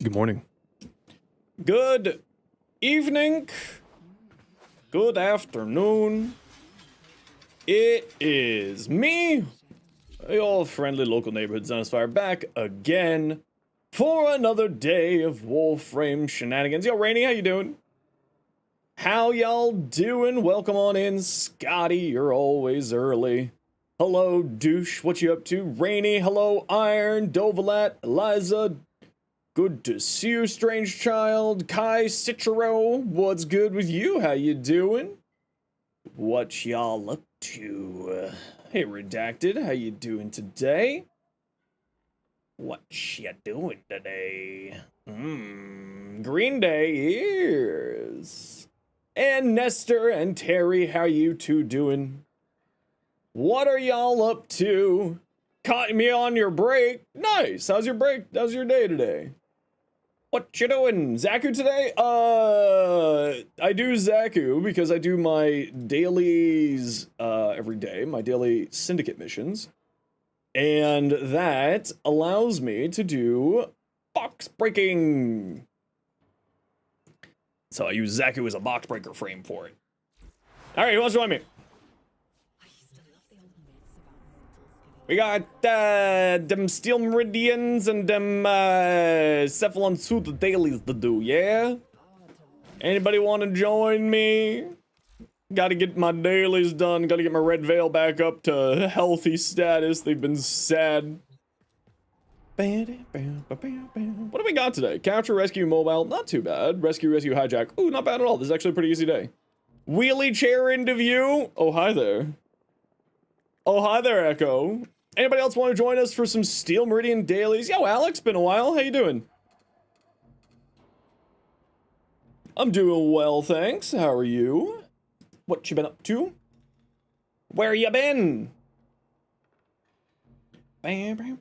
Good morning. Good evening. Good afternoon. It is me, your friendly local neighborhood Zenosfire, back again for another day of Warframe shenanigans. Yo, Rainy, how you doing? How y'all doing? Welcome on in, Scotty. You're always early. Hello, Douche. What you up to? Rainy. Hello, Iron, Dovalat, Eliza. Good to see you, strange child. Kai Cicero, what's good with you? How you doing? What y'all up to? Hey, Redacted, how you doing today? What ya doing today? Green Day ears. And Nestor and Terry, how you two doing? What are y'all up to? Caught me on your break. Nice. How's your break? How's your day today? What you doing? Zaku today? I do Zaku because I do my dailies every day, my daily syndicate missions. And that allows me to do box breaking. So I use Zaku as a box breaker frame for it. Alright, who wants to join me? We got them Steel Meridians and them Cephalon Suit dailies to do, yeah? Anybody want to join me? Gotta get my dailies done, gotta get my red veil back up to healthy status. They've been sad. What do we got today? Capture, rescue, mobile, not too bad. Rescue, hijack. Ooh, not bad at all. This is actually a pretty easy day. Wheelie chair into view. Oh, hi there. Oh, hi there, Echo. Anybody else want to join us for some Steel Meridian dailies? Yo, Alex, been a while. How you doing? I'm doing well, thanks. How are you? What you been up to? Where you been? Okay, we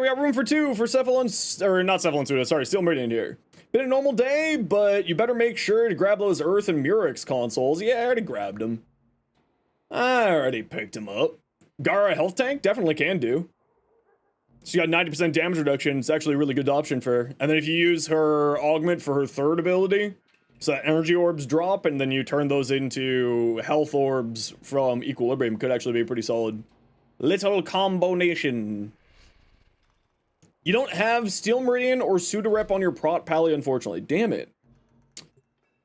got room for two for Cephalon, or not Cephalon Suda, sorry, Steel Meridian here. Been a normal day, but you better make sure to grab those Earth and Murex consoles. Yeah, I already grabbed them. I already picked them up. Gara health tank, definitely can do. She got 90% damage reduction. It's actually a really good option for her. And then if you use her augment for her third ability, so that energy orbs drop, and then you turn those into health orbs from Equilibrium, could actually be a pretty solid little combination. You don't have Steel Meridian or Pseudo-Rep on your Prot Pally, unfortunately. Damn it.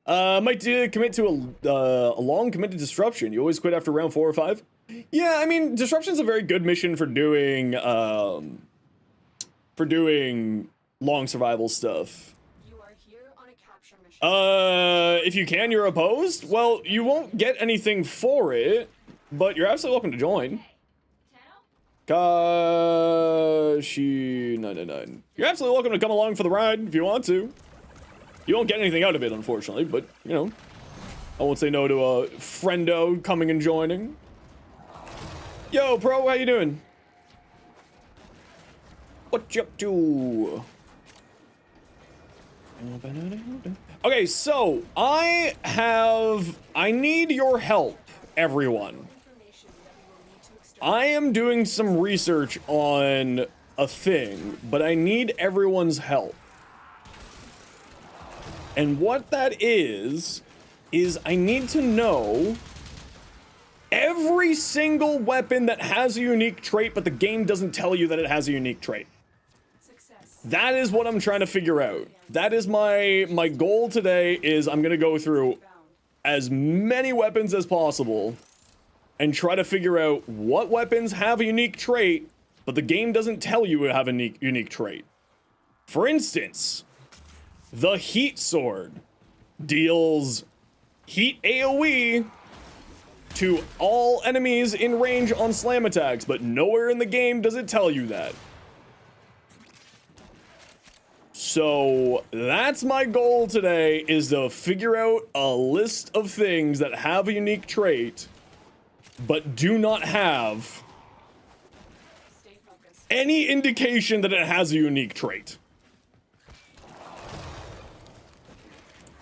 Might commit to a long committed disruption. You always quit after round 4 or 5. Yeah, I mean, disruption's a very good mission for doing long survival stuff. You are here on a capture mission. If you can, you're opposed. Well, you won't get anything for it, but you're absolutely welcome to join. Kashi999. You're absolutely welcome to come along for the ride if you want to. You won't get anything out of it, unfortunately, but, you know, I won't say no to a friendo coming and joining. Yo, Pro, how you doing? What you up to? Okay, so, I need your help, everyone. I am doing some research on a thing, but I need everyone's help. And what that is I need to know every single weapon that has a unique trait, but the game doesn't tell you that it has a unique trait. Success. That is what I'm trying to figure out. That is my goal today, is I'm gonna go through as many weapons as possible and try to figure out what weapons have a unique trait, but the game doesn't tell you it have a unique trait. For instance, the Heat Sword deals heat AoE to all enemies in range on slam attacks, but nowhere in the game does it tell you that. So that's my goal today, is to figure out a list of things that have a unique trait, but do not have any indication that it has a unique trait.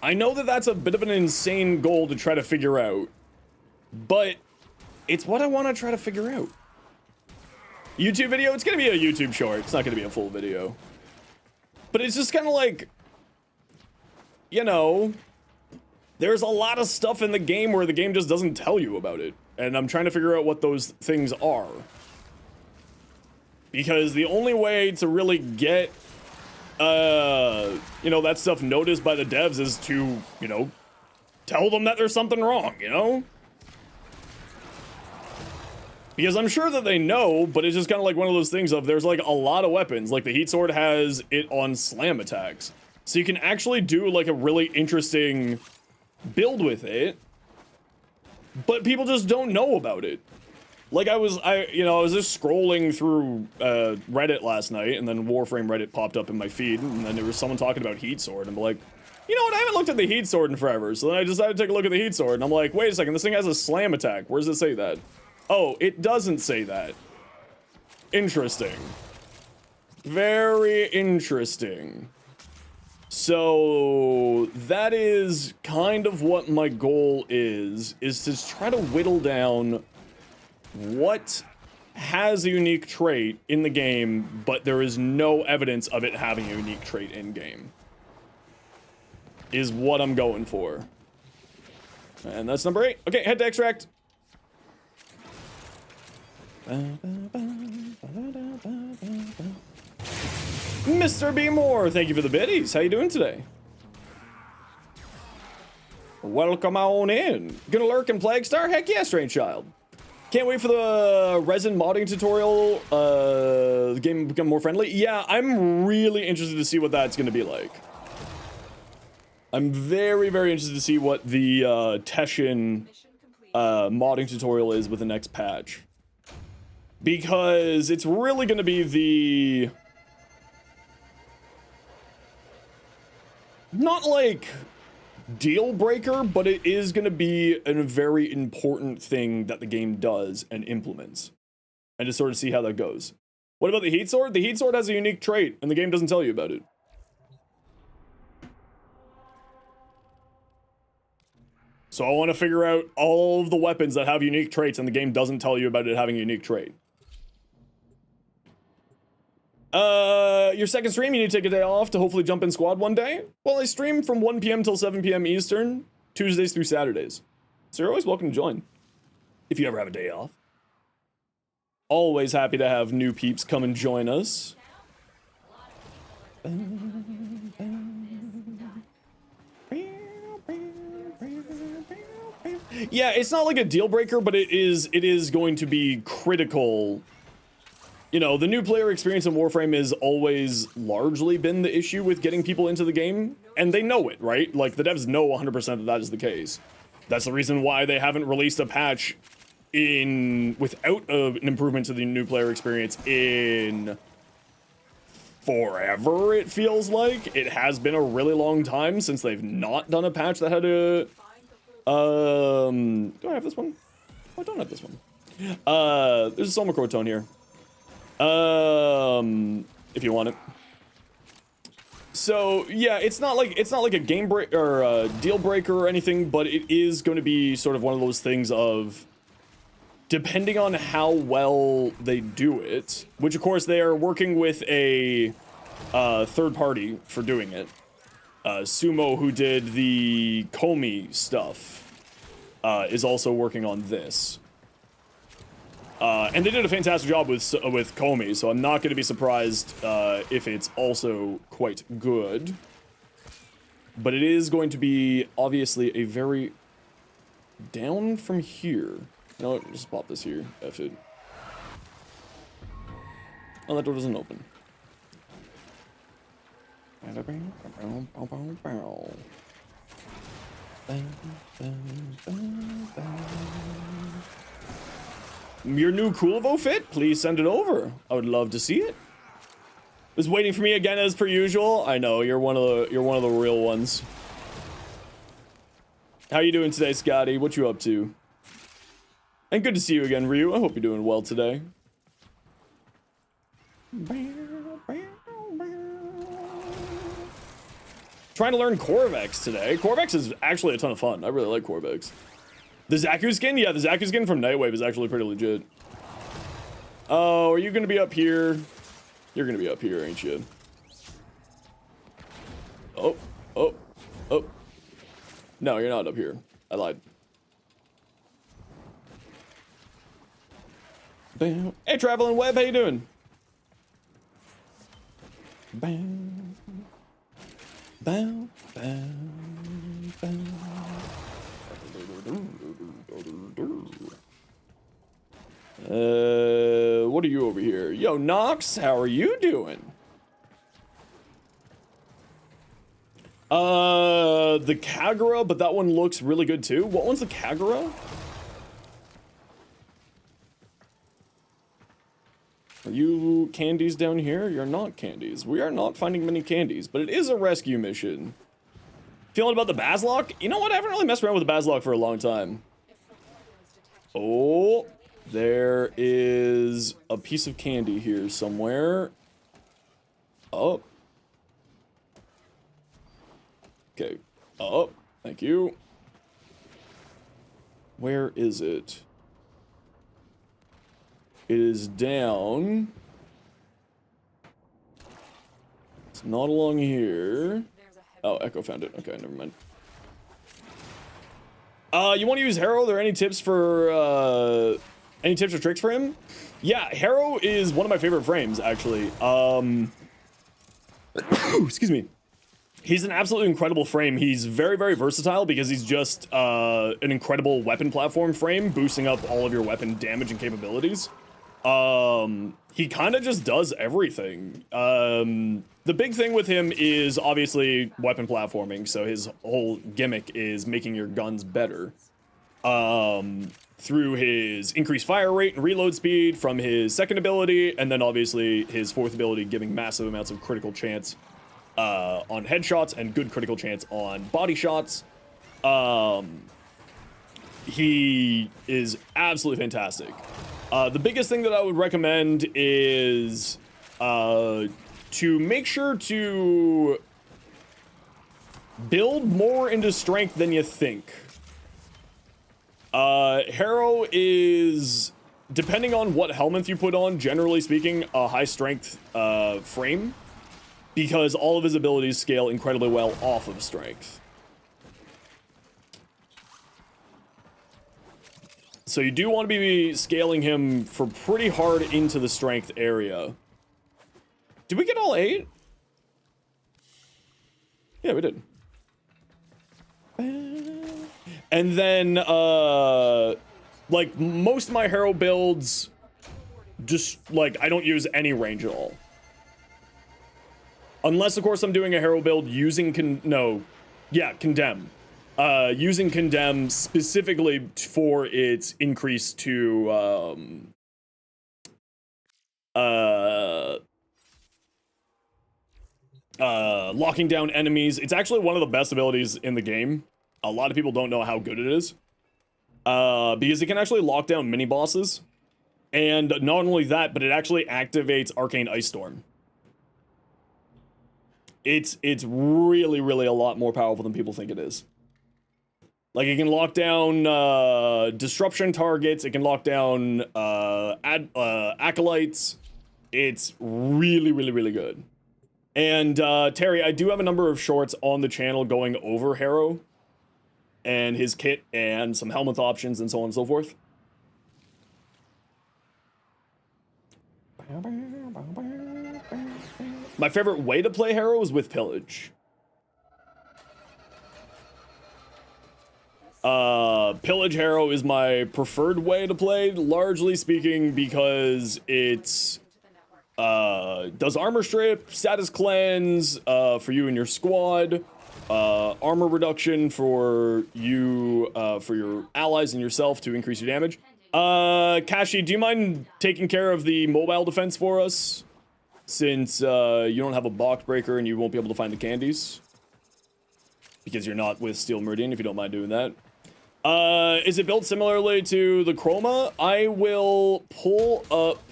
I know that that's a bit of an insane goal to try to figure out, but it's what I want to try to figure out. YouTube video. It's gonna be a YouTube short. It's not gonna be a full video. But it's just kind of like, you know, there's a lot of stuff in the game where the game just doesn't tell you about it. And I'm trying to figure out what those things are. Because the only way to really get, you know, that stuff noticed by the devs is to, you know, tell them that there's something wrong, you know? Because I'm sure that they know, but it's just kind of like one of those things of there's like a lot of weapons. Like the heat sword has it on slam attacks. So you can actually do like a really interesting build with it. But people just don't know about it. Like I was just scrolling through Reddit last night, and then Warframe Reddit popped up in my feed, and then there was someone talking about heat sword, and I'm like, you know what, I haven't looked at the heat sword in forever. So then I decided to take a look at the heat sword, and I'm like, wait a second, this thing has a slam attack. Where does it say that? Oh, it doesn't say that. Interesting. Very interesting. So that is kind of what my goal is to try to whittle down what has a unique trait in the game, but there is no evidence of it having a unique trait in game. Is what I'm going for. And that's number 8. Okay, head to extract. Mr. B. Moore, thank you for the biddies. How you doing today? Welcome on in. Gonna lurk in Plague Star? Heck yeah, Strange Child. Can't wait for the resin modding tutorial. The game will become more friendly. Yeah, I'm really interested to see what that's gonna be like. I'm very, very interested to see what the Teshin modding tutorial is with the next patch. Because it's really going to be the... not like deal breaker, but it is going to be a very important thing that the game does and implements. And to sort of see how that goes. What about the heat sword? The heat sword has a unique trait, and the game doesn't tell you about it. So I want to figure out all of the weapons that have unique traits, and the game doesn't tell you about it having a unique trait. Your second stream, you need to take a day off to hopefully jump in squad one day? Well, I stream from 1 p.m. till 7 p.m. Eastern, Tuesdays through Saturdays. So you're always welcome to join, if you ever have a day off. Always happy to have new peeps come and join us. Yeah, it's not like a deal breaker, but it is going to be critical. You know, the new player experience in Warframe has always largely been the issue with getting people into the game, and they know it, right? Like, the devs know 100% that that is the case. That's the reason why they haven't released a patch without an improvement to the new player experience in forever, it feels like. It has been a really long time since they've not done a patch that had a... do I have this one? Oh, I don't have this one. There's a Somacro tone here. If you want it. So yeah, it's not like a game break or a deal breaker or anything, but it is going to be sort of one of those things of, depending on how well they do it, which of course they are working with a third party for doing it. Sumo, who did the Komi stuff, is also working on this. And they did a fantastic job with Komi, so I'm not going to be surprised if it's also quite good. But it is going to be, obviously, a very... down from here. No, just pop this here. F it. Oh, that door doesn't open. Your new Coolvo fit? Please send it over. I would love to see it. Was waiting for me again as per usual. I know you're one of the real ones. How you doing today, Scotty? What you up to? And good to see you again, Ryu. I hope you're doing well today. Trying to learn Corvex today. Corvex is actually a ton of fun. I really like Corvex. The Zaku skin? Yeah, the Zaku skin from Nightwave is actually pretty legit. Oh, are you gonna be up here? You're gonna be up here, ain't you? Oh, oh, oh. No, you're not up here. I lied. Bam. Hey, Traveling Web, how you doing? Bam. Bam. Bam. Bam. What are you over here? Yo, Nox, how are you doing? The Kagura, but that one looks really good too. What one's the Kagura? Are you candies down here? You're not candies. We are not finding many candies, but it is a rescue mission. Feeling about the Bazlock? You know what? I haven't really messed around with the Bazlock for a long time. Oh, there is a piece of candy here somewhere. Oh. Okay. Oh, thank you. Where is it? It is down. It's not along here. Oh, Echo found it. Okay, never mind. You want to use Harrow? Are there any tips or tricks for him? Yeah, Harrow is one of my favorite frames, actually. Excuse me. He's an absolutely incredible frame. He's very, very versatile because he's just an incredible weapon platform frame, boosting up all of your weapon damage and capabilities. He kind of just does everything. The big thing with him is obviously weapon platforming, so his whole gimmick is making your guns better. Through his increased fire rate and reload speed from his second ability, and then obviously his fourth ability giving massive amounts of critical chance on headshots and good critical chance on body shots. He is absolutely fantastic. The biggest thing that I would recommend is to make sure to build more into strength than you think. Harrow is, depending on what helmet you put on, generally speaking, a high strength frame, because all of his abilities scale incredibly well off of strength. So you do want to be scaling him for pretty hard into the strength area. Did we get all 8? Yeah, we did. And then, like, most of my Harrow builds, just, like, I don't use any range at all. Unless, of course, I'm doing a Harrow build using Condemn. Using Condemn specifically for its increase to, locking down enemies. It's actually one of the best abilities in the game. A lot of people don't know how good it is. Because it can actually lock down mini-bosses. And not only that, but it actually activates Arcane Ice Storm. It's really, really a lot more powerful than people think it is. Like, it can lock down disruption targets. It can lock down acolytes. It's really, really, really good. And Terry, I do have a number of shorts on the channel going over Harrow and his kit and some helmet options and so on and so forth. My favorite way to play Harrow is with Pillage. Pillage Harrow is my preferred way to play, largely speaking, because it's does armor strip, status cleanse for you and your squad, armor reduction for you, for your allies and yourself to increase your damage. Kashi, do you mind taking care of the mobile defense for us? Since you don't have a box breaker and you won't be able to find the candies. Because you're not with Steel Meridian, if you don't mind doing that. Is it built similarly to the Chroma? I will pull up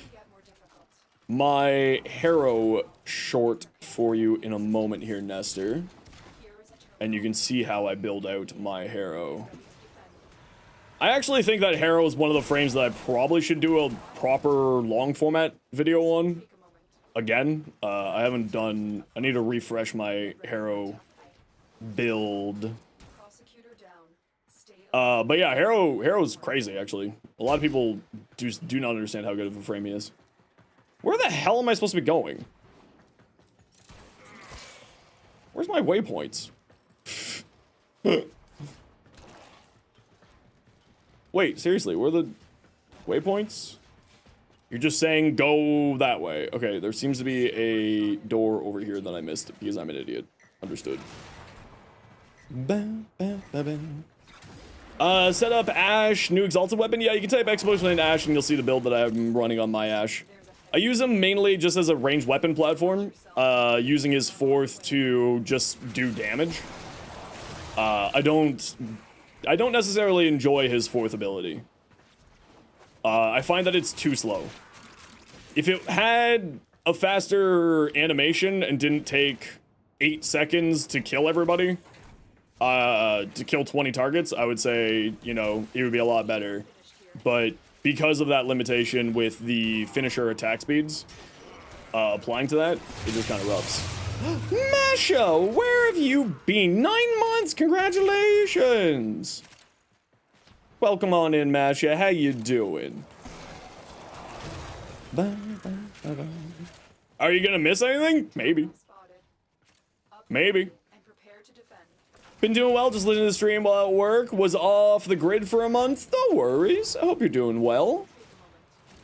my Harrow short for you in a moment here, Nestor. And you can see how I build out my Harrow. I actually think that Harrow is one of the frames that I probably should do a proper long format video on. Take a moment. Again, I haven't done... I need to refresh my Harrow build. Prosecutor down. Stay But yeah, Harrow's crazy, actually. A lot of people do not understand how good of a frame he is. Where the hell am I supposed to be going? Where's my waypoints? Wait, seriously, where are the waypoints? You're just saying go that way. Okay, there seems to be a door over here that I missed because I'm an idiot. Understood. Set up Ash, new exalted weapon. Yeah, you can type exclamation Ash and you'll see the build that I'm running on my Ash. I use him mainly just as a ranged weapon platform, using his fourth to just do damage. I don't necessarily enjoy his fourth ability. I find that it's too slow. If it had a faster animation and didn't take 8 seconds to kill everybody, to kill 20 targets, I would say, you know, it would be a lot better. But because of that limitation with the finisher attack speeds, applying to that, it just kind of roughs. Masha, where have you been? 9 months, congratulations! Welcome on in, Masha, how you doing? Are you gonna miss anything? Maybe. spotted. Up Maybe. and prepare to defend. Been doing well, just listening to the stream while at work. Was off the grid for a month. No worries. I hope you're doing well.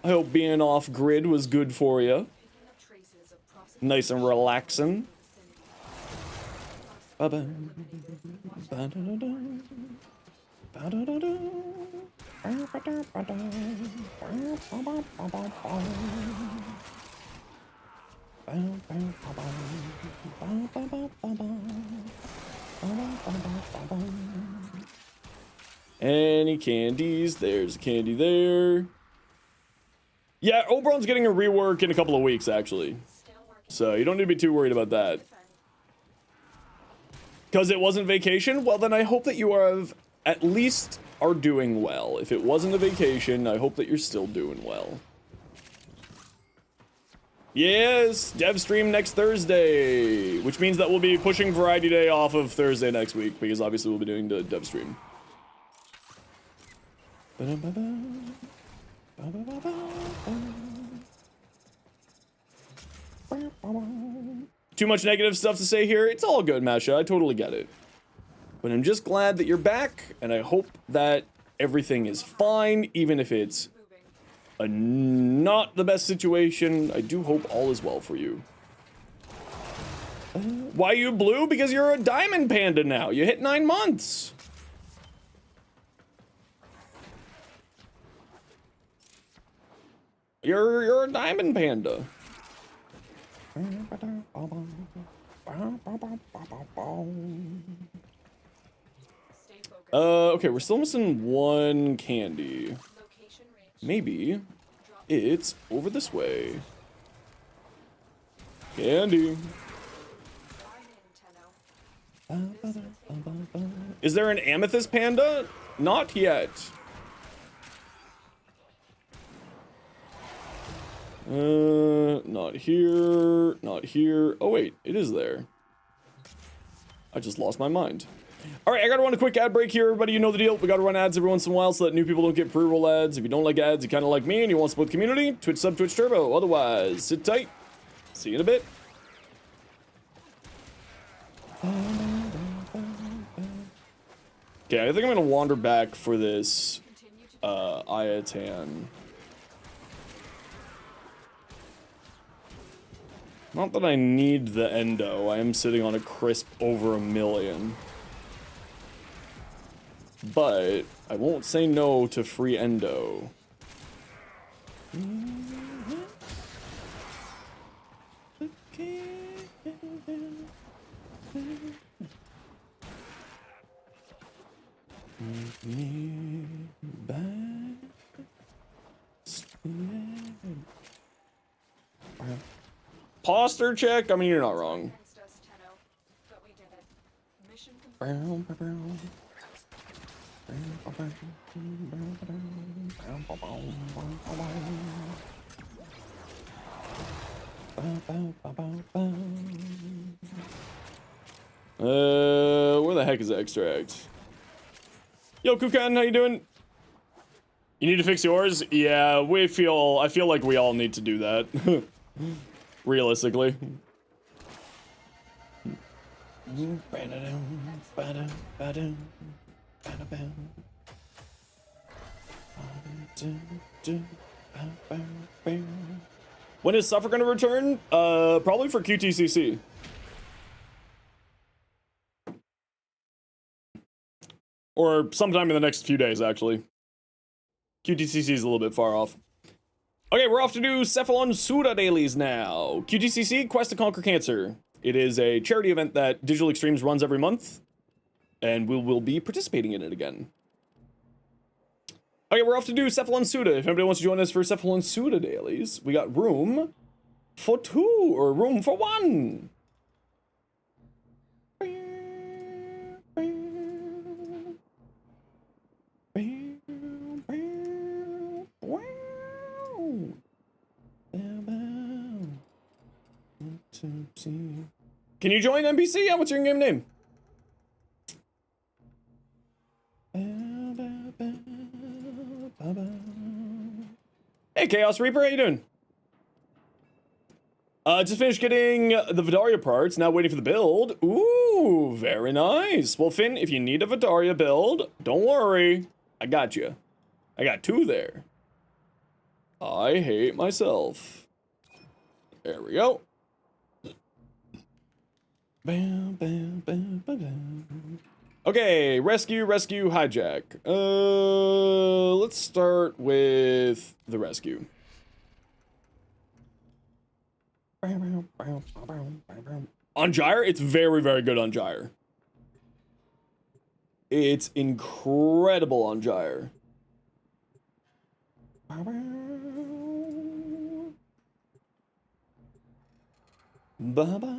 I hope being off grid was good for you. Picking up traces of prosecutor Nice and relaxing. vicinity. Any candies? There's a candy there. Yeah, Oberon's getting a rework in a couple of weeks, actually. Still working. So you don't need to be too worried about that. Defend. Because it wasn't vacation? Well, then I hope that you are at least are doing well. If it wasn't a vacation, I hope that you're still doing well. Yes, dev stream next Thursday, which means that we'll be pushing Variety Day off of Thursday next week, because obviously we'll be doing the dev stream. Too much negative stuff to say here. It's all good, Masha. I totally get it. But I'm just glad that you're back, and I hope that everything is fine, even if it's Moving. not the best situation. I do hope all is well for you. Why you blue? Because you're a diamond panda now. You hit 9 months. You're a diamond panda. Stay focused. Okay, we're still missing one candy. Location reached. Maybe Drop. it's over this way. Candy. I'm in, Tenno. Is there an amethyst panda? Not yet. Not here. Not here. Oh wait, it is there. I just lost my mind. All right, I gotta run a quick ad break here, everybody. You know the deal. We gotta run ads every once in a while so that new people don't get pre-roll ads. If you don't like ads, you kind of like me and you want to support the community, Twitch sub, Twitch Turbo. Otherwise, sit tight. See you in a bit. Okay, I think I'm gonna wander back for this Continue to Ayatan. Not that I need the endo. I am sitting on a crisp over 1 million. But I won't say no to free endo. Posture check? I mean, you're not wrong. against us, Tenno. But we did it. Mission complete. Where the heck is extract? Yo, Kukan, how you doing? You need to fix yours? Yeah, I feel like we all need to do that. Realistically. When is Suffer gonna return? Probably for QTCC. Or sometime in the next few days, actually. QTCC is a little bit far off. Okay, we're off to do Cephalon Suda dailies now. QTCC, Quest to Conquer Cancer. It is a charity event that Digital Extremes runs every month. And we will be participating in it again. Okay, we're off to do Cephalon Suda. If anybody wants to join us for Cephalon Suda dailies, we got room for 2 or room for 1. Can you join NPC? Yeah, what's your in-game name? Hey, Chaos Reaper, how you doing? Just finished getting the Vidaria parts, now waiting for the build. Ooh, very nice. Well, Finn, if you need a Vidaria build, don't worry. I got you. I got 2 there. I hate myself. There we go. Bam, bam, bam, bam, bam. Okay, rescue, hijack. Let's start with the rescue. On Gyre, it's very, very good on Gyre. It's incredible on Gyre. Ba-ba.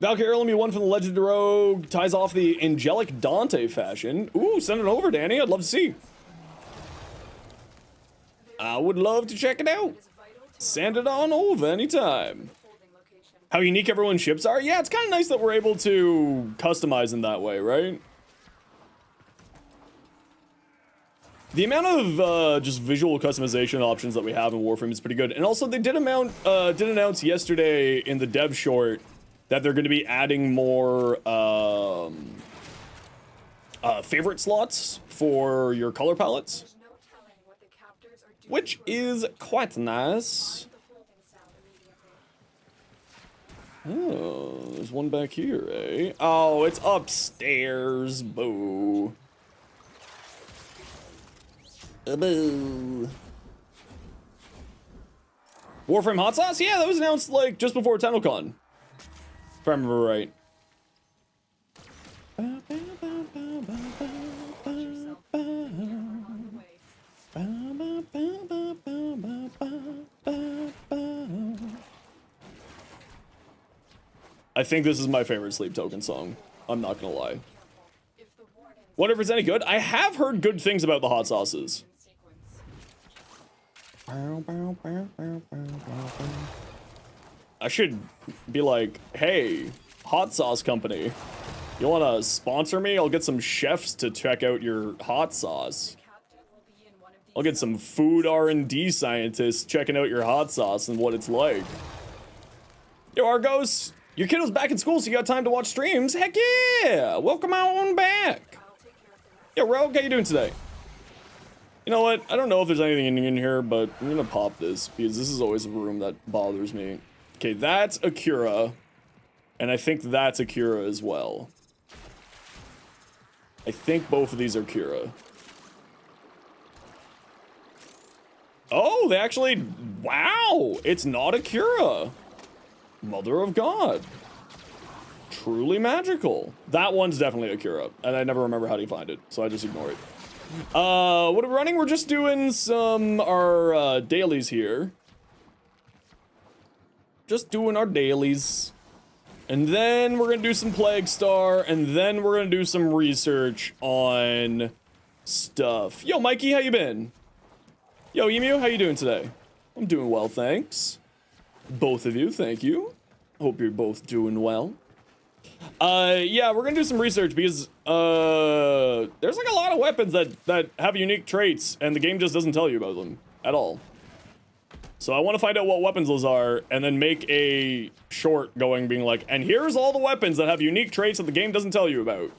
Valkyrie Heirloom 1 from the Legend of Rogue ties off the Angelic Dante fashion. Ooh, send it over, Danny. I'd love to see. I would love to check it out. Send it on over anytime. How unique everyone's ships are? Yeah, it's kind of nice that we're able to customize in that way, right? The amount of just visual customization options that we have in Warframe is pretty good. And also, they did announce yesterday in the dev short that they're going to be adding more favorite slots for your color palettes, which is quite nice. Oh, there's one back here, eh? Oh, it's upstairs. Boo. Boo. Warframe hot sauce? Yeah, that was announced like just before TennoCon. If I remember right. I think this is my favorite Sleep Token song. I'm not gonna lie. Wonder if it's any good. I have heard good things about the hot sauces. I should be like, hey, hot sauce company, you wanna sponsor me? I'll get some chefs to check out your hot sauce. I'll get some food R&D scientists checking out your hot sauce and what it's like. Yo, Argos, your kiddo's back in school, so you got time to watch streams? Heck yeah! Welcome on back. Yo, Rogue, how you doing today? You know what? I don't know if there's anything in here, but I'm gonna pop this because this is always a room that bothers me. Okay, that's Akira, and I think that's Akira as well. I think both of these are Kira. Oh, they actually, wow, it's not Akira. Mother of God. truly magical. That one's definitely a cure up, and I never remember how to find it, so I just ignore it. What are we running? We're just doing our dailies here. Just doing our dailies. And then we're gonna do some Plague Star, and then we're gonna do some research on stuff. Yo, Mikey, how you been? Yo, Emu, how you doing today? I'm doing well, thanks. Both of you, thank you. Hope you're both doing well. Yeah, we're gonna do some research because, there's like a lot of weapons that have unique traits, and the game just doesn't tell you about them at all. So I want to find out what weapons those are, and then make a short being like, and here's all the weapons that have unique traits that the game doesn't tell you about.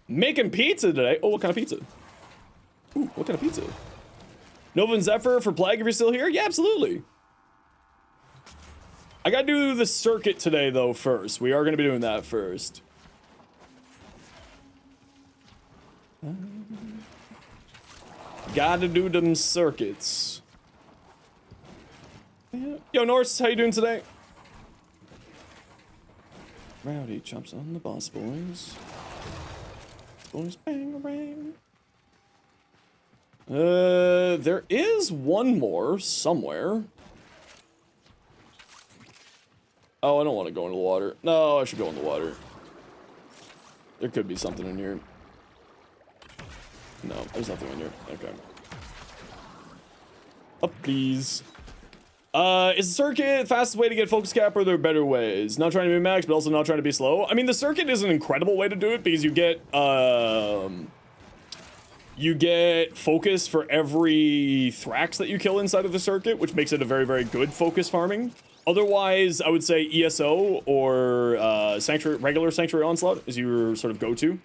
Making pizza today. Oh, what kind of pizza? Ooh, what kind of pizza? Nova and Zephyr for Plague, if you're still here? Yeah, absolutely. I gotta do the circuit today, though, first. We are gonna be doing that first. Gotta do them circuits. Yo, Norse, how you doing today? Rowdy chops on the boss, boys. Boys bang bang. There is one more somewhere. Oh, I don't want to go into the water. No, I should go in the water. There could be something in here. No, there's nothing in here. Okay. Up, please. Is the circuit the fastest way to get focus cap, or are there better ways? Not trying to be max, but also not trying to be slow. I mean, the circuit is an incredible way to do it because you get focus for every Thrax that you kill inside of the circuit, which makes it a very, very good focus farming. Otherwise, I would say ESO or regular Sanctuary Onslaught is your sort of go-to.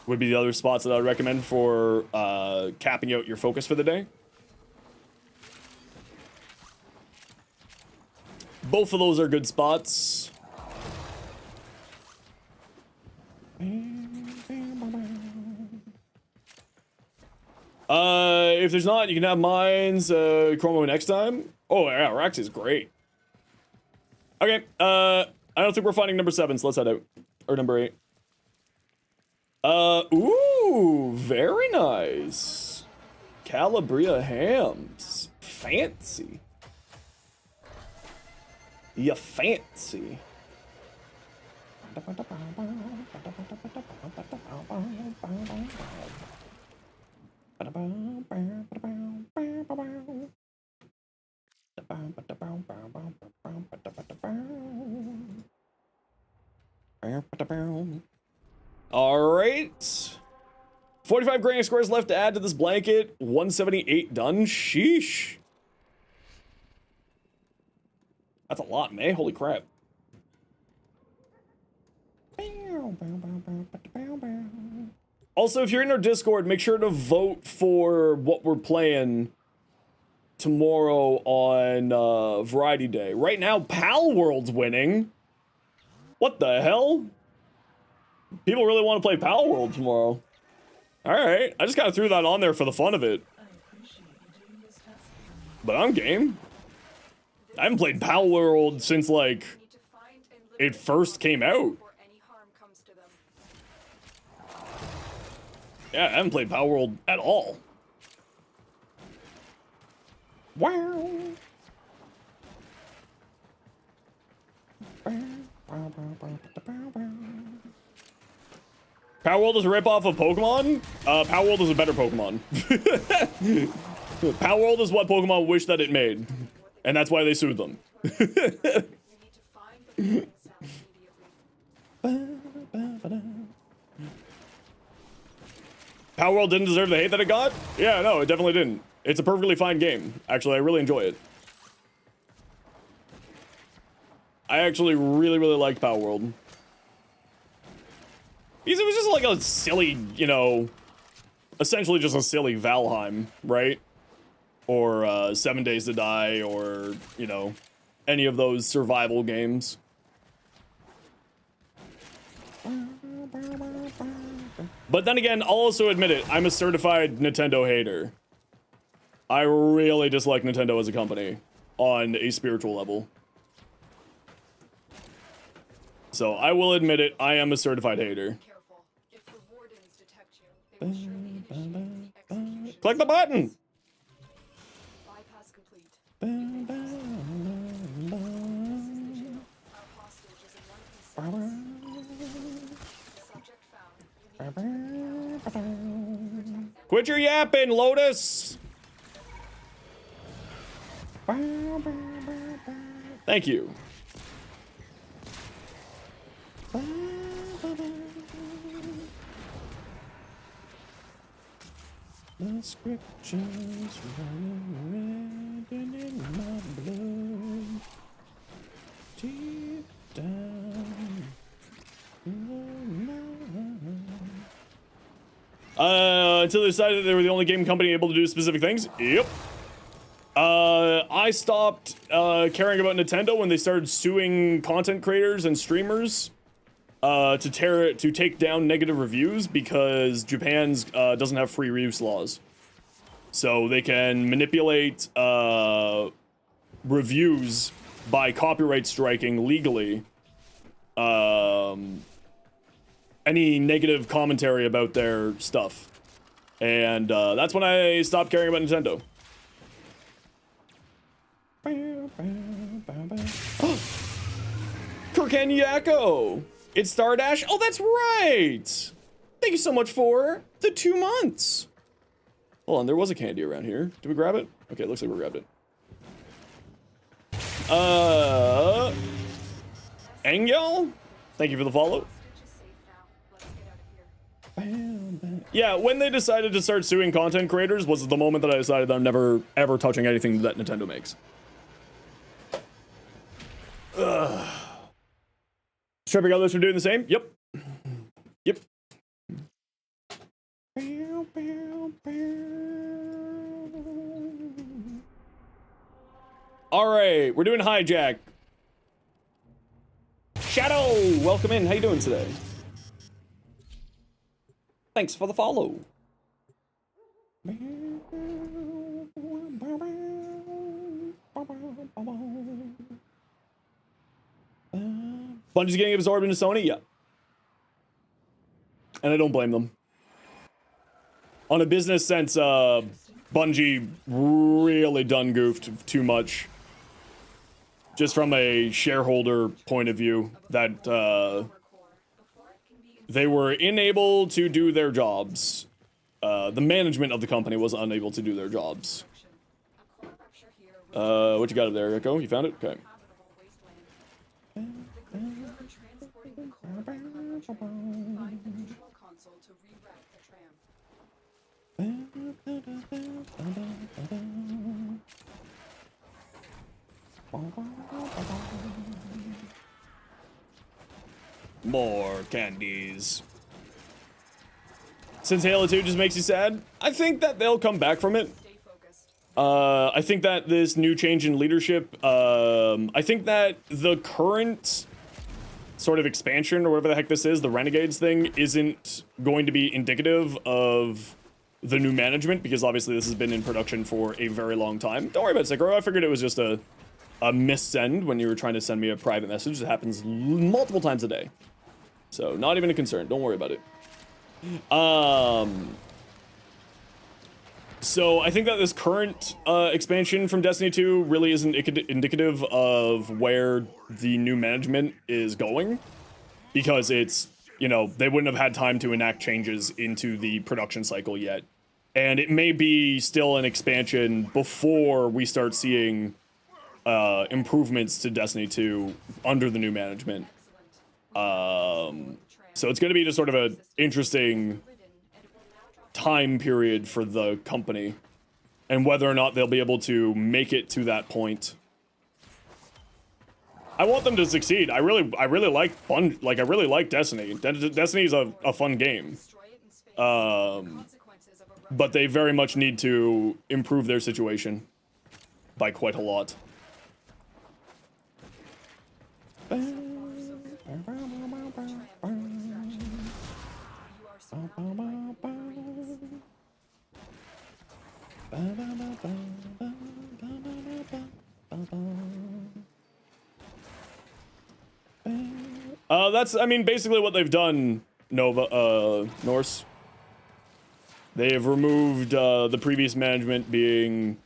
Would be the other spots that I would recommend for capping out your focus for the day. Both of those are good spots. If there's not, you can have mines, Chromo next time. Oh yeah, Rax is great. Okay, I don't think we're finding number 7, so let's head out. Or number 8. Ooh, very nice. Calabria hams. Fancy. You fancy. All right. 45 granite squares left to add to this blanket. 178 done. Sheesh. That's a lot, man. Holy crap. Also, if you're in our Discord, make sure to vote for what we're playing tomorrow on Variety Day. Right now, Pal World's winning. What the hell? People really want to play Pal World tomorrow. Alright, I just kind of threw that on there for the fun of it. But I'm game. I haven't played Pal World since, like, it first came out. Yeah, I haven't played Pal World at all. Wow. Power World is a ripoff of Pokemon? Power World is a better Pokemon. Power World is what Pokemon wish that it made. And that's why they sued them. Power World didn't deserve the hate that it got? Yeah, no, it definitely didn't. It's a perfectly fine game. Actually, I really enjoy it. I actually really, really liked Power World. Because it was just like a silly, you know, essentially just a silly Valheim, right? Or 7 Days to Die, or, you know, any of those survival games. But then again, I'll also admit it, I'm a certified Nintendo hater. I really dislike Nintendo as a company on a spiritual level. So I will admit it, I am a certified hater. Careful. If the wardens detect you, they will surely initiate the execution. Click the button! Bypass complete. Our hostage is in one of these cells. Subject found. Quit your yapping, Lotus! Thank you. The scriptures running red in my blood. Deep down. Until they decided that they were the only game company able to do specific things. Yep. I stopped caring about Nintendo when they started suing content creators and streamers to take down negative reviews because Japan's doesn't have free reuse laws. So they can manipulate reviews by copyright striking legally any negative commentary about their stuff. And that's when I stopped caring about Nintendo. Kurkanyako! It's Stardash. Oh, that's right! Thank you so much for the 2 months. Hold on, there was a candy around here. Did we grab it? Okay, it looks like we grabbed it. Angel? Thank you for the follow. Yeah, when they decided to start suing content creators was the moment that I decided that I'm never, ever touching anything that Nintendo makes. Stripping others for doing the same? Yep. Yep. Alright, we're doing hijack. Shadow, welcome in. How you doing today? Thanks for the follow. Bungie's getting absorbed into Sony? Yeah. And I don't blame them. On a business sense, Bungie really done goofed too much. Just from a shareholder point of view, that they were unable to do their jobs. The management of the company was unable to do their jobs. What you got up there, Echo? You found it? Okay. More candies. Since Halo 2 just makes you sad, I think that they'll come back from it. I think that this new change in leadership, I think that the current sort of expansion or whatever the heck this is, the Renegades thing, isn't going to be indicative of the new management, because obviously this has been in production for a very long time. Don't worry about it, Sekiro. I figured it was just a missend when you were trying to send me a private message. It happens multiple times a day. So, not even a concern. Don't worry about it. So, I think that this current expansion from Destiny 2 really isn't indicative of where the new management is going. Because it's, you know, they wouldn't have had time to enact changes into the production cycle yet. And it may be still an expansion before we start seeing improvements to Destiny 2 under the new management. So it's going to be just sort of an interesting time period for the company, and whether or not they'll be able to make it to that point. I want them to succeed. I really like I really like Destiny. Destiny's a fun game. But they very much need to improve their situation by quite a lot. That's, I mean, basically what they've done, Norse. They have removed the previous management being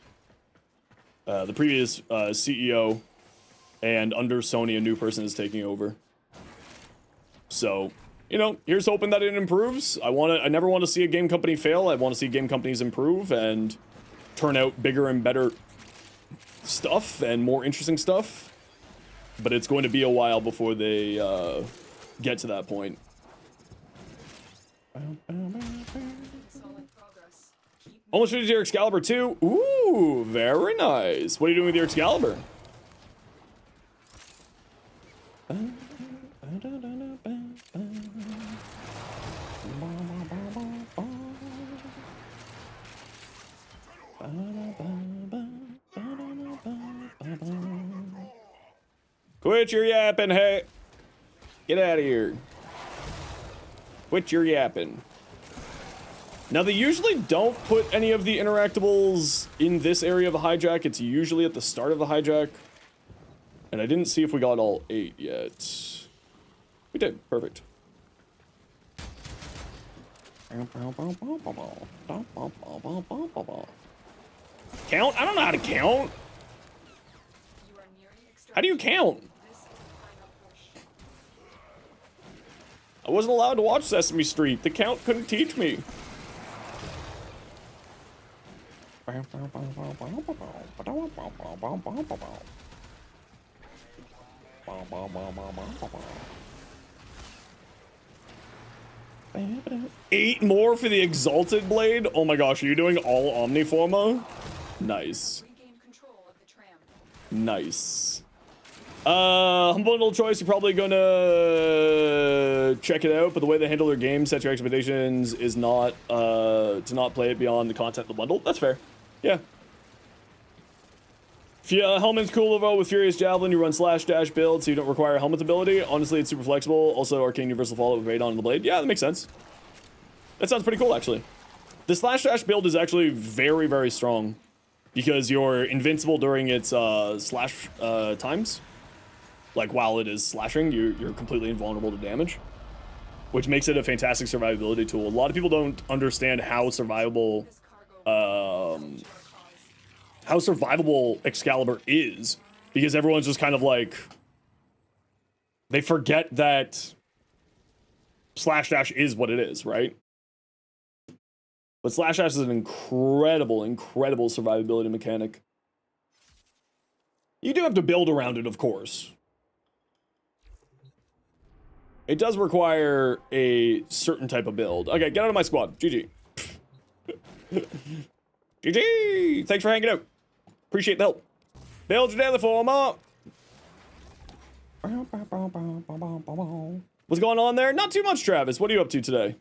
the previous CEO, and under Sony, a new person is taking over. So, you know, here's hoping that it improves. I never want to see a game company fail. I want to see game companies improve and turn out bigger and better stuff and more interesting stuff. But it's going to be a while before they get to that point. Solid progress. Keep Almost finished your Excalibur 2. Ooh, very nice. What are you doing with your Excalibur? Quit your yapping, hey. Get out of here. Quit your yapping. Now, they usually don't put any of the interactables in this area of a hijack. It's usually at the start of the hijack. And I didn't see if we got all 8 yet. We did. Perfect. Count? I don't know how to count. You are nearing extraction. How do you count? This is the final push. I wasn't allowed to watch Sesame Street. The count couldn't teach me. Eight more for the Exalted Blade? Oh my gosh, are you doing all Omniforma? Nice. Regain control of the tram. Nice. Humble choice, you're probably gonna check it out, but the way they handle their game sets your expectations is not, to not play it beyond the content of the bundle. That's fair. Yeah. If helmet's cool though, with Furious Javelin, you run /dash build, so you don't require helmet's ability. Honestly, it's super flexible. Also, Arcane Universal Fallout with Radon on the blade. Yeah, that makes sense. That sounds pretty cool, actually. The /dash build is actually very, very strong, because you're invincible during its slash times. Like, while it is slashing, you're completely invulnerable to damage, which makes it a fantastic survivability tool. A lot of people don't understand how survivable, This cargo how survivable Excalibur is, because everyone's just kind of like, they forget that /dash is what it is, right? But /dash is an incredible, incredible survivability mechanic. You do have to build around it, of course. It does require a certain type of build. Okay, get out of my squad. GG. GG! Thanks for hanging out. Appreciate the help. Build your daily forma. What's going on there? Not too much, Travis. What are you up to today?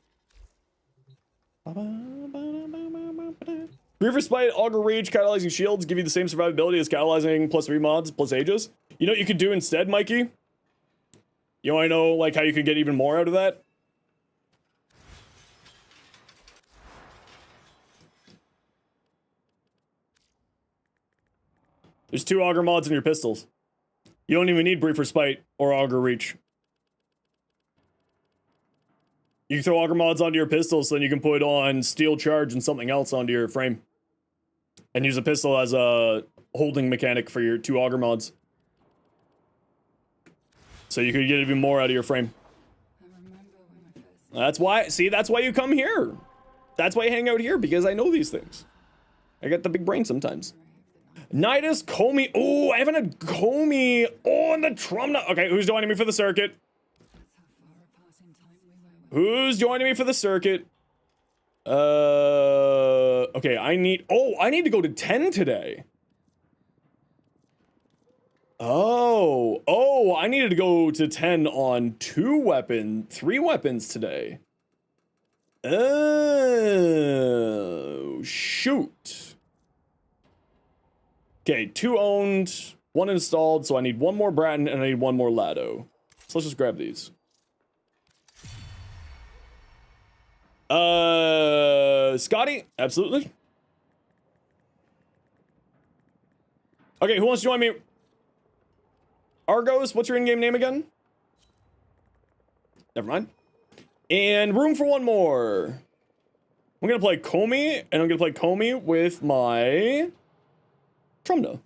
Reaver Spite, Augur Reach, catalyzing shields give you the same survivability as catalyzing +3 mods plus Aegis. You know what you could do instead, Mikey? You want to know, like, how you could get even more out of that? There's 2 Augur mods in your pistols. You don't even need Briefer Spite or Augur Reach. You can throw Augur mods onto your pistols, so then you can put on Steel Charge and something else onto your frame. And use a pistol as a holding mechanic for your 2 Augur mods. So you could get even more out of your frame. I remember when I first That's why, see, that's why you come here. That's why you hang out here, because I know these things. I got the big brain sometimes. Nidus, Comey. Oh, I haven't had Comey on the Trumna. Okay, who's joining me for the circuit? That's how far apart in time we were. Who's joining me for the circuit? Okay, I need to go to 10 today. Oh, I needed to go to 10 on 3 weapons today. Oh, shoot. Okay, 2 owned, 1 installed, so I need 1 more Bratton and I need 1 more Lado. So let's just grab these. Scotty, absolutely. Okay, who wants to join me? Argos, what's your in-game name again? Never mind. And room for one more. I'm gonna play Comey, and I'm gonna play Comey with my Trumna.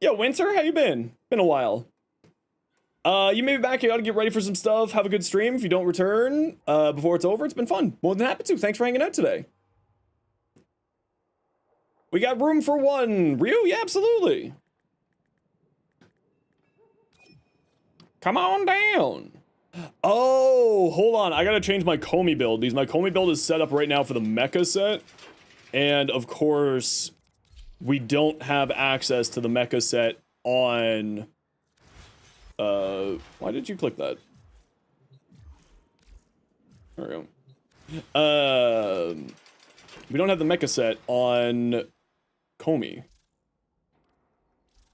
Yo, Winter, how you been? Been a while. You may be back. You ought to get ready for some stuff. Have a good stream. If you don't return before it's over, it's been fun. More than happy to. Thanks for hanging out today. We got room for one. Ryu? Yeah, absolutely. Come on down. Oh, hold on. I gotta change my Comey build because my Comey build is set up right now for the mecha set. And of course, we don't have access to the mecha set on... why did you click that? There we go. We don't have the mecha set on Comey.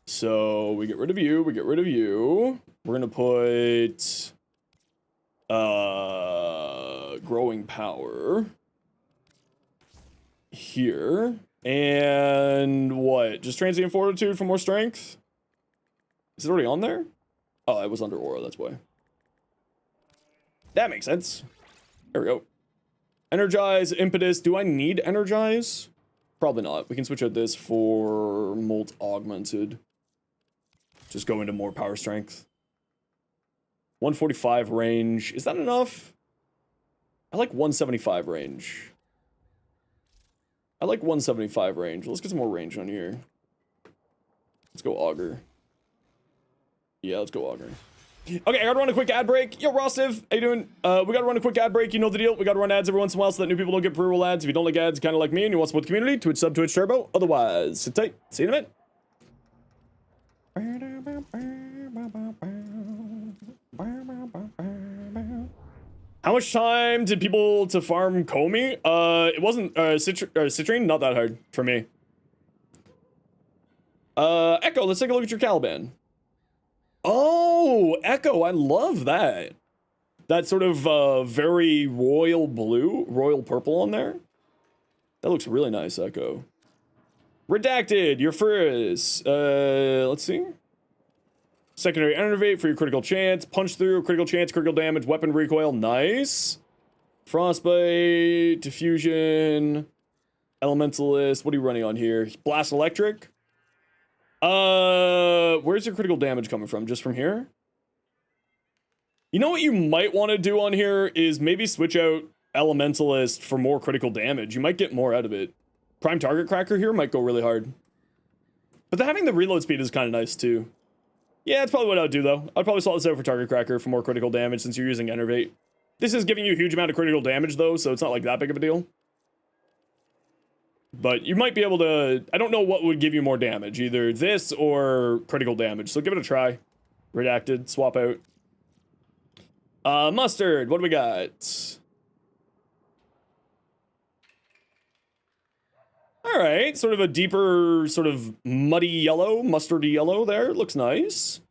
So we get rid of you, we get rid of you. We're gonna put growing power here. And what? Just transient fortitude for more strength? Is it already on there? Oh, it was under aura, that's why. That makes sense. There we go. Energize, impetus. Do I need energize? Probably not. We can switch out this for molt augmented. Just go into more power strength. 145 range. Is that enough? I like 175 range. I like 175 range. Let's get some more range on here. Let's go auger. Yeah, let's go auger. Okay, I gotta run a quick ad break. Yo, Rostiv, how you doing? We gotta run a quick ad break. You know the deal. We gotta run ads every once in a while so that new people don't get pre-roll ads. If you don't like ads, kind of like me, and you want to support the community, Twitch sub, Twitch turbo. Otherwise, sit tight. See you in a minute. How much time did people to farm Comey? It wasn't Citrine, not that hard for me. Echo, let's take a look at your Caliban. Oh, Echo, I love that. That sort of very royal blue, royal purple on there. That looks really nice, Echo. Redacted, your first. Let's see. Secondary enervate for your critical chance. Punch through, critical chance, critical damage, weapon recoil. Nice. Frostbite, diffusion, elementalist. What are you running on here? Blast electric. Where's your critical damage coming from? Just from here? You know what you might want to do on here is maybe switch out elementalist for more critical damage. You might get more out of it. Prime target cracker here might go really hard. But having the reload speed is kind of nice too. Yeah, that's probably what I'd do though. I'd probably swap this out for target cracker for more critical damage since you're using enervate. This is giving you a huge amount of critical damage though, so it's not like that big of a deal. But you might be able to... I don't know what would give you more damage. Either this or critical damage. So give it a try. Redacted. Swap out. Mustard. What do we got? Alright. Sort of a deeper, sort of muddy yellow. Mustardy yellow there. Looks nice.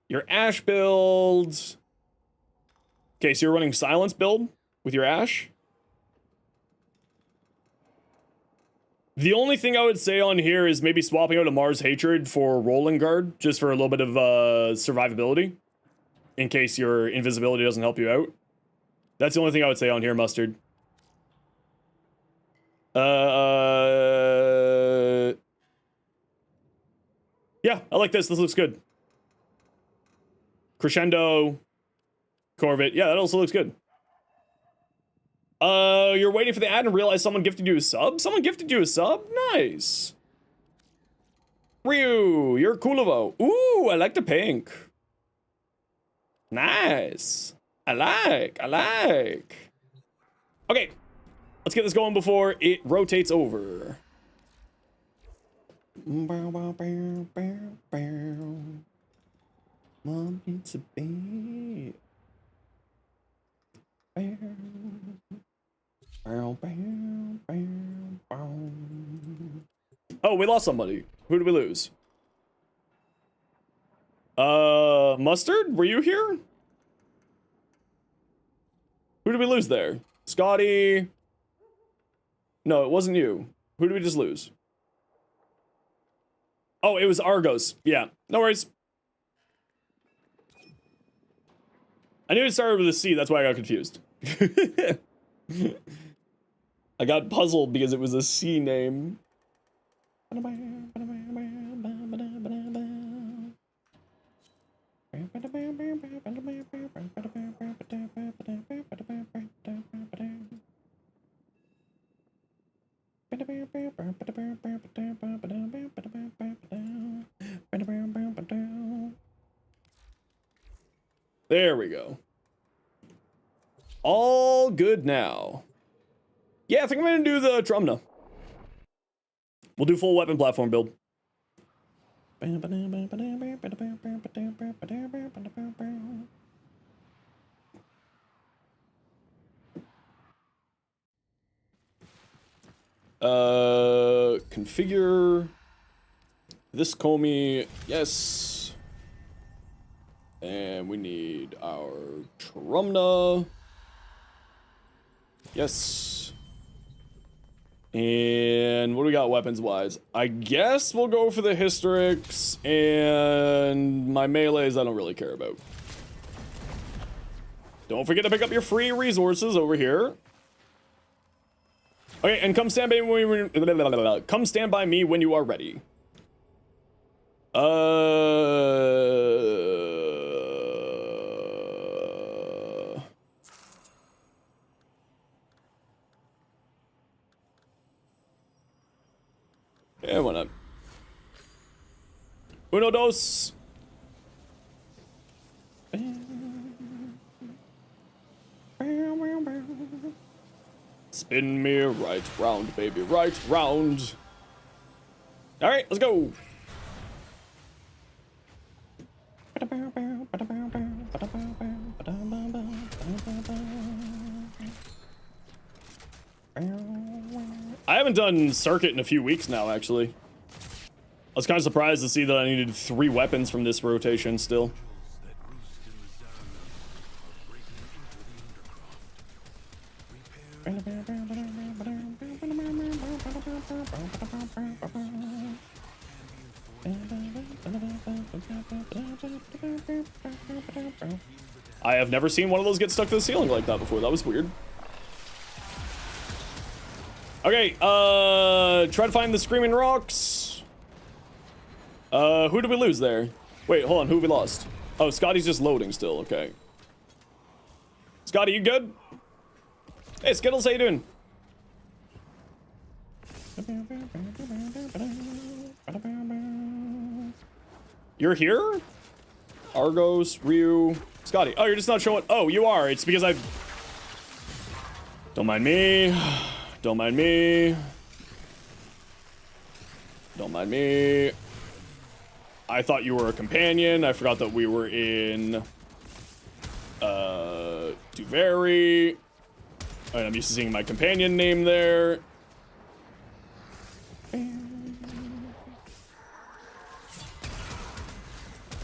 Your ash build. Okay, so you're running silence build with your ash. The only thing I would say on here is maybe swapping out a Mars Hatred for Rolling Guard, just for a little bit of survivability, in case your invisibility doesn't help you out. That's the only thing I would say on here, Mustard. Yeah, I like this. This looks good. Crescendo, Corvette. Yeah, that also looks good. You're waiting for the ad and realize someone gifted you a sub? Someone gifted you a sub? Nice. Ryu, you're coolavo. Ooh, I like the pink. Nice. I like. Okay. Let's get this going before it rotates over. Mom, it's a baby. Oh, we lost somebody. Who did we lose? Mustard? Were you here? Who did we lose there? Scotty. No, it wasn't you. Who did we just lose? Oh, it was Argos. Yeah, no worries. I knew it started with a C, that's why I got confused. I got puzzled because it was a C name. There we go. All good now. Yeah, I think I'm gonna do the Trumna. We'll do full weapon platform build. Configure this Comey, yes. And we need our Trumna. Yes. And what do we got weapons wise? I guess we'll go for the Hystrix, and my melees I don't really care about. Don't forget to pick up your free resources over here. Okay, and come stand by me when come stand by me when you are ready. Yeah, why not? Uno, dos. Spin me right round, baby, right round. All right, let's go. I haven't done circuit in a few weeks now, actually. I was kind of surprised to see that I needed 3 weapons from this rotation still. I have never seen one of those get stuck to the ceiling like that before. That was weird. Okay, try to find the Screaming Rocks. Who did we lose there? Wait, hold on, who we lost? Oh, Scotty's just loading still, okay. Scotty, you good? Hey, Skittles, how you doing? You're here? Argos, Ryu, Scotty. Oh, you're just not showing. Oh, you are. It's because I. Don't mind me. Don't mind me. Don't mind me. I thought you were a companion. I forgot that we were in Duvary. And I'm used to seeing my companion name there.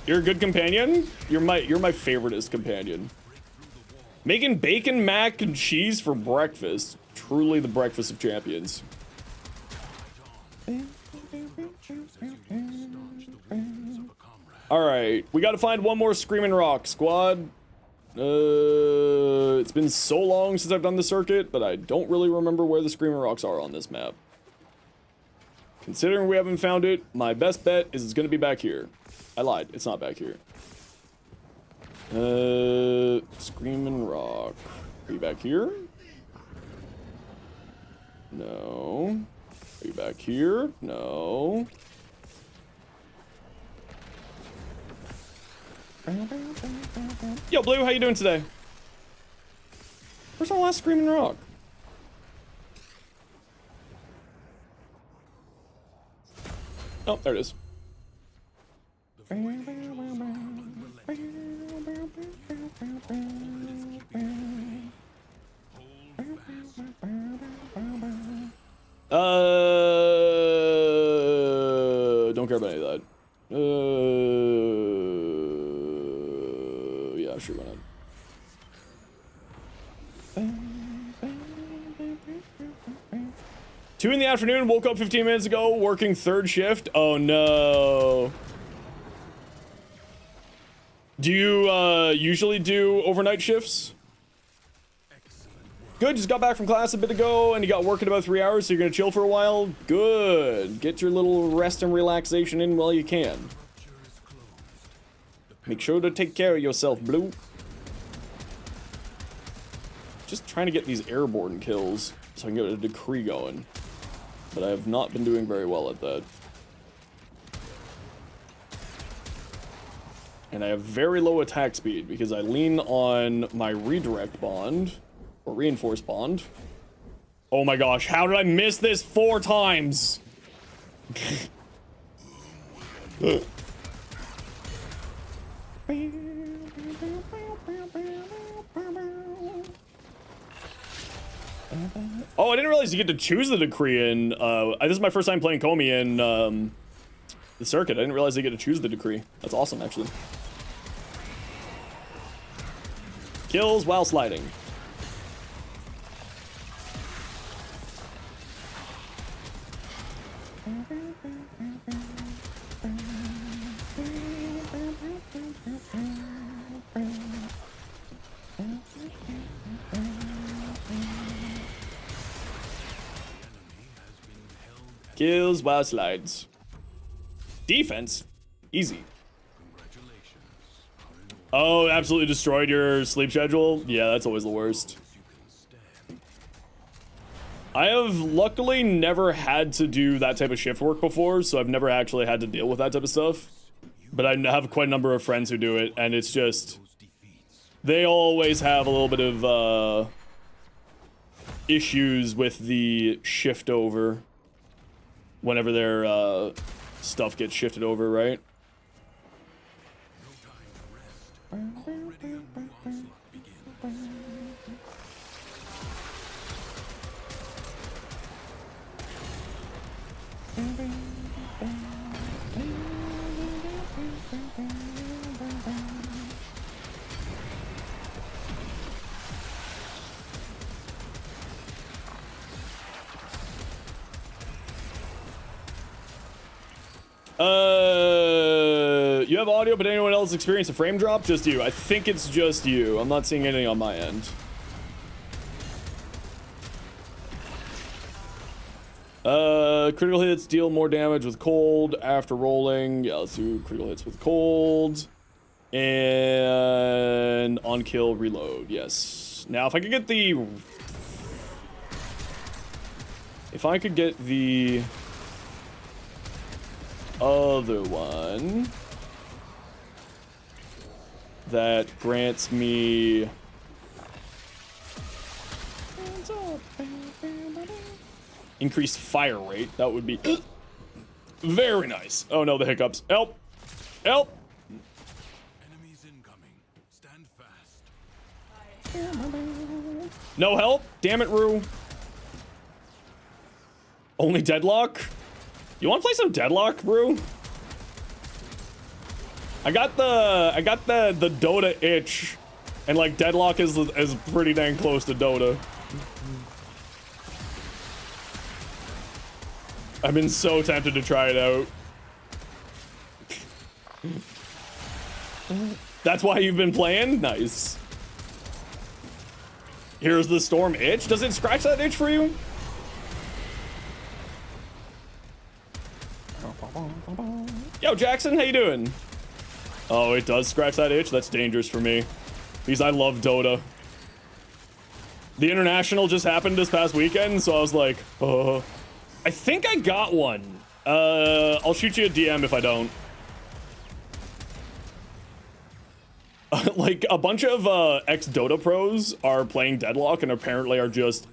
You're a good companion? You're my favoriteest companion. Making bacon, mac, and cheese for breakfast. Truly the breakfast of champions. Alright, we gotta find one more Screaming Rock, squad. It's been so long since I've done the circuit, but I don't really remember where the Screaming Rocks are on this map. Considering we haven't found it, my best bet is it's gonna be back here. I lied, it's not back here. Screaming Rock. Are you back here? No. Are you back here? No. Yo, Blue, how you doing today? Where's our last Screaming Rock? Oh, there it is. Don't care about any of that. Yeah, sure, why not? 2 in the afternoon, woke up 15 minutes ago, working 3rd shift. Oh no. Do you usually do overnight shifts? Good, just got back from class a bit ago and you got work in about 3 hours, so you're gonna chill for a while? Good. Get your little rest and relaxation in while you can. Make sure to take care of yourself, Blue. Just trying to get these airborne kills so I can get a decree going. But I have not been doing very well at that. And I have very low attack speed because I lean on my redirect bond or reinforced bond. Oh my gosh, how did I miss this 4 times? Oh, I didn't realize you get to choose the decree in, this is my first time playing Comey in, the circuit. I didn't realize they get to choose the decree. That's awesome, actually. Kills while sliding. Kills while slides. Defense? Easy. Oh, absolutely destroyed your sleep schedule? Yeah, that's always the worst. I have luckily never had to do that type of shift work before, so I've never actually had to deal with that type of stuff. But I have quite a number of friends who do it, and it's just... they always have a little bit of, issues with the shift over. Whenever their, stuff gets shifted over, right? You have audio, but anyone else experience a frame drop? Just you. I think it's just you. I'm not seeing anything on my end. Critical hits deal more damage with cold after rolling. Yeah, let's do critical hits with cold. And on kill reload. Yes. Now, if I could get the... if I could get the... other one that grants me increased fire rate, that would be very nice. Oh no, the hiccups. Help! Help! Enemies incoming. Stand fast. No help? Damn it, Rue. Only Deadlock? You want to play some Deadlock, Brew? I got the Dota itch, and like Deadlock is pretty dang close to Dota. I've been so tempted to try it out. That's why you've been playing? Nice. Here's the Storm itch. Does it scratch that itch for you? Yo, Jackson, how you doing? Oh, it does scratch that itch? That's dangerous for me. Because I love Dota. The International just happened this past weekend, so I was like, I think I got one. I'll shoot you a DM if I don't. Like, a bunch of ex-Dota pros are playing Deadlock and apparently are just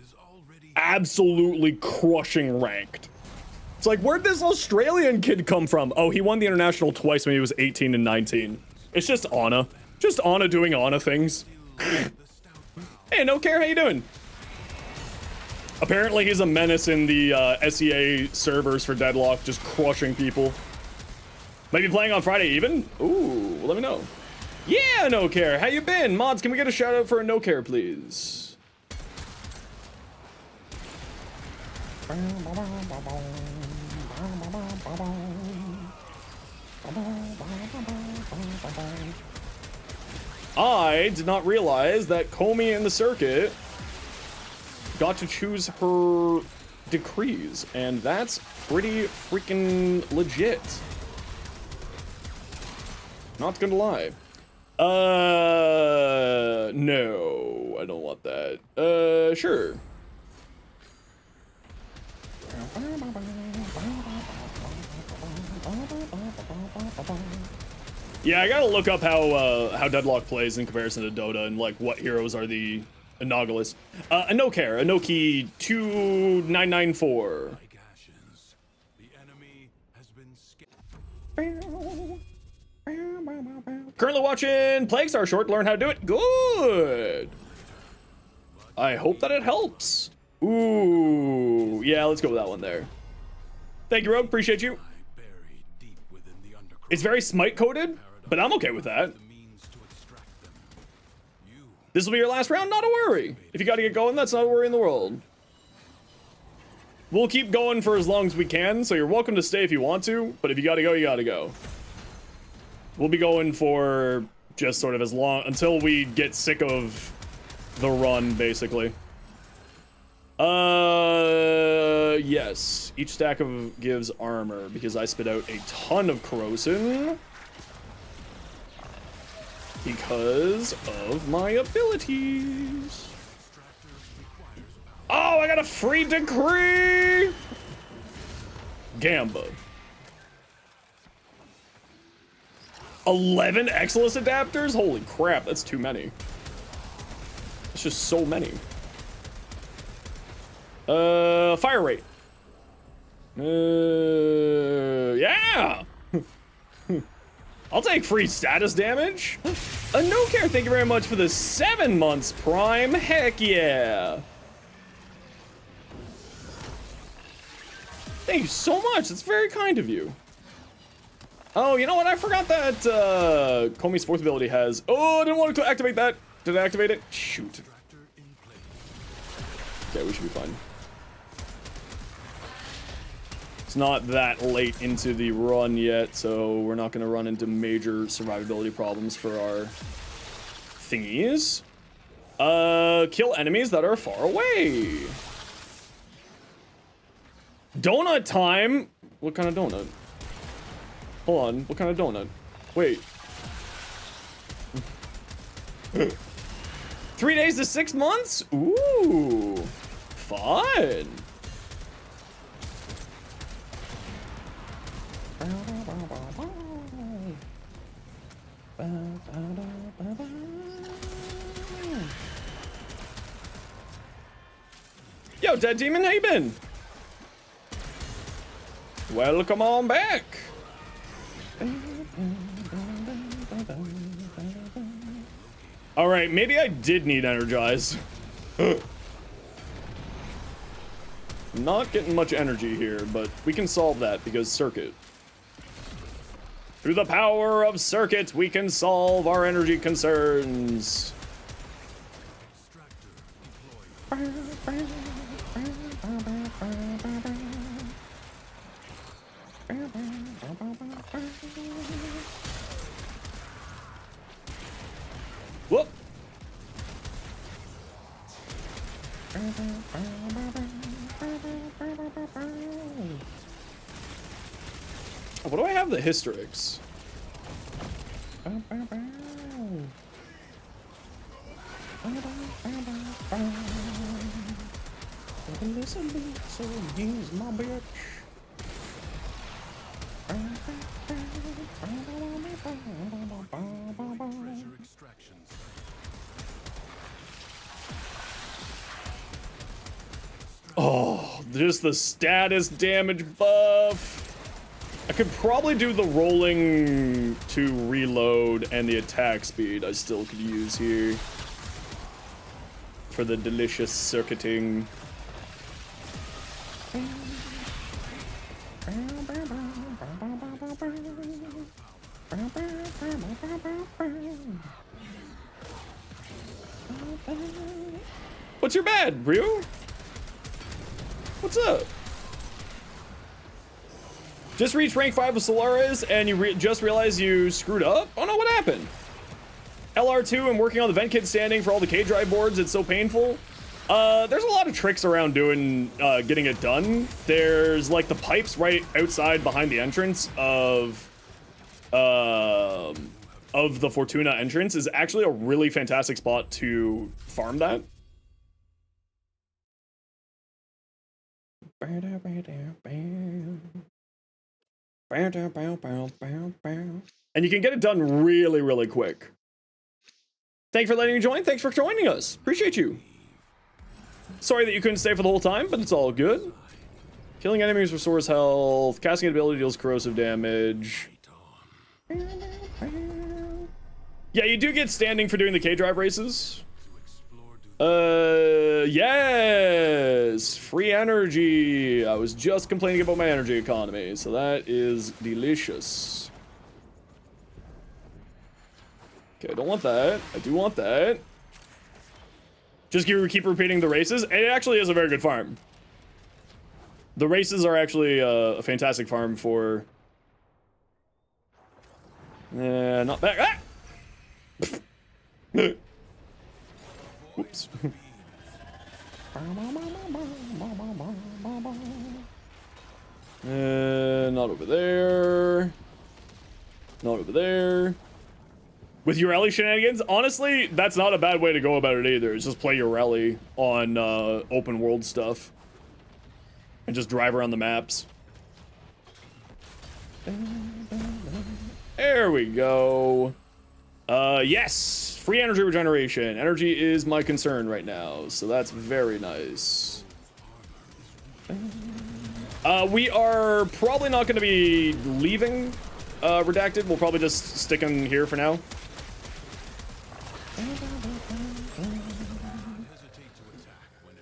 absolutely crushing ranked. It's like, where'd this Australian kid come from? Oh, he won the International twice when he was 18 and 19. It's just Ana. Just Ana doing Ana things. Hey, no care, how you doing? Apparently he's a menace in the SEA servers for Deadlock, just crushing people. Maybe playing on Friday even? Ooh, let me know. Yeah, no care. How you been? Mods, can we get a shout out for a no care, please? I did not realize that Comey in the circuit got to choose her decrees, and that's pretty freaking legit. Not gonna lie. No, I don't want that. Sure. Yeah, I gotta look up how Deadlock plays in comparison to Dota and like what heroes are the Anogalous. Anoki 2994. Like ashes, the enemy has been Currently watching Plaguestar Short to learn how to do it. Good. I hope that it helps. Ooh, yeah, let's go with that one there. Thank you, Rogue. Appreciate you. buried deep within the undergrowth. It's very smite coded, but I'm okay with that. The means to extract them. You This will be your last round, not a worry. If you gotta get going, that's not a worry in the world. We'll keep going for as long as we can, so you're welcome to stay if you want to, but if you gotta go, you gotta go. We'll be going for just sort of as long, until we get sick of the run, basically. Yes. Each stack gives armor, because I spit out a ton of corrosion. Because of my abilities. Oh, I got a free decree! Gamba. 11 Exilus adapters? Holy crap, that's too many. It's just so many. Fire rate. Yeah! I'll take free status damage. No care, thank you very much for the 7 months Prime. Heck yeah. Thank you so much. That's very kind of you. Oh, you know what? I forgot that Comey's 4th ability has. Oh, I didn't want to activate that. Did I activate it? Shoot. Okay, we should be fine. It's not that late into the run yet, so we're not going to run into major survivability problems for our thingies. Kill enemies that are far away. Donut time? What kind of donut? Hold on, what kind of donut? Wait. 3 days to 6 months? Ooh, fun. Yo, Dead Demon, how you been? Welcome on back. All right, maybe I did need energize. Not getting much energy here, but we can solve that because circuit. Through the power of circuit, we can solve our energy concerns. Whoop. What do I have the Hystrix? So use my bitch. treasure extractions. Oh, just the status damage buff. I could probably do the rolling to reload and the attack speed I still could use here for the delicious circuiting. What's your bad, Ryu? What's up? Just reached rank 5 with Solaris, and you just realized you screwed up? Oh no, what happened? LR2 and working on the vent kit standing for all the K-drive boards, it's so painful. There's a lot of tricks around doing, getting it done. There's like the pipes right outside behind the entrance of the Fortuna entrance is actually a really fantastic spot to farm that. And you can get it done really, really quick. Thanks for letting me join. Thanks for joining us. Appreciate you. Sorry that you couldn't stay for the whole time, but it's all good. Killing enemies restores health. Casting ability deals corrosive damage. Yeah, you do get standing for doing the K-drive races. Yes! Free energy! I was just complaining about my energy economy, so that is delicious. Okay, I don't want that. I do want that. Just keep repeating the races. It actually is a very good farm. The races are actually a fantastic farm for... not back. Ah! Oops. Not over there. Not over there. With your rally shenanigans, honestly, that's not a bad way to go about it either. It's just play your rally on open world stuff. And just drive around the maps. There we go. Yes! Free energy regeneration. Energy is my concern right now, so that's very nice. We are probably not going to be leaving Redacted. We'll probably just stick in here for now.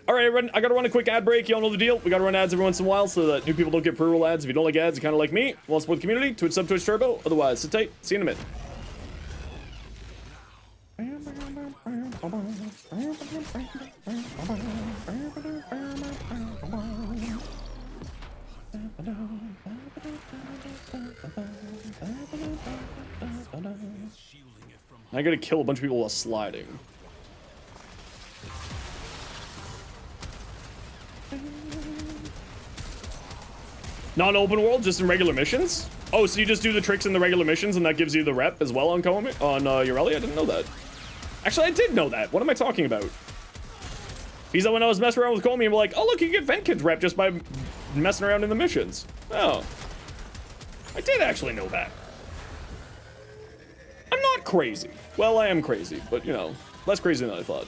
Alright, I gotta run a quick ad break. Y'all know the deal. We gotta run ads every once in a while so that new people don't get pre-roll ads. If you don't like ads, you're kind of like me. Want to support the community? Twitch sub, Twitch turbo. Otherwise, sit tight. See you in a minute. I gotta kill a bunch of people while sliding. Not open world, just in regular missions? Oh, so you just do the tricks in the regular missions and that gives you the rep as well on your rally? I didn't know that. Actually, I did know that. What am I talking about? Because when I was messing around with Comey, I'm like, oh look, you get vent kids rep just by messing around in the missions. Oh. I did actually know that. I'm not crazy. Well, I am crazy, but you know, less crazy than I thought.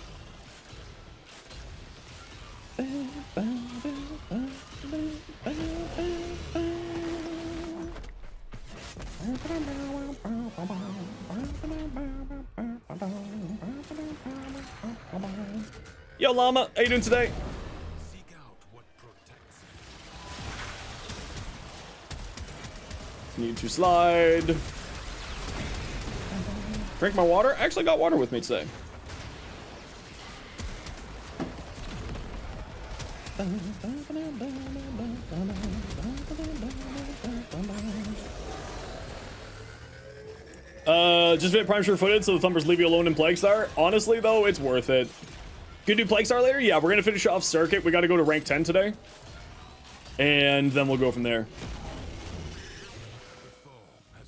Yo, Llama, how you doing today? Seek out what protects you. Need to slide. Drink my water. I actually got water with me today. Just bit prime sure footed so the thumpers leave you alone in Plague Star. Honestly though, it's worth it. Gonna do Plague Star later? Yeah, we're gonna finish off Circuit. We gotta go to rank 10 today. And then we'll go from there.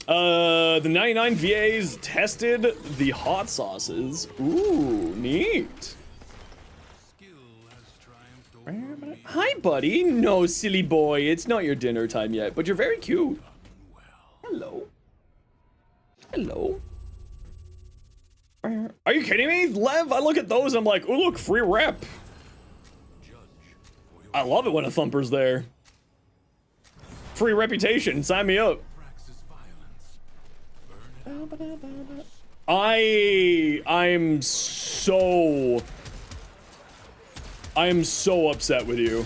The 99 VAs tested the hot sauces. Ooh, neat. Hi, buddy. No, silly boy. It's not your dinner time yet, but you're very cute. Hello. Hello. Are you kidding me, Lev? I look at those and I'm like, oh, look, free rep. I love it when a thumper's there. Free reputation. Sign me up. I'm so upset with you.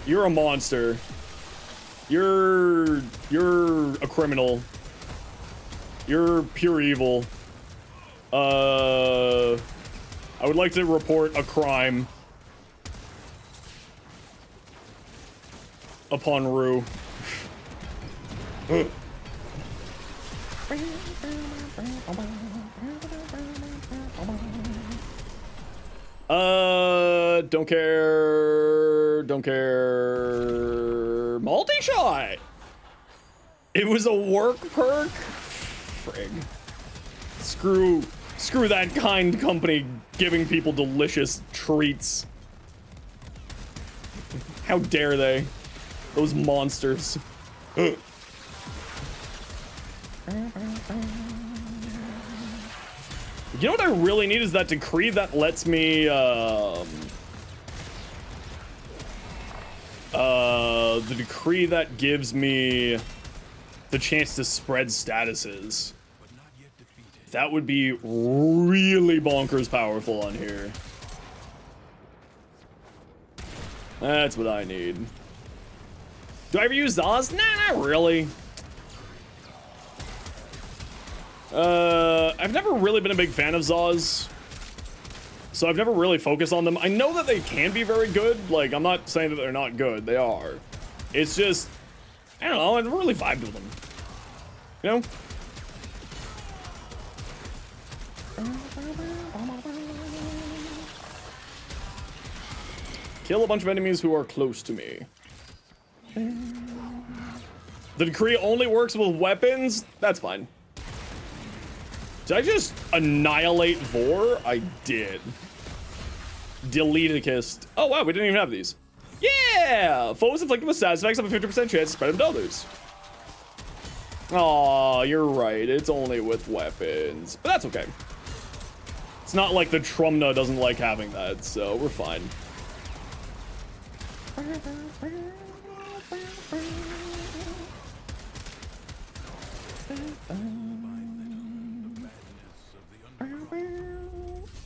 You're a monster. You're a criminal. You're pure evil. I would like to report a crime. upon Rue. Don't care. Don't care. Multi-shot. It was a work perk. Frig. Screw that kind company giving people delicious treats. How dare they? Those monsters. You know what I really need is that decree that lets me, the decree that gives me the chance to spread statuses. That would be really bonkers powerful on here. That's what I need. Do I ever use Zaz? Nah, not really. I've never really been a big fan of Zaz, so I've never really focused on them. I know that they can be very good. Like, I'm not saying that they're not good. They are. It's just, I don't know, I never really vibed with them. You know? Kill a bunch of enemies who are close to me. The decree only works with weapons? That's fine. Did I just annihilate Vor? I did. Deleticist. Oh wow, we didn't even have these. Yeah! Foes inflicted with status effects have a 50% chance to spread them to others. Aw, you're right. It's only with weapons. But that's okay. It's not like the Trumna doesn't like having that, so we're fine.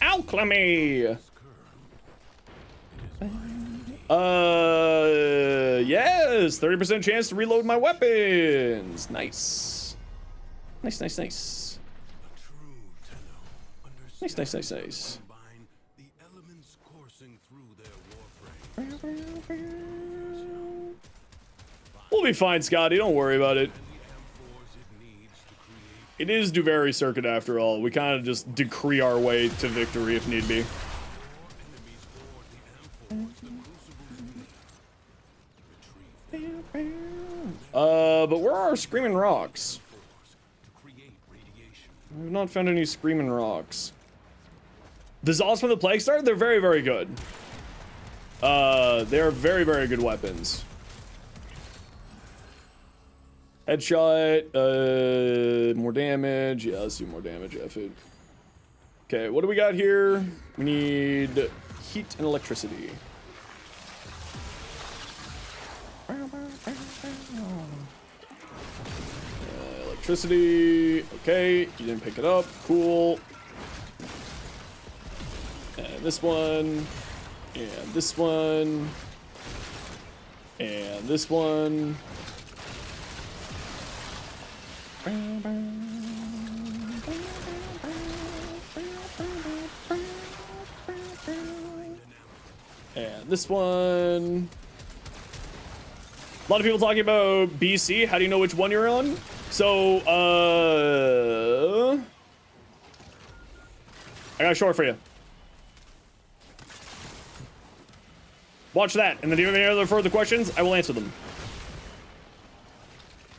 Alchemy! Yes! 30% chance to reload my weapons! Nice. Nice, nice, nice. Nice, nice, nice, nice. We'll be fine, Scotty. Don't worry about it. It is Duvary Circuit after all. We kind of just decree our way to victory if need be. But where are our Screaming Rocks? We've not found any Screaming Rocks. The Zaz from the Plague Star? They're very, very good. They're very, very good weapons. Headshot, more damage. Yeah, let's do more damage, F it. Okay, what do we got here? We need heat and electricity. Electricity. Okay, you didn't pick it up. Cool. And this one. And this one. And this one. And this one. A lot of people talking about BC. How do you know which one you're on? So, I got a short for you. Watch that, and then if you have any other further questions, I will answer them.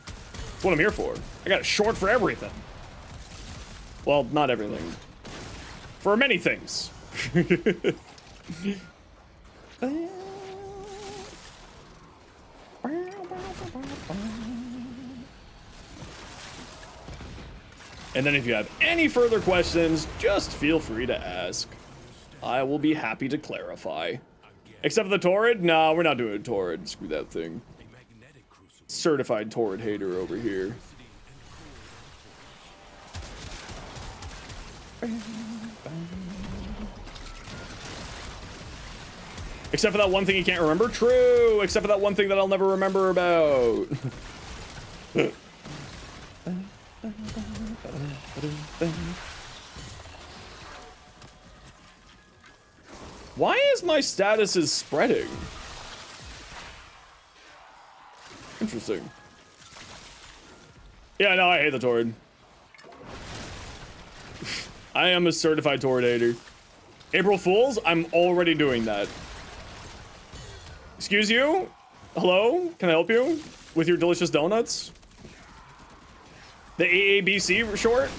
That's what I'm here for. I got a short for everything. Well, not everything. For many things. And then if you have any further questions, just feel free to ask. I will be happy to clarify. Except for the Torrid? No, we're not doing a Torrid. Screw that thing. Certified Torrid hater over here. Except for that one thing you can't remember? True! Except for that one thing that I'll never remember about. Why is my status spreading? Interesting. Yeah, no, I hate the Tord. I am a certified Tord hater. April Fools, I'm already doing that. Excuse you? Hello? Can I help you with your delicious donuts? The AABC short?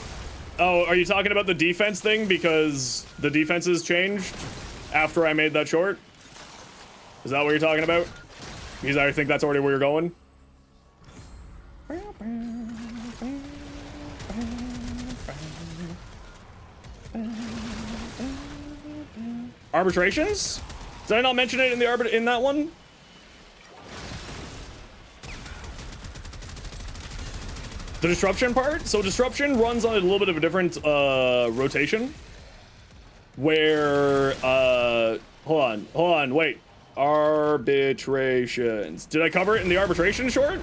Oh, are you talking about the defense thing because the defenses changed after I made that short? Is that what you're talking about? Because I think that's already where you're going. Arbitrations? Did I not mention it in the in that one? The disruption part? So disruption runs on a little bit of a different rotation. Where hold on, wait. Arbitrations. Did I cover it in the arbitration short?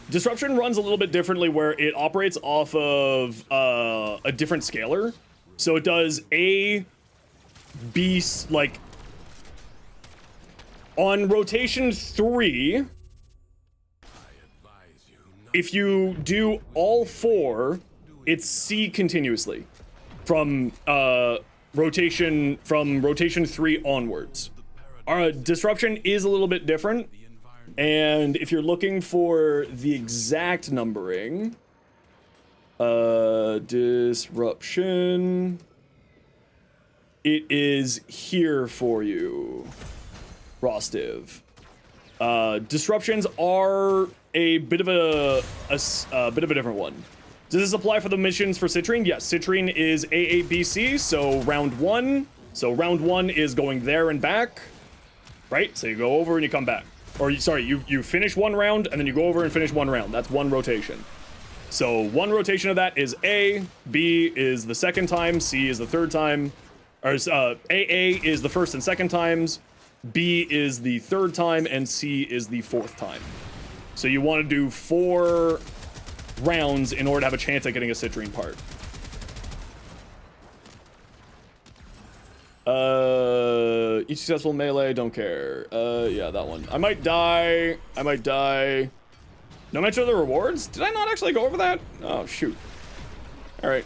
Disruption runs a little bit differently where it operates off of a different scalar. So it does A, B, like on rotation 3, if you do all 4, it's C continuously from rotation 3 onwards. Our disruption is a little bit different, and if you're looking for the exact numbering, disruption, it is here for you, Rostiv. Disruptions are a bit of a different one. Does this apply for the missions for Citrine? Yes, Citrine is AABC, so round 1. So round 1 is going there and back, right? So you go over and you come back. Or, sorry, you finish one round and then you go over and finish one round. That's one rotation. So one rotation of that is A, B is the second time, C is the third time, or AA is the first and second times, B is the third time, and C is the fourth time. So you want to do 4 rounds in order to have a chance at getting a Citrine part. Each successful melee, don't care. Yeah, that one. I might die. No mention of the rewards? Did I not actually go over that? Oh, shoot. All right.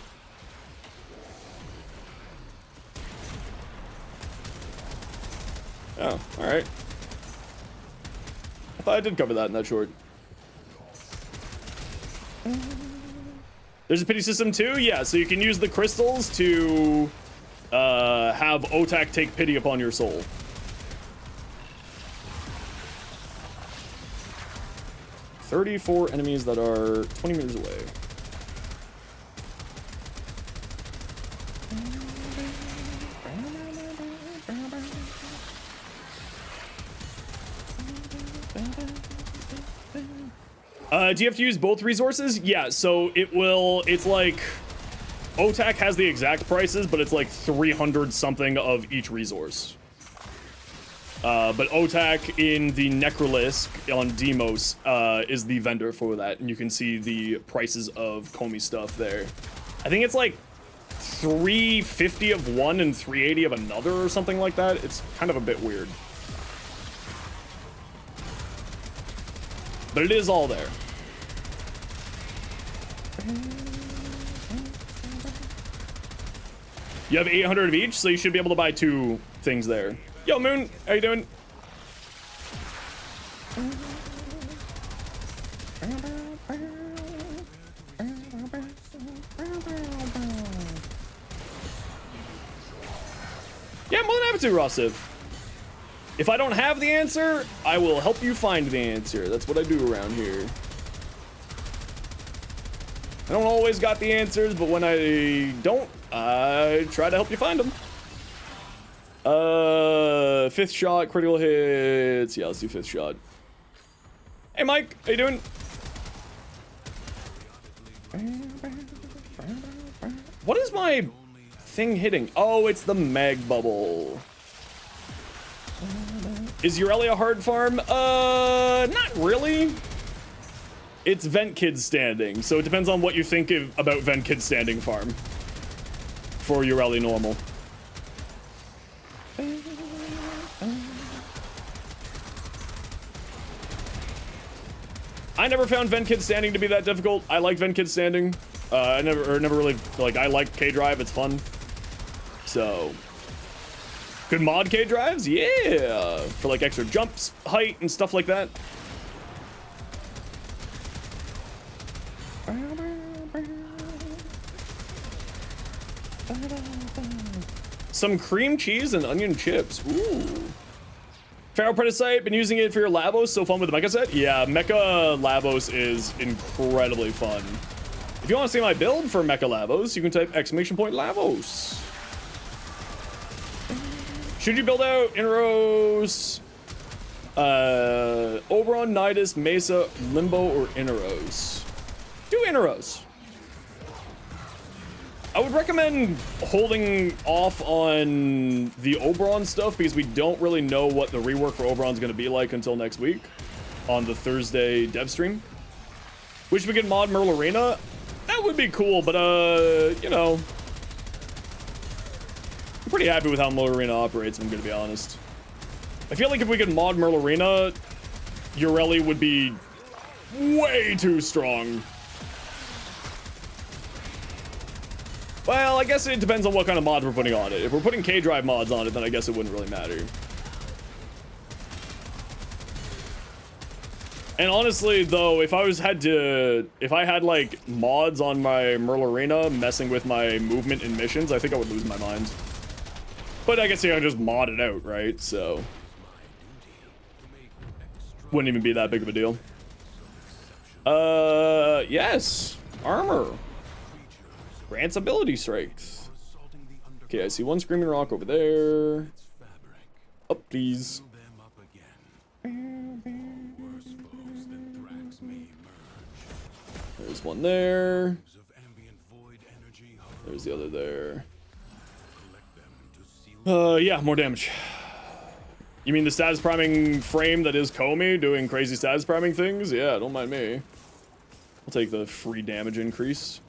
Oh, all right. I thought I did cover that in that short. There's a pity system too? Yeah, so you can use the crystals to have Otak take pity upon your soul. "34 enemies that are 20 meters away." Do you have to use both resources? Yeah, so it's like, Otak has the exact prices, but it's like 300 something of each resource. But Otak in the Necrolisk on Demos is the vendor for that, and you can see the prices of Comey stuff there. I think it's like 350 of one and 380 of another or something like that. It's kind of a bit weird. But it is all there. You have 800 of each, so you should be able to buy 2 things there. Yo, Moon, how you doing? Yeah, more than happy to, Rossiv. If I don't have the answer, I will help you find the answer. That's what I do around here. I don't always got the answers, but when I don't, I try to help you find them. 5th shot, critical hits. Yeah, let's do 5th shot. Hey, Mike, how you doing? What is my thing hitting? Oh, it's the mag bubble. Is Urelia hard farm? Not really. It's Vent Kid standing, so it depends on what you think about Vent Kid standing farm for Urelia normal. I never found Vent Kid Standing to be that difficult. I like Vent Kid Standing. I never really, like, I like K-Drive, it's fun. So, good mod K-Drives? Yeah! For like extra jumps, height, and stuff like that. Some cream cheese and onion chips. Ooh. Pharaoh Predicite, been using it for your Labos. So fun with the Mecha set? Yeah, Mecha Labos is incredibly fun. If you want to see my build for Mecha Labos, you can type !Labos. Should you build out Inros, Oberon, Nidus, Mesa, Limbo, or Inros? Do Inros. I would recommend holding off on the Oberon stuff because we don't really know what the rework for Oberon is going to be like until next week on the Thursday dev stream. Wish we could mod Merle Arena. That would be cool, but you know, I'm pretty happy with how Merle Arena operates, if I'm going to be honest. I feel like if we could mod Merle Arena, Ureli would be way too strong. Well, I guess it depends on what kind of mods we're putting on it. If we're putting K-Drive mods on it, then I guess it wouldn't really matter. And honestly, though, if I had like mods on my Merle Arena messing with my movement in missions, I think I would lose my mind. But I guess I can just mod it out, right? So wouldn't even be that big of a deal. Yes, armor. Grants ability strength. Okay, I see one screaming rock over there. Up, please. There's one there. There's the other there. Yeah, more damage. You mean the status priming frame that is Comey doing crazy status priming things? Yeah, don't mind me. I'll take the free damage increase.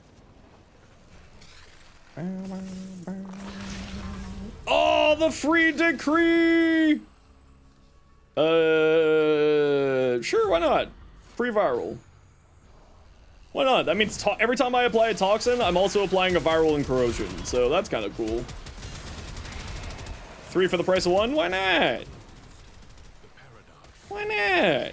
Oh, the free decree! Sure, why not? Free viral. Why not? That means every time I apply a toxin, I'm also applying a viral and corrosion. So that's kind of cool. 3 for the price of 1? Why not? Why not?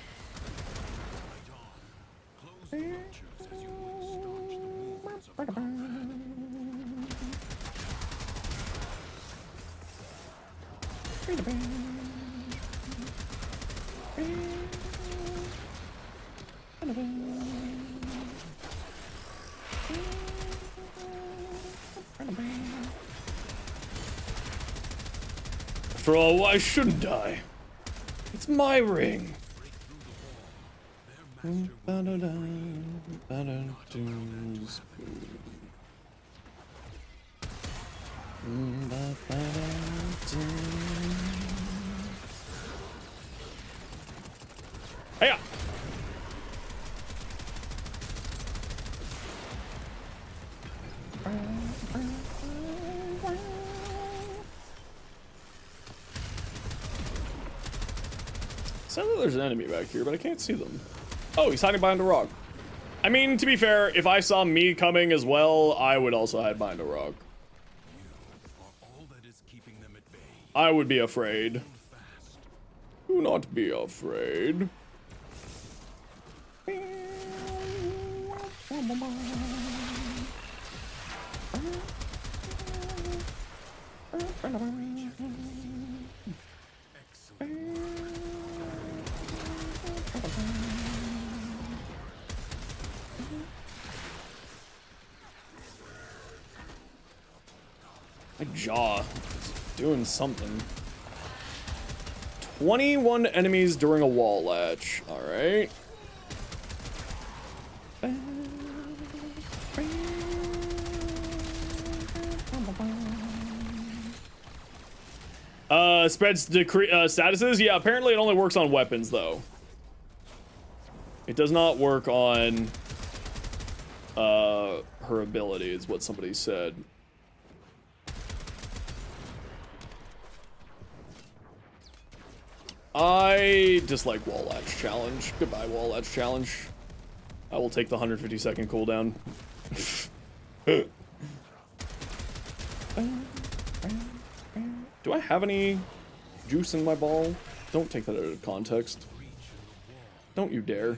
After all, why shouldn't I? It's my ring. Hey! Sounds like there's an enemy back here, but I can't see them. Oh, he's hiding behind a rock. I mean, to be fair, if I saw me coming as well, I would also hide behind a rock. I would be afraid. Do not be afraid. My jaw is doing something. 21 enemies during a wall latch. All right. Spreads statuses. Yeah, apparently it only works on weapons though. It does not work on her ability, is what somebody said. I dislike wall latch challenge. Goodbye, wall latch challenge. I will take the 150-second cooldown. Do I have any juice in my ball? Don't take that out of context. Don't you dare.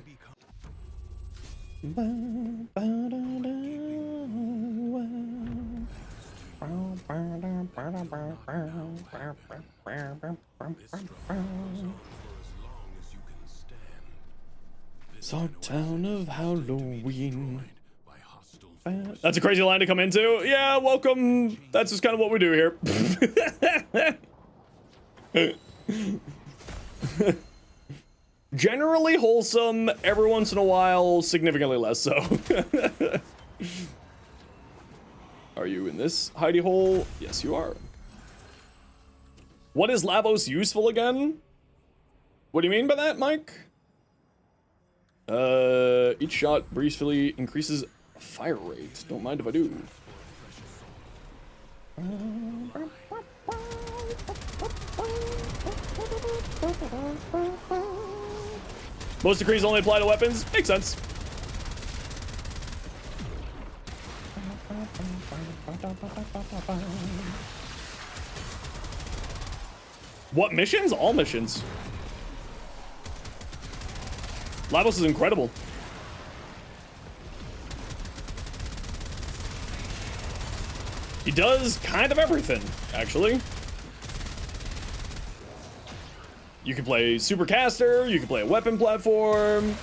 It's our town of Halloween. That's a crazy line to come into. Yeah, welcome. That's just kind of what we do here. Generally wholesome, every once in a while, significantly less so. Are you in this hidey hole? Yes, you are. What is Lavos useful again? What do you mean by that, Mike? Each shot briefly increases fire rate. Don't mind if I do. Most decrees only apply to weapons. Makes sense. What missions? All missions. Lavos is incredible. He does kind of everything, actually. You can play Supercaster, you can play a weapon platform.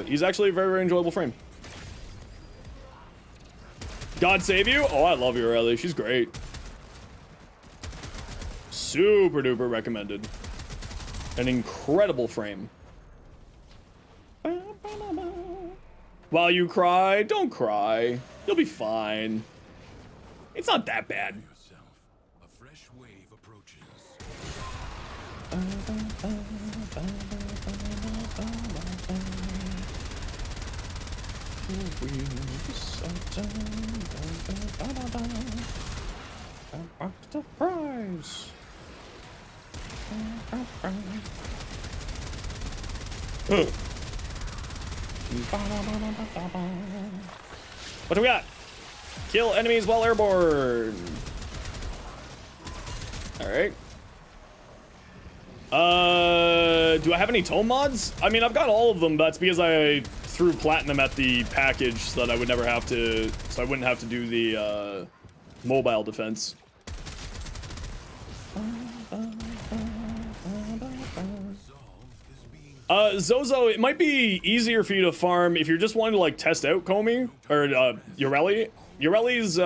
He's actually a very, very enjoyable frame. God save you? Oh, I love you, Ellie. She's great. Super duper recommended. An incredible frame. While you cry, don't cry. You'll be fine. It's not that bad. A fresh wave approaches. Surprise. What do we got? Kill enemies while airborne. All right. Do I have any tome mods? I mean, I've got all of them. That's because I threw platinum at the package so that I would never have to, so I wouldn't have to do the mobile defense. Zozo, it might be easier for you to farm if you're just wanting to like test out Comey or Ureli. Ureli's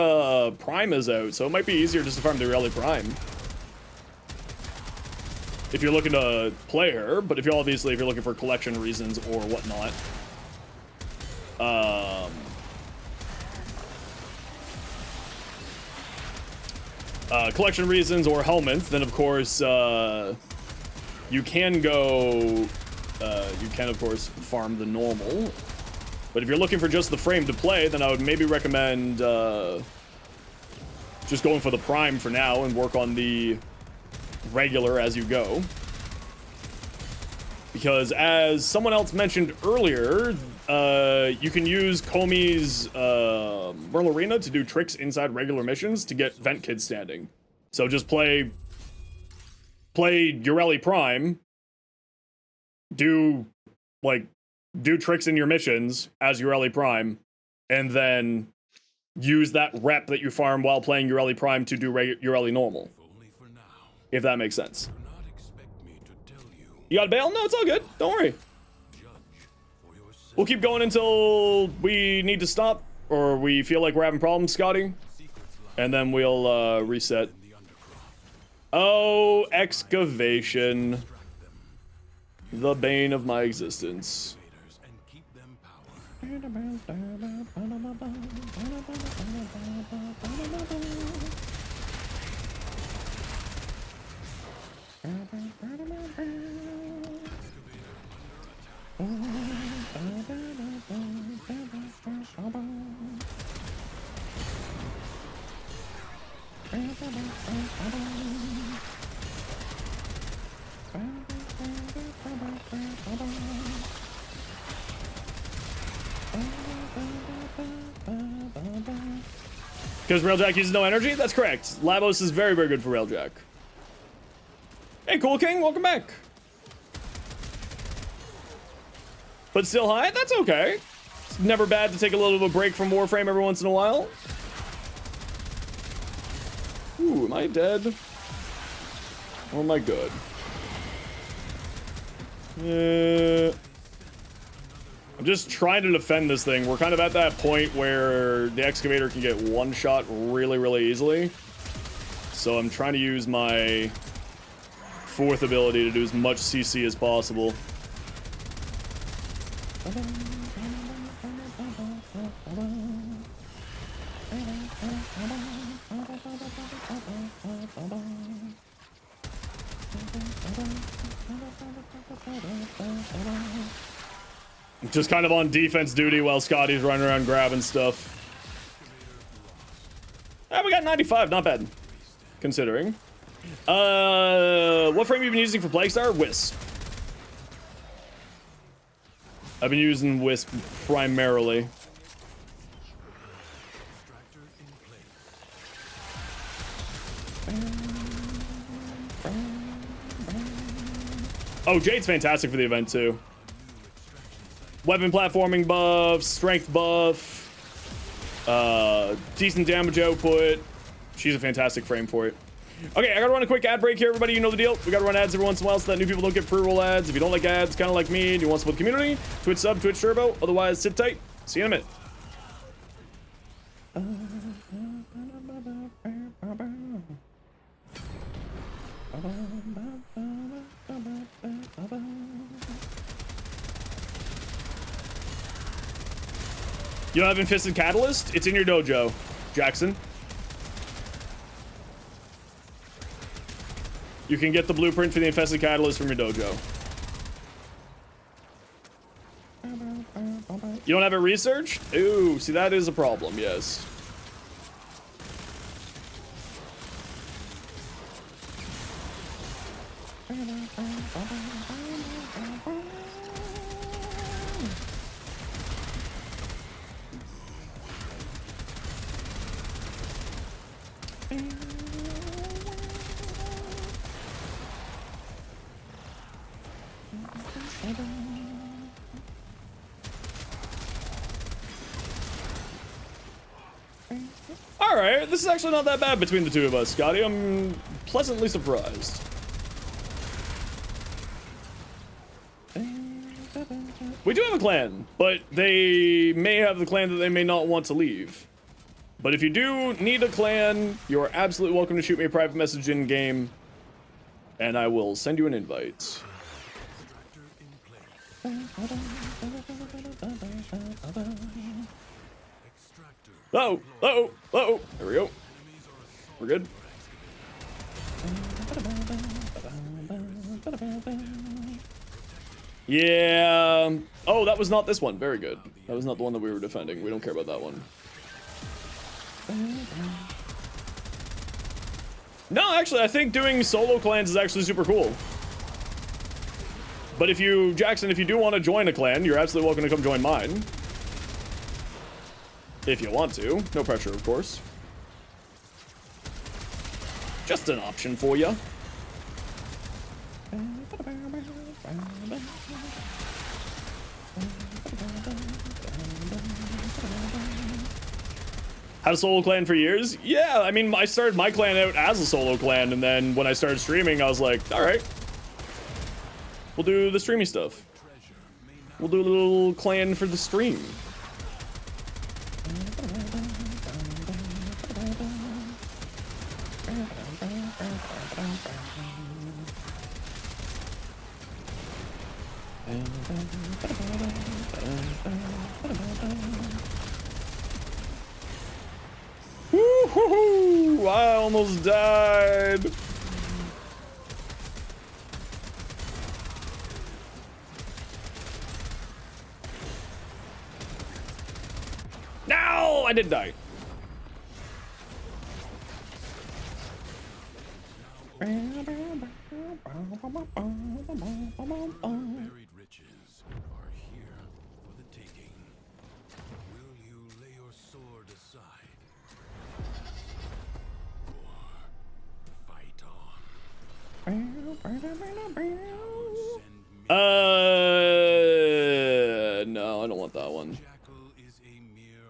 Prime is out, so it might be easier just to farm the Ureli Prime if you're looking to play her. But if you're looking for collection reasons or whatnot, collection reasons or helmets, then of course you can go. You can, of course, farm the normal. But if you're looking for just the frame to play, then I would maybe recommend just going for the Prime for now and work on the regular as you go. Because as someone else mentioned earlier, you can use Comey's Merle Arena to do tricks inside regular missions to get Vent Kid standing. So just play Ureli Prime, do tricks in your missions as Ureli Prime, and then use that rep that you farm while playing Ureli Prime to do Ureli normal. If that makes sense. You got a bail? No, it's all good. Don't worry. We'll keep going until we need to stop or we feel like we're having problems, Scotty. And then we'll reset. Oh, excavation. The bane of my existence. Because Railjack uses no energy? That's correct. Labos is very, very good for Railjack. Hey, Cool King, welcome back. But still high? That's okay. It's never bad to take a little bit of a break from Warframe every once in a while. Ooh, am I dead? Or am I good? I'm just trying to defend this thing. We're kind of at that point where the excavator can get one shot really, really easily. So I'm trying to use my fourth ability to do as much CC as possible. Just kind of on defense duty while Scotty's running around grabbing stuff. Ah, we got 95, not bad. Considering. What frame have you been using for Plaguestar? Wisp. I've been using Wisp primarily. Oh, Jade's fantastic for the event too. Weapon platforming buff, strength buff, decent damage output. She's a fantastic frame for it. Okay, I gotta run a quick ad break here, everybody. You know the deal. We gotta run ads every once in a while so that new people don't get pre-roll ads. If you don't like ads, kind of like me, and you want to support the community, Twitch sub, Twitch turbo. Otherwise, sit tight. See you in a minute. You don't have Infested Catalyst? It's in your dojo, Jackson. You can get the blueprint for the Infested Catalyst from your dojo. You don't have it researched? Ooh, see, that is a problem, yes. Alright, this is actually not that bad between the two of us, Scotty. I'm pleasantly surprised. We do have a clan, but they may have the clan that they may not want to leave. But if you do need a clan, you are absolutely welcome to shoot me a private message in game, and I will send you an invite. Uh-oh, uh-oh, uh-oh. There we go. We're good. Yeah. Oh, that was not this one. Very good. That was not the one that we were defending. We don't care about that one. No, actually, I think doing solo clans is actually super cool. But if you, Jackson, if you do want to join a clan, you're absolutely welcome to come join mine. If you want to. No pressure, of course. Just an option for you. Had a solo clan for years? Yeah, I mean, I started my clan out as a solo clan, and then when I started streaming, I was like, alright. We'll do the streamy stuff. We'll do a little clan for the stream. Woo-hoo-hoo! I almost died. No, I did die. Buried riches are here for the taking. Will you lay your sword aside? No, I don't want that one. Jackal is a mere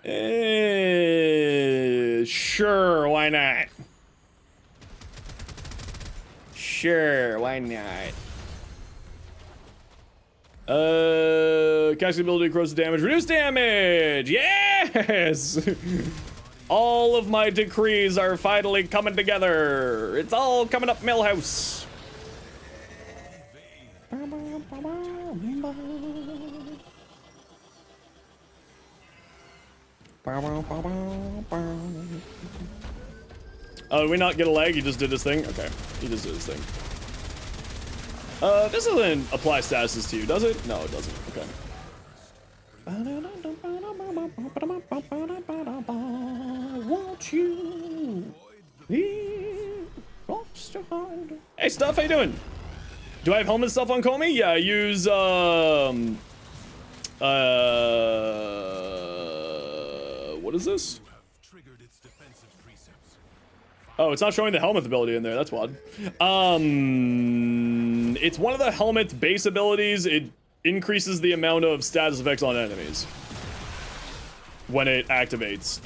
envoy. Sure, why not? Sure, why not? Casting ability, corrosive damage, reduce damage! Yes! All of my decrees are finally coming together. It's all coming up Millhouse. Oh, did we not get a lag? He just did his thing? Okay, he just did his thing. This doesn't apply statuses to you, does it? No, it doesn't. Okay. Want you Hey, Stuff, how you doing? Do I have helmet stuff on Comey? Yeah, I use, what is this? Triggered its defensive precepts. Oh, it's not showing the helmet ability in there. That's odd. It's one of the helmet's base abilities. It increases the amount of status effects on enemies when it activates.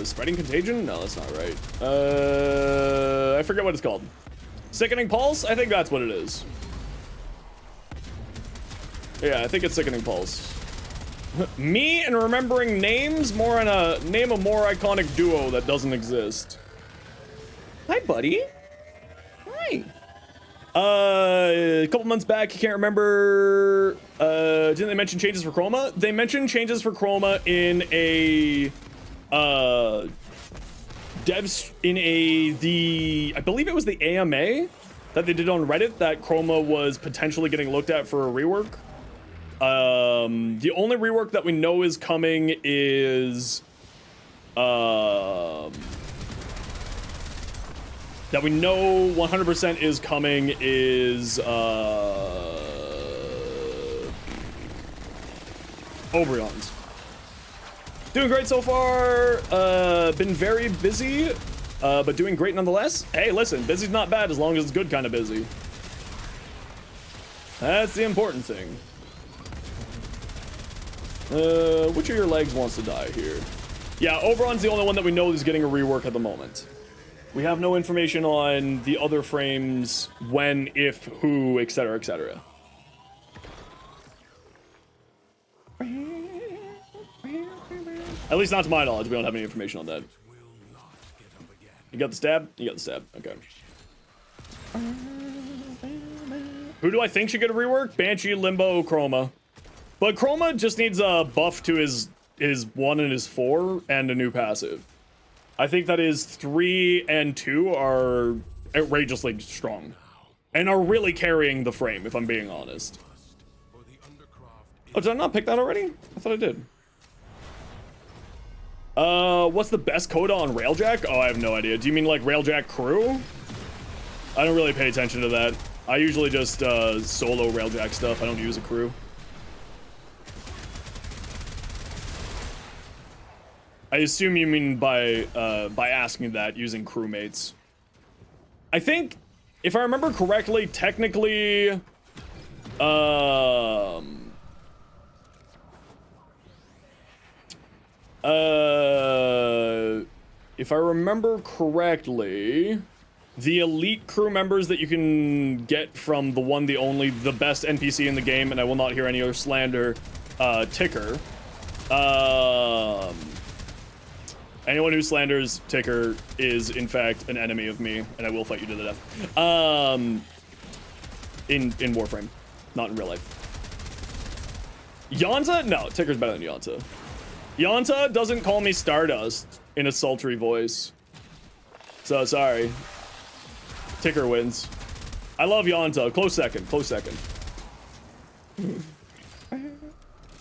Spreading contagion? No, that's not right. I forget what it's called. Sickening pulse? I think that's what it is. Yeah, I think it's sickening pulse. Me and remembering names, more on a name a more iconic duo that doesn't exist. Hi, buddy. Hi. A couple months back, I can't remember. Didn't they mention changes for Chroma? They mentioned changes for Chroma in a I believe it was the AMA that they did on Reddit that Chroma was potentially getting looked at for a rework. The only rework that we know is coming is that we know 100% is coming is Obrion's. Doing great so far. Been very busy, but doing great nonetheless. Hey, listen, busy's not bad as long as it's good kind of busy. That's the important thing. Which of your legs wants to die here? Yeah, Oberon's the only one that we know is getting a rework at the moment. We have no information on the other frames, when, if, who, etc., etc. At least not to my knowledge, we don't have any information on that. You got the stab? You got the stab, okay. Who do I think should get a rework? Banshee, Limbo, Chroma. But Chroma just needs a buff to his 1 and his 4 and a new passive. I think that his 3 and 2 are outrageously strong. And are really carrying the frame, if I'm being honest. Oh, did I not pick that already? I thought I did. What's the best coda on Railjack? Oh, I have no idea. Do you mean like Railjack crew? I don't really pay attention to that. I usually just solo Railjack stuff. I don't use a crew. I assume you mean by asking that using crewmates. I think, if I remember correctly, technically, if I remember correctly, the elite crew members that you can get from the best NPC in the game, and I will not hear any other slander, Ticker. Anyone who slanders Ticker is, in fact, an enemy of me, and I will fight you to the death. In Warframe, not in real life. Yonta? No, Ticker's better than Yonta. Yonta doesn't call me Stardust in a sultry voice. So, sorry. Ticker wins. I love Yonta. Close second, close second.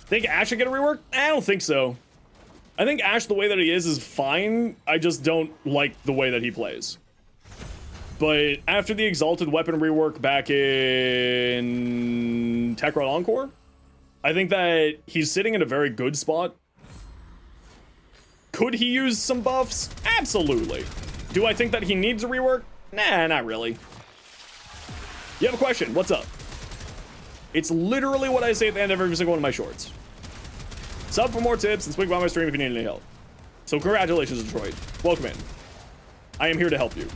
Think Ash should get a rework? I don't think so. I think Ash, the way that he is fine. I just don't like the way that he plays. But after the Exalted Weapon rework back in Tekrot Encore, I think that he's sitting in a very good spot. Could he use some buffs? Absolutely. Do I think that he needs a rework? Nah, not really. You have a question? What's up? It's literally what I say at the end of every single one of my shorts. Sub for more tips and swing by my stream if you need any help. So congratulations, Detroit. Welcome in. I am here to help you.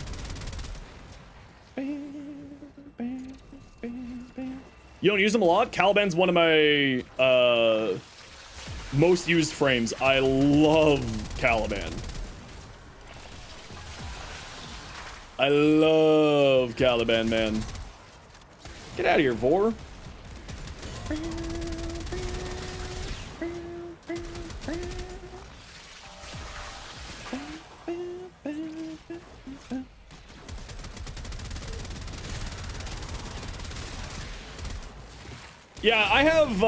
You don't use them a lot? Caliban's one of my most used frames. I love Caliban. I love Caliban, man. Get out of here, Vor. Yeah, I have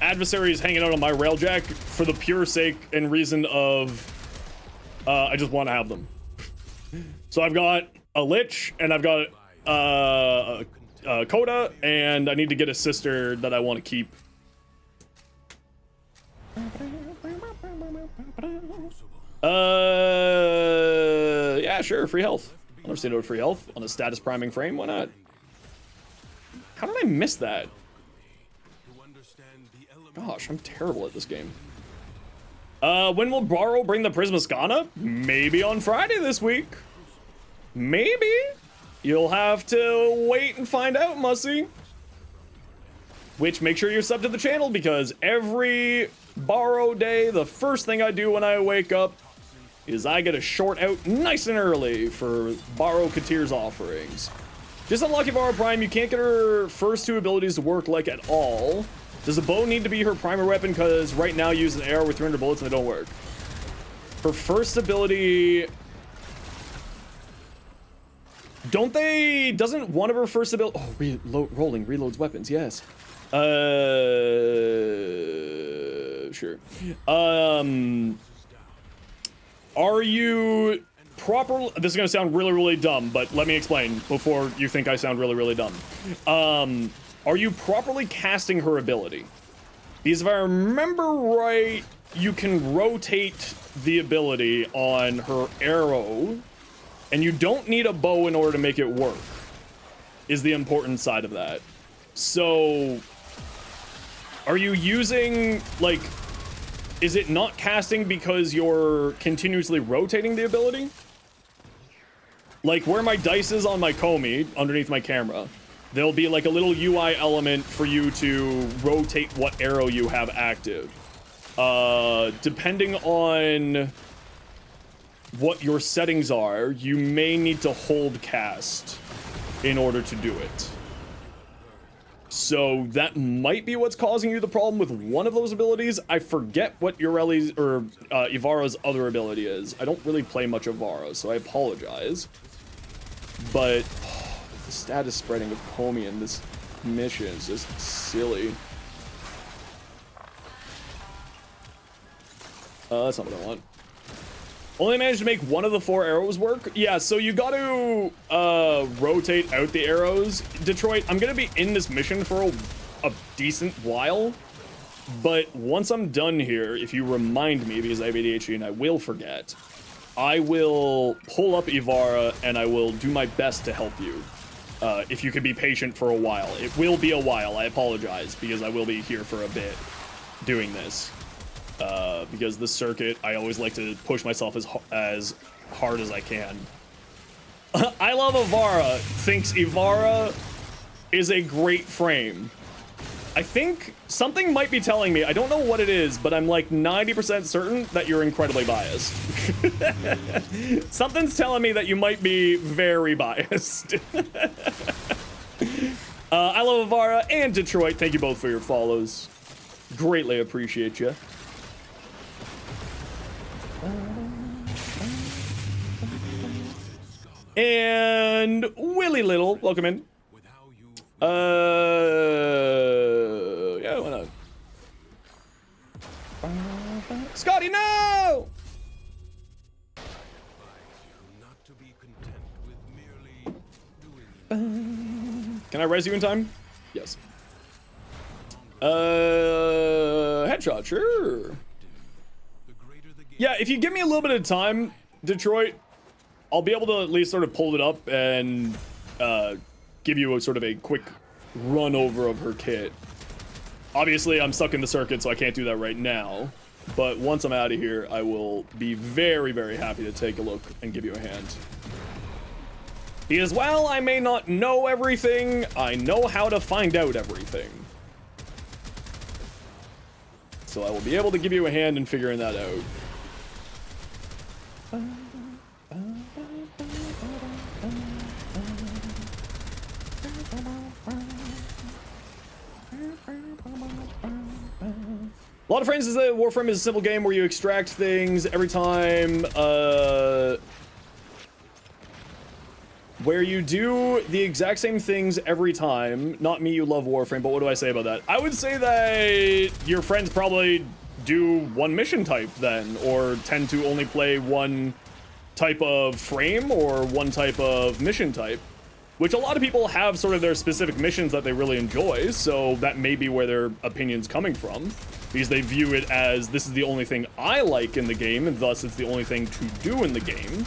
adversaries hanging out on my railjack for the pure sake and reason of I just want to have them. So I've got a Lich and I've got Coda, and I need to get a sister that I want to keep. Yeah, sure, free health. I'll never say no to free health on a status priming frame. Why not? How did I miss that? Gosh, I'm terrible at this game. When will Borrow bring the Prismascana? Maybe on Friday this week. Maybe. You'll have to wait and find out, Mussy. Which, make sure you're subbed to the channel, because every Borrow day, the first thing I do when I wake up is I get a short out nice and early for Borrow Katir's offerings. Just unlock Ivara Prime, you can't get her first two abilities to work like at all. Does a bow need to be her primary weapon? Because right now you use an arrow with 300 bullets and they don't work. Her first ability... Doesn't one of her first ability... Oh, rolling reloads weapons, yes. Sure. Are you proper... This is going to sound really, really dumb, but let me explain before you think I sound really, really dumb. Are you properly casting her ability? Because if I remember right, you can rotate the ability on her arrow, and you don't need a bow in order to make it work, is the important side of that. So, are you using, like, is it not casting because you're continuously rotating the ability? Like, where my dice is on my Comey, underneath my camera, there'll be like a little UI element for you to rotate what arrow you have active. Depending on what your settings are, you may need to hold cast in order to do it. So that might be what's causing you the problem with one of those abilities. I forget what Ureli's or Ivara's other ability is. I don't really play much Ivara, so I apologize. But the status spreading of Comey in this mission is just silly. That's not what I want. Only managed to make one of the 4 arrows work. Yeah, so you got to rotate out the arrows. Detroit, I'm gonna be in this mission for a decent while, but once I'm done here, if you remind me, because I have ADHD and I will forget, I will pull up Ivara and I will do my best to help you. If you could be patient for a while. It will be a while, I apologize, because I will be here for a bit doing this. Because this circuit, I always like to push myself as hard as I can. I love Ivara. Thinks Ivara is a great frame. I think something might be telling me, I don't know what it is, but I'm like 90% certain that you're incredibly biased. Something's telling me that you might be very biased. I love Ivara and Detroit. Thank you both for your follows. Greatly appreciate you. And Willy Little, welcome in. Yeah, why not? Scotty, no! Can I res you in time? Yes. Headshot, sure. Yeah, if you give me a little bit of time, Detroit, I'll be able to at least sort of pull it up and give give you a sort of a quick run over of her kit. Obviously, I'm stuck in the circuit, so I can't do that right now. But once I'm out of here, I will be very, very happy to take a look and give you a hand. Because while I may not know everything, I know how to find out everything. So I will be able to give you a hand in figuring that out. A lot of friends say that Warframe is a simple game where you extract things every time, where you do the exact same things every time. Not me, you love Warframe, but what do I say about that? I would say that your friends probably do one mission type then, or tend to only play one type of frame or one type of mission type, which a lot of people have sort of their specific missions that they really enjoy, so that may be where their opinion's coming from, because they view it as, this is the only thing I like in the game, and thus it's the only thing to do in the game.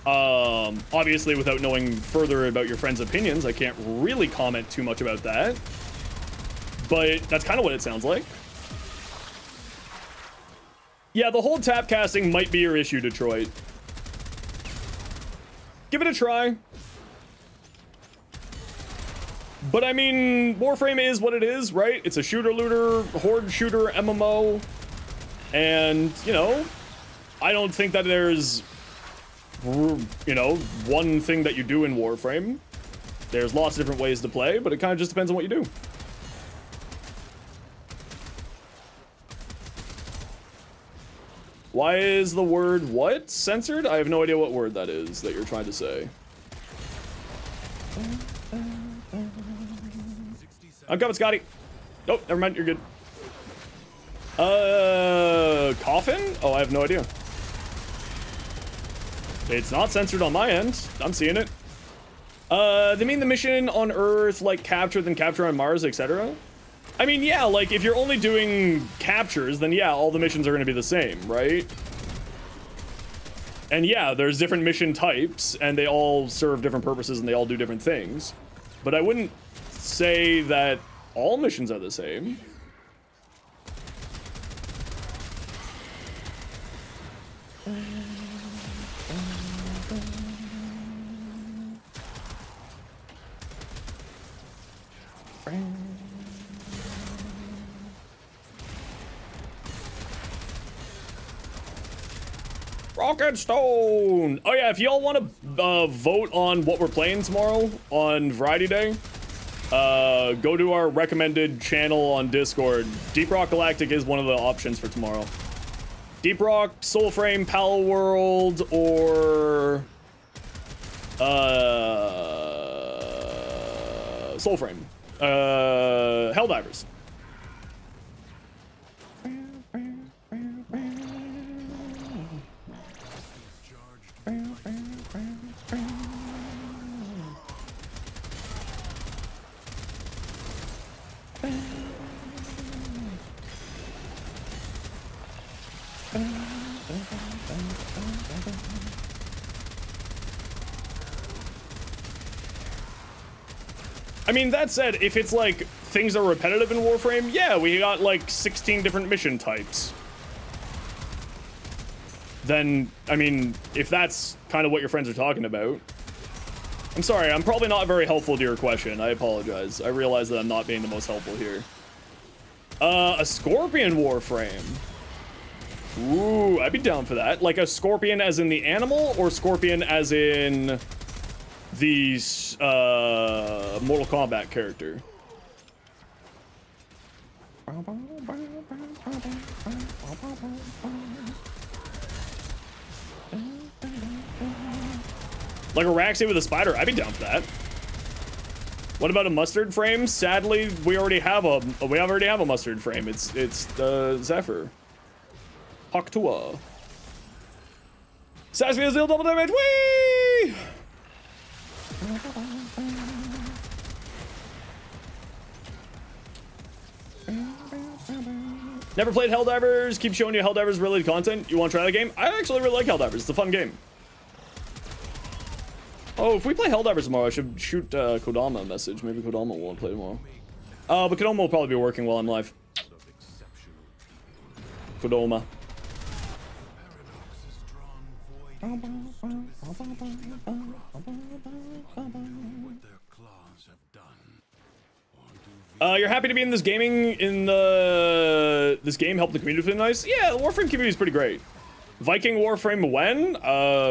Obviously, without knowing further about your friends' opinions, I can't really comment too much about that, but that's kind of what it sounds like. Yeah, the whole tap casting might be your issue, Detroit. Give it a try. But I mean, Warframe is what it is, right? It's a shooter-looter, horde shooter MMO. And, you know, I don't think that there's, you know, one thing that you do in Warframe. There's lots of different ways to play, but it kind of just depends on what you do. Why is the word what censored? I have no idea what word that is that you're trying to say. I'm coming, Scotty. Nope, never mind, you're good. Coffin? Oh, I have no idea. It's not censored on my end. I'm seeing it. They mean the mission on Earth, like capture, then capture on Mars, etc.? I mean, yeah, like if you're only doing captures, then yeah, all the missions are going to be the same, right? And yeah, there's different mission types, and they all serve different purposes, and they all do different things. But I wouldn't say that all missions are the same. Rocket Stone! Oh yeah, if y'all want to vote on what we're playing tomorrow on Variety Day, go to our recommended channel on Discord. Deep Rock Galactic is one of the options for tomorrow. Deep Rock, Soulframe, Pal World, or Soulframe. Helldivers. I mean, that said, if it's like things are repetitive in Warframe, yeah, we got like 16 different mission types. Then, I mean, if that's kind of what your friends are talking about. I'm sorry, I'm probably not very helpful to your question. I apologize. I realize that I'm not being the most helpful here. A Scorpion Warframe. Ooh, I'd be down for that. Like a Scorpion as in the animal, or Scorpion as in the Mortal Kombat character? Like a Raxi with a spider, I'd be down for that. What about a mustard frame? Sadly, we already have a mustard frame. It's Zephyr. Haktua. Sassy deal double damage. Whee! Never played Helldivers. Keep showing you Helldivers related content. You want to try the game? I actually really like Helldivers. It's a fun game. Oh, if we play Helldivers tomorrow, I should shoot Kodama a message. Maybe Kodama won't play tomorrow. But Kodama will probably be working while I'm live. Of exceptional Kodama. paradox has drawn void angels to besiege the craft. Unknown what their claws have done. Or do You're happy to be in this gaming, this game, help the community feel nice? Yeah, the Warframe community is pretty great. Viking Warframe when?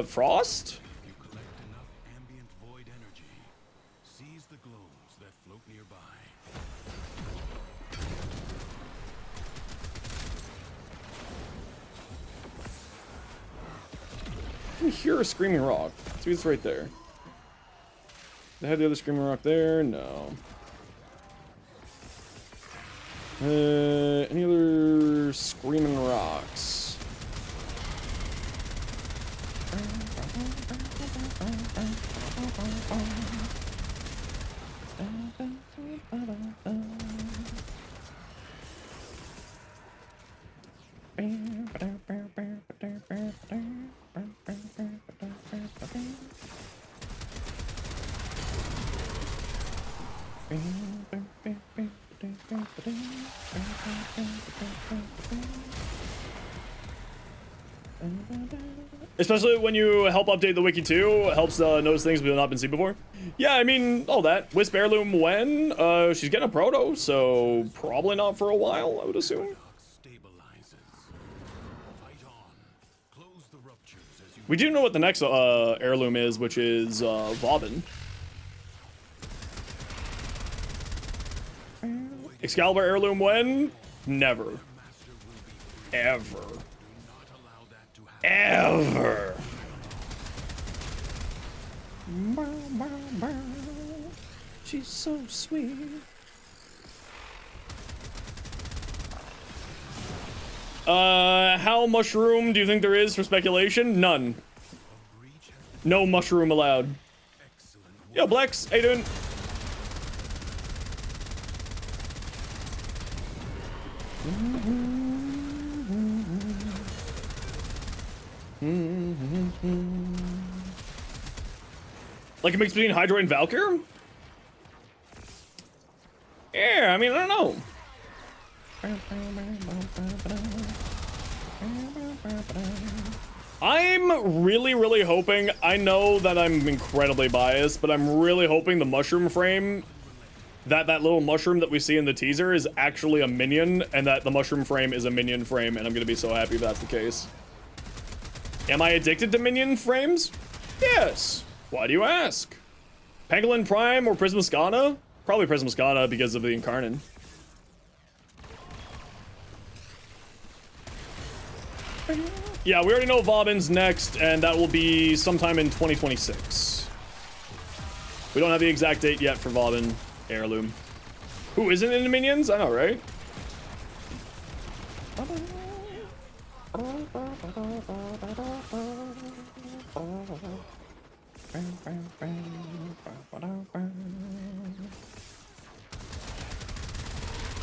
Frost? if you collect enough ambient void energy, seize the globes that float nearby. I can hear a Screaming Rock. See, it's right there. Did I have the other Screaming Rock there? No. Any other Screaming Rocks? Especially when you help update the wiki too, it helps notice things that have not been seen before. Yeah, I mean, all that. Wisp Heirloom when? She's getting a proto, so probably not for a while, I would assume. Stabilizes. Fight on. Close the ruptures as you We do know what the next heirloom is, which is Vauban. Excalibur heirloom when? Never. master will be free. Ever. Do not allow that to happen. Ever. She's so sweet. How mushroom do you think there is for speculation? None. Breach has No mushroom allowed. excellent Yo, Blex, how you doing? Like a mix between Hydra and Valkyr? Yeah, I mean, I don't know. I'm really hoping, I know that I'm incredibly biased, but I'm really hoping the mushroom frame, that little mushroom that we see in the teaser is actually a minion, and that the mushroom frame is a minion frame, and I'm gonna be so happy if that's the case. Am I addicted to minion frames? Yes. Why do you ask? Pangolin Prime or Prismascana? Probably Prismascana because of the Incarnate. Yeah, we already know Vauban's next, and that will be sometime in 2026. We don't have the exact date yet for Vauban Heirloom. Who isn't in the Minions? I know, right?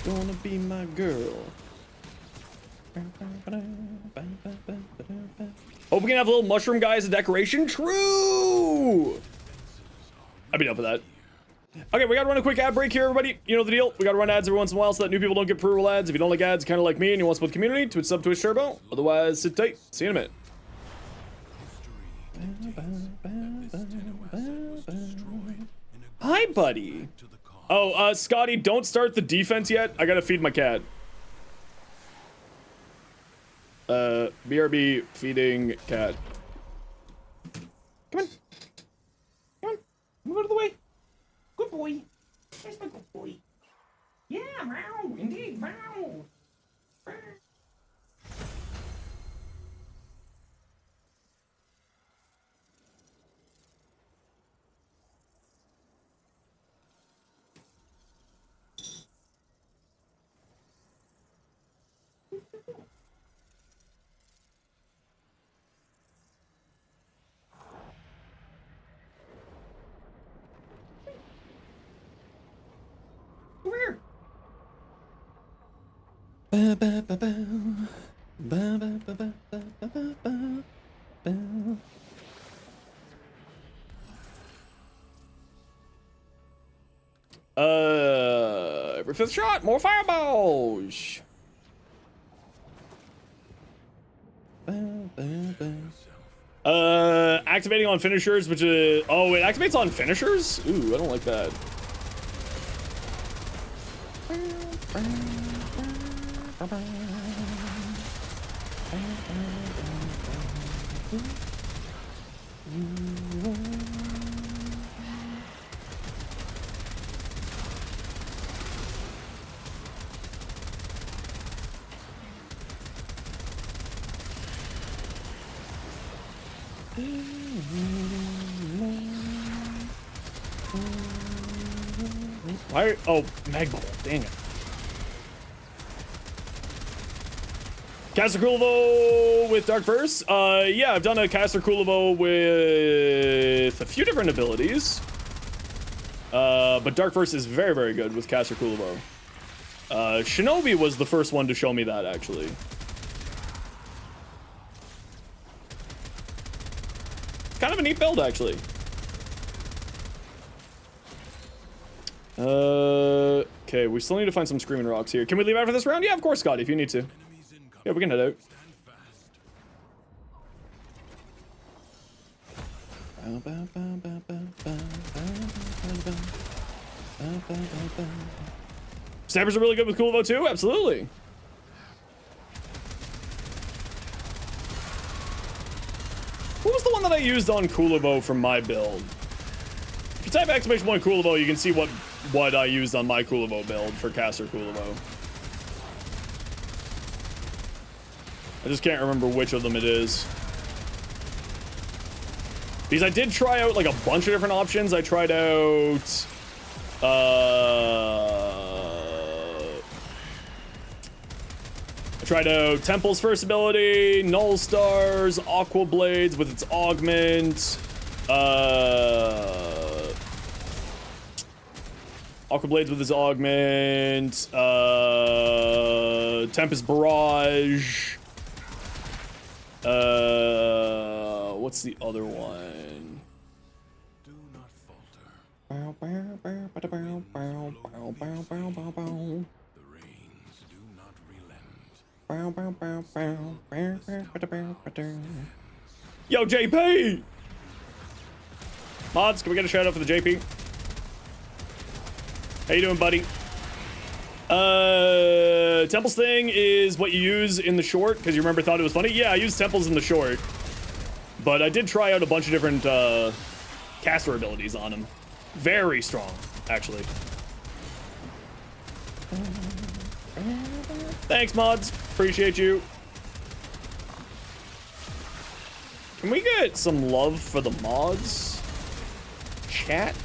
Gonna be my girl. Hope we can have little mushroom guy as a decoration. True! I'd be down for that. Okay, we gotta run a quick ad break here, everybody. You know the deal. We gotta run ads every once in a while so that new people don't get pre-roll ads. If you don't like ads, kind of like me, and you want to support the community, Twitch sub, Twitch Turbo. Otherwise, sit tight. See you in a minute. Hi, buddy. Oh, Scotty, don't start the defense yet. I gotta feed my cat. BRB feeding cat. Come on. Come on. Move out of the way. Good boy. That's my good boy. Yeah, meow. Indeed, meow. Over here. Ba, ba, ba, ba. Ba, ba, ba, ba, ba, ba, ba, ba. Every 5th shot, more fireballs. Activating on finishers, which is, oh, it activates on finishers? Ooh, I don't like that. Why? Oh, Magma, dang it. Caster Kulivo with Dark Verse. Yeah, I've done a Caster Kulivo with a few different abilities. But Dark Verse is very, very good with Caster Kulivo. Shinobi was the first one to show me that, actually. Kind of a neat build, actually. Okay, we still need to find some Screaming Rocks here. Can we leave after this round? Yeah, of course, Scotty, if you need to. Yeah, we can head out. Snappers are really good with Kulivo too? Absolutely. What was the one that I used on Kulivo from my build? If you type !1 Kulivo, you can see what I used on my Kulivo build for Caster Kulivo. I just can't remember which of them it is. Because I did try out like a bunch of different options. I tried out Temple's first ability, Null Stars, Aqua Blades with its augment, Aqua Blades with its augment, Tempest Barrage, what's the other one? Do not falter. The rains do not relent. Yo, JP! Mods, can we get a shout out for the JP? How you doing, buddy? Temple's thing is what you use in the short, because you remember thought it was funny? Yeah, I used Temples in the short. But I did try out a bunch of different caster abilities on him. Very strong, actually. Thanks, mods. Appreciate you. Can we get some love for the mods? Chat?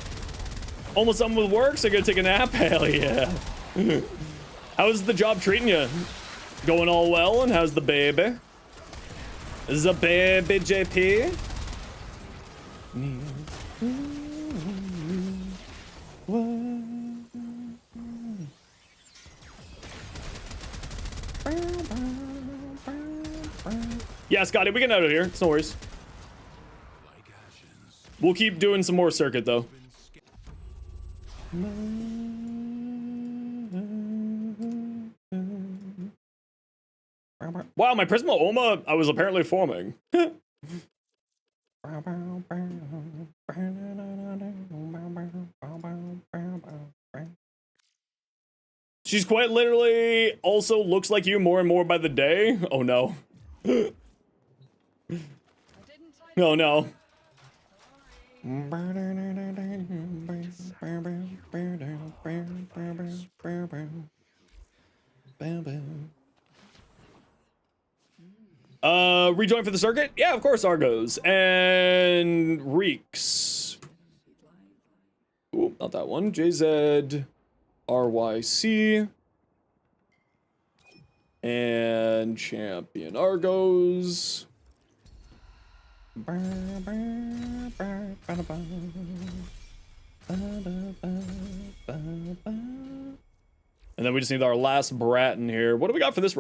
Almost done with work, so gonna take a nap? Hell yeah. How's the job treating you? Going all well, and how's the baby? Is the baby, JP? Yeah, Scotty, we can out of here. It's no worries. We'll keep doing some more circuit, though. Wow, my Prisma Oma, I was apparently forming. She's quite literally also looks like you more and more by the day. Oh no. Oh no. Rejoin for the circuit? Yeah, of course, Argos. And Reeks. Ooh, not that one. JZ, RYC. And Champion Argos. And then we just need our last brat in here. What do we got for this?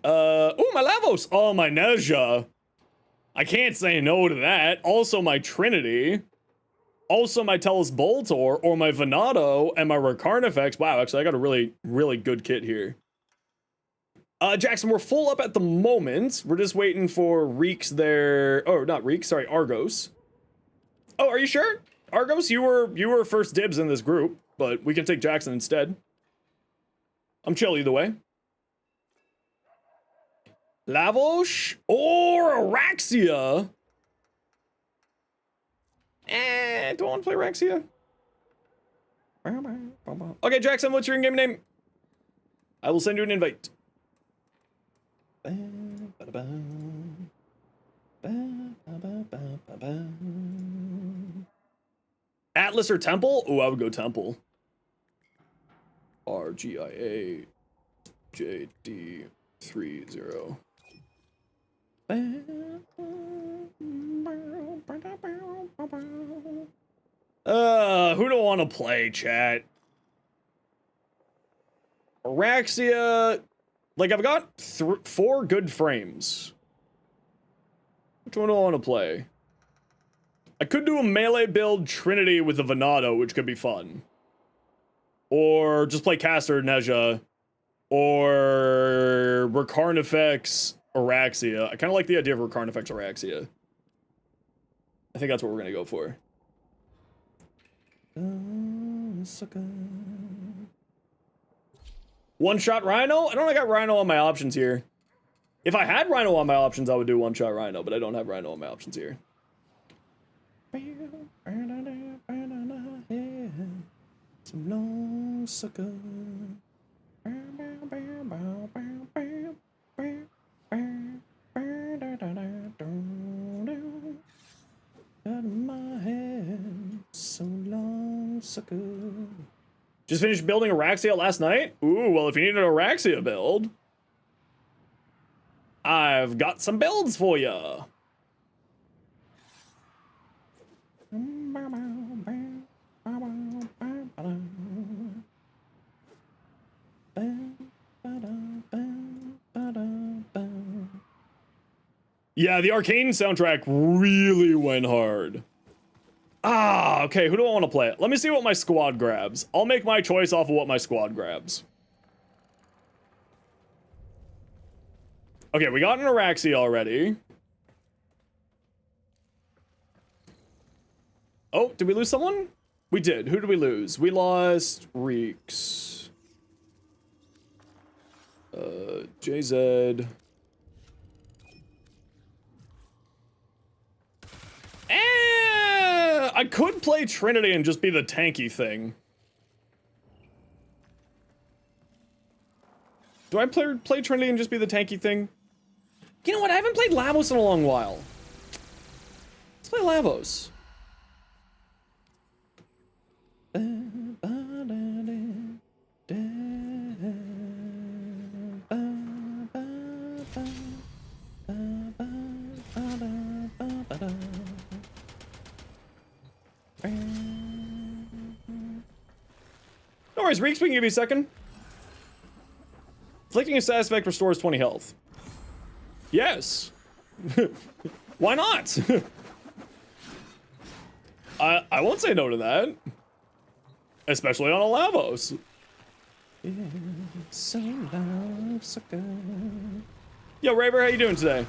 Oh, my Lavos. Oh, my Nezha. I can't say no to that. Also, my Trinity. Also my Tellus Boltor or my Venado and my Recarnifex. Wow, actually I got a really, really good kit here. Jackson, we're full up at the moment. We're just waiting for Reeks there. Oh, not Reeks, sorry, Argos. Oh, are you sure? Argos, you were first dibs in this group, but we can take Jackson instead. I'm chill either way. Lavos or Araxia? Do I want to play Araxia? Okay, Jackson, what's your in-game name? I will send you an invite. Atlas or Temple? Oh, I would go Temple. RGIA JD30. Who do I want to play, chat? Araxia. Like, I've got 4 good frames. Which one do I want to play? I could do a melee build Trinity with a Venado, which could be fun. Or just play Caster Neja. Or Recarnifex Araxia. I kind of like the idea of Recarnifex Araxia. I think that's what we're going to go for. One-shot Rhino? I don't got Rhino on my options here. If I had Rhino on my options, I would do one-shot Rhino, but I don't have Rhino on my options here. Some long sucker. Got my head so long sucker. Just finished building Araxia last night? Ooh, well, if you need an Araxia build, I've got some builds for ya. Yeah, the Arcane soundtrack really went hard. Ah, okay, who do I want to play? Let me see what my squad grabs. I'll make my choice off of what my squad grabs. Okay, we got an Araxia already. Oh, did we lose someone? We did. Who did we lose? We lost Reeks. JZ. I could play Trinity and just be the tanky thing. Do I play Trinity and just be the tanky thing? You know what? I haven't played Lavos in a long while. Let's play Lavos. No worries, Reeks, we can give you a second. Inflicting a status effect restores 20 health. Yes. Why not? I won't say no to that. Especially on a Lavos. So long, sucker. Yo, Raver, how you doing today?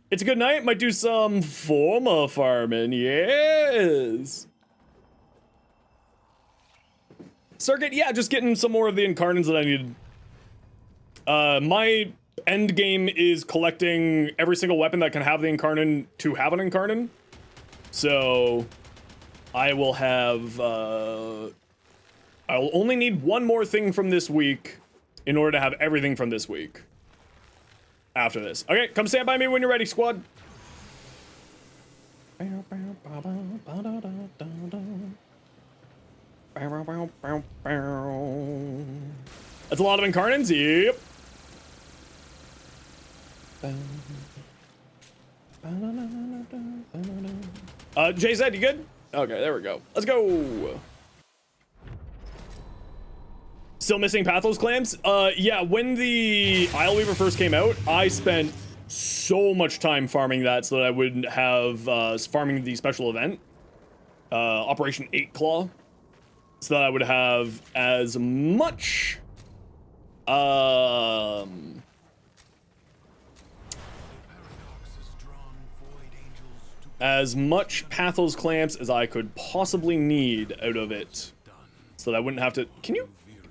It's a good night. Might do some Forma farming. Yes. Circuit, yeah, just getting some more of the Incarnans that I needed. My end game is collecting every single weapon that can have the Incarnan to have an Incarnan. So I will have, I'll only need one more thing from this week in order to have everything from this week. After this. Okay, come stand by me when you're ready, squad. That's a lot of incarnates. Yep. JZ, you good? Okay, there we go. Let's go. Still missing Pathos clams? Yeah, when the Isleweaver first came out, I spent so much time farming that so that I would have farming the special event, Operation 8 Claw, so that I would have as much Pathos clamps as I could possibly need out of it, so that I wouldn't have to. Can you,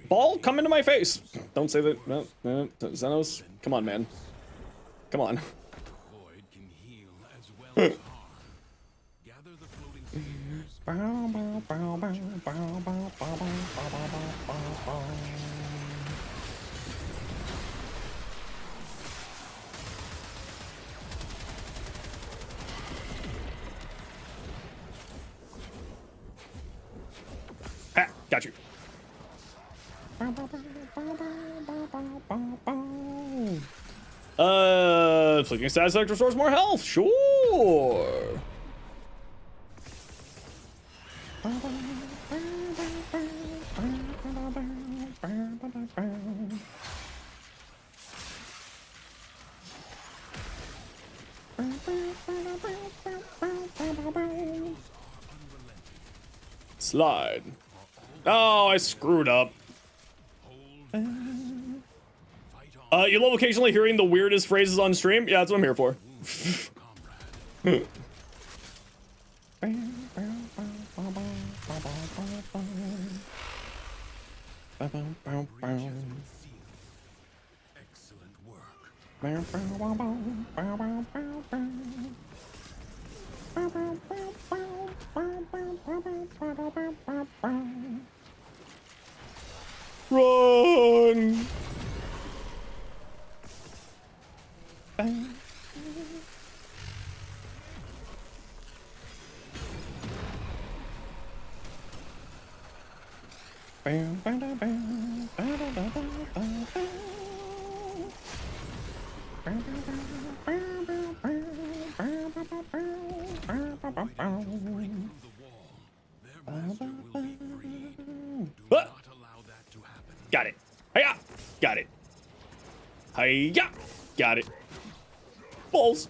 ball, come into my face? Don't say that. No, no, Zenos, come on, man. Come on. Void can heal as well as harm. Gather the floating spheres. Ha, got you. Flicking status effect restores more health. Sure. Slide. Oh, I screwed up. You love occasionally hearing the weirdest phrases on stream? Yeah, that's what I'm here for. Excellent work. Run! Got it. Hiya! Got it. Hiya! Got it. Balls.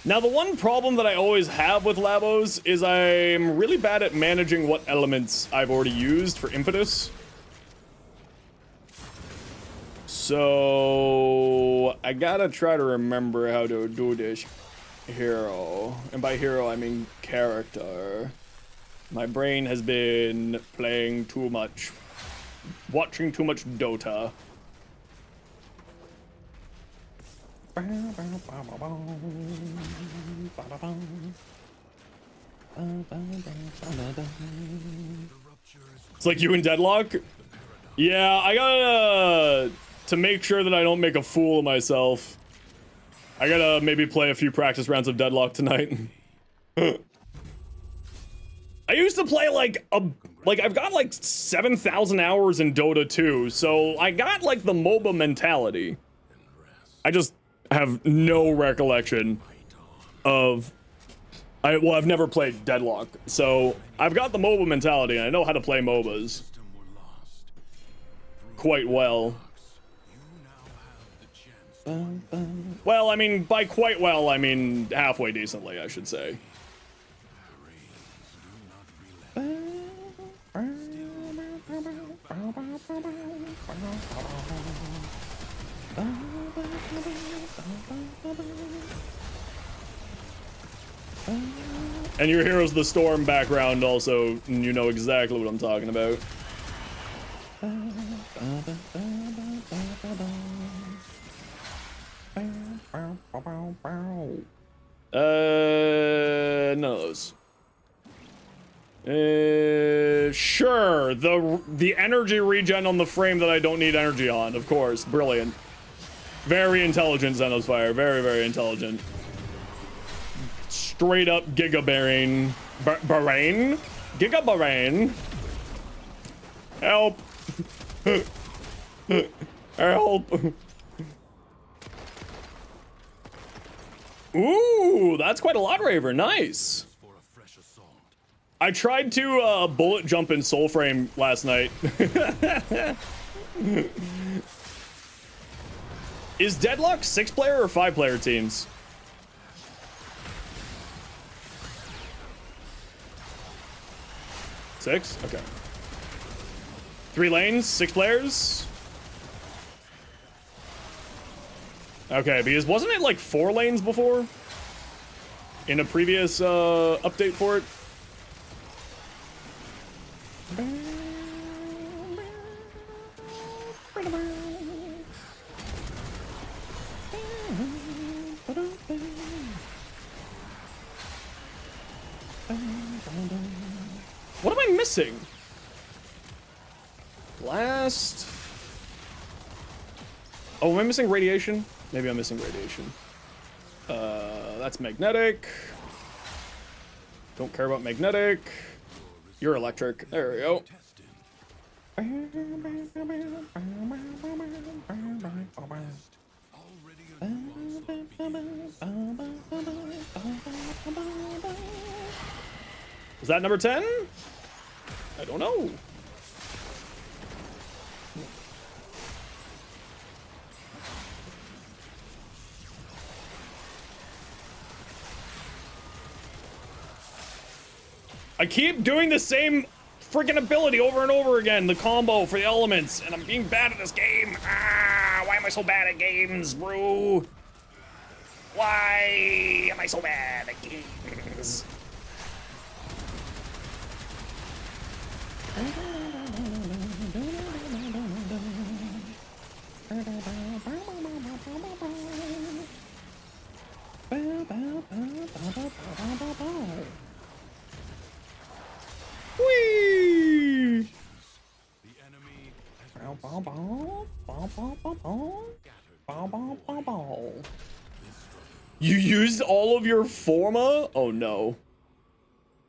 Now, the one problem that I always have with Labos is I'm really bad at managing what elements I've already used for impetus. So I gotta try to remember how to do this hero. And by hero, I mean character. My brain has been playing too much, watching too much Dota. It's like you in Deadlock? Yeah, I gotta, to make sure that I don't make a fool of myself, I gotta maybe play a few practice rounds of Deadlock tonight. I used to play like I've got like 7,000 hours in Dota 2, so I got like the MOBA mentality. I just have no recollection of, I've never played Deadlock, so I've got the MOBA mentality and I know how to play MOBAs quite well. Well, I mean, by quite well, I mean halfway decently, I should say. And your Heroes of the Storm background also, you know exactly what I'm talking about. None of those. Sure, the energy regen on the frame that I don't need energy on, of course. Brilliant. Very intelligent, Zenosfire. Very, very intelligent. Straight up giga-bearing. Bahrain? Giga Bahrain? Help. Help. Ooh, that's quite a lot, Raver. Nice. For a fresh assault. I tried to bullet jump in Soulframe last night. Is Deadlock 6-player or 5-player teams? Six? Okay. 3 lanes, 6 players? Okay, because wasn't it like 4 lanes before? In a previous update for it? What am I missing? Last... Oh, am I missing radiation? Maybe I'm missing radiation. That's magnetic. Don't care about magnetic. You're electric. There we go. Is that number 10? I don't know. I keep doing the same freaking ability over and over again, the combo for the elements, and I'm being bad at this game. Ah, why am I so bad at games, bro? Why am I so bad at games? Whee! The enemy has You used all of your forma? Oh no.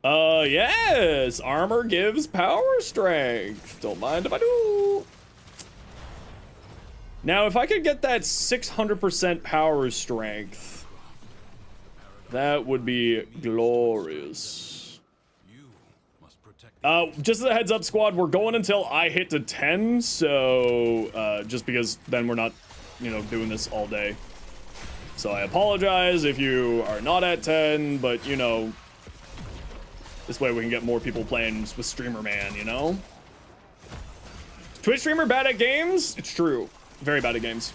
Yes! Armor gives power strength. Don't mind if I do. Now, if I could get that 600% power strength, that would be glorious. you must protect Just as a heads up, squad, we're going until I hit to 10, so, just because then we're not, you know, doing this all day. So I apologize if you are not at 10, but, you know, this way we can get more people playing with Streamer Man, you know? Twitch streamer bad at games? It's true. Very bad at games.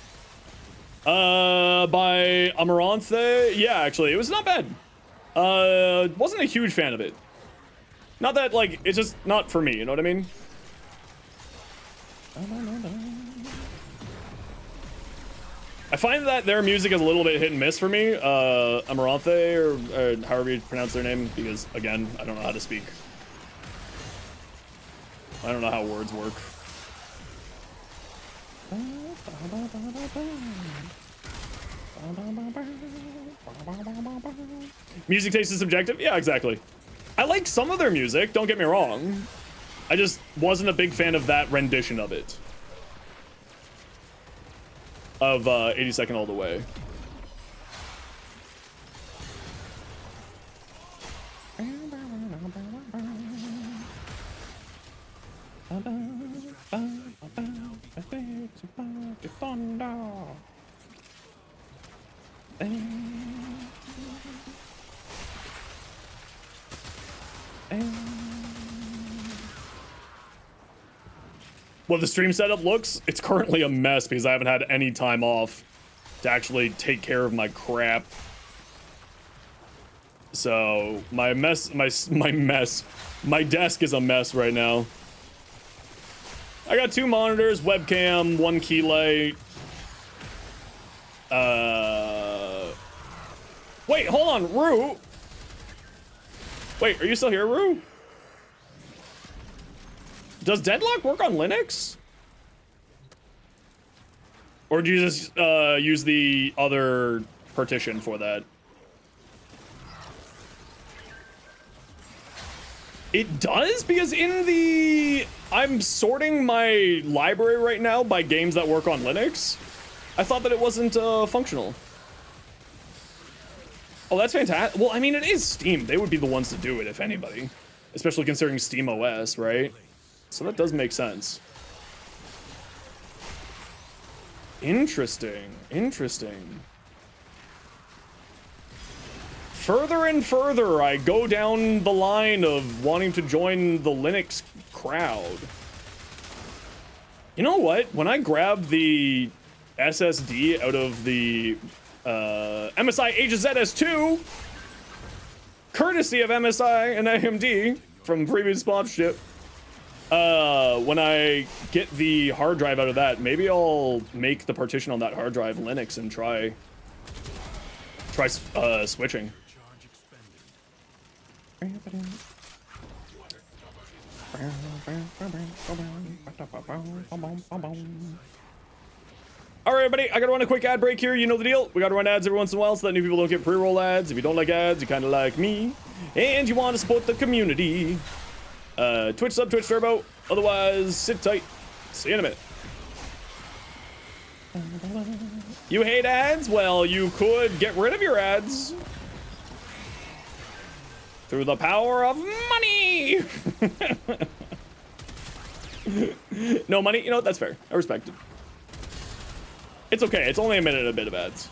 By Amaranthe? Yeah, actually, it was not bad. Wasn't a huge fan of it. Not that, like, it's just not for me, you know what I mean? I find that their music is a little bit hit and miss for me. Amaranthe, or however you pronounce their name, because, again, I don't know how to speak. I don't know how words work. Music taste is subjective? Yeah, exactly. I like some of their music, don't get me wrong. I just wasn't a big fan of that rendition of it. Of 82nd All the Way. Well, the stream setup looks, it's currently a mess because I haven't had any time off to actually take care of my crap. So my desk is a mess right now. I got 2 monitors, webcam, 1 key light. Wait, hold on, Rue. Wait, are you still here, Rue? Does Deadlock work on Linux? Or do you just use the other partition for that? It does, because in the... I'm sorting my library right now by games that work on Linux. I thought that it wasn't functional. Oh, that's fantastic. Well, I mean, it is Steam. They would be the ones to do it, if anybody. Especially considering Steam OS, right? So that does make sense. Interesting. Interesting. Further and further, I go down the line of wanting to join the Linux crowd. You know what? When I grab the SSD out of the MSI HZS2, courtesy of MSI and AMD from previous sponsorship, when I get the hard drive out of that, maybe I'll make the partition on that hard drive Linux and try switching. All right, everybody, I gotta run a quick ad break here. You know the deal. We gotta run ads every once in a while so that new people don't get pre-roll ads. If you don't like ads, you kind of like me, and you want to support the community. Twitch sub, Twitch turbo. Otherwise, sit tight. See you in a minute. You hate ads? Well, you could get rid of your ads through the power of money. No money? You know what? That's fair. I respect it. It's okay. It's only a minute and a bit of ads.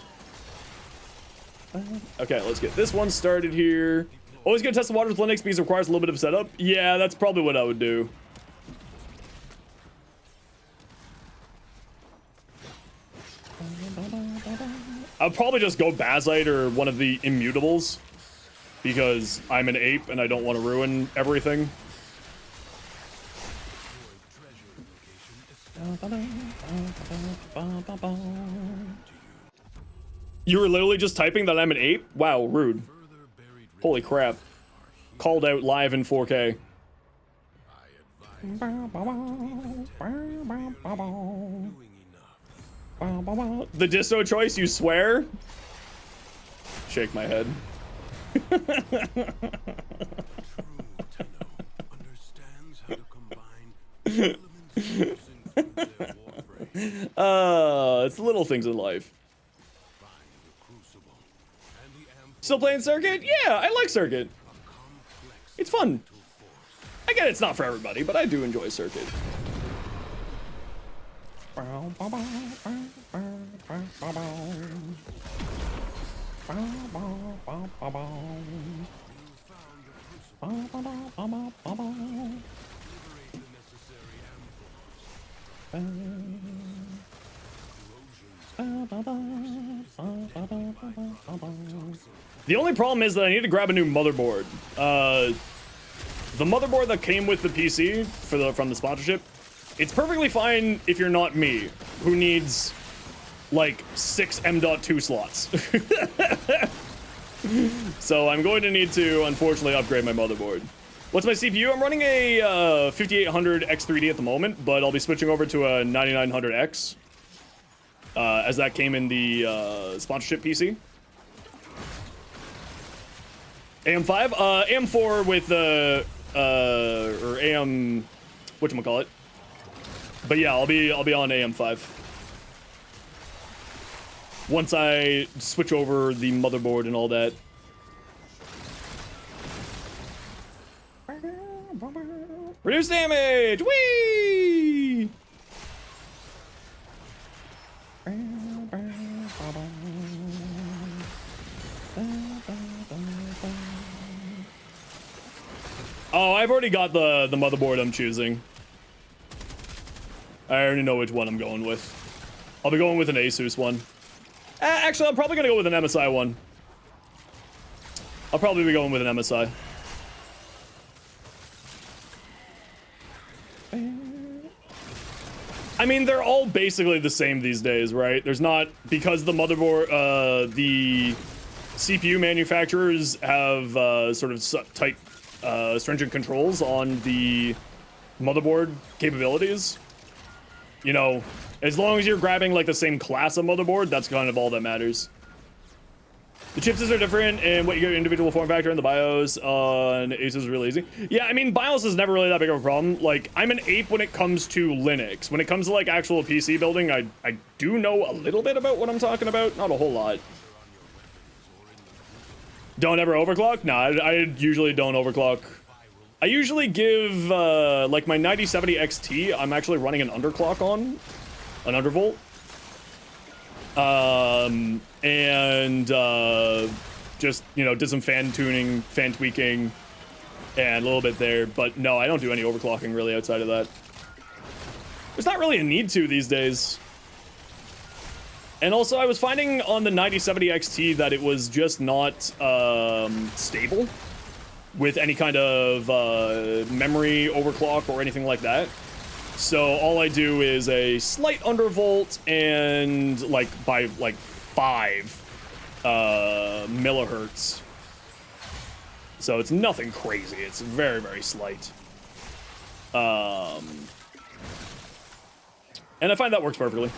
Okay, let's get this one started here. Always gonna test the waters with Linux because it requires a little bit of setup. Yeah, that's probably what I would do. I'll probably just go Bazite or one of the immutables because I'm an ape and I don't want to ruin everything. You were literally just typing that I'm an ape? Wow, rude. Holy crap. Called out live in 4K. The disto choice, you swear? Shake my head. It's the little things in life. Still playing Circuit? Yeah, I like Circuit. It's fun. I get it's not for everybody, but I do enjoy Circuit. The only problem is that I need to grab a new motherboard. The motherboard that came with the PC from the sponsorship, it's perfectly fine if you're not me, who needs like 6 M.2 slots. So I'm going to need to, unfortunately, upgrade my motherboard. What's my CPU? I'm running a 5800 X3D at the moment, but I'll be switching over to a 9900X, as that came in the sponsorship PC. AM5, AM4 with or AM, whatchamacallit. But yeah, I'll be on AM5 once I switch over the motherboard and all that. Reduce damage! Whee! Oh, I've already got the motherboard I'm choosing. I already know which one I'm going with. I'll be going with an Asus one. Actually, I'm probably gonna go with an MSI one. I'll probably be going with an MSI. I mean, they're all basically the same these days, right? There's not, because the motherboard, the CPU manufacturers have sort of tight, stringent controls on the motherboard capabilities. You know, as long as you're grabbing like the same class of motherboard, that's kind of all that matters. The chipsets are different, and what you get individual form factor in the BIOS on Asus is really easy. Yeah, I mean, BIOS is never really that big of a problem. Like, I'm an ape when it comes to Linux. When it comes to, like, actual PC building, I do know a little bit about what I'm talking about. Not a whole lot. Don't ever overclock? Nah, I usually don't overclock. I usually give, like, my 9070 XT, I'm actually running an underclock on. An undervolt. Just, you know, did some fan tuning, fan tweaking, and a little bit there. But no, I don't do any overclocking really outside of that. There's not really a need to these days. And also, I was finding on the 9070 XT that it was just not stable with any kind of memory overclock or anything like that. So all I do is a slight undervolt and like by like 5 millihertz. So it's nothing crazy. It's very, very slight. And I find that works perfectly.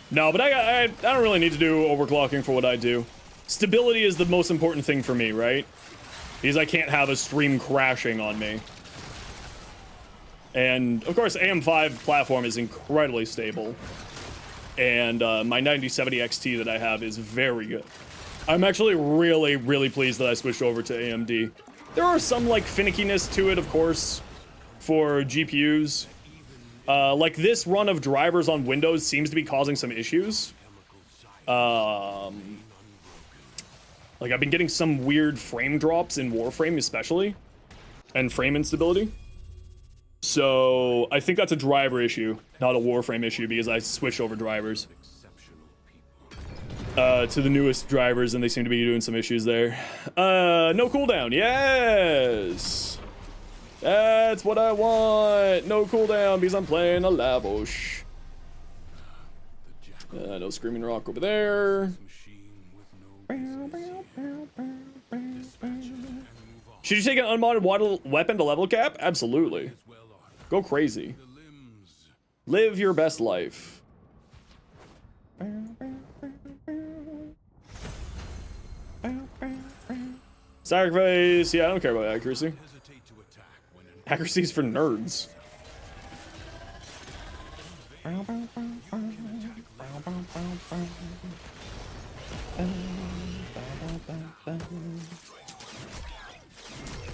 No, but I don't really need to do overclocking for what I do. Stability is the most important thing for me, right? Because I can't have a stream crashing on me. And, of course, AM5 platform is incredibly stable. And my 9070 XT that I have is very good. I'm actually really, really pleased that I switched over to AMD. There are some, like, finickiness to it, of course, for GPUs. Like, this run of drivers on Windows seems to be causing some issues. Like, I've been getting some weird frame drops in Warframe, especially. And frame instability. So, I think that's a driver issue, not a Warframe issue, because I switched over drivers. To the newest drivers, and they seem to be doing some issues there. No cooldown, yes! That's what I want! No cooldown, because I'm playing a Lavosh. No Screaming Rock over there. Should you take an unmodded weapon to level cap? Absolutely. Go crazy. Live your best life. Sacrifice. Yeah, I don't care about accuracy. Accuracy's for nerds.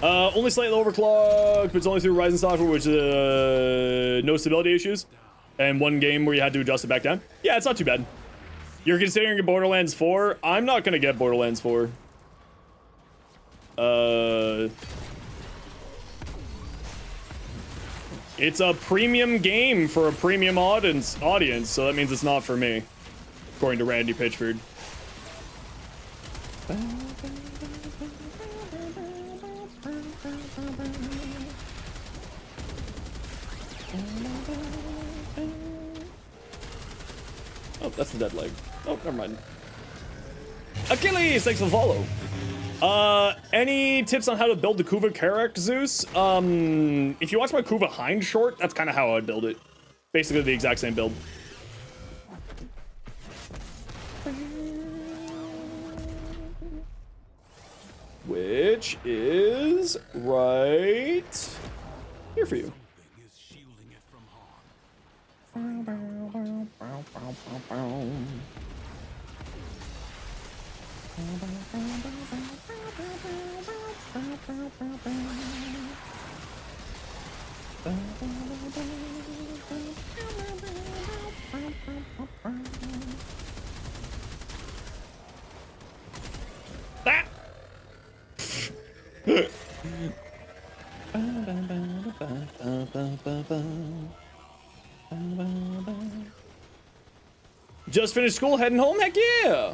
Only slightly overclocked, but it's only through Ryzen software, which no stability issues. And one game where you had to adjust it back down. Yeah, it's not too bad. You're considering Borderlands 4? I'm not gonna get Borderlands 4. It's a premium game for a premium audience, so that means it's not for me, according to Randy Pitchford. Oh, that's the dead leg. Oh, never mind. Achilles, thanks for the follow. Any tips on how to build the Kuva Karak Zeus? If you watch my Kuva Hind short, that's kind of how I'd build it. Basically the exact same build. Which is right here for you. Ah! Just finished school, heading home? Heck yeah!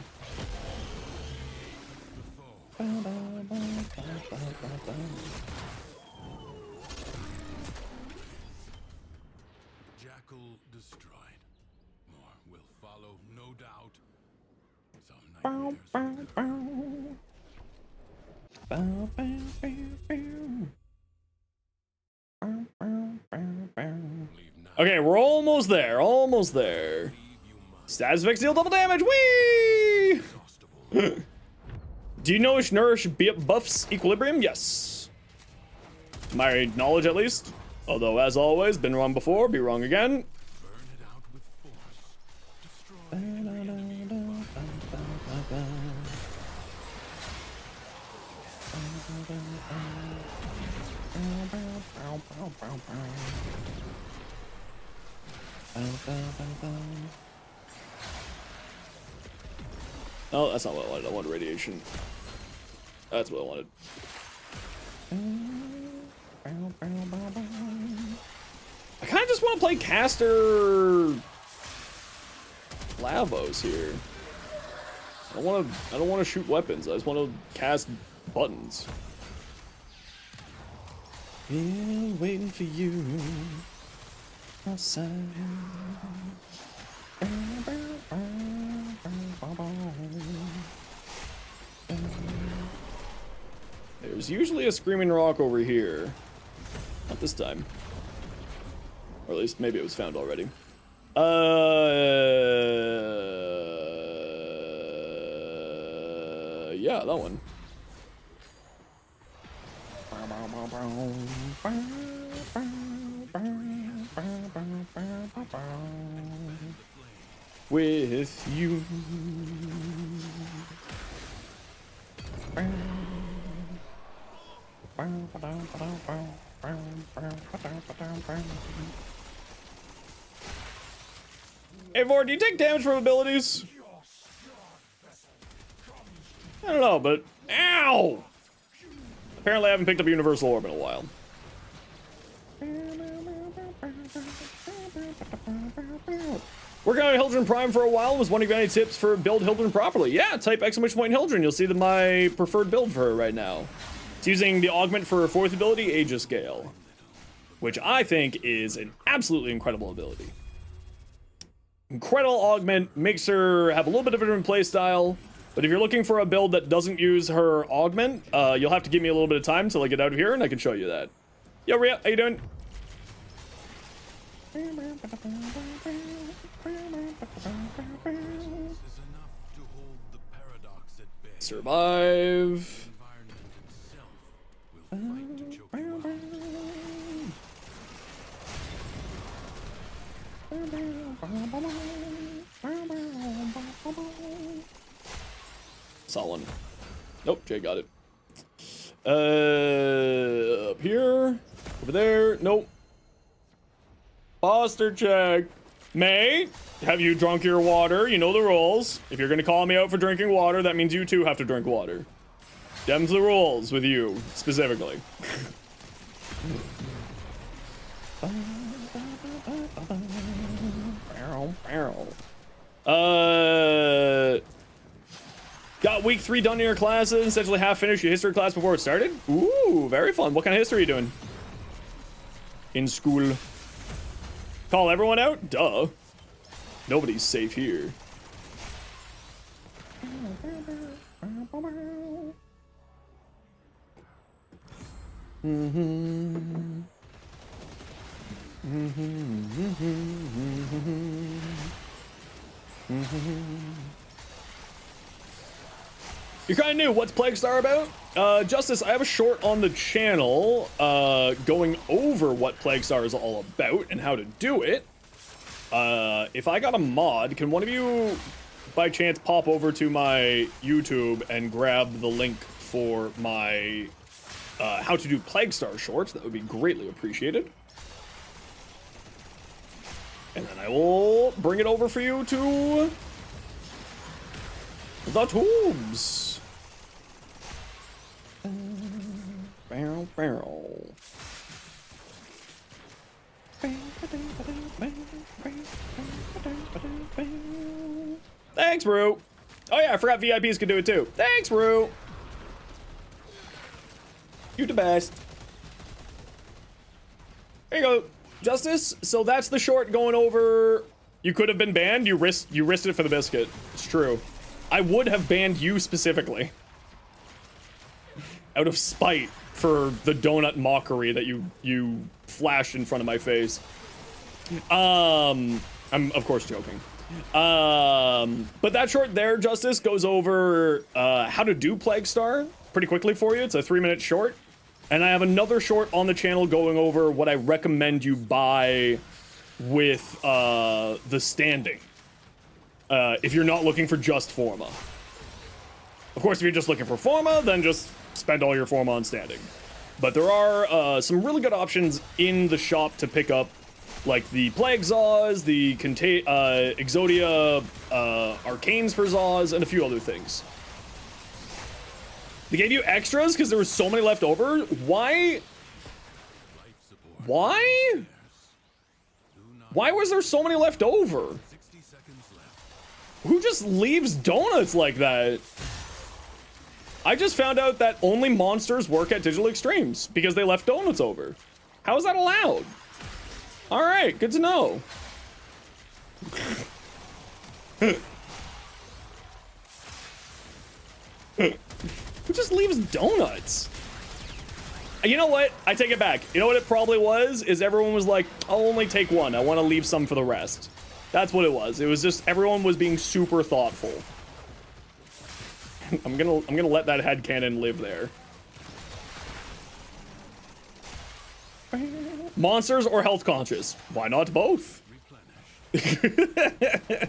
Jackal destroyed. More will follow, no doubt. Some nightmares. Leave now. Okay, we're almost there. Almost there. Status effects deal double damage. Whee! Do you know which nourish buffs equilibrium? Yes. To my knowledge, at least. Although, as always, been wrong before, be wrong again. Burn it out with force. Destroy Oh, that's not what I wanted. I wanted radiation. That's what I wanted. I kind of just want to play caster Lavos here. I don't want to shoot weapons. I just want to cast buttons. Yeah, waiting for you outside. There's usually a screaming rock over here. Not this time. Or at least maybe it was found already. Yeah, that one. With you. Hey, Vord, do you take damage from abilities? I don't know, but ow! Apparently I haven't picked up Universal Orb in a while. Working on Hildren Prime for a while. Was wondering if you have any tips for build Hildren properly. Yeah, type exclamation point Hildren. You'll see my preferred build for her right now. It's using the augment for her 4th ability, Aegis Gale, which I think is an absolutely incredible ability. Incredible augment, makes her have a little bit of a different playstyle. But if you're looking for a build that doesn't use her augment, you'll have to give me a little bit of time till I get out of here and I can show you that. Yo, Rhea, how you doing? Survive. Saw one. Nope, Jay got it. Up here. Over there. Nope. Posture check. Mate, have you drunk your water? You know the rules. If you're gonna call me out for drinking water, that means you too have to drink water. Them's the rules with you, specifically. Got week 3 done in your classes, essentially half finished your history class before it started? Ooh, very fun. What kind of history are you doing? In school. Call everyone out? Duh. Nobody's safe here. You're kind of new. What's Plaguestar about? Justice, I have a short on the channel going over what Plaguestar is all about and how to do it. If I got a mod, can one of you, by chance, pop over to my YouTube and grab the link for my how to do Plaguestar shorts? That would be greatly appreciated. And then I will bring it over for you to the tubes. Barrel, barrel. Thanks, Rue. Oh yeah, I forgot VIPs could do it too. Thanks, Rue. You the best. There you go, Justice. So that's the short going over. You could have been banned. You risked it for the biscuit. It's true. I would have banned you specifically. Out of spite for the donut mockery that you flashed in front of my face. I'm of course joking. But that short there, Justice, goes over how to do Plague Star pretty quickly for you. It's a 3-minute short. And I have another short on the channel going over what I recommend you buy with the standing. If you're not looking for just Forma. Of course, if you're just looking for Forma, then just spend all your Forma on standing. But there are some really good options in the shop to pick up, like the Plague Zaws, the Exodia Arcanes for Zaws, and a few other things. They gave you extras because there were so many left over? Why? Why? Why was there so many left over? Who just leaves donuts like that? I just found out that only monsters work at Digital Extremes because they left donuts over. How is that allowed? All right, good to know. Who just leaves donuts? You know what? I take it back. You know what it probably was? Is everyone was like, I'll only take one. I want to leave some for the rest. That's what it was. It was just everyone was being super thoughtful. I'm gonna let that headcanon live there. Monsters or health conscious? Why not both? ETA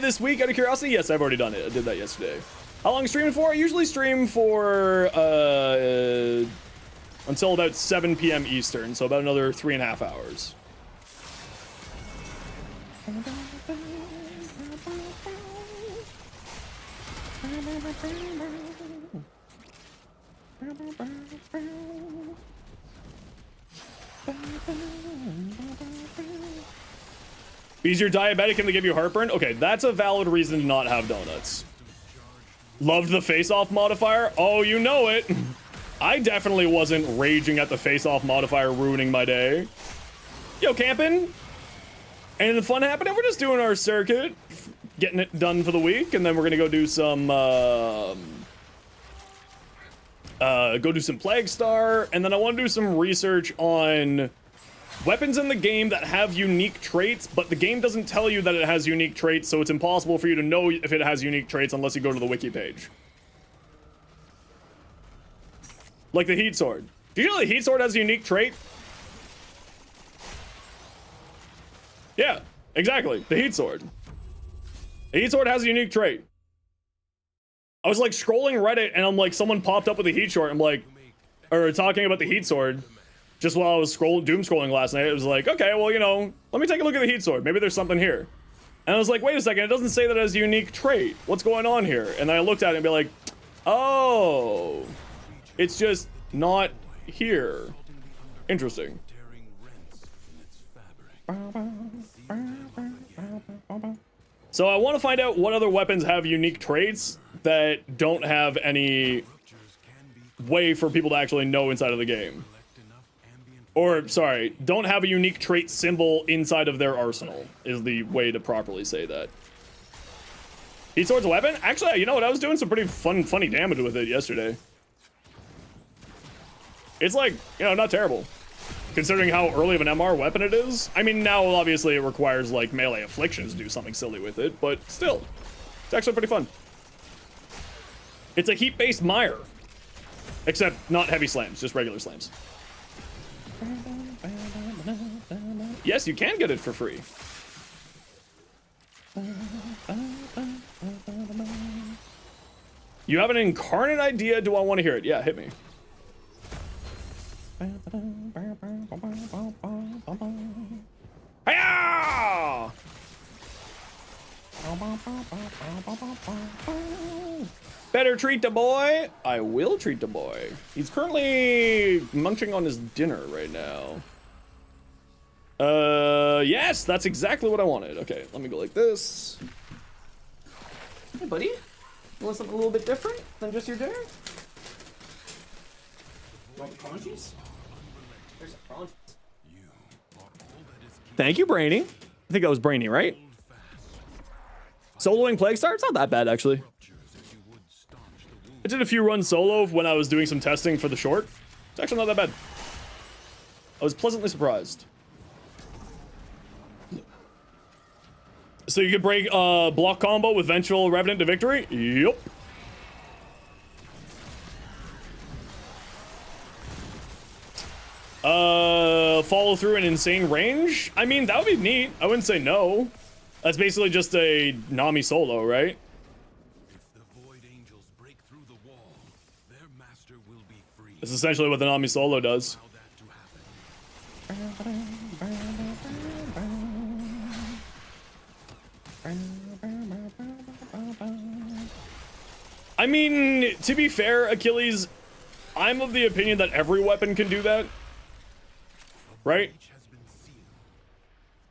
this week, out of curiosity? Yes, I've already done it. I did that yesterday. How long streaming for? I usually stream for until about 7 p.m. Eastern, so about another 3.5 hours. Because you're diabetic and they give you heartburn? Okay, that's a valid reason to not have donuts. Loved the face-off modifier? Oh, you know it. I definitely wasn't raging at the face-off modifier ruining my day. Yo, camping? Anything fun happening? We're just doing our circuit, getting it done for the week, and then we're gonna go do some Plague Star, and then I want to do some research on weapons in the game that have unique traits, but the game doesn't tell you that it has unique traits, so it's impossible for you to know if it has unique traits unless you go to the wiki page. Like the Heat Sword. Do you know the Heat Sword has a unique trait? Yeah, exactly. The Heat Sword. The Heat Sword has a unique trait. I was like scrolling Reddit and I'm like, someone popped up with a Heat Sword. I'm like, or talking about the Heat Sword. Just while I was doom scrolling last night, it was like, okay, well, you know, let me take a look at the Heat Sword. Maybe there's something here. And I was like, wait a second, it doesn't say that it has a unique trait. What's going on here? And then I looked at it and be like, oh, it's just not here. Interesting. So I want to find out what other weapons have unique traits that don't have any way for people to actually know inside of the game. Or, sorry, don't have a unique trait symbol inside of their arsenal, is the way to properly say that. Heat Sword's a weapon? Actually, you know what? I was doing some pretty funny damage with it yesterday. It's like, you know, not terrible. Considering how early of an MR weapon it is. I mean, now, obviously, it requires, like, melee afflictions to do something silly with it, but still. It's actually pretty fun. It's a heat-based mire. Except not heavy slams, just regular slams. Yes, you can get it for free. You have an incarnate idea? Do I want to hear it? Yeah, hit me. Hiya! Better treat the boy. I will treat the boy. He's currently munching on his dinner right now. Yes, that's exactly what I wanted. Okay, let me go like this. Hey, buddy. You want something a little bit different than just your dinner? You want the crunchies? There's some crunchies. Thank you, Brainy. I think that was Brainy, right? Soloing Plague Star? It's not that bad, actually. I did a few runs solo when I was doing some testing for the short. It's actually not that bad. I was pleasantly surprised. So you could break block combo with Vengeful Revenant to victory? Yep. Follow through an insane range? I mean, that would be neat. I wouldn't say no. That's basically just a Nami solo, right? If the Void Angels break through the wall, their master will be free. That's essentially what the Nami solo does. Allow that to happen. I mean, to be fair, Achilles, I'm of the opinion that every weapon can do that. Right? Breach has been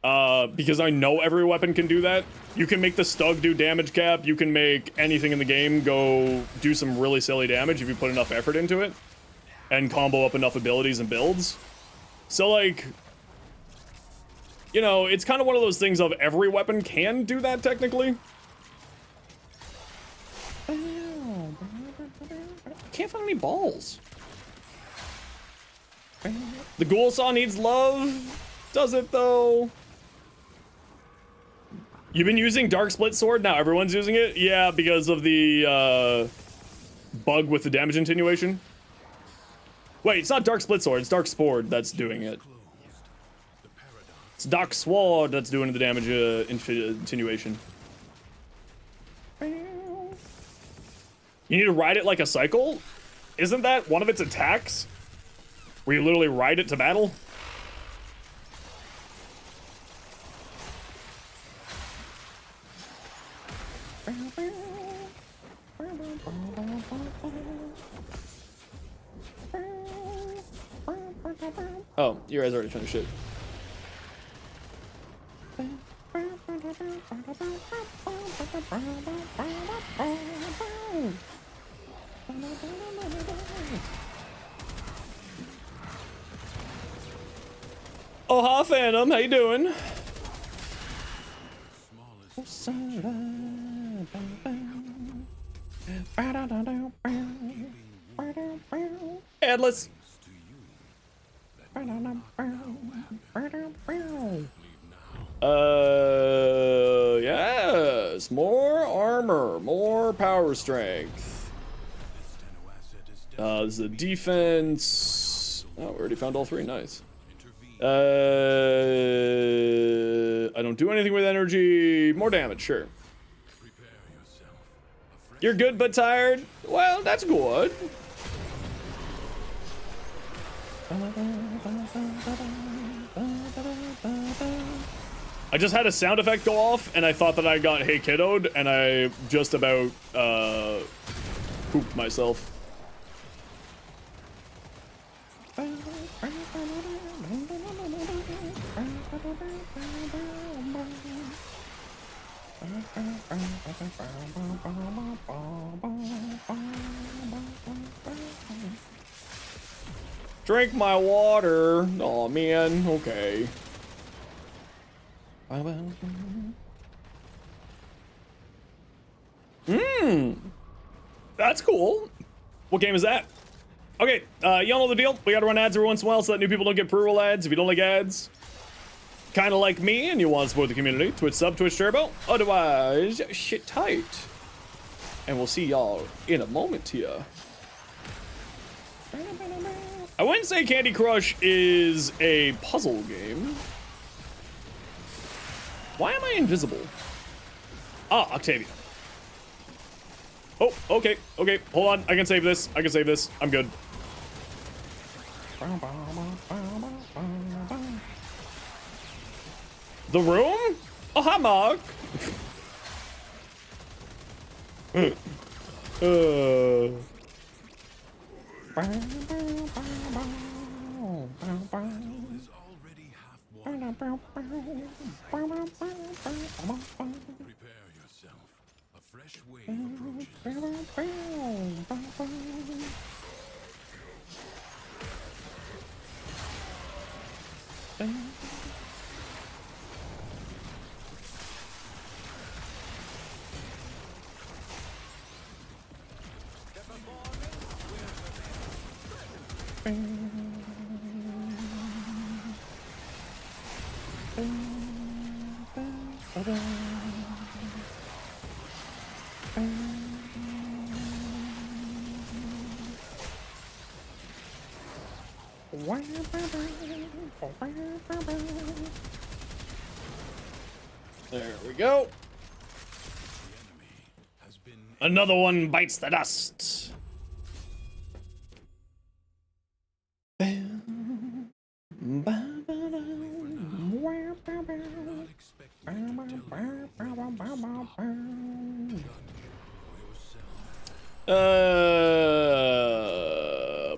sealed. Because I know every weapon can do that. You can make the Stug do damage cap. You can make anything in the game go do some really silly damage if you put enough effort into it. And combo up enough abilities and builds. So, like, you know, it's kind of one of those things of every weapon can do that, technically. Can't find any balls. The Ghoul Saw needs love. Does it, though? You've been using Dark Split Sword? Now everyone's using it? Yeah, because of the bug with the damage attenuation. Wait, it's not Dark Split Sword. It's Dark Sword that's doing it. It's Dark Sword that's doing the damage attenuation. You need to ride it like a cycle? Isn't that one of its attacks? Where you literally ride it to battle? Oh, you guys already finished it. Oh, hi, Phantom. How you doing? Headless. Yes. More armor. More power strength. This is a defense. Oh, we already found all three. Nice. I don't do anything with energy. More damage, sure. You're good but tired? Well, that's good. I just had a sound effect go off, and I thought that I got Hey Kiddoed, and I just about pooped myself. Drink my water. Oh man, okay. That's cool. What game is that? Okay, y'all know the deal. We gotta run ads every once in a while so that new people don't get pre-roll ads. If you don't like ads, kind of like me, and you want to support the community, Twitch sub, Twitch turbo. Otherwise, shit tight. And we'll see y'all in a moment here. I wouldn't say Candy Crush is a puzzle game. Why am I invisible? Ah, Octavia. Oh, okay, okay. Hold on. I can save this. I can save this. I'm good. The room? Oh, hi, Mark. Prepare yourself. A fresh wave approaches. There we go. Another one bites the dust.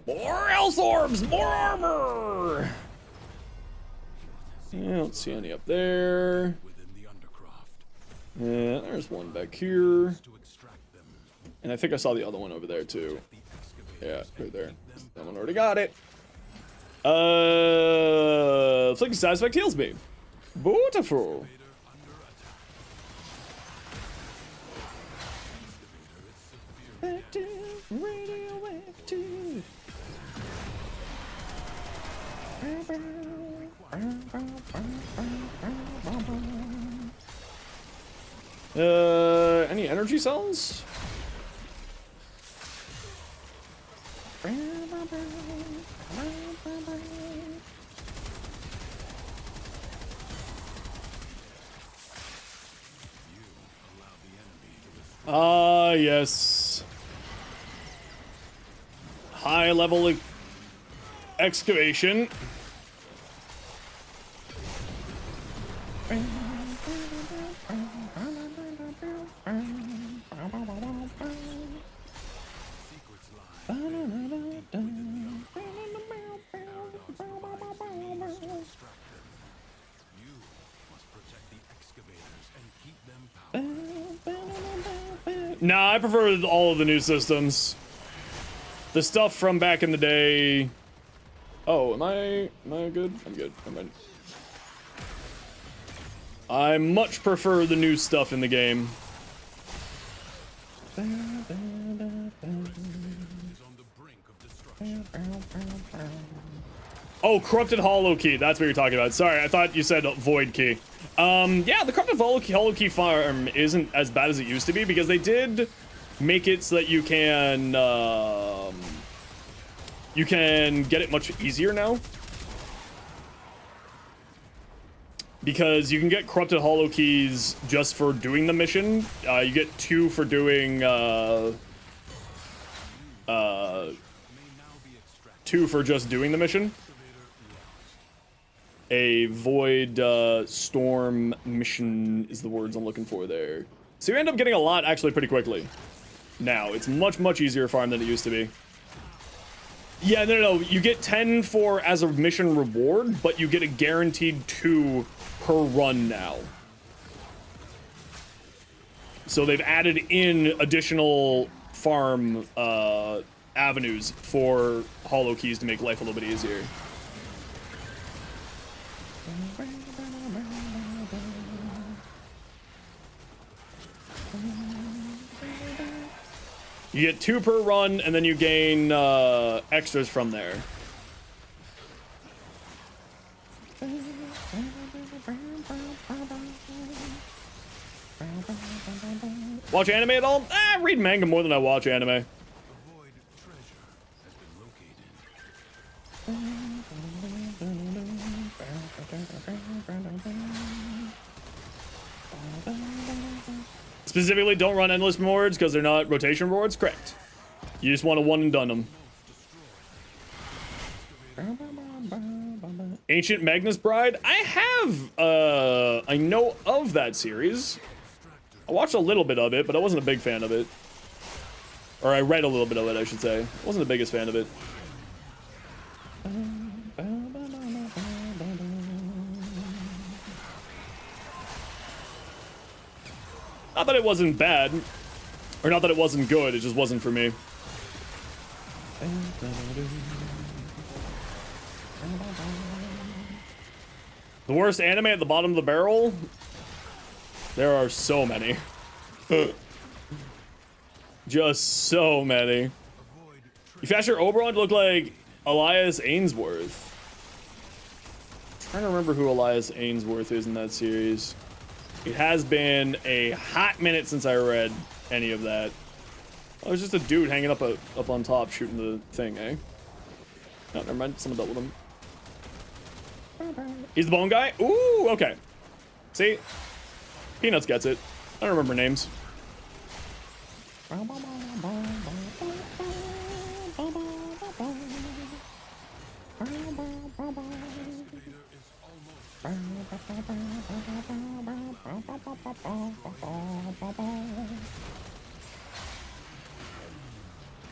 More health orbs, more armor. I don't see any up there. Yeah, there's one back here. And I think I saw the other one over there too. Yeah, right there. That one already got it. Flick Satisfact heals me. Beautiful. Radioactive. Any energy cells? Ah, yes. High level excavation. Nah, I prefer all of the new systems. The stuff from back in the day. Oh, am I good? I'm good. I much prefer the new stuff in the game. Oh, corrupted hollow key. That's what you're talking about. Sorry, I thought you said void key. Yeah, the corrupted hollow key farm isn't as bad as it used to be because they did make it so that you can get it much easier now. Because you can get corrupted hollow keys just for doing the mission. You get 2 for doing 2 for just doing the mission. A void storm mission is the words I'm looking for there. So you end up getting a lot actually pretty quickly. Now it's much easier farm than it used to be. Yeah, no, you get 10 for as a mission reward, but you get a guaranteed 2 per run now. So they've added in additional farm avenues for hollow keys to make life a little bit easier. You get 2 per run, and then you gain extras from there. Watch anime at all? I read manga more than I watch anime. Specifically, don't run endless rewards because they're not rotation rewards. Correct. You just want to one and done them. Ancient Magnus Bride. I have. I know of that series. I watched a little bit of it, but I wasn't a big fan of it. Or I read a little bit of it, I should say. I wasn't the biggest fan of it. Not that it wasn't bad, or not that it wasn't good, it just wasn't for me. The worst anime at the bottom of the barrel? There are so many. Just so many. You fast your Oberon to look like Elias Ainsworth. I'm trying to remember who Elias Ainsworth is in that series. It has been a hot minute since I read any of that. Oh, it was just a dude hanging up on top shooting the thing, eh? No, never mind. Someone dealt with him. He's the bone guy? Ooh, okay. See? Peanuts gets it. I don't remember names.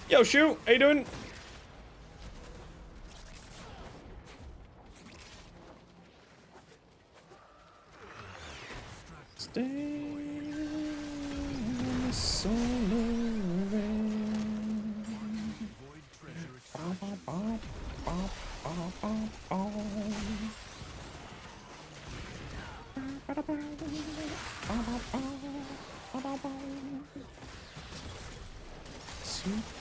Yo, shoot! How you doing? Stay in the solar rain. Void treasure Superman.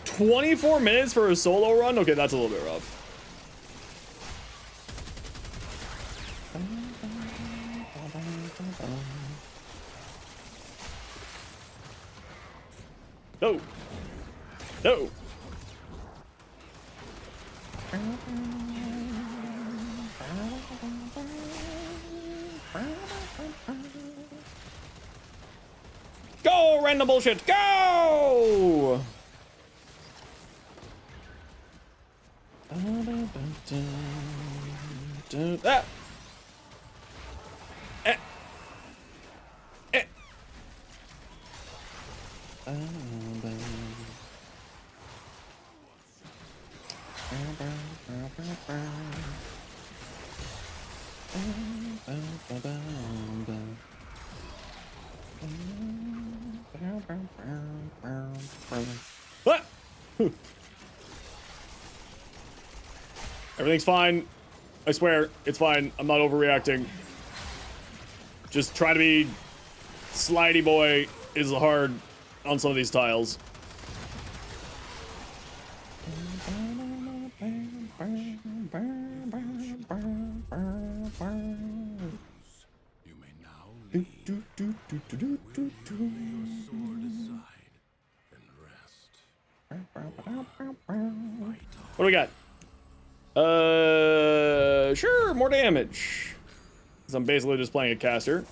24 minutes for a solo run? Okay, that's a little bit rough. No. No. Go, random bullshit, go! Ah. Eh. Eh. What? Everything's fine. I swear, it's fine. I'm not overreacting. Just try to be slidey boy is hard on some of these tiles. You may now leave. Sword aside and rest. What do we got? Sure, more damage. 'Cause I'm basically just playing a caster.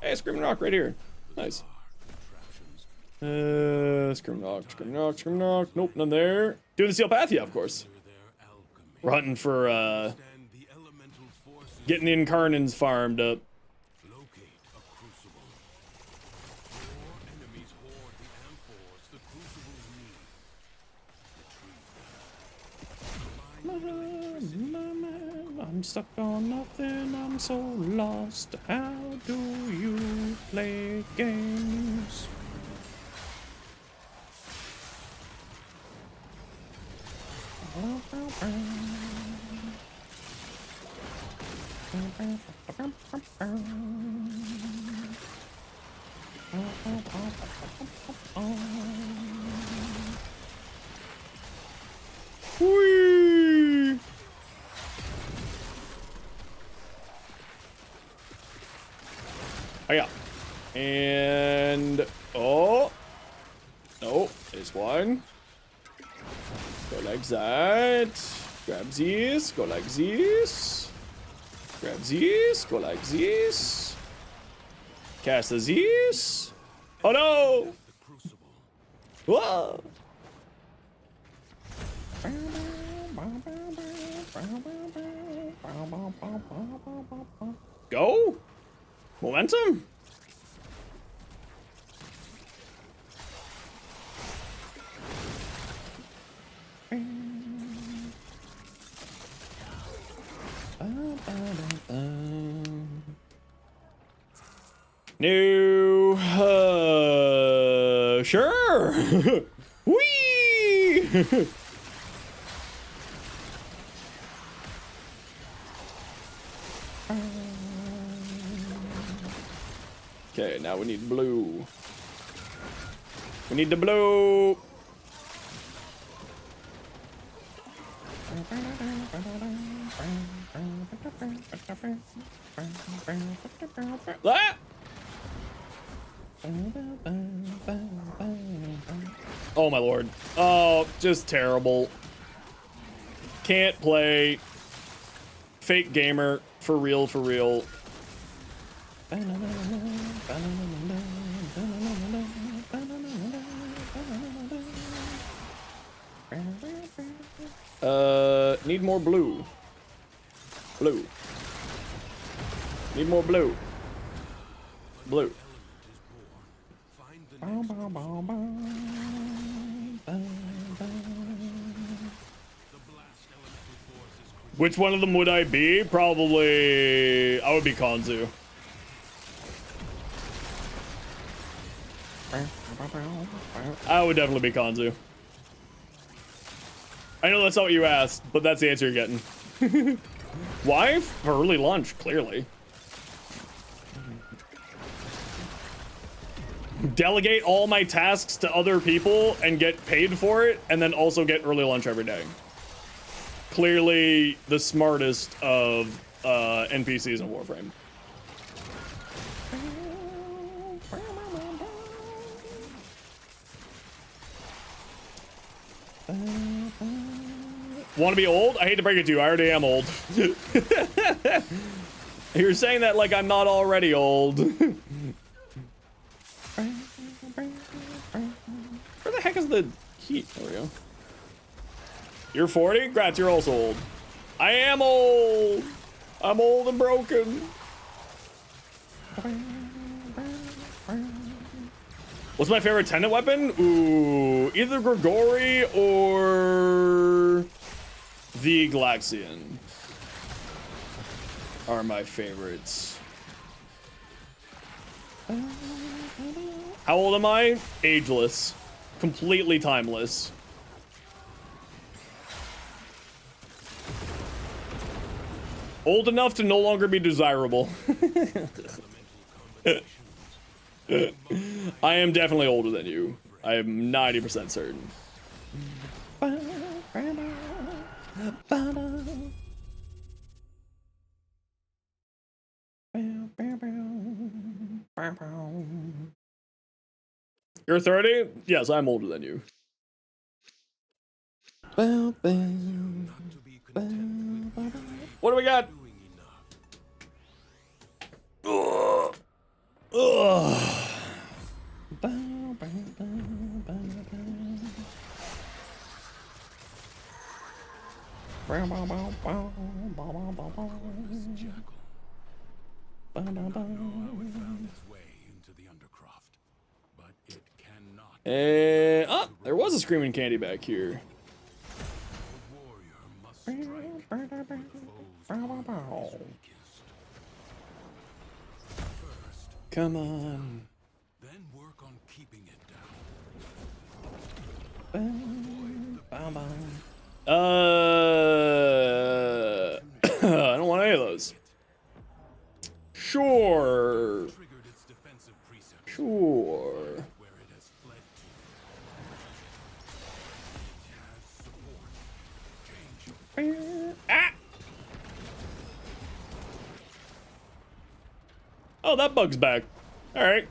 Hey, Screaming Rock right here. Nice. Screaming Rock, Screaming Rock, Screaming Rock. Nope, none there. Doing the Steel Path, yeah, of course. We're hunting for, getting the Incarnans farmed up. Locate a crucible. Your enemies hoard the amphors the crucibles need. I'm stuck on nothing, I'm so lost. How do you play games? Whee! Oh yeah. And oh no, there's one. Go like that. Grab this. Go like this. Grab this. Go like this. Cast this. Oh no! Whoa! Go! Momentum! No, sure. Whee! Okay, now we need blue. We need the blue. Ah! Oh my lord. Oh, just terrible. Can't play. Fake gamer. For real, for real. Need more blue. Blue. Need more blue. Blue. Which one of them would I be? Probably... I would be Kanzu. I would definitely be Kanzu. I know that's not what you asked, but that's the answer you're getting. Why? For early lunch, clearly. Delegate all my tasks to other people and get paid for it, and then also get early lunch every day. Clearly the smartest of NPCs in Warframe. Want to be old? I hate to break it to you, I already am old. You're saying that like I'm not already old. Where the heck is the heat? There we go. You're 40? Grats, you're also old. I am old. I'm old and broken. What's my favorite tenant weapon? Ooh, either Grigori or the Galaxian are my favorites. How old am I? Ageless. Completely timeless. Old enough to no longer be desirable. I am definitely older than you. I am 90% certain. You're 30? Yes, I'm older than you. What do we got? Ugh. Ugh. Oh, there was a screaming candy back here. Come on. Then work on keeping it I don't want any of those. Sure. Sure. Ah! Oh, that bug's back. All right.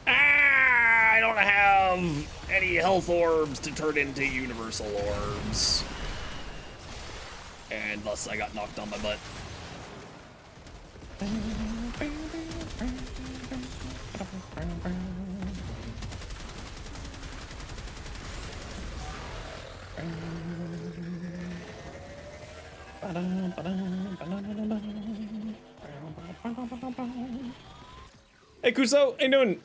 I don't have any health orbs to turn into universal orbs. And thus I got knocked on my butt. Hey Kuso, how you doing?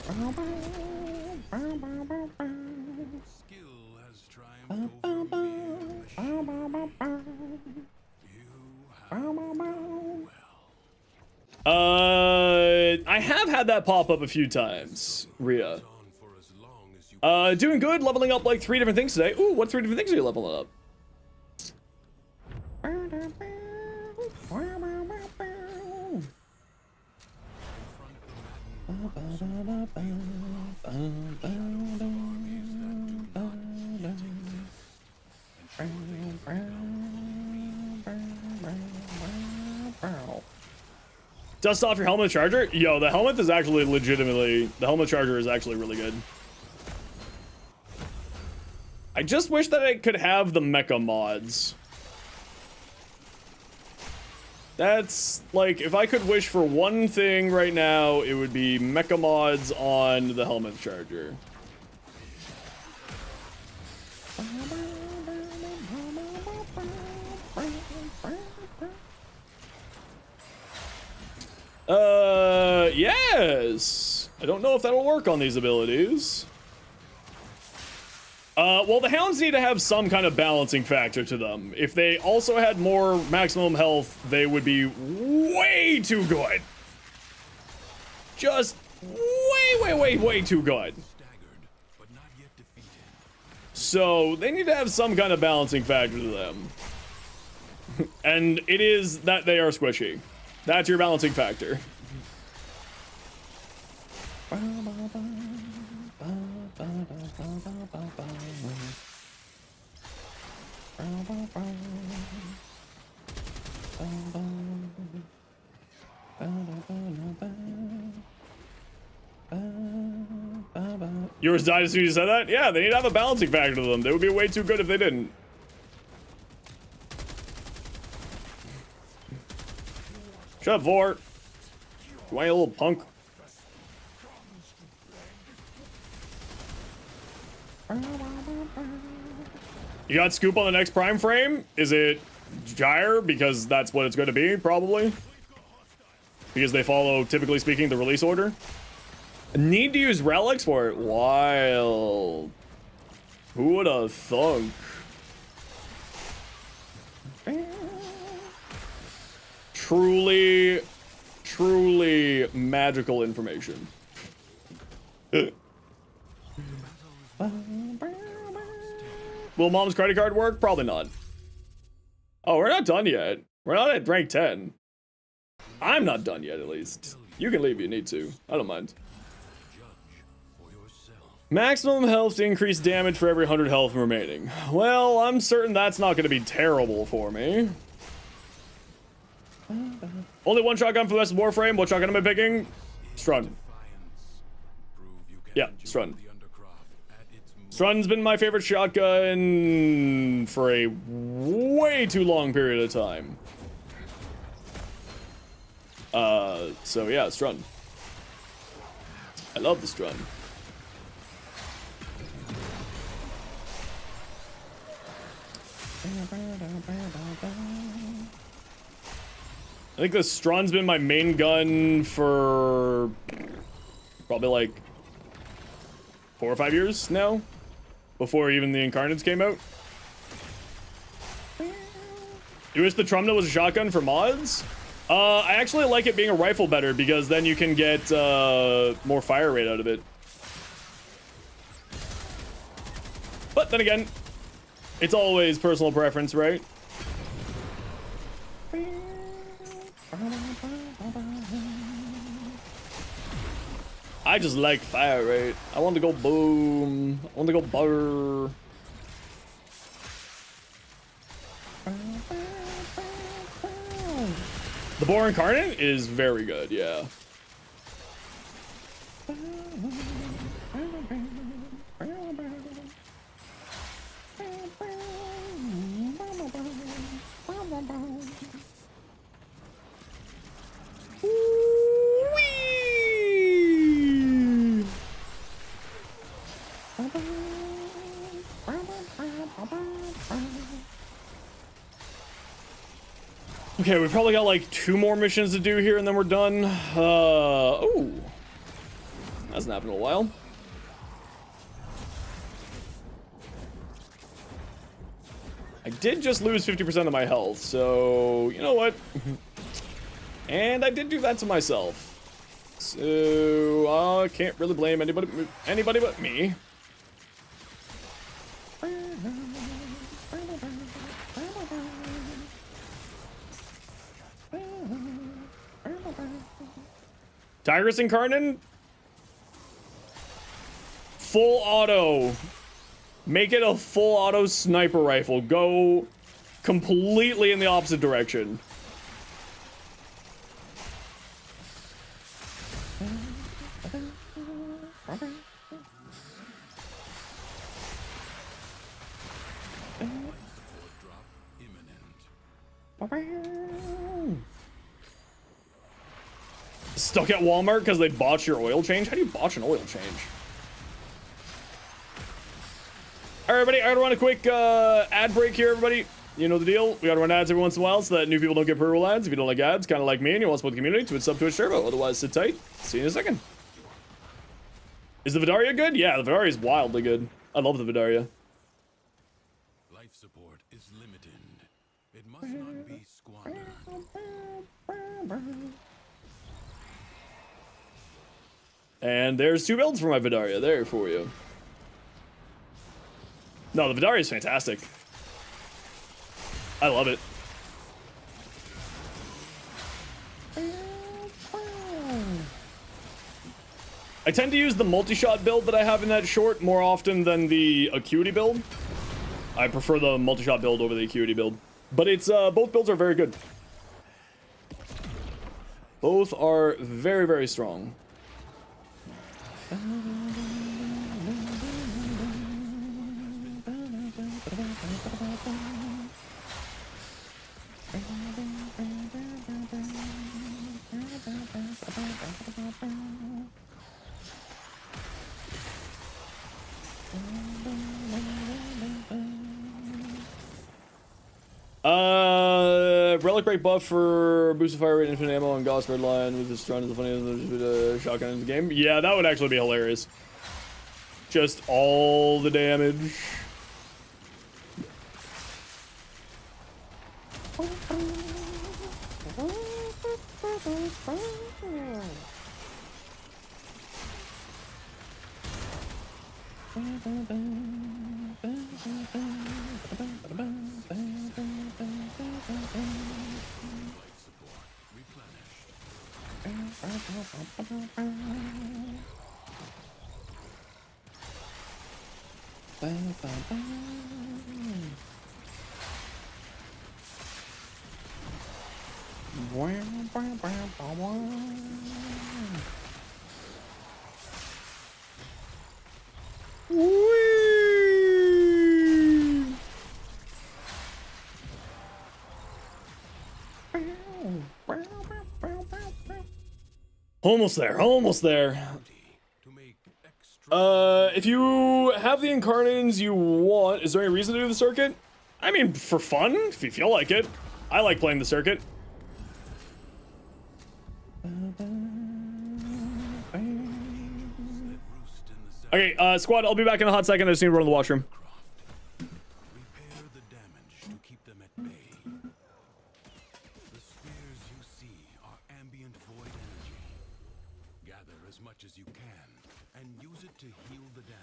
Skill has triumphed over mere machine. You have done well. I have had that pop up a few times, Rhea. On for as long as you Doing good, leveling up like 3 different things today. Ooh, what 3 different things are you leveling up? Dust off your helmet charger? Yo, the helmet is actually legitimately, the helmet charger is actually really good. I just wish that it could have the mecha mods. That's, like, if I could wish for one thing right now, it would be mecha mods on the helmet charger. Yes. I don't know if that'll work on these abilities. Well, the hounds need to have some kind of balancing factor to them. If they also had more maximum health, they would be way too good. Just way too good. staggered, but not yet defeated. So they need to have some kind of balancing factor to them. And it is that they are squishy. That's your balancing factor. Yours died as soon as you said that? Yeah, they need to have a balancing factor to them. They would be way too good if they didn't. Shut up, Vor. Why you little punk? You got scoop on the next prime frame? Is it Gyre? Because that's what it's going to be, probably. Because they follow, typically speaking, the release order. Need to use relics for it? Wild. Who would have thunk? Truly magical information. Will mom's credit card work? Probably not. Oh, we're not done yet. We're not at rank 10. I'm not done yet, at least. You can leave if you need to. I don't mind. Maximum health to increase damage for every 100 health remaining. Well, I'm certain that's not going to be terrible for me. Only one shotgun for the rest of Warframe. What shotgun am I picking? Strun. Yeah, Strun. Strun's been my favorite shotgun for a way too long period of time. So yeah, Strun. I love the Strun. I think the Strun's been my main gun for probably like 4 or 5 years now, before even the Incarnates came out. You wish the Trumna was a shotgun for mods? I actually like it being a rifle better because then you can get more fire rate out of it. But then again, it's always personal preference, right? I just like fire rate. I want to go boom. I want to go burr. The Boar Incarnate is very good, yeah. Okay, we probably got like 2 more missions to do here and then we're done. Oh. Hasn't happened in a while. I did just lose 50% of my health, so you know what? And I did do that to myself. So I can't really blame anybody but me. Tigress Incarnate? Full auto. Make it a full auto sniper rifle. Go completely in the opposite direction. Stuck at Walmart because they botched your oil change? How do you botch an oil change? All right, everybody, I gotta run a quick ad break here, everybody. You know the deal. We gotta run ads every once in a while so that new people don't get pre-roll ads. If you don't like ads, kind of like me, and you want to support the community, Twitch sub, Twitch Turbo. Otherwise, sit tight. See you in a second. Is the Vidaria good? Yeah, the Vidaria is wildly good. I love the Vidaria. Life support is limited. It must not be squandered. And there's 2 builds for my Vidaria there for you. No, the Vidaria is fantastic. I love it. I tend to use the multi-shot build that I have in that short more often than the Acuity build. I prefer the multi-shot build over the Acuity build. But it's, both builds are very good. Both are very, very strong. Relic break buff for boosted fire rate, infinite ammo, and Gauss red line with the strong as the funniest shotgun in the game. Yeah, that would actually be hilarious. Just all the damage. Almost there, almost there. If you have the Incarnates you want, is there any reason to do the circuit? I mean, for fun, if you feel like it. I like playing the circuit. Okay, squad, I'll be back in a hot second. I just need to run to the washroom. Repair the damage to keep them at bay. The spheres you see are ambient void energy. Gather as much as you can and use it to heal the damage.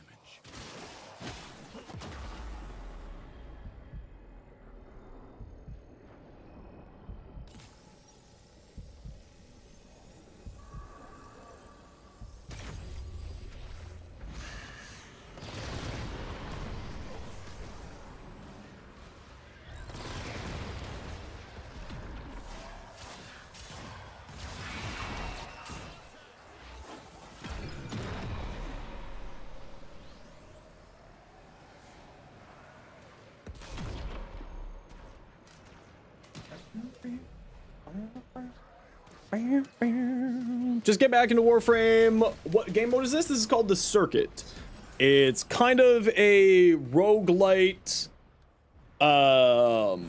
Just get back into Warframe. What game mode is this? This is called the Circuit. It's kind of a roguelite game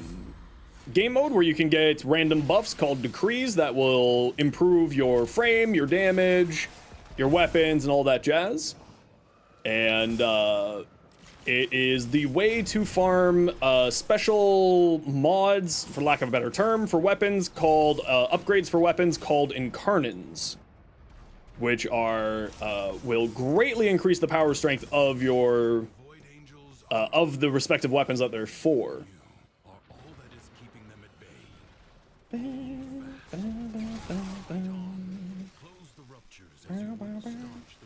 mode where you can get random buffs called decrees that will improve your frame, your damage, your weapons and all that jazz. And it is the way to farm special mods, for lack of a better term, for weapons called upgrades for weapons called incarnans, which are will greatly increase the power strength of your of the respective weapons that they're for.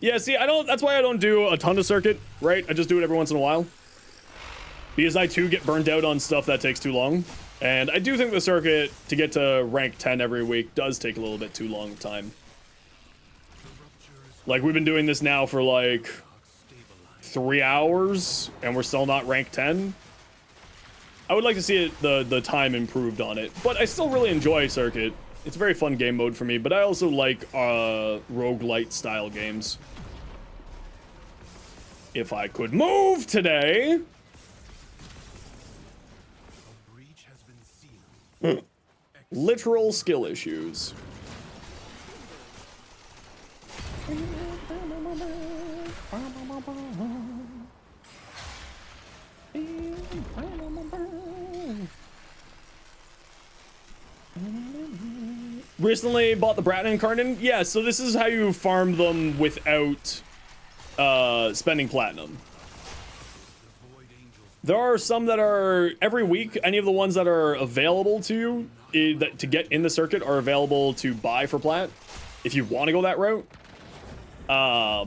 Yeah, see, that's why I don't do a ton of circuit, right? I just do it every once in a while. Because I too get burnt out on stuff that takes too long. And I do think the circuit to get to rank 10 every week does take a little bit too long of time. Like, we've been doing this now for like 3 hours and we're still not rank 10. I would like to see it, the time improved on it, but I still really enjoy circuit. It's a very fun game mode for me, but I also like roguelite style games. If I could move today. Literal skill issues. Recently bought the Bratton Incarnate. Yeah, so this is how you farm them without spending platinum. There are some that are every week. Any of the ones that are available to you to get in the circuit are available to buy for plat if you want to go that route. I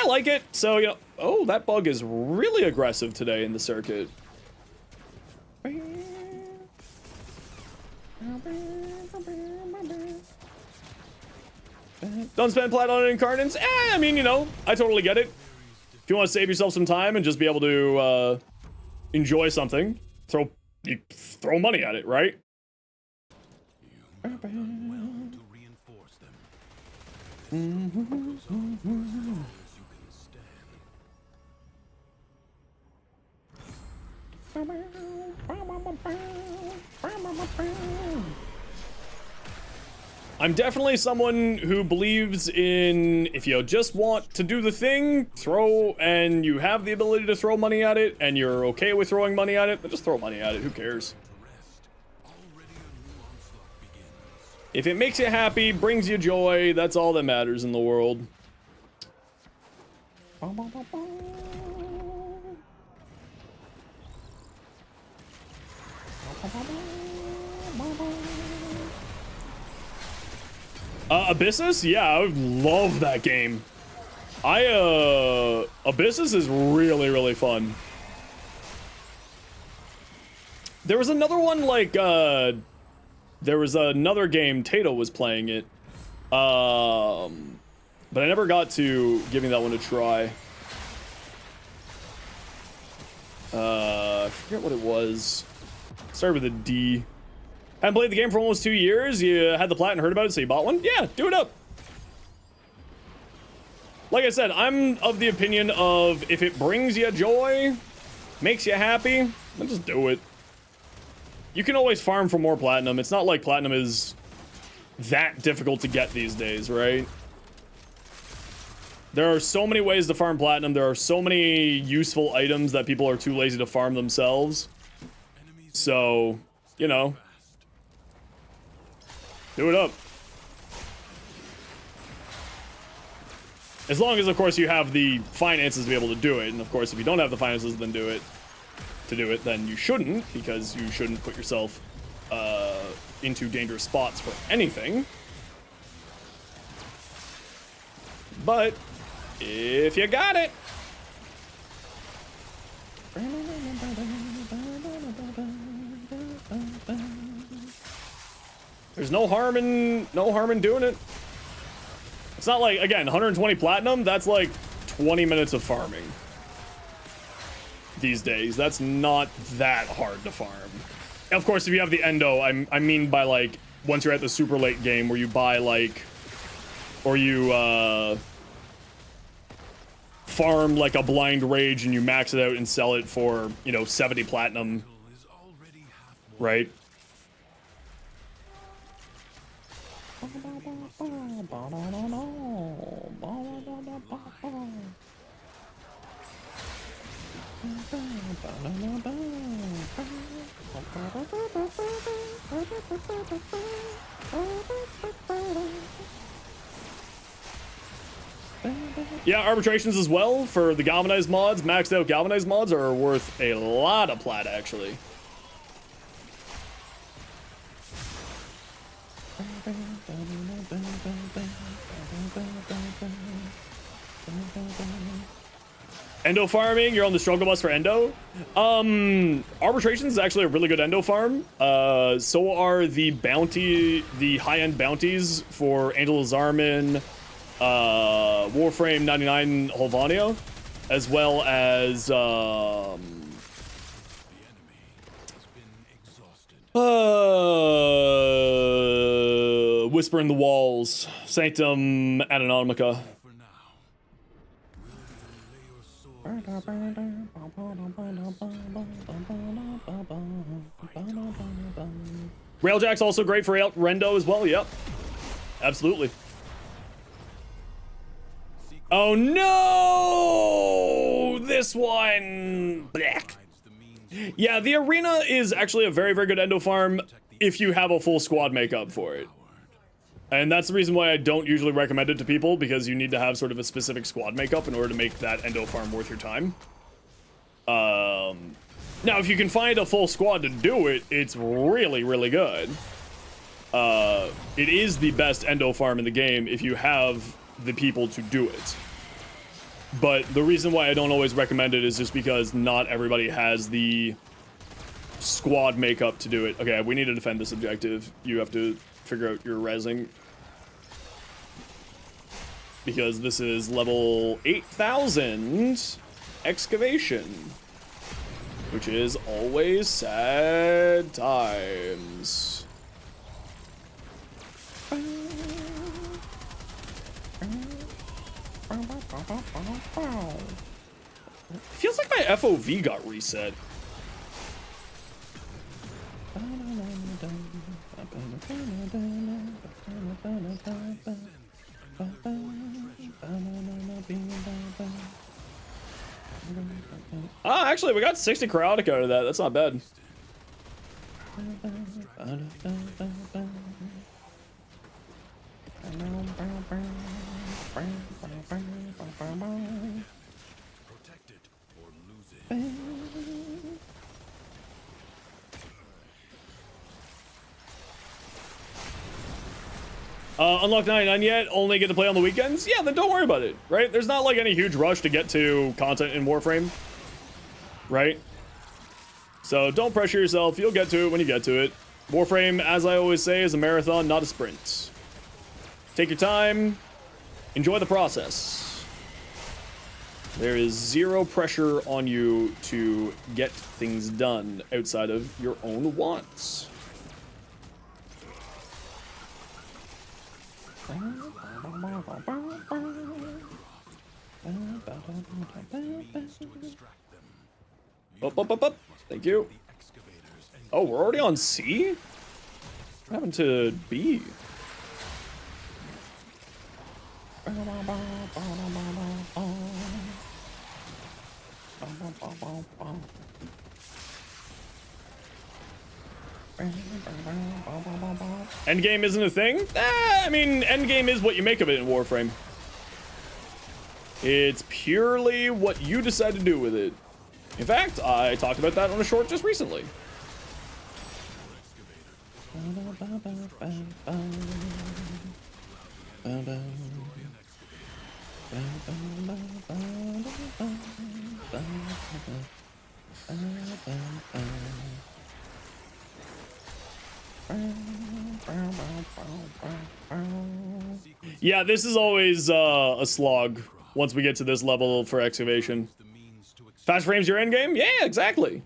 like it. So, you know, oh, that bug is really aggressive today in the circuit. Don't spend plat on incarnates. I mean, you know, I totally get it. If you want to save yourself some time and just be able to enjoy something, you throw money at it, right? I'm definitely someone who believes in, if you just want to do the thing, and you have the ability to throw money at it, and you're okay with throwing money at it, then just throw money at it, who cares? If it makes you happy, brings you joy, that's all that matters in the world. Abyssus? Yeah, I would love that game. Abyssus is really, really fun. There was another one like, there was another game, Tato was playing it. But I never got to giving that one a try. I forget what it was. Started with a D. Hadn't played the game for almost 2 years. You had the plat and heard about it, so you bought one? Yeah, do it up. Like I said, I'm of the opinion of if it brings you joy, makes you happy, then just do it. You can always farm for more platinum. It's not like platinum is that difficult to get these days, right? There are so many ways to farm platinum. There are so many useful items that people are too lazy to farm themselves. So, you know, do it up. As long as, of course, you have the finances to be able to do it. And, of course, if you don't have the finances then then you shouldn't, because you shouldn't put yourself into dangerous spots for anything. But if you got it. There's no harm in doing it. It's not like, again, 120 platinum, that's like 20 minutes of farming these days. That's not that hard to farm. Of course, if you have the endo, I mean by like once you're at the super late game where you buy like, or you farm like a blind rage and you max it out and sell it for, you know, 70 platinum, right? Yeah, arbitrations as well for the galvanized mods. Maxed out galvanized mods are worth a lot of plat, actually. Endo farming, you're on the struggle bus for Endo. Arbitrations is actually a really good Endo farm. So are the high-end bounties for Angel Zarman, Warframe 99 Holvania, as well as Whisper in the Walls, Sanctum Anonomica. Railjack's also great for Rendo as well, yep. Absolutely. Oh no! This one! Blech. Yeah, the arena is actually a very, very good endo farm if you have a full squad makeup for it. And that's the reason why I don't usually recommend it to people, because you need to have sort of a specific squad makeup in order to make that endo farm worth your time. Now, if you can find a full squad to do it, it's really, really good. It is the best endo farm in the game if you have the people to do it. But the reason why I don't always recommend it is just because not everybody has the squad makeup to do it. Okay, we need to defend this objective. You have to figure out your rezzing, because this is level 8,000 excavation, which is always sad times. Feels like my FOV got reset. Ah, actually, we got 60 chaotic out of that. That's not bad. Unlocked 99 yet? Only get to play on the weekends? Yeah, then don't worry about it, right? There's not like any huge rush to get to content in Warframe, right? So don't pressure yourself. You'll get to it when you get to it. Warframe, as I always say, is a marathon, not a sprint. Take your time. Enjoy the process. There is zero pressure on you to get things done outside of your own wants. Up. Thank you. Oh, we're already on C? What happened to B? Endgame isn't a thing? I mean, endgame is what you make of it in Warframe. It's purely what you decide to do with it. In fact, I talked about that on a short just recently. Yeah, this is always a slog once we get to this level for excavation. Fast frames your end game? Yeah, exactly.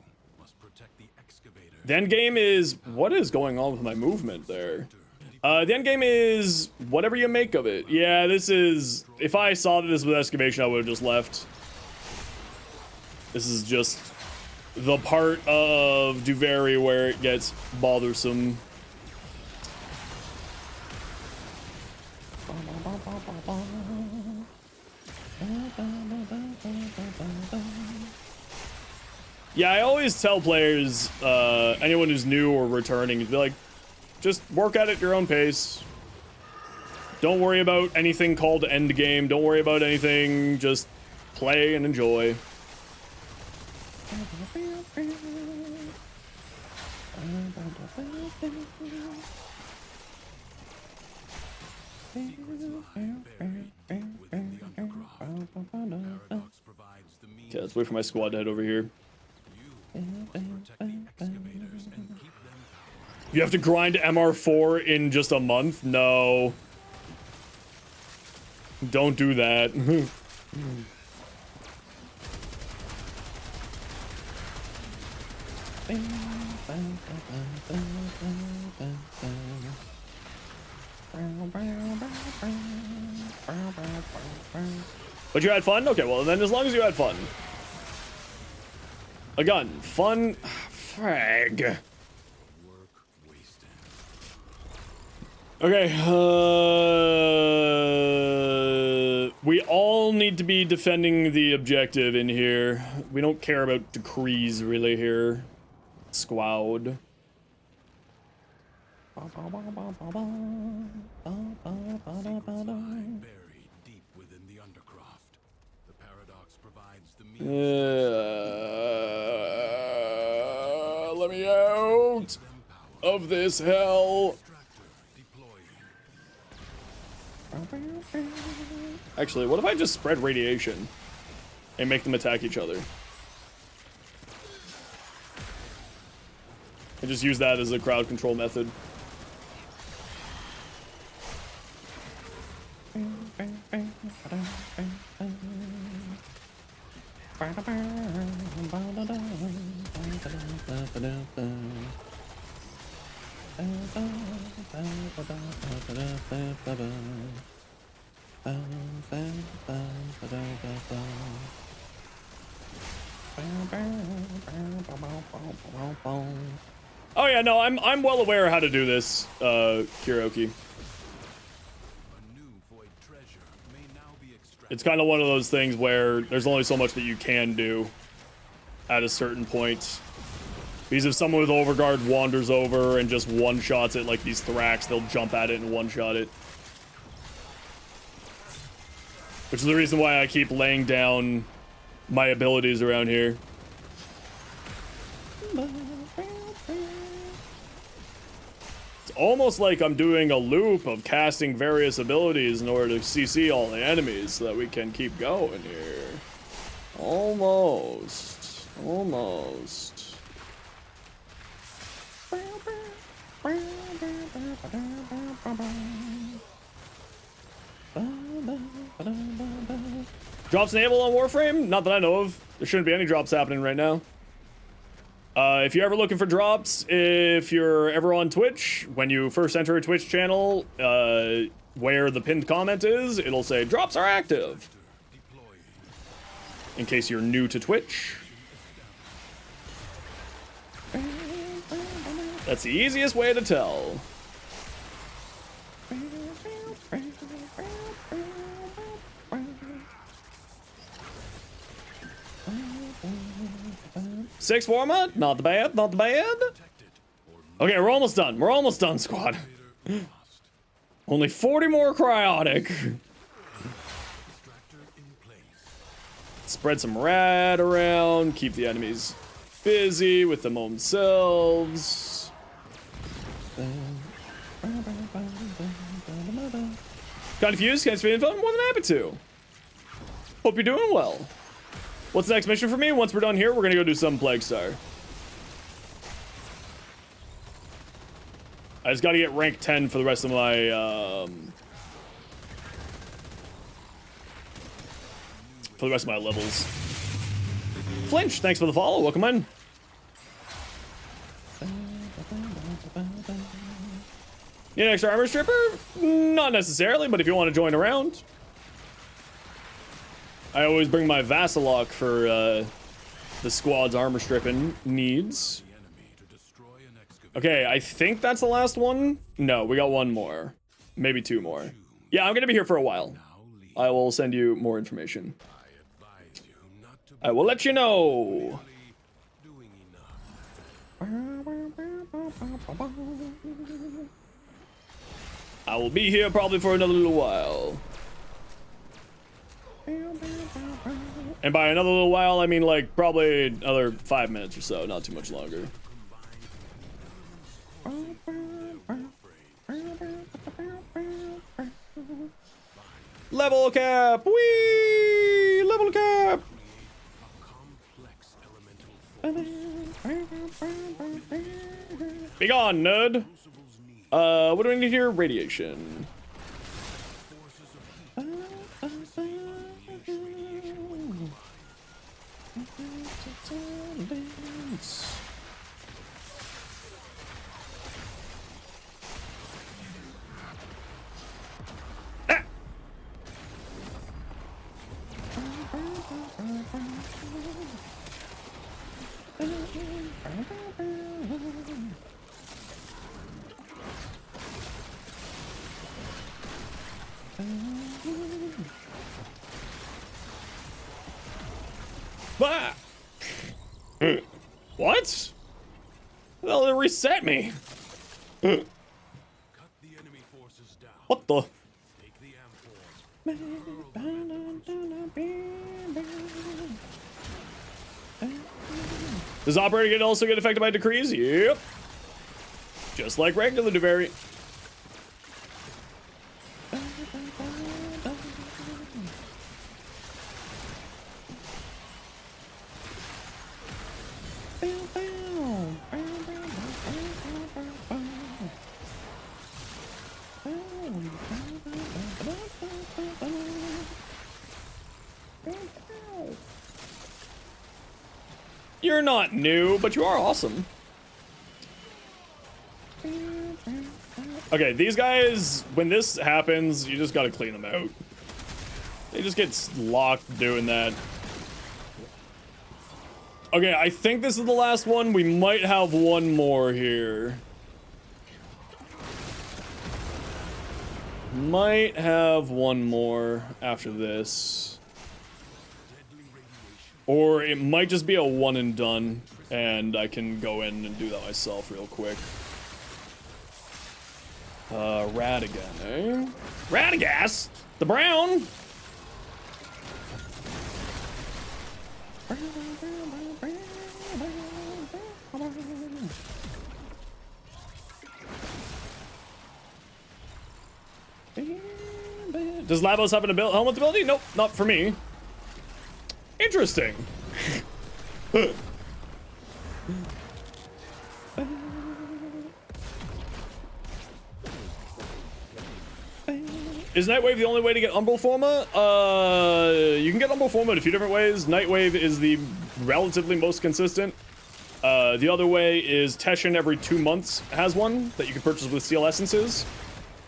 The end game is... What is going on with my movement there? The end game is whatever you make of it. Yeah, this is... If I saw that this was excavation, I would have just left. This is just the part of Duvary where it gets bothersome. Yeah, I always tell players, anyone who's new or returning, to be like, just work at it at your own pace. Don't worry about anything called end game. Don't worry about anything. Just play and enjoy. Okay, let's wait for my squad to head over here. You have to grind MR4 in just a month? No. Don't do that. But you had fun? Okay, well then as long as you had fun. A gun. Fun. Frag. Okay, we all need to be defending the objective in here. We don't care about decrees really here. Squad. Buried deep within the undercroft. The paradox provides the means Let me out of this hell. Actually, what if I just spread radiation and make them attack each other? And just use that as a crowd control method. Oh yeah, no, I'm well aware how to do this, Kuroki. It's kind of one of those things where there's only so much that you can do at a certain point. Because if someone with Overguard wanders over and just one-shots it like these Thrax, they'll jump at it and one-shot it. Which is the reason why I keep laying down my abilities around here. It's almost like I'm doing a loop of casting various abilities in order to CC all the enemies so that we can keep going here. Almost. Almost. Drops enabled on Warframe? Not that I know of. There shouldn't be any drops happening right now. If you're ever looking for drops, if you're ever on Twitch, when you first enter a Twitch channel, where the pinned comment is, it'll say drops are active. In case you're new to Twitch. That's the easiest way to tell. Six forma? Not bad, not bad. Okay, we're almost done. We're almost done, squad. Only 40 more cryotic. Spread some rad around. Keep the enemies busy with them themselves. Confused? Can't speak info? More than happy to. Hope you're doing well. What's the next mission for me? Once we're done here, we're gonna go do some Plague Star. I just gotta get rank 10 for the rest of my, levels. Flinch, thanks for the follow. Welcome in. Need an extra armor stripper? Not necessarily, but if you want to join around. I always bring my Vassalok for the squad's armor stripping needs. Okay, I think that's the last one. No, we got one more. Maybe two more. Yeah, I'm gonna be here for a while. Now leave. I will send you more information. I advise you not to I will let you know. be doing enough. I will be here probably for another little while. And by another little while, I mean like probably another 5 minutes or so, not too much longer. Level cap! Whee! Level cap! Be gone, nerd! What do we need here? Radiation. Ah! What? Well, it reset me. Cut the enemy forces down. What the? Take the Does operating also get affected by decrees? Yep. Just like regular Duvari. You're not new, but you are awesome. Okay, these guys, when this happens, you just gotta clean them out. They just get locked doing that. Okay, I think this is the last one. We might have one more here. Might have one more after this. Or it might just be a one and done, and I can go in and do that myself real quick. Radigan, eh? Radagast! The brown! Does Lavos have an helmet ability? Nope, not for me. Interesting. Is Nightwave the only way to get Umbral Forma? You can get Umbral Forma in a few different ways. Nightwave is the relatively most consistent. The other way is Teshin every 2 months has one that you can purchase with Steel Essences.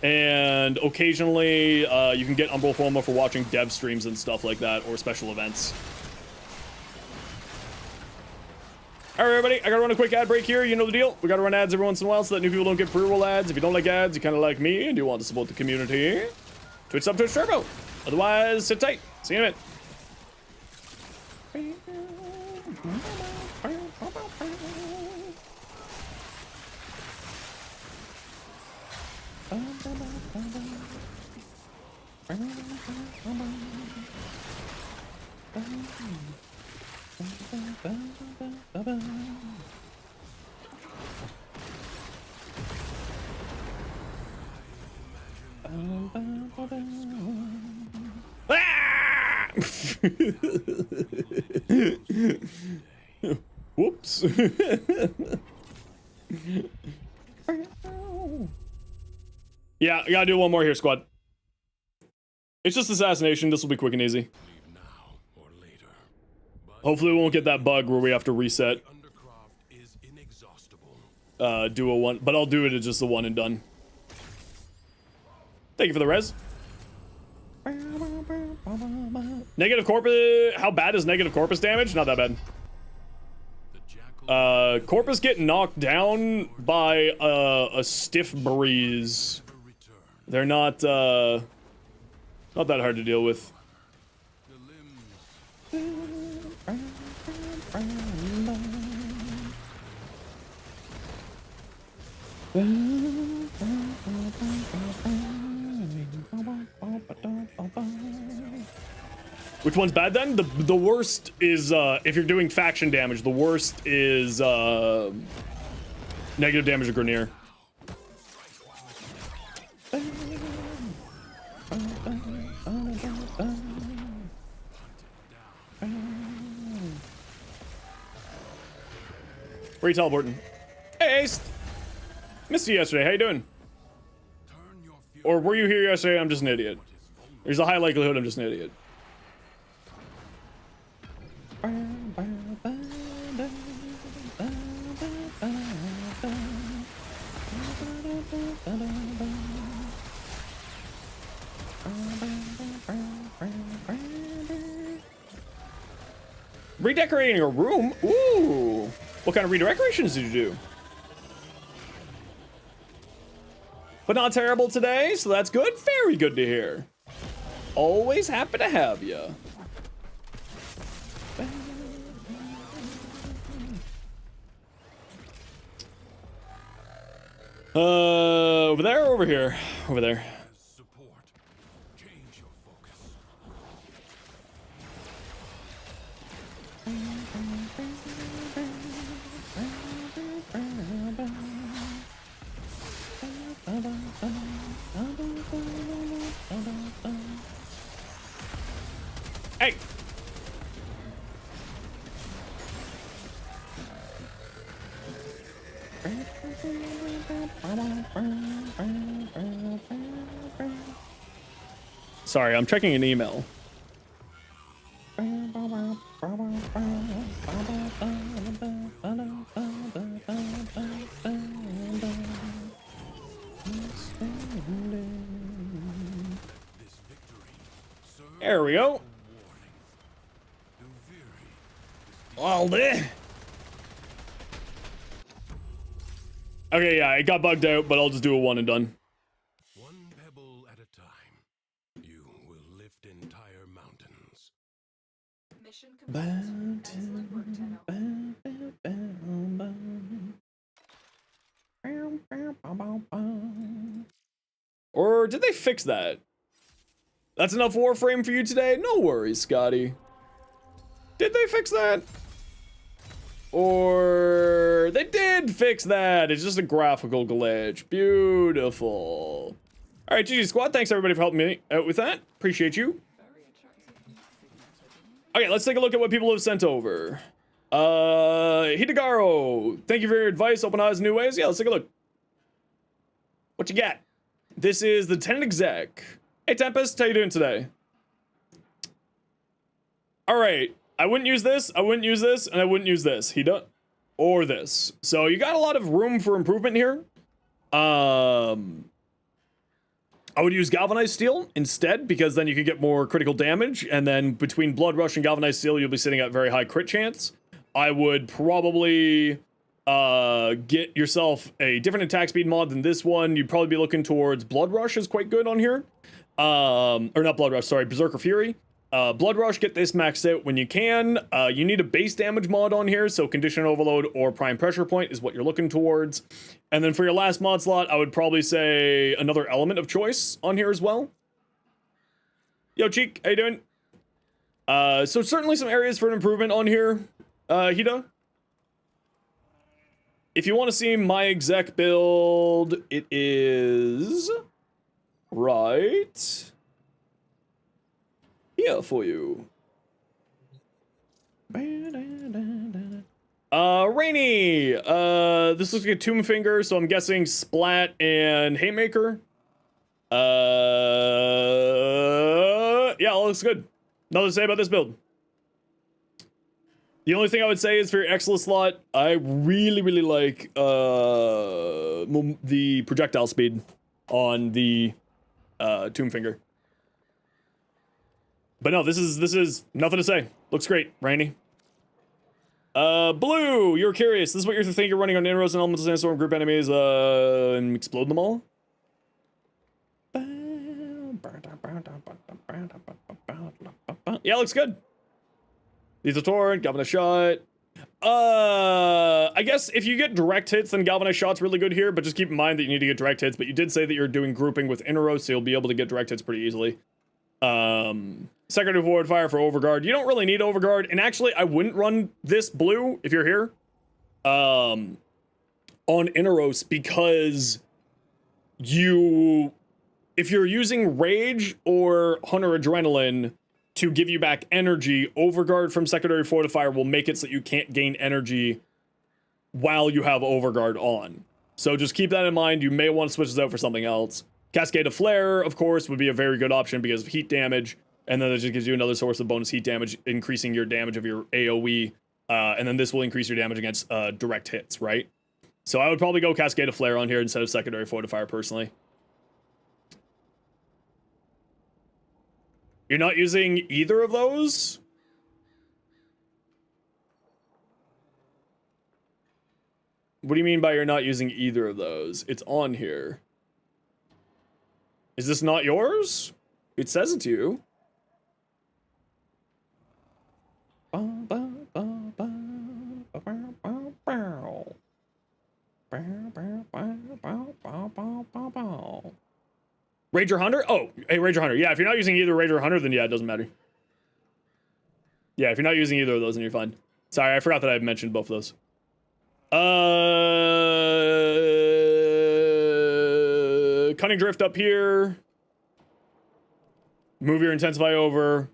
And occasionally, you can get Umbral Forma for watching dev streams and stuff like that, or special events. Alright, everybody, I gotta run a quick ad break here. You know the deal. We gotta run ads every once in a while so that new people don't get pre-roll ads. If you don't like ads, you kinda like me, and you want to support the community, Twitch sub, Twitch Turbo. Otherwise, sit tight. See you in a minute. Ah! Whoops. Yeah, I gotta do one more here, squad. It's just assassination. This will be quick and easy. Hopefully we won't get that bug where we have to reset. Do a one, but I'll do it as just a one and done. Thank you for the res. Negative corpus. How bad is negative corpus damage? Not that bad. Corpus get knocked down by a stiff breeze. They're not Not that hard to deal with. The limbs. Which one's bad then? The worst is if you're doing faction damage, the worst is negative damage to Grenier. Where you teleporting? Hey Ace! Missed you yesterday, how you doing? Or were you here yesterday? I'm just an idiot. There's a high likelihood I'm just an idiot. Redecorating a room? Ooh! What kind of redecorations did you do? But not terrible today, so that's good. Very good to hear. Always happy to have you. Over there or over here? Over there. Support. Change your focus. Hey! Sorry, I'm checking an email. There we go. All day. Okay, yeah, it got bugged out, but I'll just do a one and done. One pebble at a time. You will lift entire mountains. Mission complete. Excellent work, Tenno. Or did they fix that? That's enough Warframe for you today? No worries, Scotty. Did they fix that? Or they did fix that. It's just a graphical glitch. Beautiful. All right, GG Squad. Thanks everybody for helping me out with that. Appreciate you. Okay, let's take a look at what people have sent over. Hidegaro, thank you for your advice. Open eyes, new ways. Yeah, let's take a look. What you got? This is the tenant exec. Hey Tempest, how you doing today? All right, I wouldn't use this, I wouldn't use this, and I wouldn't use this. Or this. So you got a lot of room for improvement here. I would use galvanized steel instead, because then you can get more critical damage, and then between blood rush and galvanized steel, you'll be sitting at very high crit chance. I would probably get yourself a different attack speed mod than this one. You'd probably be looking towards blood rush is quite good on here. Or not blood rush, sorry, Berserker Fury. Blood rush, get this maxed out when you can. You need a base damage mod on here, so condition overload or prime pressure point is what you're looking towards. And then for your last mod slot, I would probably say another element of choice on here as well. Yo, Cheek, how you doing? So certainly some areas for an improvement on here, Hida. If you want to see my exec build, it is right here for you. Rainy. This looks like a Tomb Finger, so I'm guessing Splat and Haymaker. Yeah, it looks good. Nothing to say about this build. The only thing I would say is for your Excellent slot, I really, really like the projectile speed on the Tomb Finger. But no, this is nothing to say. Looks great, Randy. Blue, you're curious. This is what you're thinking. You're running on Inros and Elemental Sandstorm group enemies and explode them all. Yeah, looks good. Lethal torrent, galvanized shot. I guess if you get direct hits, then galvanized shot's really good here, but just keep in mind that you need to get direct hits, but you did say that you're doing grouping with Inneros, so you'll be able to get direct hits pretty easily. Secondary forward fire for overguard. You don't really need overguard, and actually, I wouldn't run this blue if you're here. On Inneros, because if you're using Rage or Hunter Adrenaline to give you back energy, Overguard from Secondary Fortifier will make it so that you can't gain energy while you have Overguard on. So just keep that in mind. You may want to switch this out for something else. Cascade of Flare, of course, would be a very good option because of heat damage, and then it just gives you another source of bonus heat damage, increasing your damage of your AoE, and then this will increase your damage against direct hits, right? So I would probably go Cascade of Flare on here instead of Secondary Fortifier, personally. You're not using either of those? What do you mean by you're not using either of those? It's on here. Is this not yours? It says it to you. Rager Hunter? Oh, hey, Rager Hunter. Yeah, if you're not using either Rager or Hunter, then yeah, it doesn't matter. Yeah, if you're not using either of those, then you're fine. Sorry, I forgot that I mentioned both of those. Cunning Drift up here. Move your Intensify over.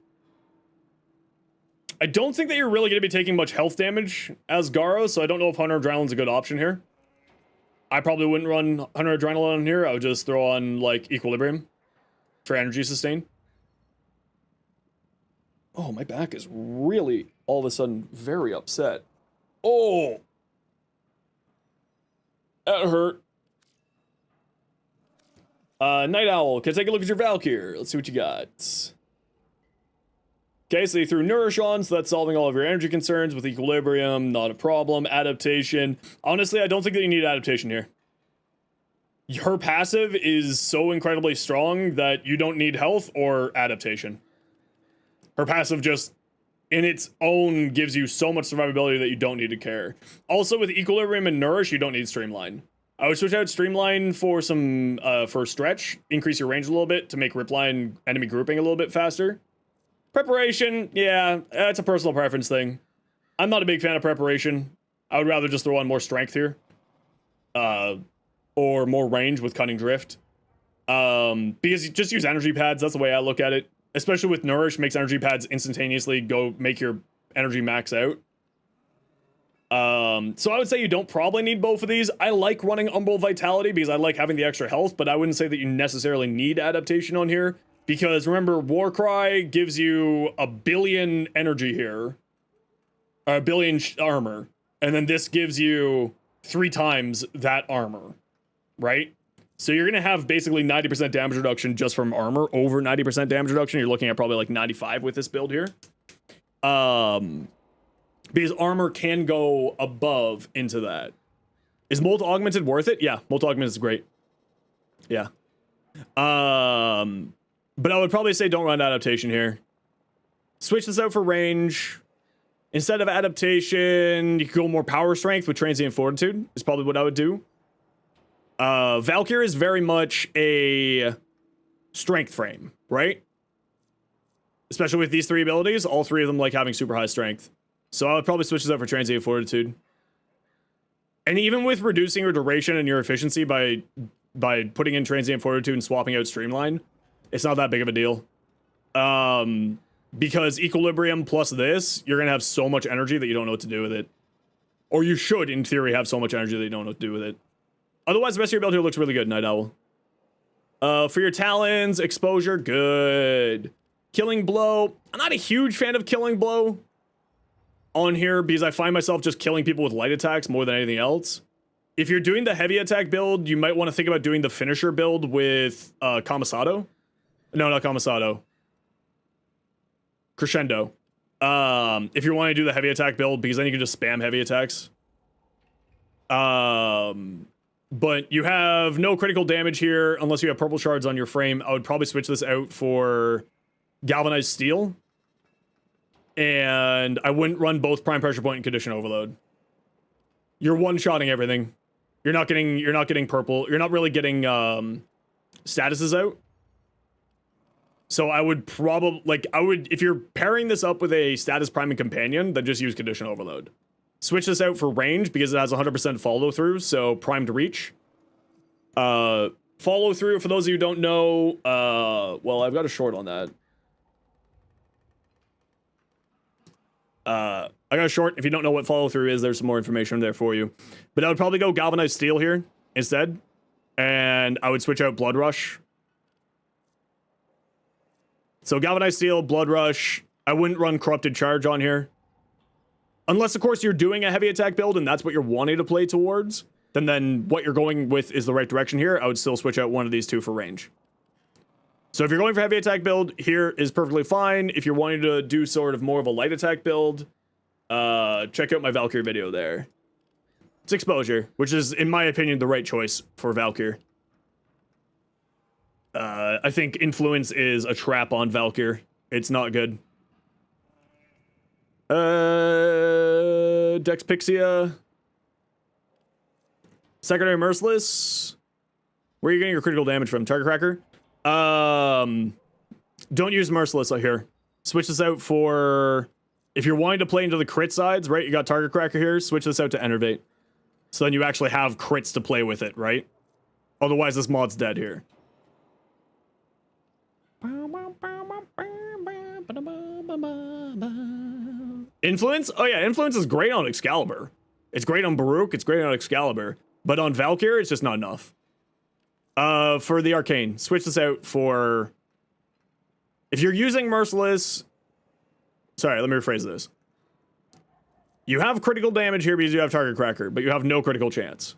I don't think that you're really going to be taking much health damage as Garo, so I don't know if Hunter Adrenaline's a good option here. I probably wouldn't run Hunter Adrenaline on here. I would just throw on, like, Equilibrium for energy sustain. Oh, my back is really, all of a sudden, very upset. Oh! That hurt. Night Owl, can I take a look at your Valkyr? Let's see what you got. Okay, so you threw Nourish on, so that's solving all of your energy concerns with Equilibrium, not a problem. Adaptation. Honestly, I don't think that you need adaptation here. Her passive is so incredibly strong that you don't need health or adaptation. Her passive just, in its own, gives you so much survivability that you don't need to care. Also, with Equilibrium and Nourish, you don't need Streamline. I would switch out Streamline for some, for Stretch, increase your range a little bit to make Ripline enemy grouping a little bit faster. Preparation, yeah, that's a personal preference thing. I'm not a big fan of Preparation. I would rather just throw on more Strength here. Or more range with Cunning Drift. Because you just use energy pads, that's the way I look at it. Especially with Nourish, makes energy pads instantaneously go make your energy max out. So I would say you don't probably need both of these. I like running Umbral Vitality because I like having the extra health, but I wouldn't say that you necessarily need adaptation on here. Because remember, Warcry gives you 1 billion energy here. Or 1 billion armor. And then this gives you 3 times that armor. Right? So you're going to have basically 90% damage reduction just from armor. Over 90% damage reduction. You're looking at probably like 95 with this build here. Because armor can go above into that. Is Molt Augmented worth it? Yeah, Molt Augmented is great. Yeah. But I would probably say don't run adaptation here. Switch this out for range. Instead of adaptation, you could go more power strength with transient fortitude. Is probably what I would do. Valkyr is very much a strength frame, right? Especially with these 3 abilities, all 3 of them like having super high strength. So I would probably switch this out for transient fortitude. And even with reducing your duration and your efficiency by putting in transient fortitude and swapping out streamline, it's not that big of a deal. Because Equilibrium plus this, you're going to have so much energy that you don't know what to do with it. Or you should, in theory, have so much energy that you don't know what to do with it. Otherwise, the rest of your build here looks really good, Night Owl. For your Talons, exposure, good. Killing Blow. I'm not a huge fan of Killing Blow on here because I find myself just killing people with light attacks more than anything else. If you're doing the heavy attack build, you might want to think about doing the finisher build with Kamisado. No, not Kamisado. Crescendo. If you want to do the heavy attack build, because then you can just spam heavy attacks. But you have no critical damage here unless you have purple shards on your frame. I would probably switch this out for galvanized steel. And I wouldn't run both prime pressure point and condition overload. You're one-shotting everything. You're not getting purple. You're not really getting statuses out. So I would probably, like, if you're pairing this up with a status priming companion, then just use condition overload. Switch this out for range because it has 100% follow through, so primed reach. Follow through, for those of you who don't know, well, I've got a short on that. I got a short. If you don't know what follow through is, there's some more information there for you. But I would probably go galvanized steel here instead. And I would switch out blood rush. So galvanized steel, blood rush. I wouldn't run corrupted charge on here. Unless, of course, you're doing a heavy attack build and that's what you're wanting to play towards. Then what you're going with is the right direction here. I would still switch out one of these two for range. So if you're going for heavy attack build, here is perfectly fine. If you're wanting to do sort of more of a light attack build, check out my Valkyrie video there. It's exposure, which is, in my opinion, the right choice for Valkyrie. I think influence is a trap on Valkyrie. It's not good. Dex Pixia. Secondary Merciless. Where are you getting your critical damage from? Target Cracker? Don't use Merciless out here. Switch this out for... If you're wanting to play into the crit sides, right? You got Target Cracker here. Switch this out to Enervate. So then you actually have crits to play with it, right? Otherwise, this mod's dead here. Influence? Oh yeah, Influence is great on Excalibur. It's great on Baruch. It's great on Excalibur. But on Valkyrie, it's just not enough. For the Arcane, switch this out for... If you're using Merciless... Sorry, let me rephrase this. You have critical damage here because you have Target Cracker, but you have no critical chance.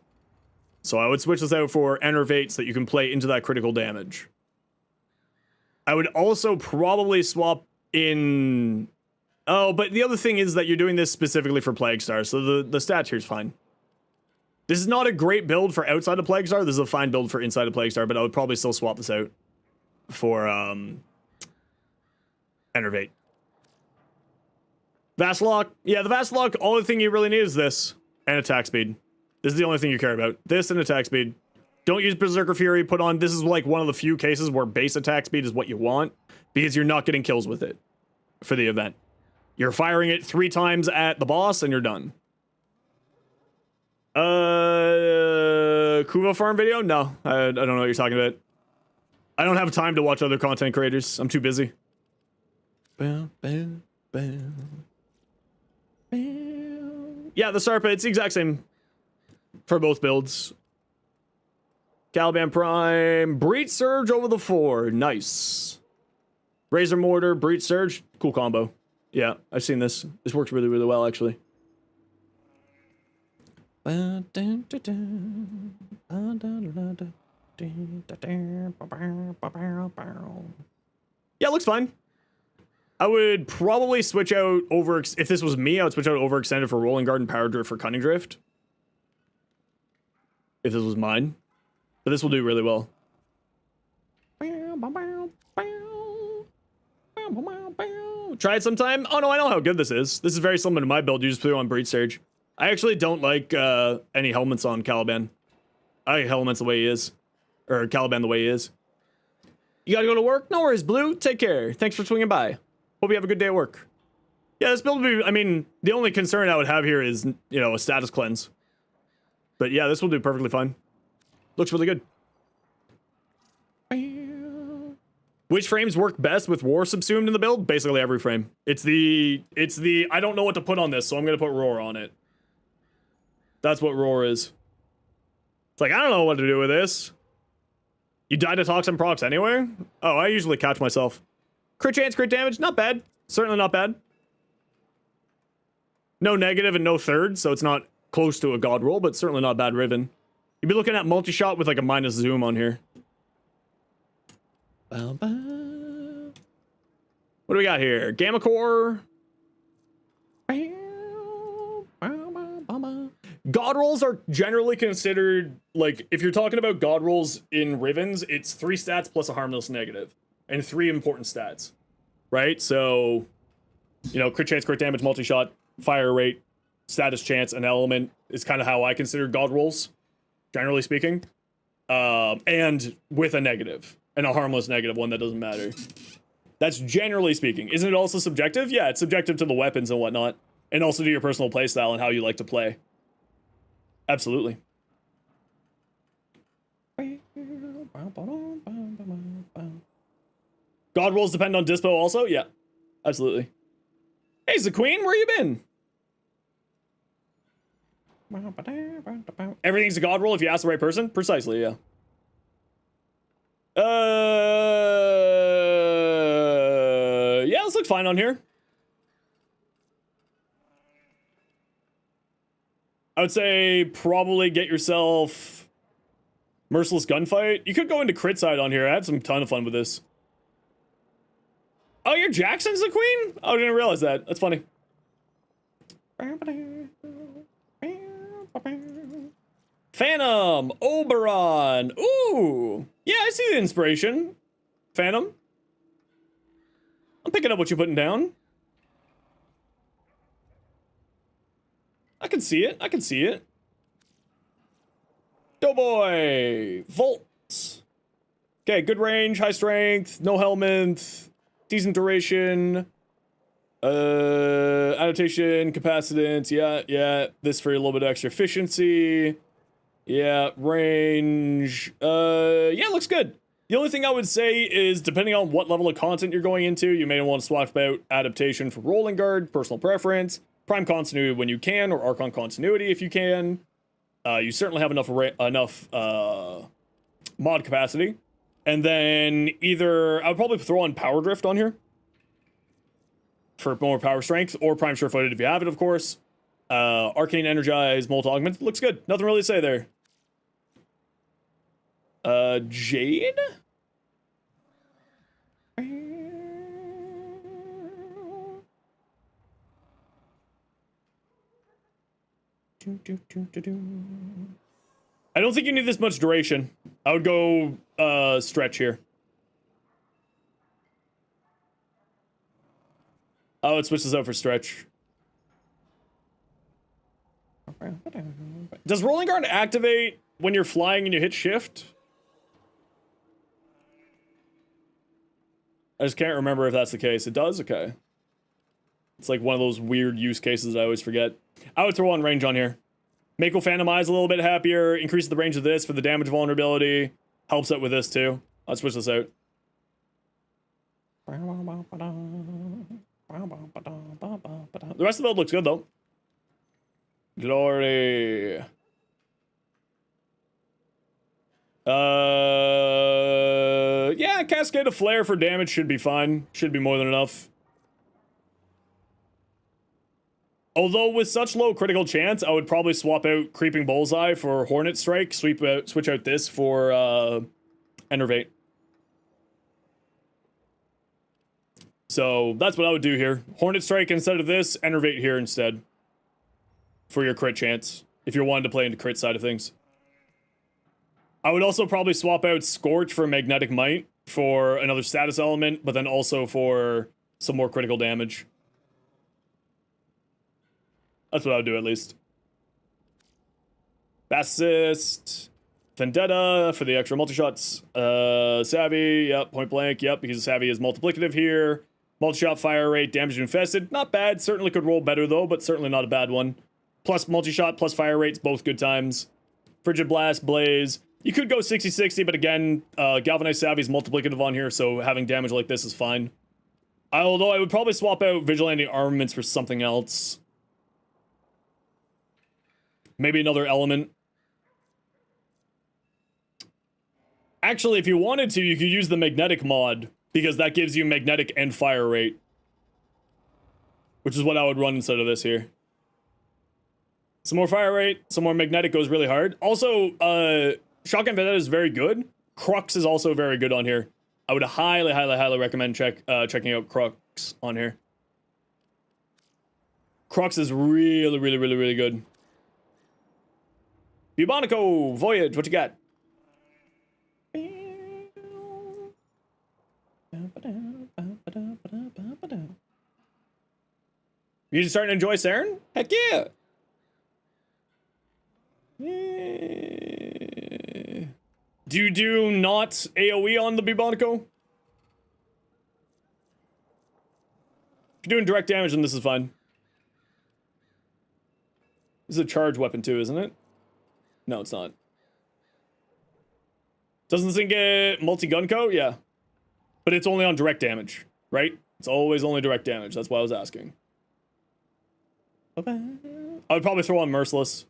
So I would switch this out for Enervate so that you can play into that critical damage. I would also probably swap in... Oh, but the other thing is that you're doing this specifically for Plague Star, so the stats here's fine. This is not a great build for outside of Plague Star. This is a fine build for inside of Plague Star, but I would probably still swap this out for Enervate. Vastlock. Yeah, the Vastlock, all the thing you really need is this and attack speed. This is the only thing you care about. This and attack speed. Don't use Berserker Fury. Put on... This is like one of the few cases where base attack speed is what you want because you're not getting kills with it for the event. You're firing it 3 times at the boss and you're done. Kuva farm video? No, I don't know what you're talking about. I don't have time to watch other content creators. I'm too busy. Yeah, the Sarpa, it's the exact same for both builds. Caliban Prime, Breach Surge over the 4. Nice. Razor Mortar, Breach Surge, cool combo. Yeah, I've seen this. This works really, really well, actually. Yeah, it looks fine. I would probably switch out over... If this was me, I would switch out Overextended for Rolling Garden, Power Drift for Cunning Drift. If this was mine. But this will do really well. Try it sometime. Oh no, I know how good this is. This is very similar to my build. You just put it on Breach Surge. I actually don't like any helmets on Caliban. I like helmets the way he is. Or Caliban the way he is. You gotta go to work? No worries, Blue. Take care. Thanks for swinging by. Hope you have a good day at work. Yeah, this build will be... I mean, the only concern I would have here is, you know, a status cleanse. But yeah, this will do perfectly fine. Looks really good. Which frames work best with Roar subsumed in the build? Basically every frame. It's the... I don't know what to put on this, so I'm gonna put Roar on it. That's what Roar is. It's like, I don't know what to do with this. You die to Toxin procs anyway? Oh, I usually catch myself. Crit chance, crit damage, not bad. Certainly not bad. No negative and no third, so it's not close to a god roll, but certainly not bad Riven. You'd be looking at multi-shot with like a minus zoom on here. What do we got here? Gamma Core. God rolls are generally considered, like, if you're talking about God rolls in Rivens, it's 3 stats plus a harmless negative, and 3 important stats, right? So, you know, crit chance, crit damage, multi-shot, fire rate, status chance, and element is kind of how I consider God rolls, generally speaking. And with a negative, and a harmless negative one that doesn't matter. That's generally speaking. Isn't it also subjective? Yeah, it's subjective to the weapons and whatnot, and also to your personal playstyle and how you like to play. Absolutely. God rolls depend on dispo also? Yeah, absolutely. Hey, Zaqueen, where you been? Everything's a God roll if you ask the right person? Precisely, yeah. Yeah, this looks fine on here. I would say probably get yourself Merciless Gunfight. You could go into crit side on here. I had some ton of fun with this. Oh, you're Jackson's the queen? Oh, I didn't realize that. That's funny. Phantom, Oberon. Ooh. Yeah, I see the inspiration. Phantom. I'm picking up what you're putting down. I can see it. I can see it. Doughboy. Volts. Okay, good range, high strength, no helmet, decent duration. Adaptation, capacitance. Yeah. This for a little bit of extra efficiency. Yeah, range. Yeah, looks good. The only thing I would say is, depending on what level of content you're going into, you may want to swap out adaptation for rolling guard, personal preference, prime continuity when you can, or archon continuity if you can. You certainly have enough mod capacity. And then either I would probably throw on power drift on here for more power strength, or prime sure-footed if you have it, of course. Arcane energized, molt augment, looks good. Nothing really to say there. Jade? I don't think you need this much duration. I would go stretch here. I would switch this out for stretch. Does rolling guard activate when you're flying and you hit shift? I just can't remember if that's the case. It does? Okay. It's like one of those weird use cases I always forget. I would throw on range on here. Mako Phantom Eyes a little bit happier. Increases the range of this for the damage vulnerability. Helps out with this too. I'll switch this out. The rest of the build looks good though. Glory. Yeah, Cascade of Flare for damage should be fine. Should be more than enough. Although with such low critical chance, I would probably swap out Creeping Bullseye for Hornet Strike, switch out this for Enervate. So that's what I would do here. Hornet Strike instead of this, Enervate here instead. For your crit chance, if you're wanting to play into crit side of things. I would also probably swap out Scorch for Magnetic Might for another status element, but then also for some more critical damage. That's what I would do, at least. Bassist. Vendetta for the extra multi-shots. Savvy, yep, point blank, yep, because Savvy is multiplicative here. Multi-shot fire rate, damage infested. Not bad, certainly could roll better though, but certainly not a bad one. Plus multi-shot, plus fire rates, both good times. Frigid Blast, Blaze. You could go 60-60, but again, Galvanized Savvy is multiplicative on here, so having damage like this is fine. Although I would probably swap out Vigilante Armaments for something else. Maybe another element. Actually, if you wanted to, you could use the Magnetic mod, because that gives you Magnetic and Fire rate. Which is what I would run instead of this here. Some more Fire rate, some more Magnetic goes really hard. Also, Shotgun Vendetta is very good. Crux is also very good on here. I would highly, highly, highly recommend checking out Crux on here. Crux is really, really, really, really good. Bubonico Voyage, what you got? You just starting to enjoy Saren? Heck yeah! Do you do not AoE on the Bubonico? If you're doing direct damage, then this is fine. This is a charge weapon too, isn't it? No, it's not. Doesn't this thing get multi-gun co? Yeah. But it's only on direct damage, right? It's always only direct damage. That's why I was asking. I would probably throw on Merciless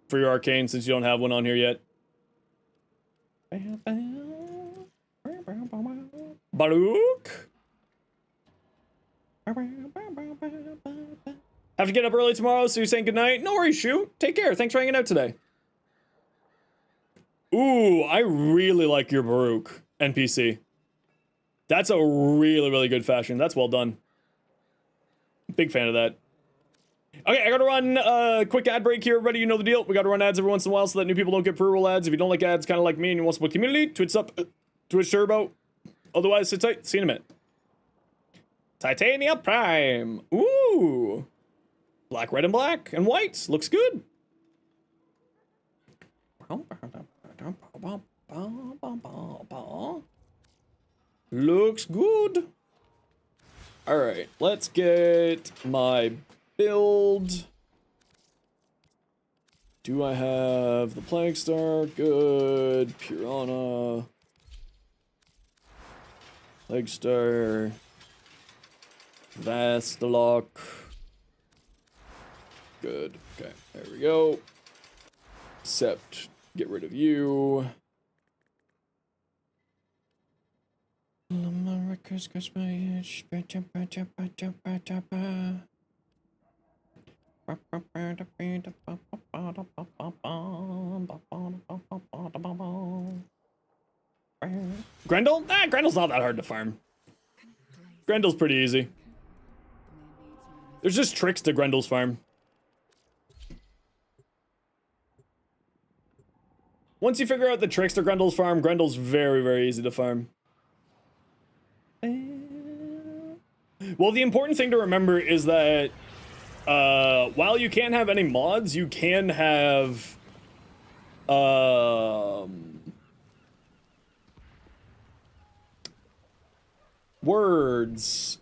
for your arcane since you don't have one on here yet. Baruch. Have to get up early tomorrow, so you're saying goodnight? No worries, Shu. Take care. Thanks for hanging out today. Ooh, I really like your Baruch NPC. That's a really, really good fashion. That's well done. Big fan of that. Okay, I gotta run a quick ad break here, everybody. You know the deal. We gotta run ads every once in a while so that new people don't get pre-roll ads. If you don't like ads, kind of like me, and you want to support community, Twitch up, Twitch Turbo. Otherwise, sit tight. See you in a minute. Titania Prime. Ooh. Black, red, and black, and white. Looks good. Looks good. Alright, let's get my build. Do I have the Plague Star? Good. Piranha. Plague Star. Vastalock. Good. Okay, there we go. Except, get rid of you. Grendel? Ah, Grendel's not that hard to farm. Grendel's pretty easy. There's just tricks to Grendel's farm. Once you figure out the tricks to Grendel's farm, Grendel's very, very easy to farm. Well, the important thing to remember is that while you can't have any mods, you can have words.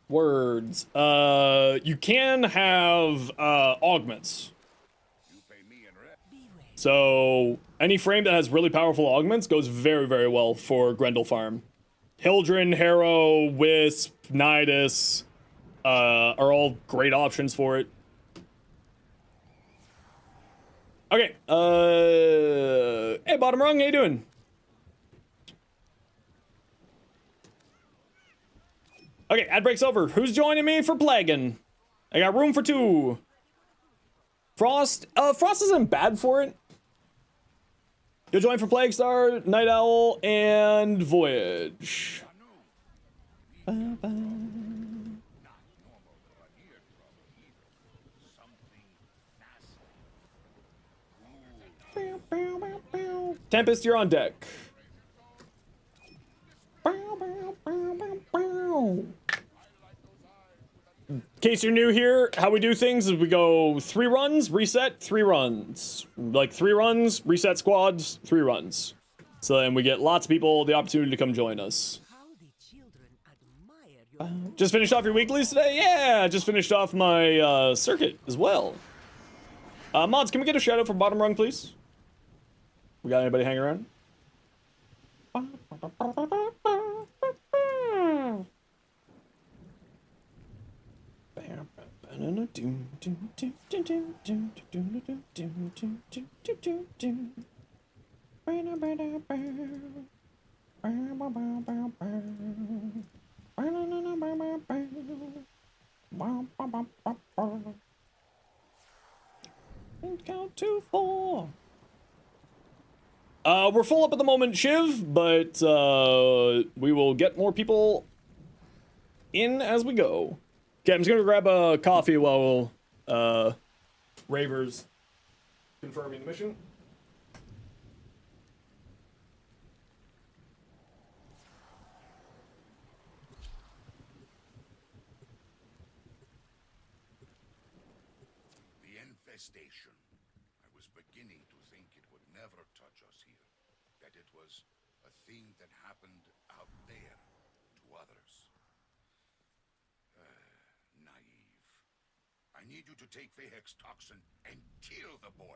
You can have augments. So any frame that has really powerful augments goes very, very well for Grendel farm. Hildren, Harrow, Wisp, Nidus are all great options for it. Okay, hey, Bottom Rung, how you doing? Okay, ad break's over. Who's joining me for Plaguing? I got room for two. Frost? Frost isn't bad for it. You'll join for Plague Star, Night Owl, and Voyage. Tempest, you're on deck. In case you're new here, how we do things is we go 3 runs, reset, 3 runs. Like 3 runs, reset squads, 3 runs. So then we get lots of people the opportunity to come join us. Just finished off your weeklies today? Yeah, just finished off my circuit as well. Mods, can we get a shout out for Bottom Rung, please? We got anybody hanging around? Count to 4. We're full up at the moment, Shiv, but we will get more people in as we go. Okay, I'm just gonna grab a coffee while Ravers confirming the mission. The infestation. I was beginning to think it would never touch us here. That it was a thing that happened out there to others. Naive. I need you to take Vehex toxin and kill the boil.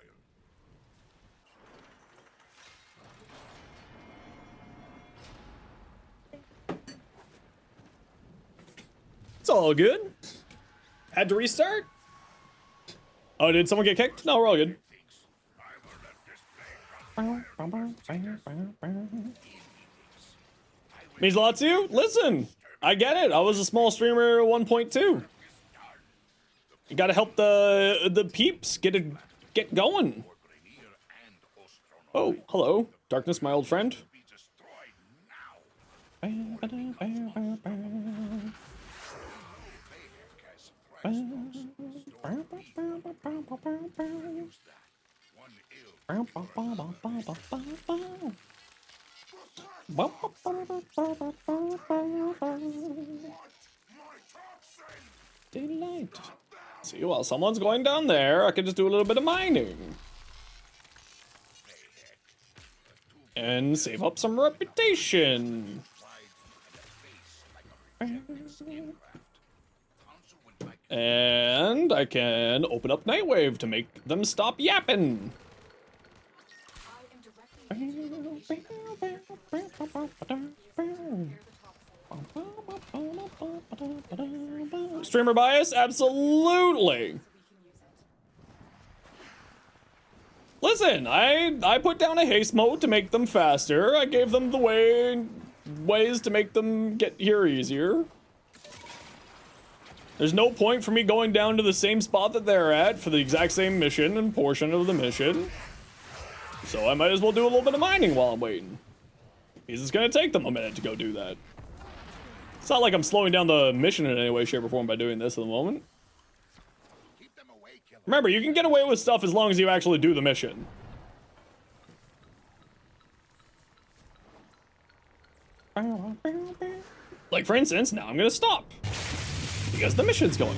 It's all good. Had to restart? Oh, did someone get kicked? No, we're all good. Means a lot to you? Listen, I get it. I was a small streamer at 1.2. You gotta help the peeps get going. Oh, hello. Darkness, my old friend. Daylight. See, while someone's going down there, I can just do a little bit of mining. And save up some reputation. And I can open up Nightwave to make them stop yapping. Streamer bias? Absolutely. Listen, I put down a haste mode to make them faster. I gave them the ways to make them get here easier. There's no point for me going down to the same spot that they're at for the exact same mission and portion of the mission. So I might as well do a little bit of mining while I'm waiting. Because it's gonna take them a minute to go do that. It's not like I'm slowing down the mission in any way, shape, or form by doing this at the moment. Remember, you can get away with stuff as long as you actually do the mission. Like, for instance, now I'm gonna stop. Because the mission's going.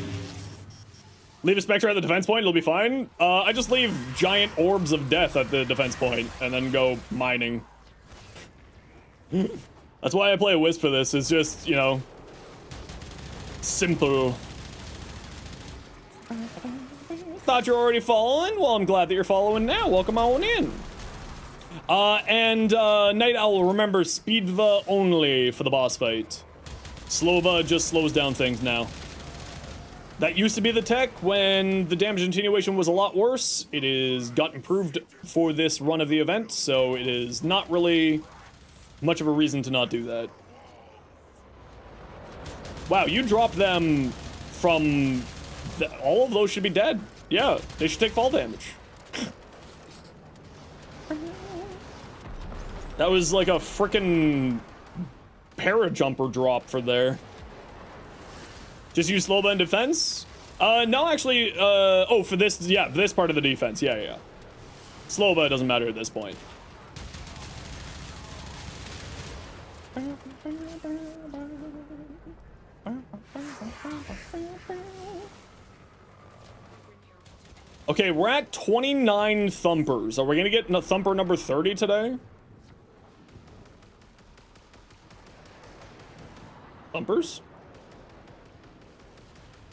Leave a Spectre at the defense point, it'll be fine. I just leave giant orbs of death at the defense point, and then go mining. That's why I play a Wisp for this, it's just, you know, simple. Thought you're already following? Well, I'm glad that you're following now. Welcome on in. Night Owl, remember, Speedva only for the boss fight. Slova just slows down things now. That used to be the tech when the damage attenuation was a lot worse. It is got improved for this run of the event, so it is not really much of a reason to not do that. Wow, you dropped them from... all of those should be dead. Yeah, they should take fall damage. That was like a frickin' parajumper drop for there. Just use Slowba in defense? No, actually, oh, for this, yeah, this part of the defense, yeah. Slowba doesn't matter at this point. Okay, we're at 29 thumpers. Are we gonna get thumper number 30 today? Thumpers?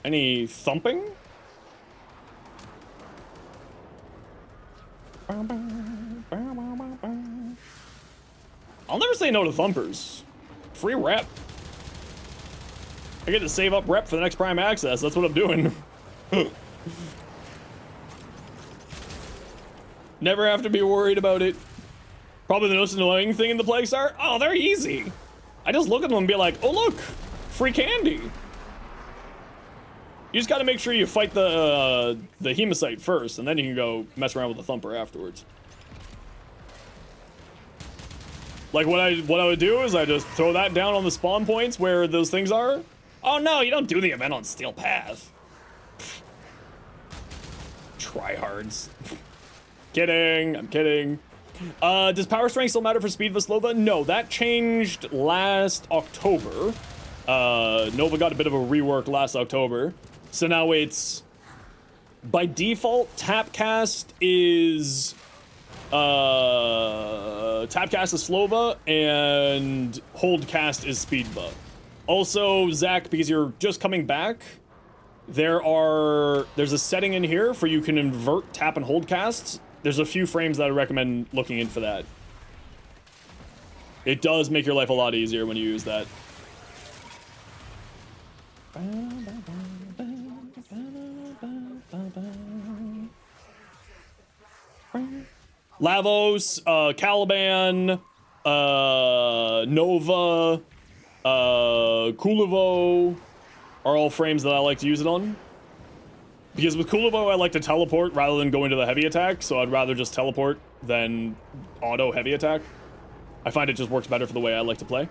Any thumping? I'll never say no to thumpers. Free rep. I get to save up rep for the next Prime Access. That's what I'm doing. Never have to be worried about it. Probably the most annoying thing in the Plague Star? Oh, they're easy. I just look at them and be like, oh look, free candy. You just gotta make sure you fight the Hemocyte first, and then you can go mess around with the Thumper afterwards. Like what I would do is I just throw that down on the spawn points where those things are. Oh no, you don't do the event on Steel Path. Tryhards. kidding. I'm kidding. Does power strength still matter for speed Veslova? No, that changed last October. Nova got a bit of a rework last October. So now it's, by default, Tapcast is Slova and Holdcast is Speedva. Also, Zach, because you're just coming back, there's a setting in here for you can invert tap and hold casts. There's a few frames that I recommend looking in for that. It does make your life a lot easier when you use that. Lavos, Caliban, Nova, Kulivo are all frames that I like to use it on. Because with Kulivo, I like to teleport rather than go into the heavy attack, so I'd rather just teleport than auto heavy attack. I find it just works better for the way I like to play.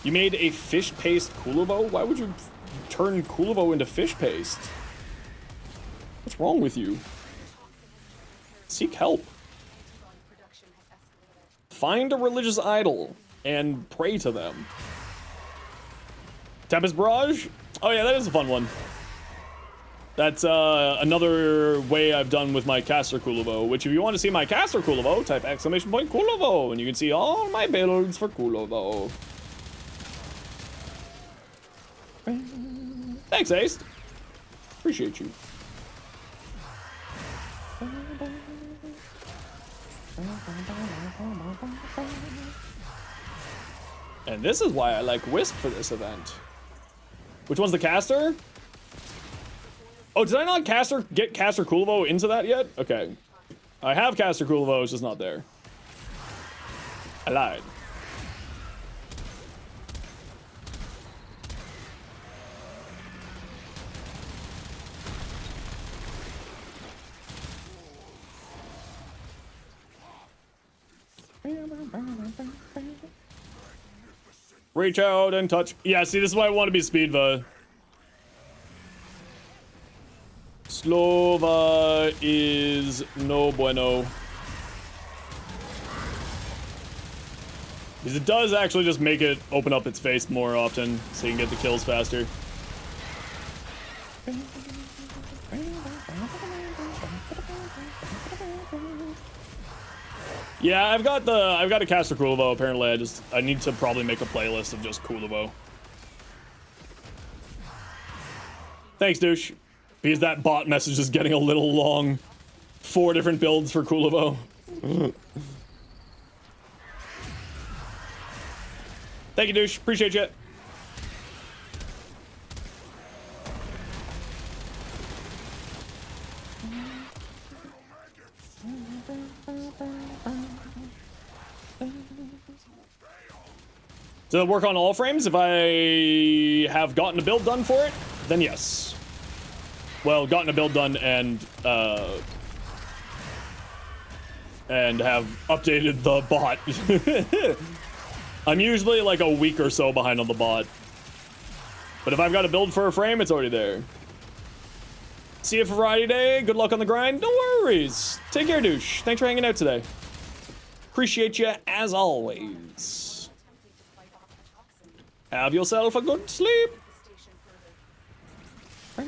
You made a fish paste Kulivo? Why would you turn Kulivo into fish paste? What's wrong with you? Seek help. Find a religious idol and pray to them. Tempest Barrage? Oh yeah, that is a fun one. That's another way I've done with my caster Kulivo, which if you want to see my caster Kulivo, type ! Kulivo, and you can see all my builds for Kulivo. Thanks, Ace. Appreciate you. And this is why I like Wisp for this event. Which one's the caster? Oh, did I not get caster Kulivo into that yet? Okay. I have caster Kulivo, it's just not there. I lied. Reach out and touch. Yeah, see, this is why I want to be Speedva. Slova is no bueno. Because it does actually just make it open up its face more often, so you can get the kills faster. Yeah, I've got a caster Kulivo. Apparently, I need to probably make a playlist of just Kulivo. Thanks, douche. Because that bot message is getting a little long. 4 different builds for Kulivo. Thank you, douche. Appreciate you. Does it work on all frames? If I have gotten a build done for it, then yes. Well, gotten a build done and have updated the bot. I'm usually like a week or so behind on the bot. But if I've got a build for a frame, it's already there. See you for Friday day. Good luck on the grind. No worries. Take care, douche. Thanks for hanging out today. Appreciate you as always. Have yourself a good sleep. There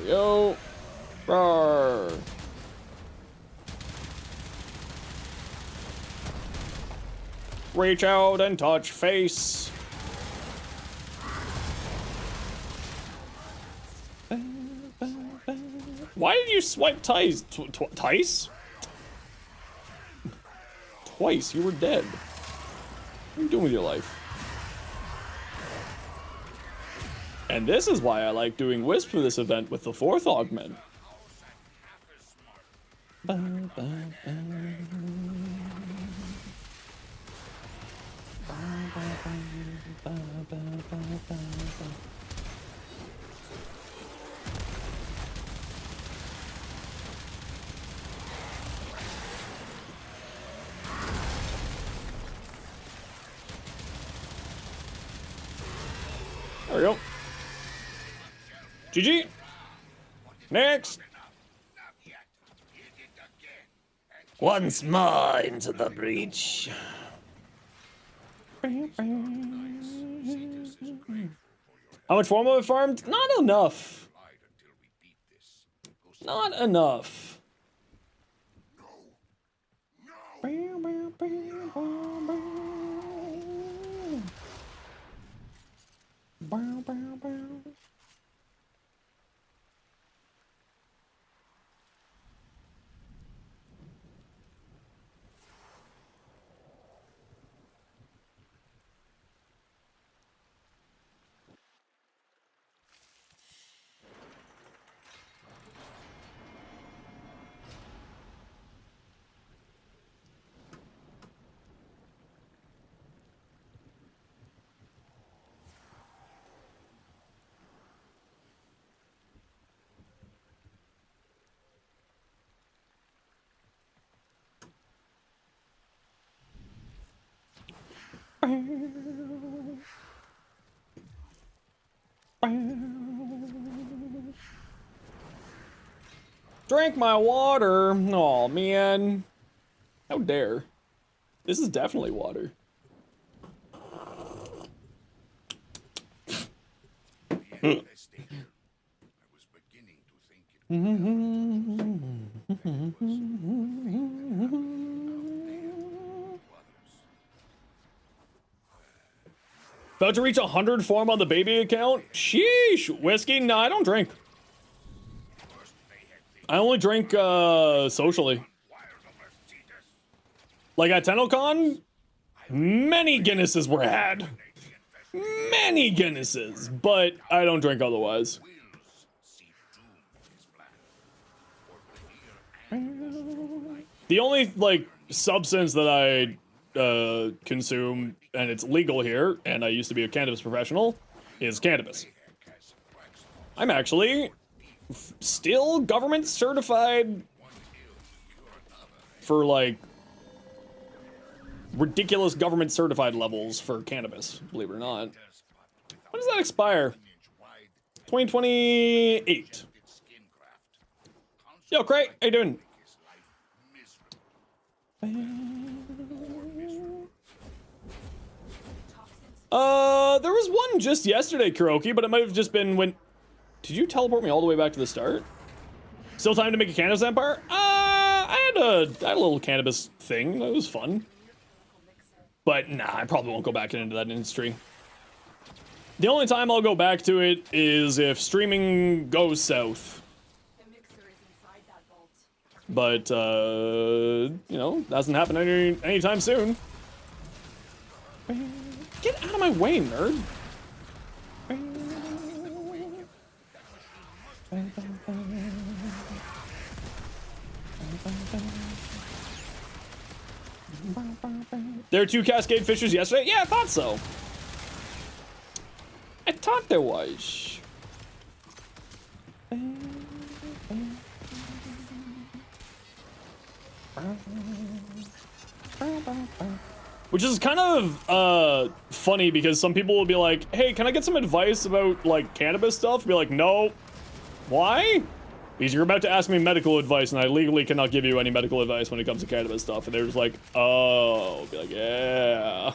you go. Roar. Reach out and touch face. Why did you swipe Tice? Tice? Twice, you were dead. What are you doing with your life? And this is why I like doing Wisp for this event with the 4th augment. GG. Next. Once more into the breach. How much form have I farmed? Not enough. Not enough. Drink my water. Oh man. How dare. This is definitely water. About to reach 100 form on the baby account? Sheesh. Whiskey? No, I don't drink. I only drink socially. Like at TennoCon, many Guinnesses were had. Many Guinnesses, but I don't drink otherwise. The only like substance that I consume, and it's legal here, and I used to be a cannabis professional, is cannabis. I'm actually still government certified for like ridiculous government certified levels for cannabis, believe it or not. When does that expire? 2028. Yo, Cray, how you doing? There was one just yesterday, Kuroki, but it might have just been when... Did you teleport me all the way back to the start? Still time to make a cannabis empire? I had a little cannabis thing. That was fun. But nah, I probably won't go back into that industry. The only time I'll go back to it is if streaming goes south. But, you know, hasn't happened anytime soon. Get out of my way, nerd. There were 2 Cascade Fishers yesterday? Yeah, I thought so. I thought there was. Which is kind of funny because some people will be like, hey, can I get some advice about like cannabis stuff? Be like, no. Why? Because you're about to ask me medical advice and I legally cannot give you any medical advice when it comes to cannabis stuff. And they're just like, oh, be like, yeah.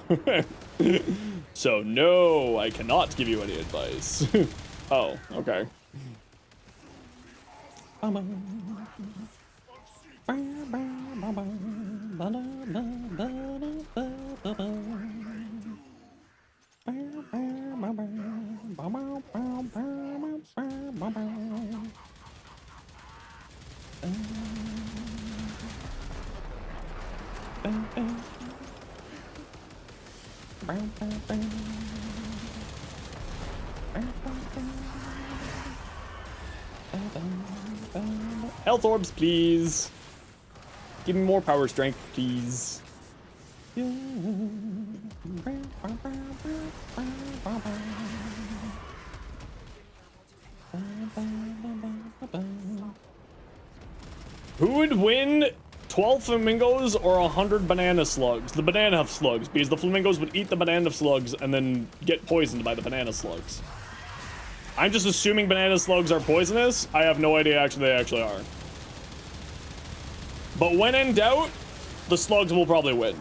So no, I cannot give you any advice. Oh, okay. Health orbs, please. Give me more power strength, please. Who would win 12 flamingos or 100 banana slugs? The banana slugs, because the flamingos would eat the banana slugs and then get poisoned by the banana slugs. I'm just assuming banana slugs are poisonous. I have no idea they actually are. But when in doubt, the slugs will probably win.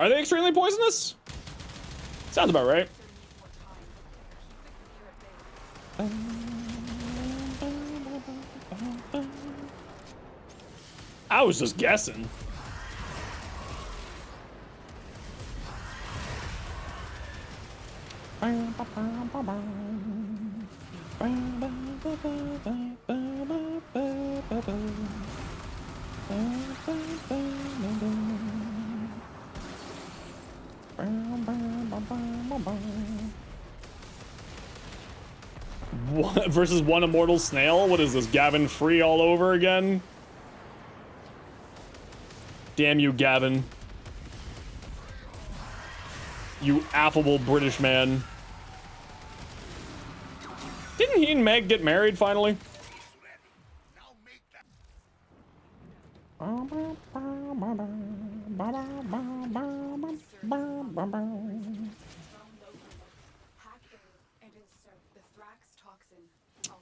Are they extremely poisonous? Sounds about right. I was just guessing. One versus one immortal snail? What is this, Gavin Free all over again? Damn you, Gavin. You affable British man. Didn't he and Meg get married finally?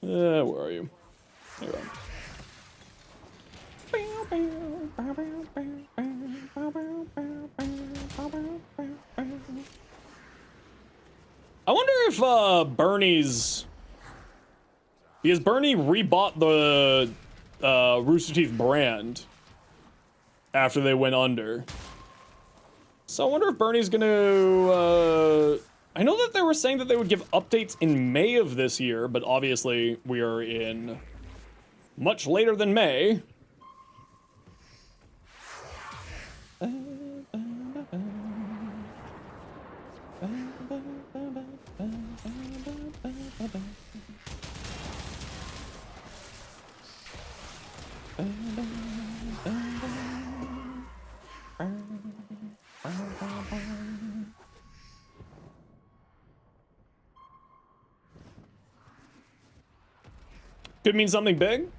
Where are you? There you are. I wonder if Bernie's, because Bernie rebought the Rooster Teeth brand after they went under. So I wonder if Bernie's gonna I know that they were saying that they would give updates in May of this year, but obviously we are in much later than May. Could mean something big.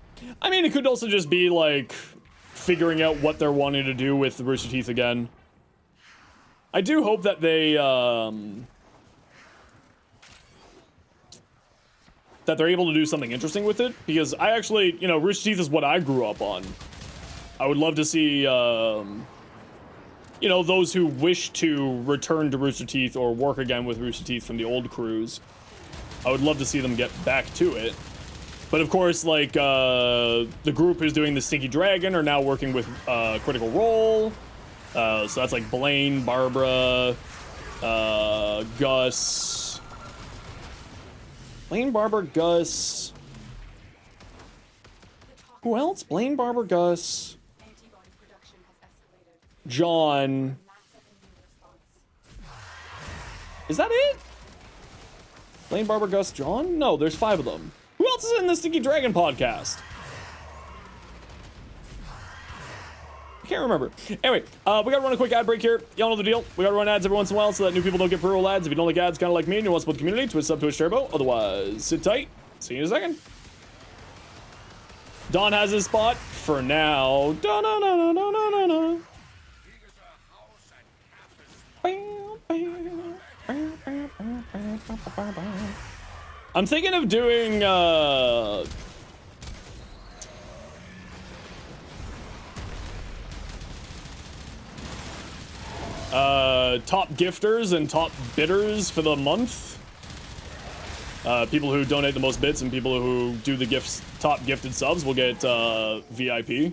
I mean, it could also just be like figuring out what they're wanting to do with the Rooster Teeth again. I do hope that they that they're able to do something interesting with it, because I actually, you know, Rooster Teeth is what I grew up on. I would love to see you know, those who wish to return to Rooster Teeth or work again with Rooster Teeth from the old crews. I would love to see them get back to it. But of course, like, the group who's doing the Stinky Dragon are now working with Critical Role. So that's like Blaine, Barbara, Gus. Blaine, Barbara, Gus. Who else? Blaine, Barbara, Gus. John. Is that it? Blaine, Barbara, Gus, John? No, there's 5 of them. Who else is in the Stinky Dragon podcast? I can't remember. Anyway, we gotta run a quick ad break here. Y'all know the deal. We gotta run ads every once in a while so that new people don't get pre-roll ads. If you don't like ads, kind of like me, and you want to support the community, Twitch sub, Twitch Turbo. Otherwise, sit tight. See you in a second. Don has his spot for now. Da-na-na-na-na-na-na. I'm thinking of doing top gifters and top bidders for the month. People who donate the most bits and people who do the gifts, top gifted subs will get VIP.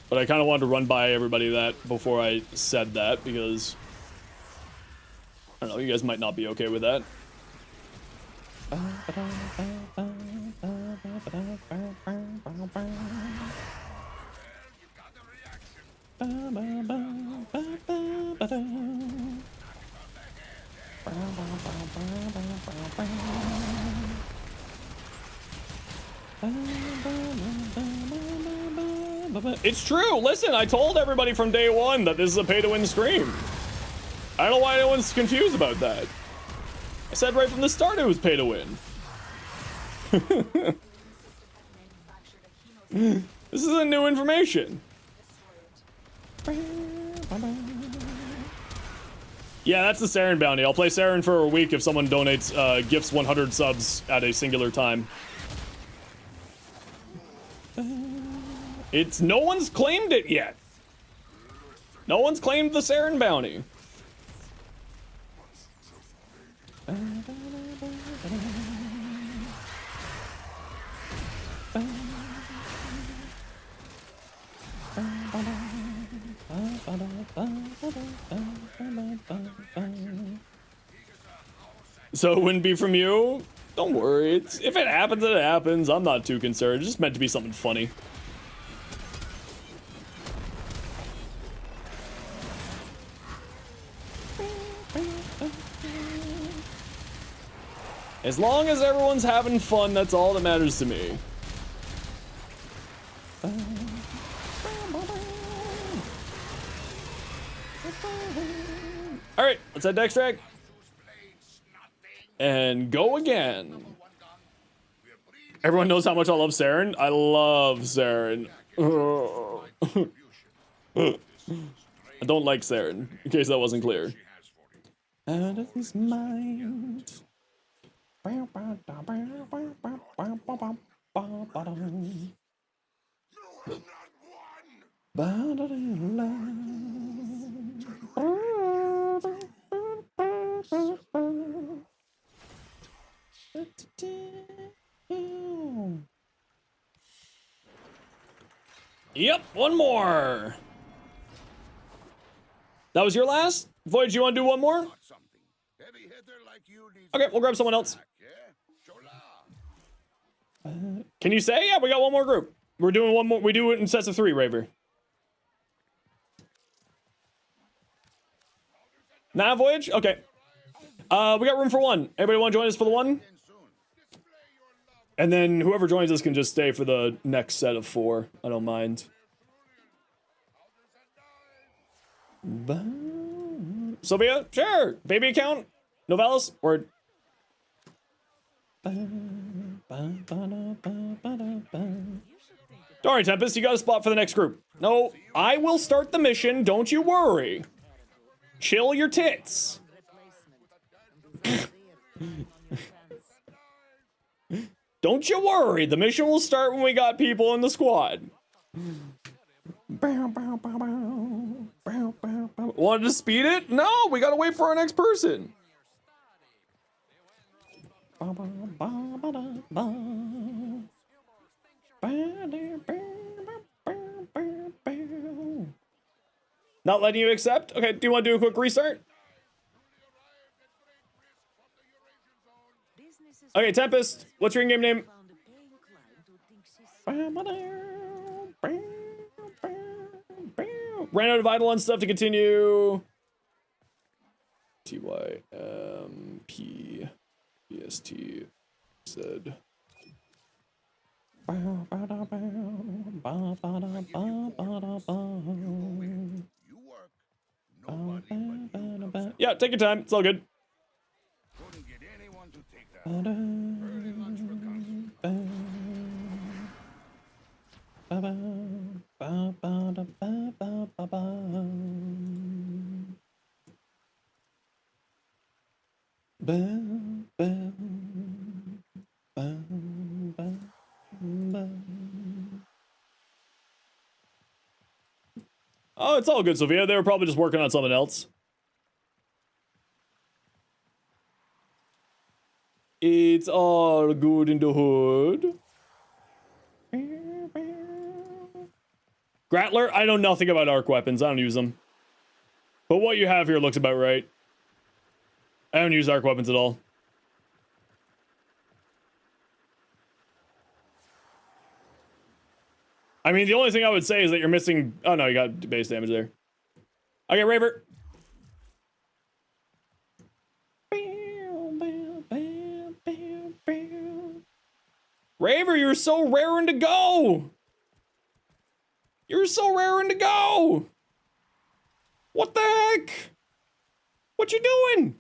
But I kind of wanted to run by everybody that before I said that, because I don't know, you guys might not be okay with that. It's true. Listen, I told everybody from day one that this is a pay-to-win stream. I don't know why anyone's confused about that. I said right from the start it was pay to win. This isn't new information. Yeah, that's the Saren bounty. I'll play Saren for a week if someone donates, gifts 100 subs at a singular time. It's no one's claimed it yet. No one's claimed the Saren bounty. So it wouldn't be from you? Don't worry. If it happens, it happens. I'm not too concerned. It's just meant to be something funny. As long as everyone's having fun, that's all that matters to me. Alright, let's head to extract. And go again. Everyone knows how much I love Saren. I love Saren. I don't like Saren, in case that wasn't clear. Out of his mind. Yep, one more. That was your last? Voyage, you want to do one more? Okay, we'll grab someone else. Can you say? Yeah, we got one more group. We're doing one more. We do it in sets of 3, Raver. Nah, Voyage? Okay. We got room for 1. Anybody want to join us for the 1? And then whoever joins us can just stay for the next set of 4. I don't mind. Sylvia? Sure. Baby account? Novellas? Word. Don't worry, Tempest. You got a spot for the next group. No, I will start the mission. Don't you worry. Chill your tits. Don't you worry. The mission will start when we got people in the squad. Wanted to speed it? No, we gotta wait for our next person. Not letting you accept? Okay, do you want to do a quick restart? Okay, Tempest, what's your in-game name? Ran out of Eidolon stuff to continue. TYMPESTZ. Yeah, take your time. It's all good. Oh, it's all good, Sophia. They were probably just working on something else. It's all good in the hood. Grattler? I know nothing about arc weapons. I don't use them. But what you have here looks about right. I don't use arc weapons at all. I mean, the only thing I would say is that you're missing... Oh, no, you got base damage there. Okay, Raver. Raver, you're so raring to go! You're so raring to go! What the heck? What you doing?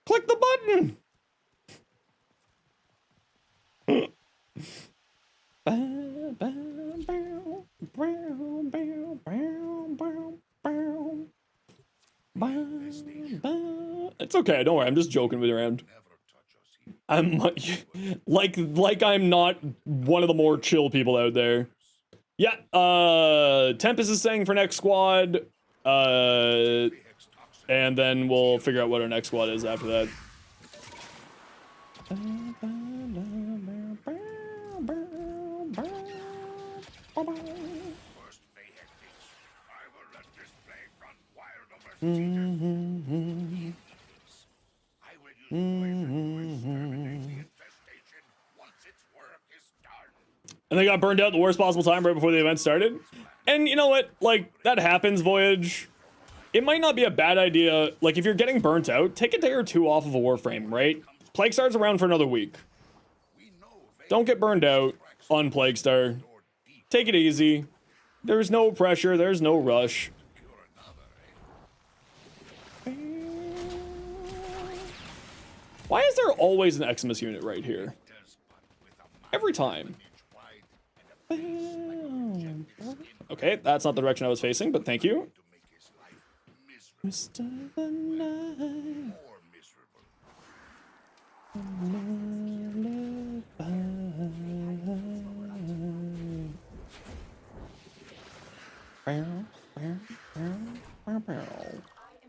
Click the button. It's okay, don't worry, I'm just joking with you around. I'm like I'm not one of the more chill people out there. Yeah, Tempest is saying for next squad, and then we'll figure out what our next squad is after that. And they got burned out the worst possible time right before the event started. And you know what? Like, that happens, Voyage. It might not be a bad idea. Like, if you're getting burnt out, take a day or two off of a Warframe, right? Plague Star's around for another week. Don't get burned out on Plague Star. Take it easy. There's no pressure. There's no rush. Why is there always an Eximus unit right here? Every time. Okay, that's not the direction I was facing, but thank you. Mr. The Night. I am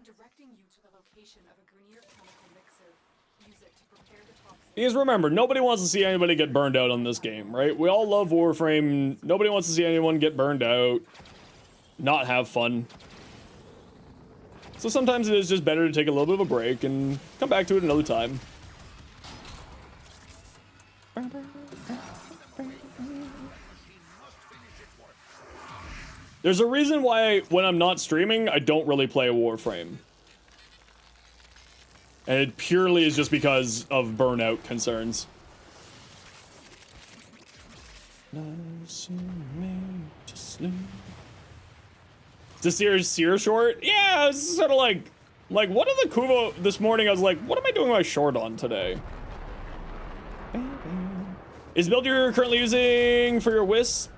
directing you to the location of a Grenier chemical mixer. Use it to prepare the toxin. Because remember, nobody wants to see anybody get burned out on this game, right? We all love Warframe. Nobody wants to see anyone get burned out, not have fun. So sometimes it is just better to take a little bit of a break and come back to it another time. There's a reason why when I'm not streaming, I don't really play a Warframe. And it purely is just because of burnout concerns. Is this Seer short? Yeah, it's sort of like what are the Kuvo this morning? I was like, what am I doing my short on today? Is the build you're currently using for your Wisp?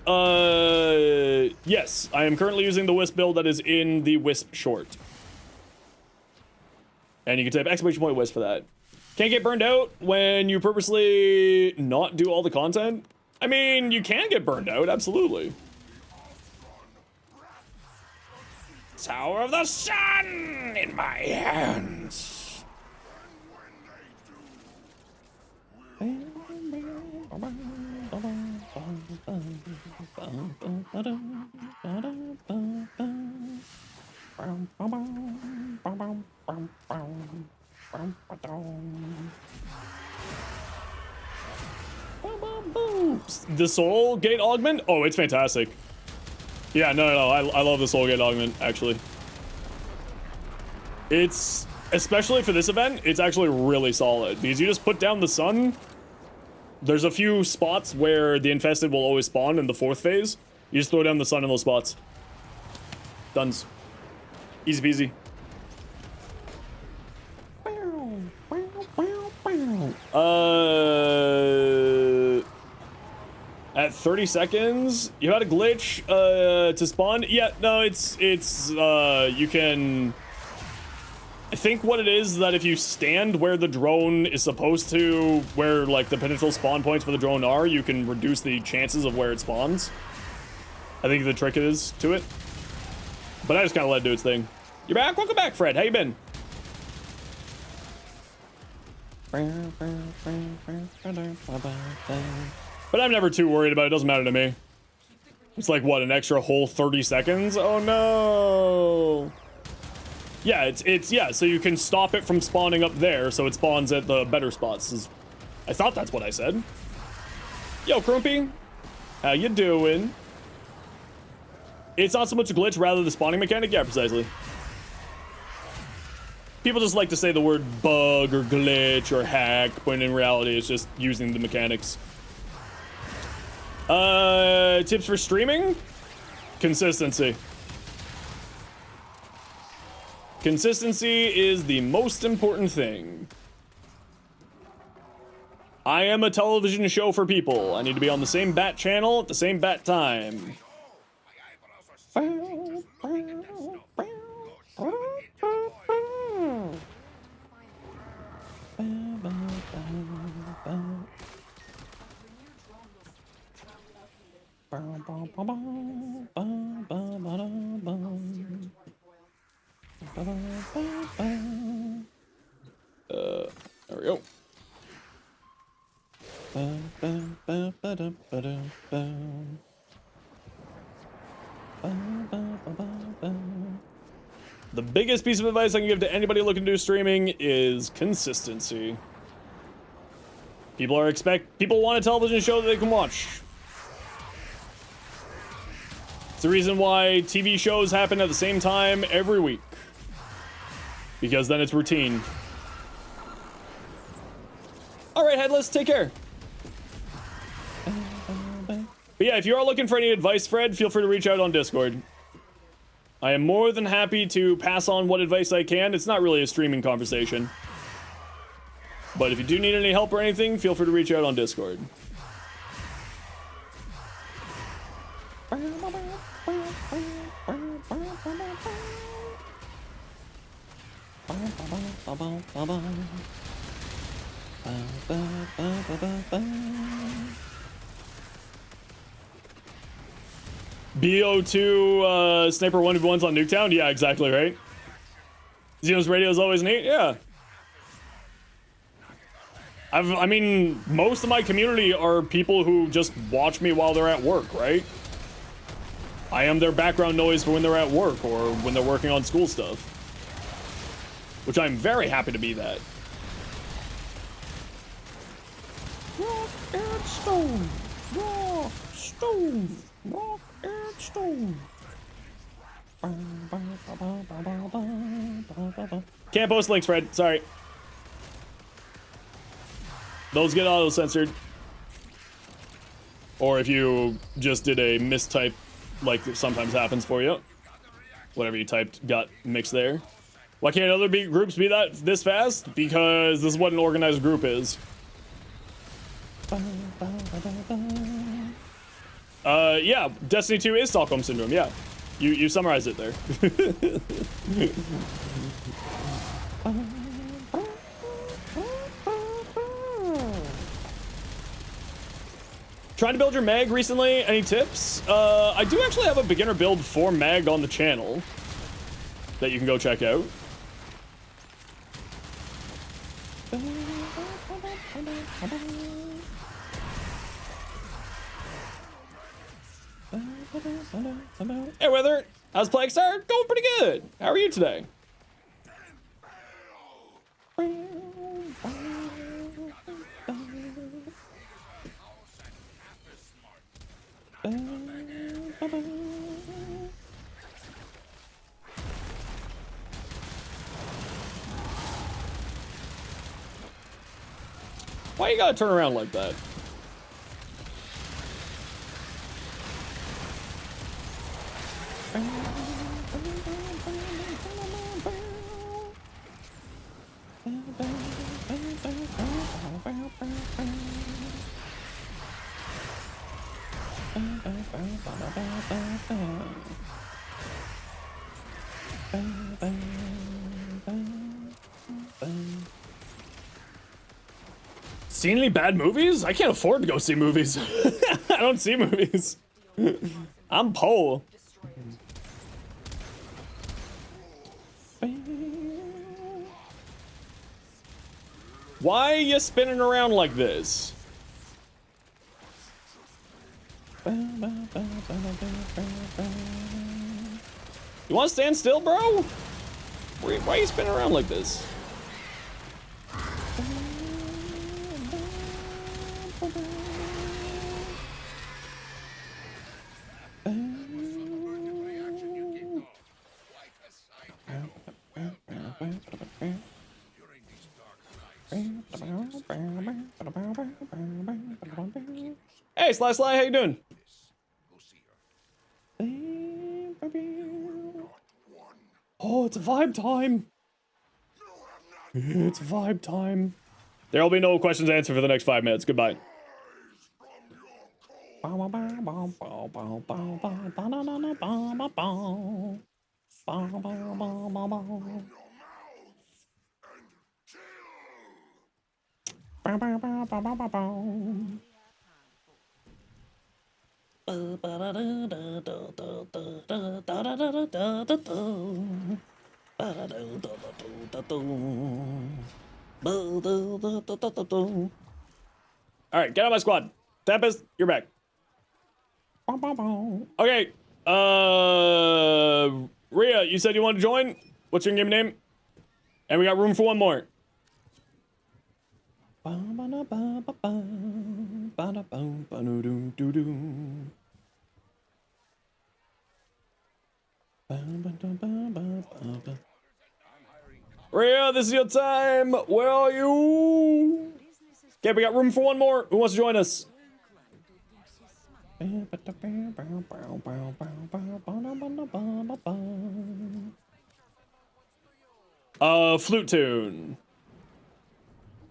Yes, I am currently using the Wisp build that is in the Wisp short. And you can type exclamation point Wisp for that. Can't get burned out when you purposely not do all the content? I mean, you can get burned out, absolutely. Tower of the Sun in my hands. The Soul Gate Augment? Oh, it's fantastic. Yeah, no, I love the Soul Gate Augment, actually. It's, especially for this event, it's actually really solid. Because you just put down the sun. There's a few spots where the Infested will always spawn in the 4th phase. You just throw down the sun in those spots. Duns. Easy peasy. At 30 seconds, you had a glitch to spawn. Yeah, no, it's you can. I think what it is that if you stand where the drone is supposed to, where like the potential spawn points for the drone are, you can reduce the chances of where it spawns. I think the trick is to it. But I just kind of let it do its thing. You're back? Welcome back, Fred. How you been? But I'm never too worried about it. It doesn't matter to me. It's like, what, an extra whole 30 seconds? Oh, no. Yeah, yeah, so you can stop it from spawning up there, so it spawns at the better spots. I thought that's what I said. Yo, Crumpy. How you doing? It's not so much a glitch, rather the spawning mechanic. Yeah, precisely. People just like to say the word bug or glitch or hack, when in reality it's just using the mechanics. Tips for streaming? Consistency. Consistency is the most important thing. I am a television show for people. I need to be on the same bat channel at the same bat time. There we go. The biggest piece of advice I can give to anybody looking to do streaming is consistency. People want a television show that they can watch. It's the reason why TV shows happen at the same time every week. Because then it's routine. Alright, Headless, take care. But yeah, if you are looking for any advice, Fred, feel free to reach out on Discord. I am more than happy to pass on what advice I can. It's not really a streaming conversation. But if you do need any help or anything, feel free to reach out on Discord. BO2 Sniper 1v1s on Nuketown? Yeah, exactly, right? Zenos Radio is always neat? Yeah. I mean, most of my community are people who just watch me while they're at work, right? I am their background noise for when they're at work or when they're working on school stuff. Which I'm very happy to be that. Rock and stone. Rock, stone. Rock and stone. Can't post links, Fred. Sorry. Those get auto-censored. Or if you just did a mistype, like sometimes happens for you. Whatever you typed got mixed there. Why can't other groups be this fast? Because this is what an organized group is. Yeah, Destiny 2 is Stockholm Syndrome, yeah. You summarized it there. Trying to build your mag recently? Any tips? I do actually have a beginner build for mag on the channel that you can go check out. Hey, Weather. How's Plaguestar? Going pretty good. How are you today? Why you gotta turn around like that? Seen any bad movies? I can't afford to go see movies. I don't see movies. I'm poor. Why are you spinning around like this? You want to stand still, bro? Why are you spinning around like this? Hey, Sly, how you doing? Oh, it's vibe time. It's vibe time. There will be no questions answered for the next 5 minutes. Goodbye. Alright, get out of my squad. Tempest, you're back. Okay. Rhea, you said you want to join? What's your game name? And we got room for one more. Rhea, this is your time. Where are you? Okay, we got room for one more. Who wants to join us? Flute tune.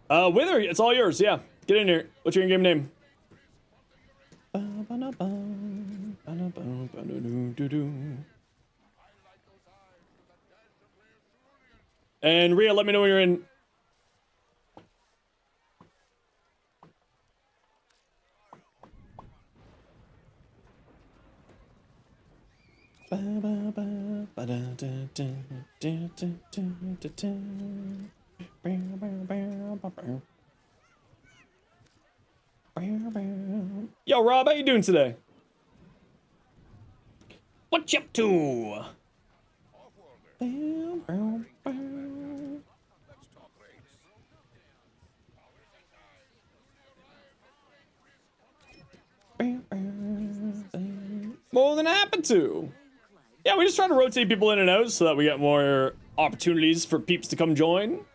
Wither, it's all yours. Yeah, get in here. What's your in-game name? And Rhea, let me know when you're in. Yo, Rob, how you doing today? What you up to? More than happy to. Yeah, we just try to rotate people in and out so that we get more opportunities for peeps to come join.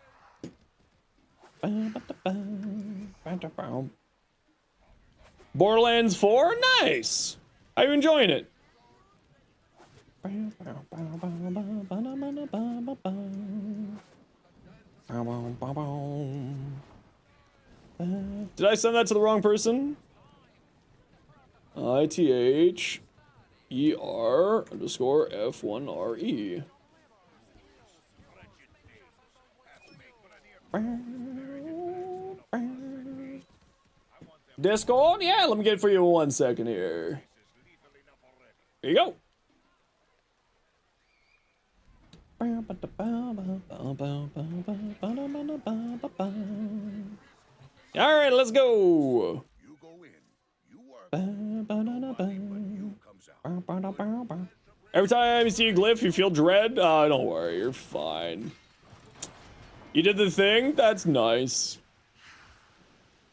Borderlands 4? Nice! How you enjoying it? Did I send that to the wrong person? ITHER_F1RE. Discord? Yeah, let me get it for you in 1 second here. Here you go. Alright, let's go. You go in, you work, you comes out. Every time you see a glyph, you feel dread? Don't worry, you're fine. You did the thing? That's nice.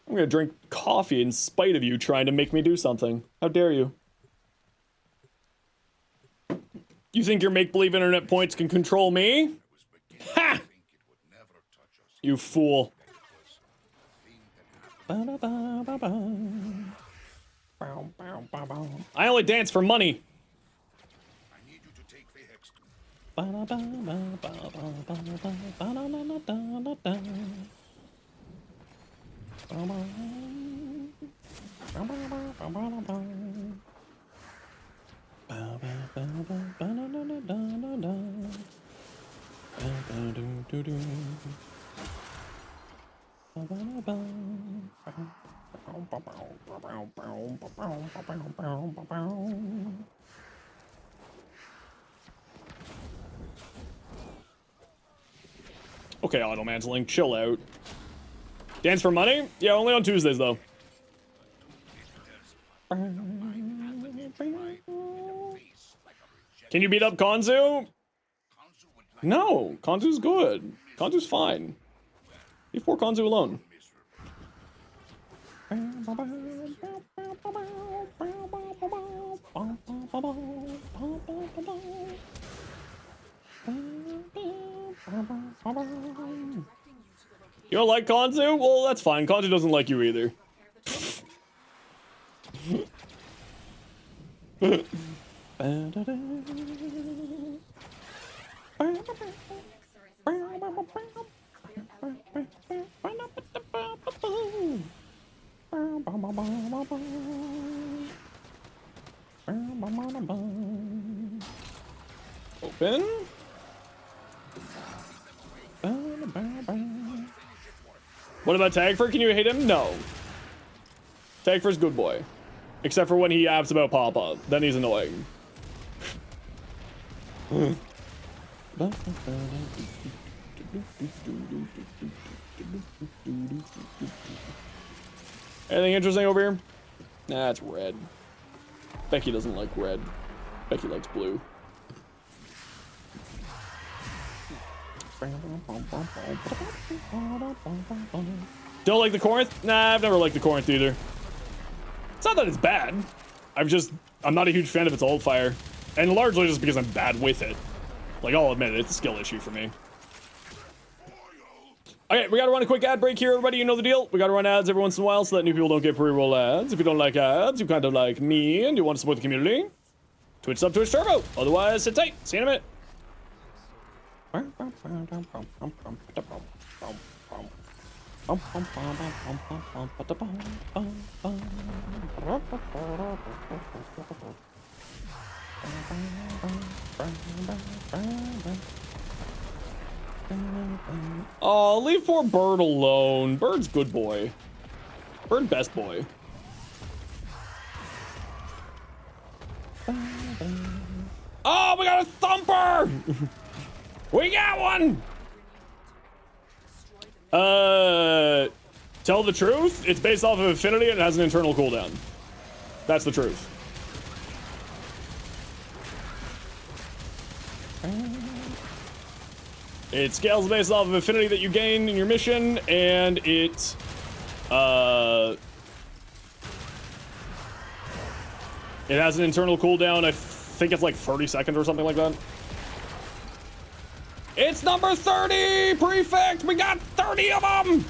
I'm gonna drink coffee in spite of you trying to make me do something. How dare you? You think your make-believe internet points can control me? Ha! You fool. I only dance for money. I need you to take the hex. Okay, auto-mantling, chill out. Dance for money? Yeah, only on Tuesdays, though. Can you beat up Konzu? No, Konzu's good. Konzu's fine. Leave poor Konzu alone. You don't like Konzu? Well, that's fine. Konzu doesn't like you either. Open. What about Tagfer? Can you hit him? No. Tagfer's good boy. Except for when he yaps about Papa. Then he's annoying. Anything interesting over here? Nah, it's red. Becky doesn't like red. Becky likes blue. Don't like the Corinth? Nah, I've never liked the Corinth either. It's not that it's bad. I'm not a huge fan of its old fire. And largely just because I'm bad with it. Like, I'll admit it, it's a skill issue for me. Okay, we gotta run a quick ad break here, everybody. You know the deal. We gotta run ads every once in a while so that new people don't get pre-roll ads. If you don't like ads, you kind of like me and you want to support the community, Twitch sub, Twitch Turbo. Otherwise, sit tight. See you in a minute. Oh, leave poor Bird alone. Bird's good boy. Bird best boy. Oh, we got a thumper! We got one! Tell the truth, it's based off of affinity and it has an internal cooldown. That's the truth. It scales based off of affinity that you gain in your mission, and it has an internal cooldown. I think it's like 30 seconds or something like that. It's number 30, Prefect! We got 30 of them!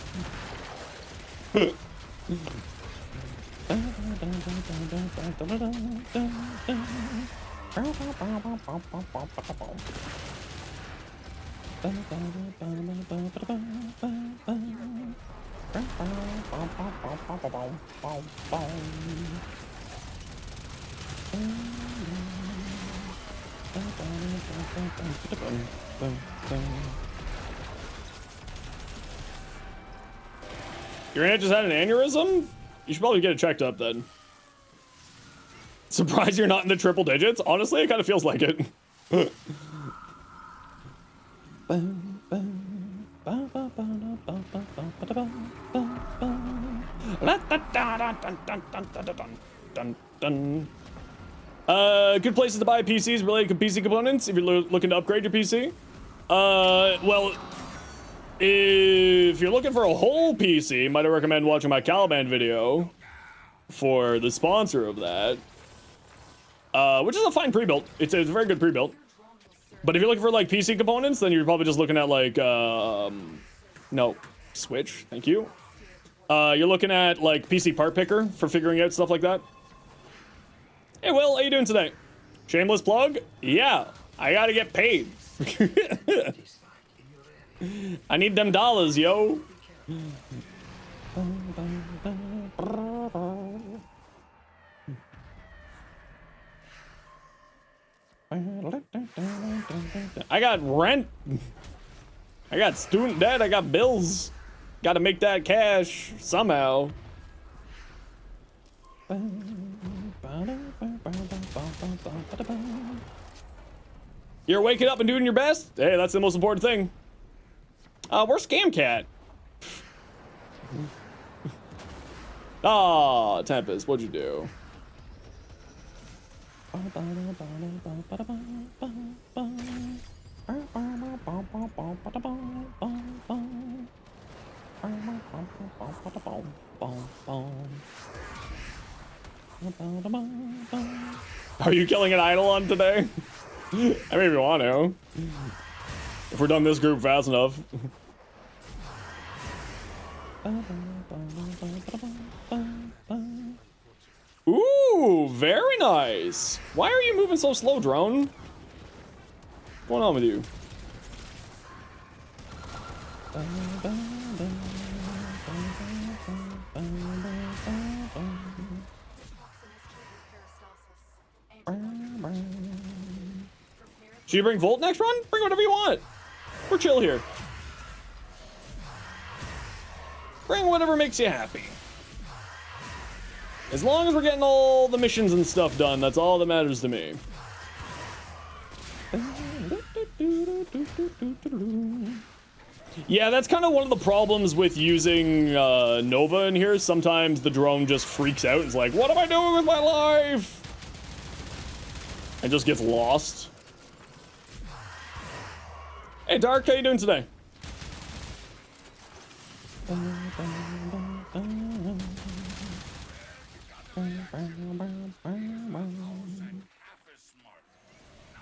Your aunt just had an aneurysm? You should probably get it checked up then. Surprised you're not in the triple digits? Honestly, it kind of feels like it. Good places to buy PCs related to PC components if you're looking to upgrade your PC. Well, if you're looking for a whole PC, might I recommend watching my Caliban video for the sponsor of that, which is a fine pre-built. It's a very good pre-built. But if you're looking for like PC components, then you're probably just looking at like no, Switch. Thank you. You're looking at like PC part picker for figuring out stuff like that. Hey, Will, how you doing today? Shameless plug? Yeah, I gotta get paid. I need them dollars, yo. I got rent. I got student debt. I got bills. Gotta make that cash somehow. You're waking up and doing your best? Hey, that's the most important thing. Where's Scam Cat? Aw, Tempest, what'd you do? Are you killing an Eidolon today? I mean, if you want to. If we're done this group fast enough. Ooh, very nice. Why are you moving so slow, drone? What's going on with you? Should you bring Volt next run? Bring whatever you want. We're chill here. Bring whatever makes you happy. As long as we're getting all the missions and stuff done, that's all that matters to me. Yeah, that's kind of one of the problems with using Nova in here. Sometimes the drone just freaks out and is like, what am I doing with my life? And just gets lost. Hey, Dark, how you doing today?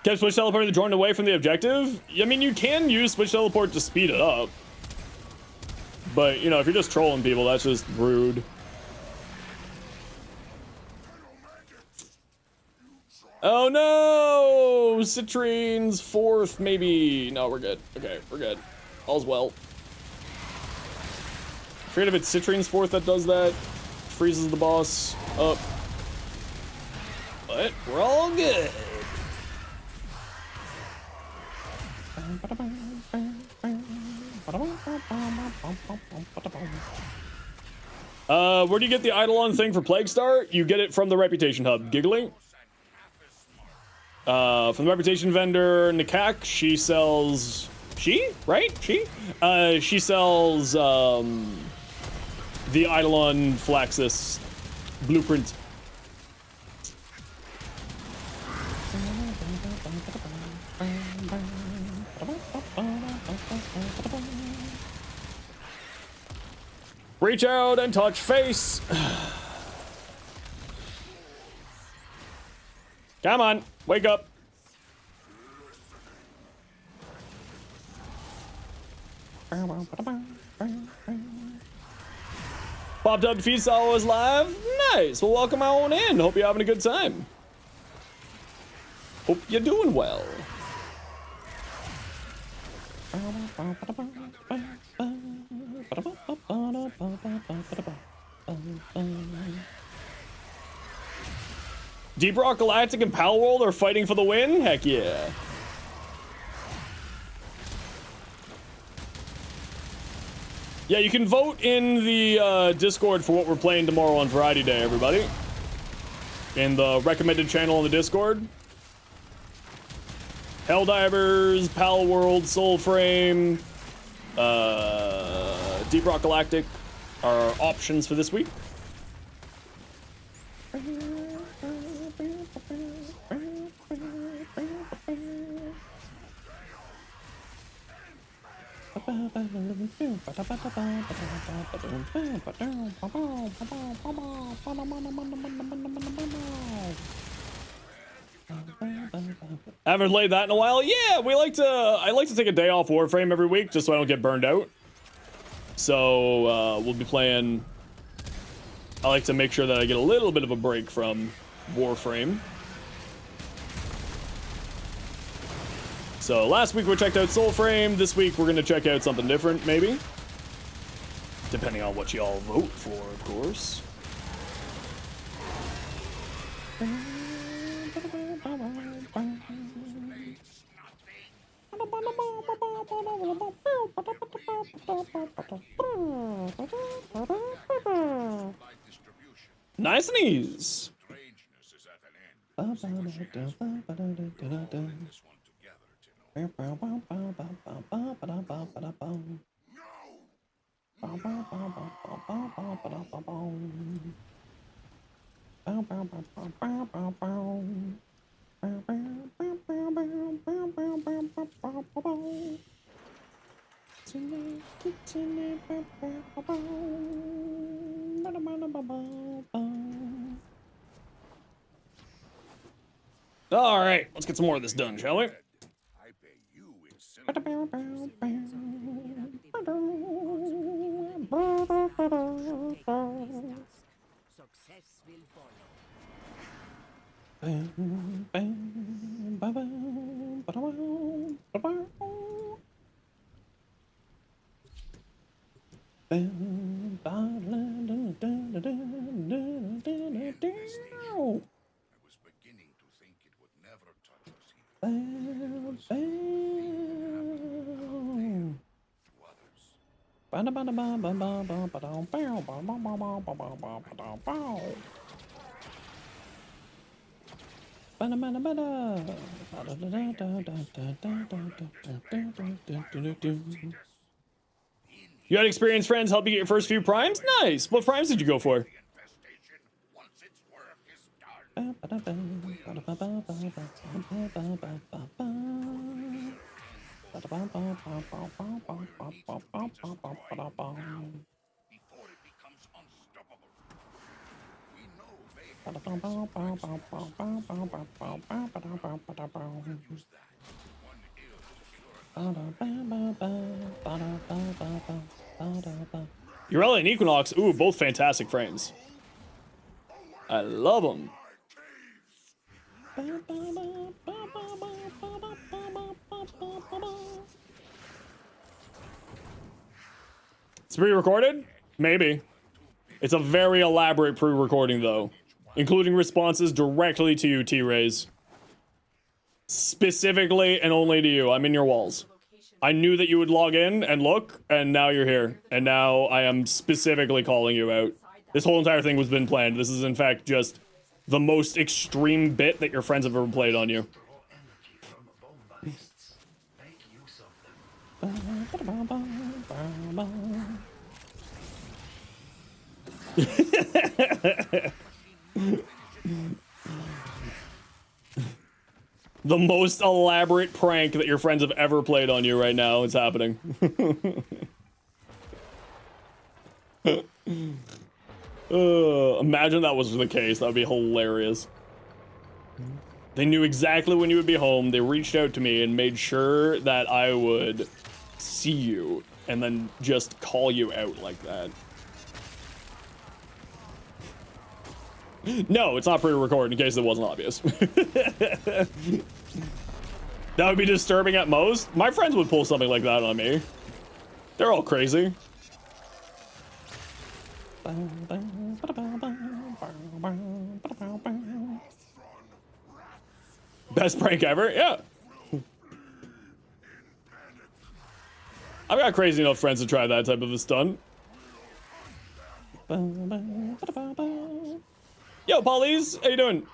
Kept switch teleporting the drone away from the objective? I mean, you can use switch teleport to speed it up. But, you know, if you're just trolling people, that's just rude. Oh no! Citrine's fourth, maybe. No, we're good. Okay, we're good. All's well. Afraid if it's Citrine's fourth that does that. Freezes the boss up. But we're all good. Where do you get the Eidolon thing for Plague Star? You get it from the Reputation Hub. Giggly? From the Reputation vendor, Nikak, she sells... She? Right? She? She sells, the Eidolon Flaxus blueprint. Reach out and touch face. Come on, wake up. Bob Dub Feast always live. Nice. Well, welcome on in. Hope you're having a good time. Hope you're doing well. Deep Rock Galactic and Pal World are fighting for the win? Heck yeah. Yeah, you can vote in the Discord for what we're playing tomorrow on Variety Day, everybody. In the recommended channel on the Discord. Helldivers, Pal World, Soulframe, Deep Rock Galactic are options for this week. Haven't played that in a while. Yeah, I like to take a day off Warframe every week just so I don't get burned out. So we'll be playing. I like to make sure that I get a little bit of a break from Warframe. So last week we checked out Soulframe. This week we're gonna check out something different, maybe. Depending on what y'all vote for, of course. Nice and ease. All right, let's get some more of this done, shall we? Success will follow. was beginning to think it would never touch us here. You had experienced friends help you get your first few primes? Nice. What primes did you go for? Infestation, once its work is done. Before it becomes unstoppable. We know use that. One ill Urella and Equinox, ooh, both fantastic frames. I love them. It's pre-recorded? Maybe. It's a very elaborate pre-recording, though, including responses directly to you, T-Rays. Specifically and only to you. I'm in your walls. I knew that you would log in and look, and now you're here. And now I am specifically calling you out. This whole entire thing was been planned. This is, in fact, just the most extreme bit that your friends have ever played on you. The most elaborate prank that your friends have ever played on you right now is happening. Imagine that was the case. That would be hilarious. They knew exactly when you would be home. They reached out to me and made sure that I would see you and then just call you out like that. No, it's not pre-recorded, in case it wasn't obvious. That would be disturbing at most. My friends would pull something like that on me. They're all crazy. Best prank ever? Yeah. I've got crazy enough friends to try that type of a stunt. Yo, Paulies, how you doing?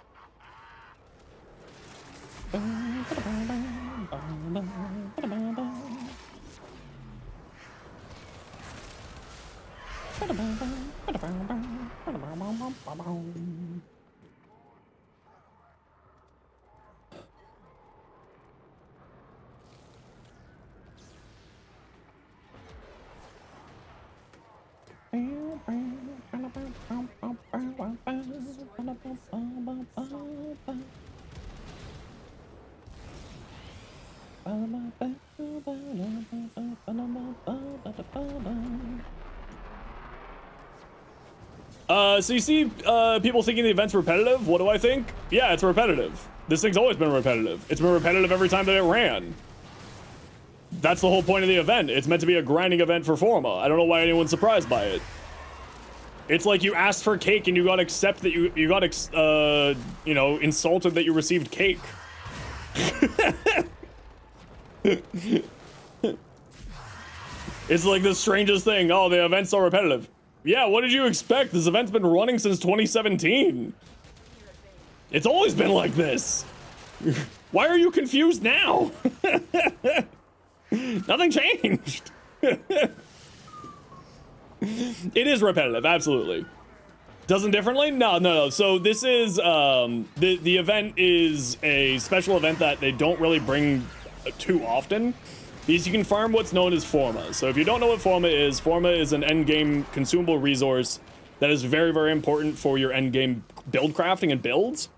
So you see people thinking the event's repetitive? What do I think? Yeah, it's repetitive. This thing's always been repetitive. It's been repetitive every time that it ran. That's the whole point of the event. It's meant to be a grinding event for Forma. I don't know why anyone's surprised by it. It's like you asked for cake and you got accept that you got you know, insulted that you received cake. It's like the strangest thing. Oh, the event's so repetitive. Yeah, what did you expect? This event's been running since 2017. It's always been like this. Why are you confused now? Nothing changed. It is repetitive, absolutely. Doesn't differently? No. So this is, the event is a special event that they don't really bring too often. Because you can farm what's known as Forma. So if you don't know what Forma is an endgame consumable resource that is very, very important for your endgame build crafting and builds.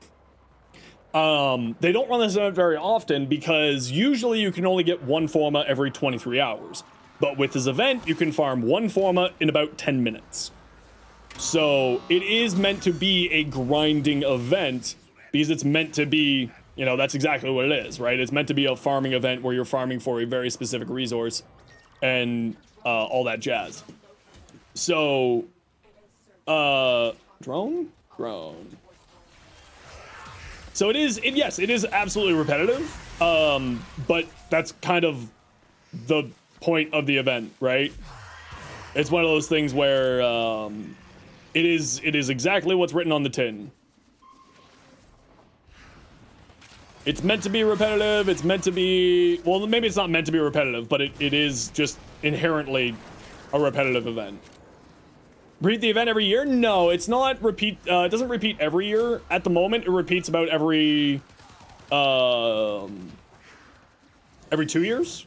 They don't run this event very often because usually you can only get one Forma every 23 hours. But with this event, you can farm one Forma in about 10 minutes. So it is meant to be a grinding event because it's meant to be, you know, that's exactly what it is, right? It's meant to be a farming event where you're farming for a very specific resource and all that jazz. So, drone? Drone. So yes, it is absolutely repetitive. But that's kind of the point of the event, right? It's one of those things where, it is exactly what's written on the tin. It's meant to be repetitive, it's meant to be... Well, maybe it's not meant to be repetitive, but it is just inherently a repetitive event. Repeat the event every year? No, it's not repeat... it doesn't repeat every year. At the moment, it repeats about every 2 years.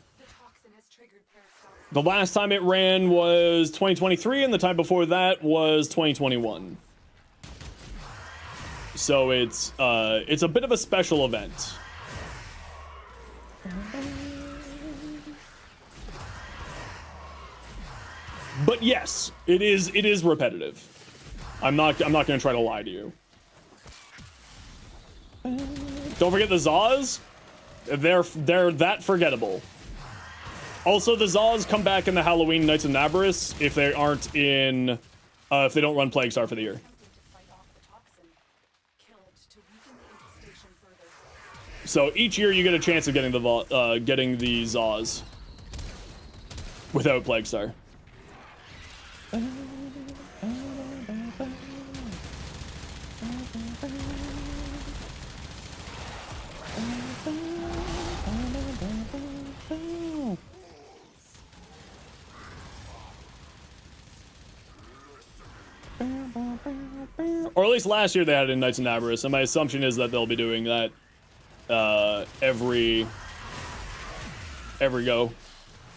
The last time it ran was 2023, and the time before that was 2021. So it's a bit of a special event. But yes, it is repetitive. I'm not gonna try to lie to you. Don't forget the Zaws. They're that forgettable. Also, the Zaws come back in the Halloween Knights of Nabarus if they aren't in if they don't run Plague Star for the year. So each year you get a chance of getting the Zaws without Plague Star. Or at least last year they had it in Knights of Nabarus, and my assumption is that they'll be doing that every go.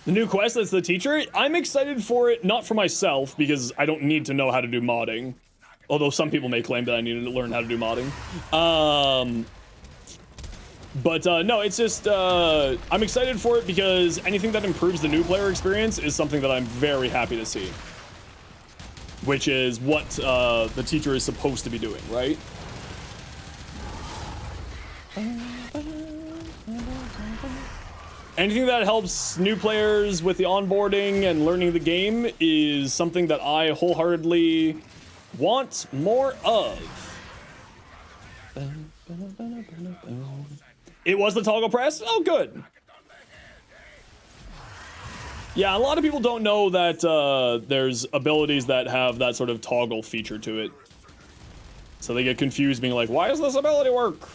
The new quest that's the teacher, I'm excited for it, not for myself, because I don't need to know how to do modding. Although some people may claim that I need to learn how to do modding. No, it's just, I'm excited for it because anything that improves the new player experience is something that I'm very happy to see. Which is what the teacher is supposed to be doing, right? Anything that helps new players with the onboarding and learning the game is something that I wholeheartedly want more of. It was the toggle press? Oh, good. Yeah, a lot of people don't know that there's abilities that have that sort of toggle feature to it. So they get confused being like, why does this ability work?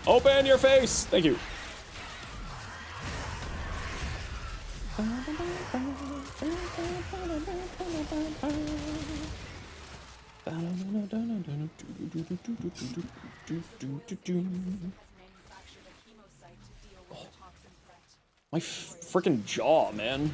Open your face! Thank you. My freaking jaw, man.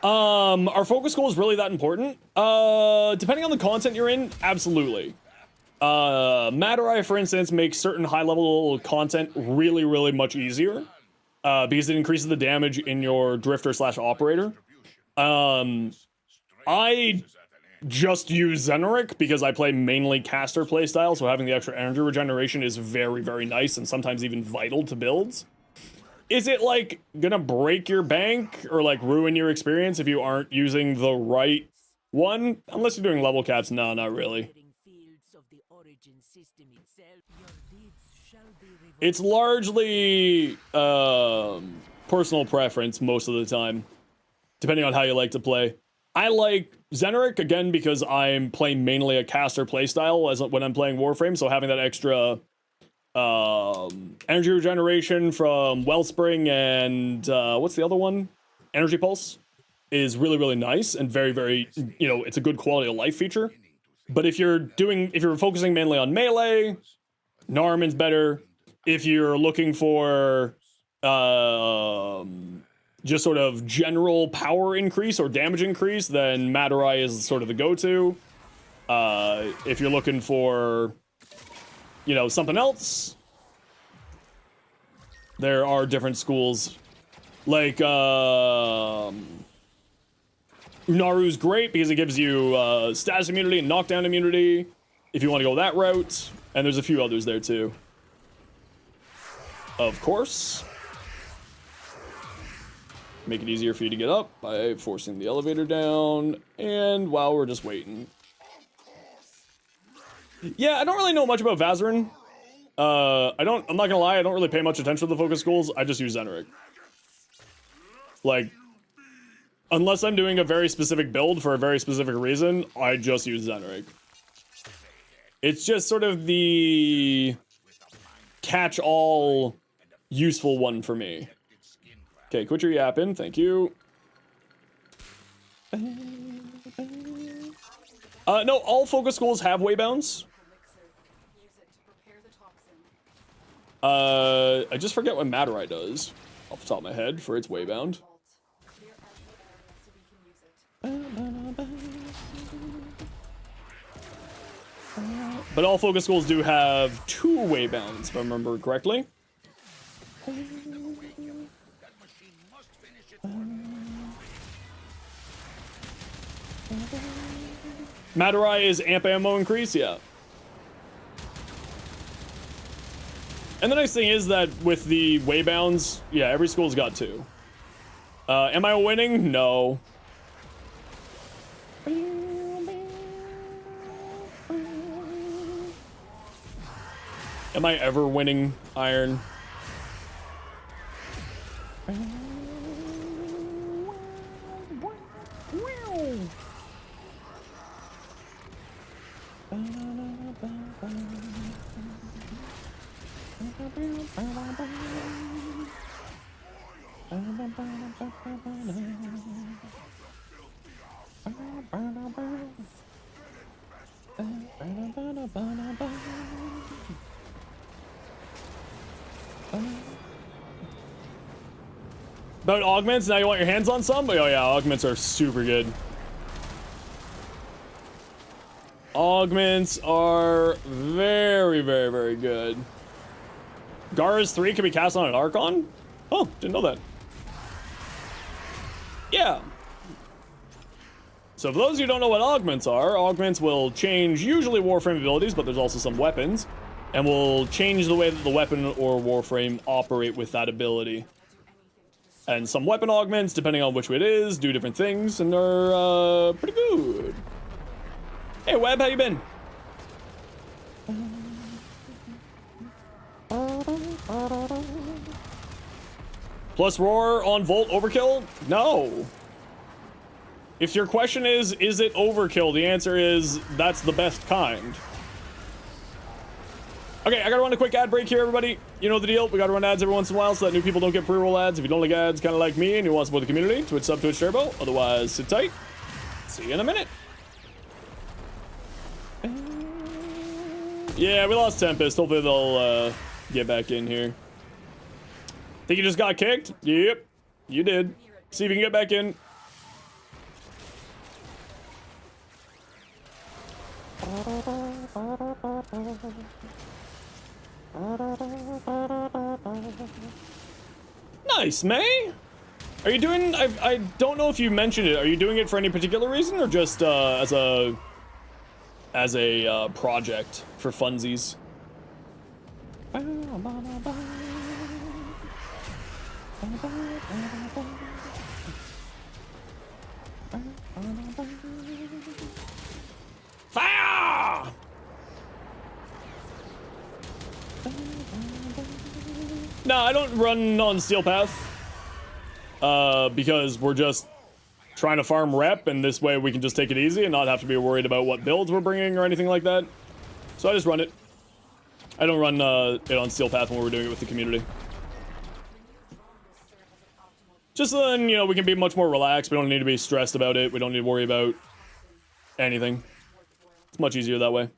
Are focus goals really that important? Depending on the content you're in, absolutely. Matter Eye, for instance, makes certain high-level content really, really much easier. Because it increases the damage in your drifter / operator. I just use Zenoric because I play mainly caster playstyle, so having the extra energy regeneration is very, very nice and sometimes even vital to builds. Is it, like, gonna break your bank or, like, ruin your experience if you aren't using the right one? Unless you're doing level caps, no, not really. It's largely personal preference most of the time, depending on how you like to play. I like Zenoric, again, because I'm playing mainly a caster playstyle when I'm playing Warframe, so having that extra energy regeneration from Wellspring and what's the other one? Energy Pulse is really, really nice and very, very, you know, it's a good quality of life feature. But if you're focusing mainly on melee, Narman's better. If you're looking for just sort of general power increase or damage increase, then Madurai is sort of the go-to. If you're looking for, you know, something else, there are different schools. Like, Unaru's great because it gives you status immunity and knockdown immunity if you want to go that route. And there's a few others there too. Of course. Make it easier for you to get up by forcing the elevator down. And while we're just waiting. Yeah, I don't really know much about Vazarin. I'm not gonna lie, I don't really pay much attention to the focus schools. I just use Zenrik. Like, unless I'm doing a very specific build for a very specific reason, I just use Zenrik. It's just sort of the catch-all useful one for me. Okay, quit your yapping, thank you. No, all focus schools have waybounds. I just forget what Madurai does off the top of my head for its waybound. But all focus schools do have 2 waybounds, if I remember correctly. Madurai is amp ammo increase, yeah. And the nice thing is that with the waybounds, yeah, every school's got 2. Am I winning? No. Am I ever winning, Iron? About augments, now you want your hands on some? Oh yeah, augments are super good. Augments are very, very, very good. Gara's 3 can be cast on an Archon? Oh, didn't know that. Yeah. So for those who don't know what augments are, augments will change usually Warframe abilities, but there's also some weapons, and will change the way that the weapon or Warframe operate with that ability. And some weapon augments, depending on which way it is, do different things, and they're pretty good. Hey Webb, how you been? Plus roar on Volt overkill? No. If your question is it overkill? The answer is, that's the best kind. Okay, I gotta run a quick ad break here, everybody. You know the deal. We gotta run ads every once in a while so that new people don't get pre-roll ads. If you don't like ads, kind of like me, and you want to support the community, Twitch sub, Twitch Turbo. Otherwise, sit tight. See you in a minute. Yeah, we lost Tempest. Hopefully they'll get back in here. Think you just got kicked? Yep, you did. See if you can get back in. Nice, May. Are you doing? I don't know if you mentioned it. Are you doing it for any particular reason, or just as a project for funsies? Fire! No, I don't run on Steel Path. Because we're just trying to farm rep, and this way we can just take it easy and not have to be worried about what builds we're bringing or anything like that. So I just run it. I don't run it on Steel Path when we're doing it with the community. Just so then, you know, we can be much more relaxed. We don't need to be stressed about it. We don't need to worry about anything. It's much easier that way.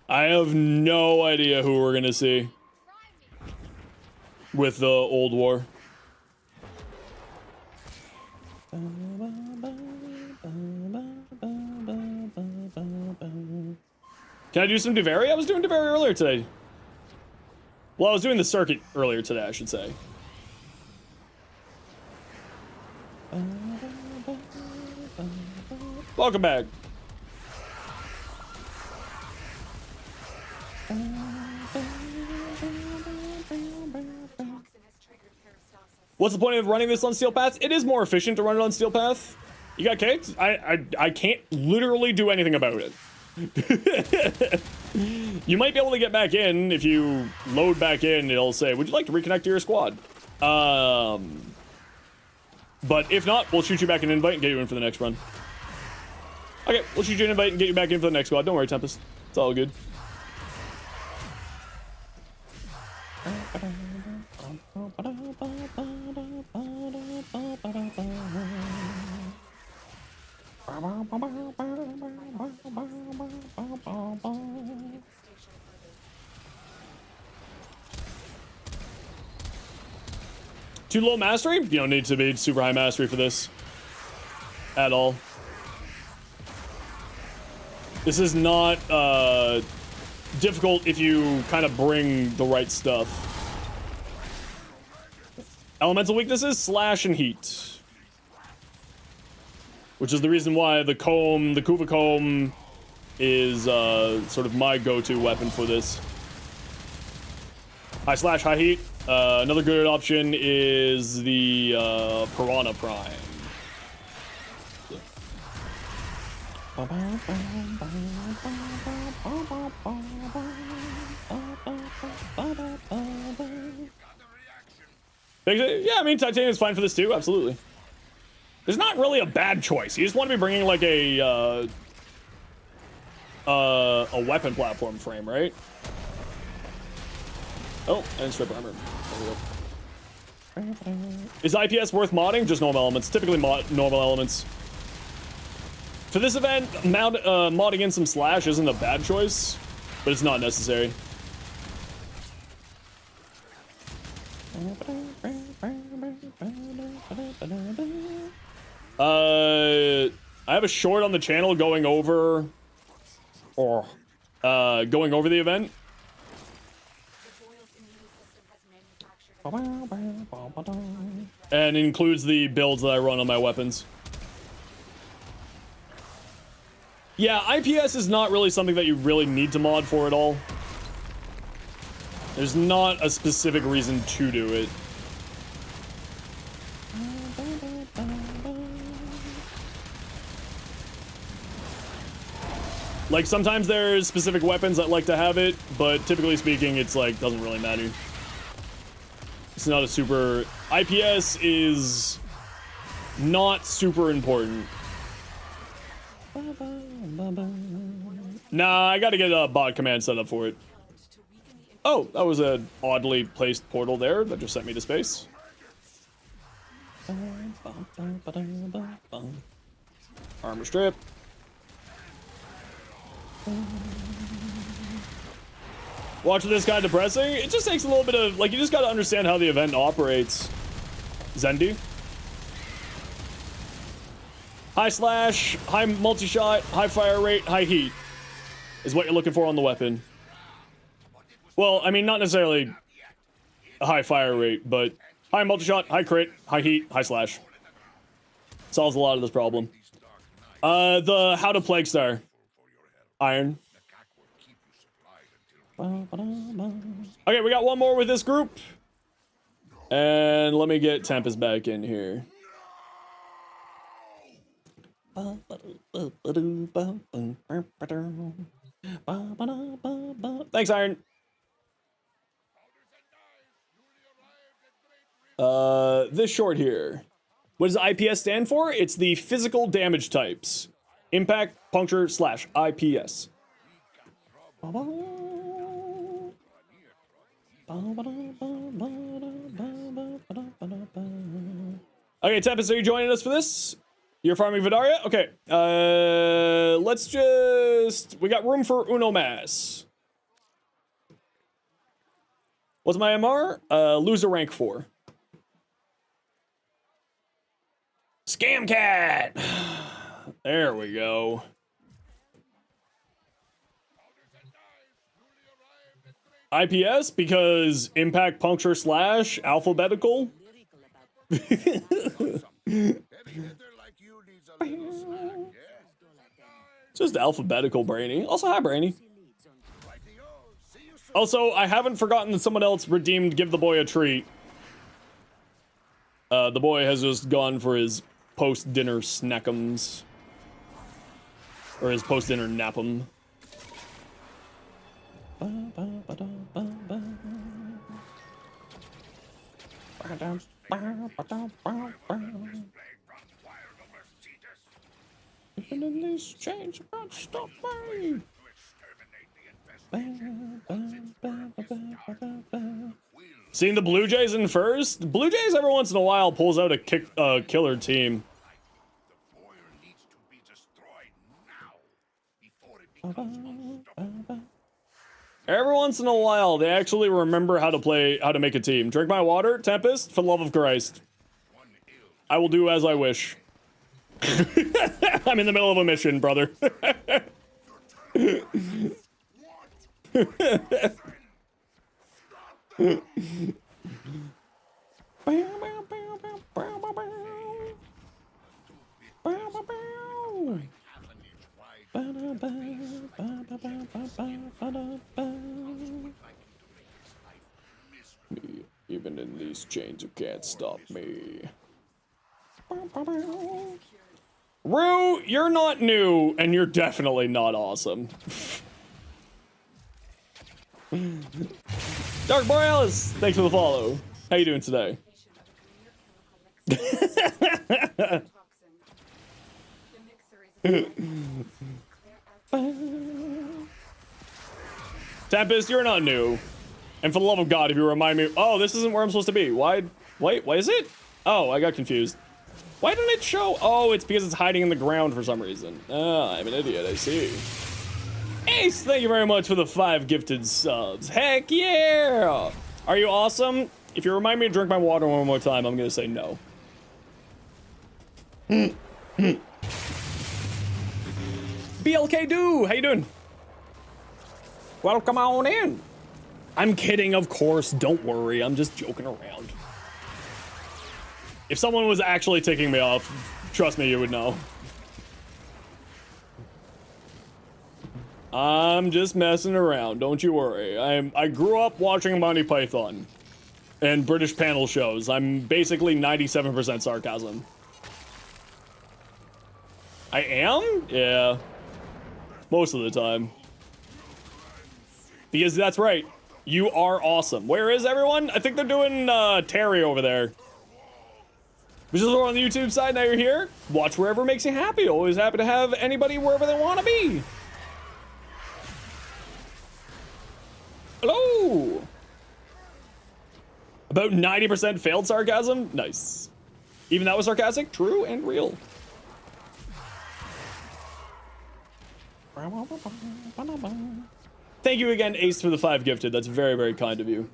I have no idea who we're gonna see. with the old war. Can I do some Duvari? I was doing Duvari earlier today. Well, I was doing the circuit earlier today, I should say. Welcome back. What's the point of running this on Steel Path? It is more efficient to run it on Steel Path. You got kicked? I can't literally do anything about it. You might be able to get back in. If you load back in, it'll say, would you like to reconnect to your squad? But if not, we'll shoot you back an invite and get you in for the next run. Okay, we'll shoot you an invite and get you back in for the next squad. Don't worry, Tempest. It's all good. Too low mastery? You don't need to be super high mastery for this. At all. This is not difficult if you kind of bring the right stuff. Elemental weaknesses, slash and heat. Which is the reason why the comb, the Kuva comb, is sort of my go-to weapon for this. High slash, high heat. Another good option is the Piranha Prime. Yeah, I mean, Titanium's fine for this too, absolutely. There's not really a bad choice. You just want to be bringing like a weapon platform frame, right? Oh, and strip armor. There we go. Is IPS worth modding? Just normal elements. Typically normal elements. For this event, modding in some slash isn't a bad choice, but it's not necessary. I have a short on the channel going over the event. And includes the builds that I run on my weapons. Yeah, IPS is not really something that you really need to mod for at all. There's not a specific reason to do it. Like, sometimes there's specific weapons that like to have it, but typically speaking, it's like, doesn't really matter. It's not a super... IPS is not super important. Nah, I gotta get a bot command set up for it. Oh, that was an oddly placed portal there that just sent me to space. Armor strip. Watching this kind of depressing. It just takes a little bit of, like, you just gotta understand how the event operates. Zendi. High slash, high multi-shot, high fire rate, high heat is what you're looking for on the weapon. Well, I mean, not necessarily a high fire rate, but high multi-shot, high crit, high heat, high slash. Solves a lot of this problem. The How to Plague Star. Iron. Okay, we got one more with this group. And let me get Tempest back in here. Thanks, Iron. This short here. What does IPS stand for? It's the physical damage types. Impact, puncture, slash IPS. Okay, Tempest, are you joining us for this? You're farming Vidaria? Okay. Let's just... We got room for Uno Mass. What's my MR? Loser rank 4. Scam cat! There we go. IPS because impact puncture slash alphabetical. Just alphabetical, Brainy. Also, hi, Brainy. Also, I haven't forgotten that someone else redeemed Give the Boy a Treat. The boy has just gone for his post-dinner snackums. Or his post-dinner nap'em. In these chains, you can't stop me. Seeing the Blue Jays in first? Blue Jays every once in a while pulls out a killer team. Every once in a while, they actually remember how to make a team. Drink my water, Tempest, for the love of Christ. I will do as I wish. I'm in the middle of a mission, brother. Even in these chains, you can't stop me. Rue, you're not new, and you're definitely not awesome. Dark Borealis, thanks for the follow. How you doing today? Tempest, you're not new. And for the love of God, if you remind me... Oh, this isn't where I'm supposed to be. Why? Wait, why is it? Oh, I got confused. Why didn't it show? Oh, it's because it's hiding in the ground for some reason. Ah, I'm an idiot, I see. Ace, thank you very much for the 5 gifted subs. Heck yeah! Are you awesome? If you remind me to drink my water one more time, I'm gonna say no. BLK Do, how you doing? Welcome on in. I'm kidding, of course. Don't worry, I'm just joking around. If someone was actually ticking me off, trust me, you would know. I'm just messing around, don't you worry. I grew up watching Monty Python and British panel shows. I'm basically 97% sarcasm. I am? Yeah. Most of the time. Because that's right. You are awesome. Where is everyone? I think they're doing Terry over there. Which is over on the YouTube side. Now you're here. Watch wherever makes you happy. Always happy to have anybody wherever they want to be. Hello. About 90% failed sarcasm. Nice. Even that was sarcastic. True and real. Thank you again, Ace, for the 5 gifted. That's very, very kind of you.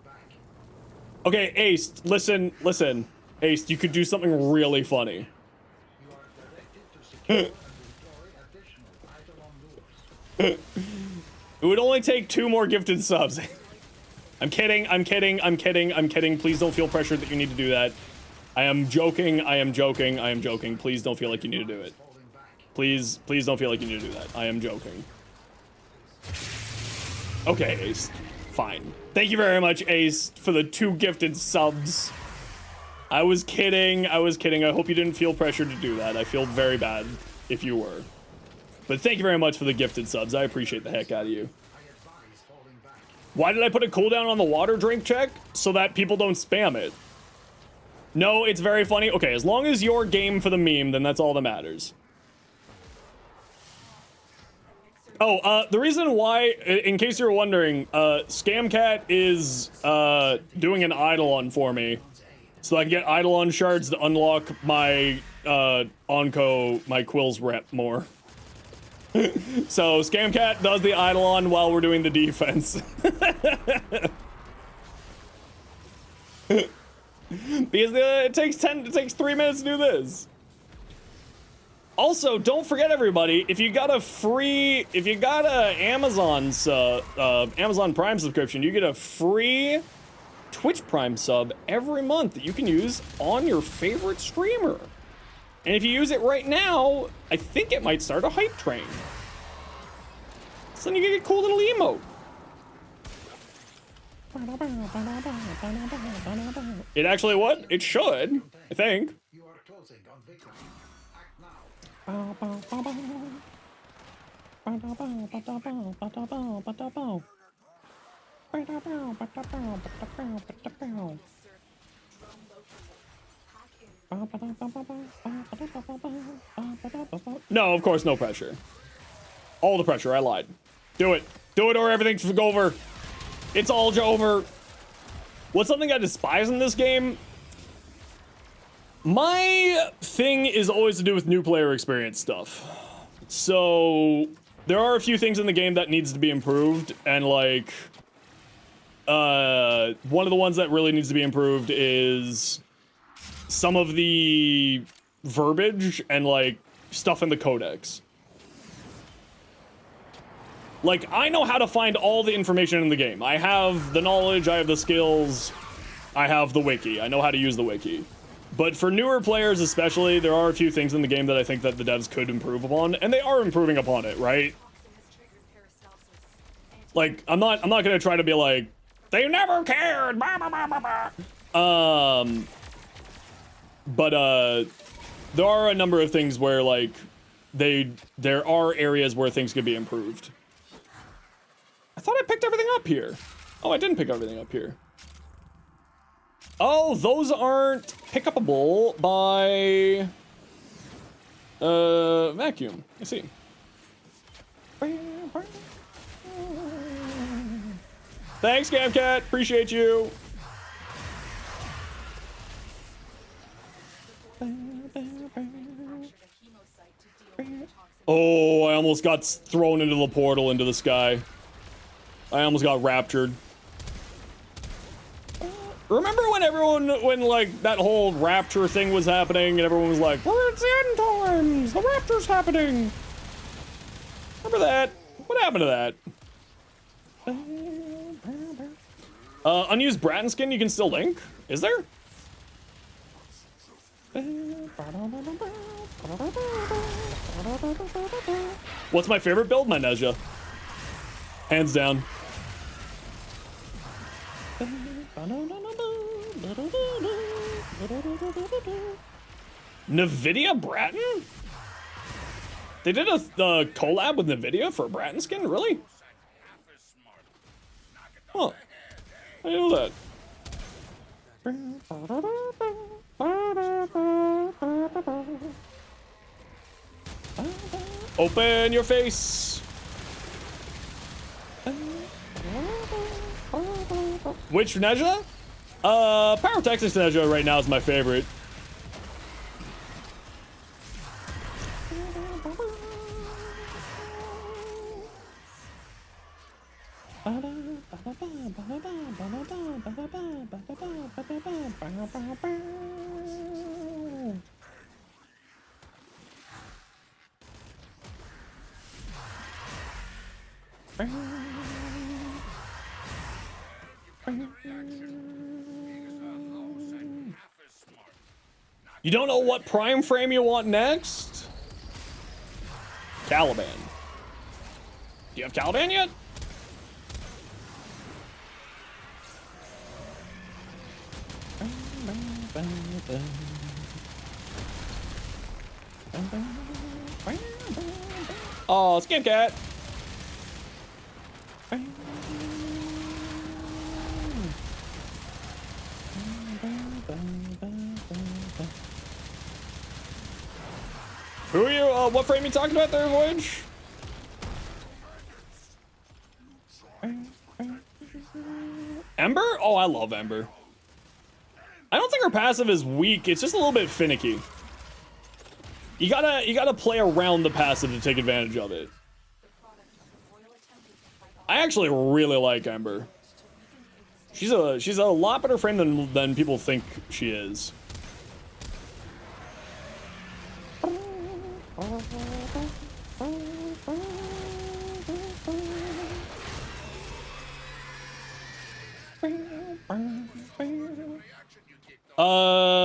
Okay, Ace, listen. Ace, you could do something really funny. It would only take 2 more gifted subs. I'm kidding. Please don't feel pressured that you need to do that. I am joking. Please don't feel like you need to do it. Please don't feel like you need to do that. I am joking. Okay, Ace. Fine. Thank you very much, Ace, for the 2 gifted subs. I was kidding. I hope you didn't feel pressured to do that. I feel very bad if you were. But thank you very much for the gifted subs. I appreciate the heck out of you. Why did I put a cooldown on the water drink check? So that people don't spam it. No, it's very funny. Okay, as long as you're game for the meme, then that's all that matters. Oh, the reason why, in case you're wondering, Scamcat is doing an Eidolon for me. So I can get Eidolon shards to unlock my my Quills rep more. So Scamcat does the Eidolon while we're doing the defense. Because it takes 3 minutes to do this. Also, don't forget, everybody, if you got a Amazon Prime subscription, you get a free Twitch Prime sub every month that you can use on your favorite streamer. And if you use it right now, I think it might start a hype train. So then you get a cool little emote. It actually what? It should, I think. You are closing on victory. Act now. No, of course, no pressure. All the pressure, I lied. Do it. Do it or everything's over. It's all over. What's something I despise in this game? My thing is always to do with new player experience stuff. So there are a few things in the game that needs to be improved, and like one of the ones that really needs to be improved is some of the verbiage and like stuff in the codex. Like, I know how to find all the information in the game. I have the knowledge, I have the skills, I have the wiki. I know how to use the wiki. But for newer players especially, there are a few things in the game that I think that the devs could improve upon, and they are improving upon it, right? Like, I'm not gonna try to be like, they never cared, blah, blah, blah, blah, blah. But there are a number of things where like there are areas where things could be improved. I thought I picked everything up here. Oh, I didn't pick everything up here. Oh, those aren't pick-upable by vacuum. I see. Thanks, Camcat. Appreciate you. Oh, I almost got thrown into the portal into the sky. I almost got raptured. Remember when like that whole rapture thing was happening and everyone was like, we're at the end times, the rapture's happening. Remember that? What happened to that? Unused Bratton skin you can still link? Is there? What's my favorite build? My Nezha. Hands down. NVIDIA Bratton? They did a collab with NVIDIA for a Bratton skin? Really? Huh. I didn't know that. Open your face. Which Nezha? Pyrotechnics Nezha right now is my favorite. You don't know what prime frame you want next? Caliban. Do you have Caliban yet? Oh, Skin Cat. Who are you? What frame are you talking about there, Voyage? Ember? Oh, I love Ember. I don't think her passive is weak. It's just a little bit finicky. You gotta play around the passive to take advantage of it. I actually really like Ember. She's a lot better frame than people think she is.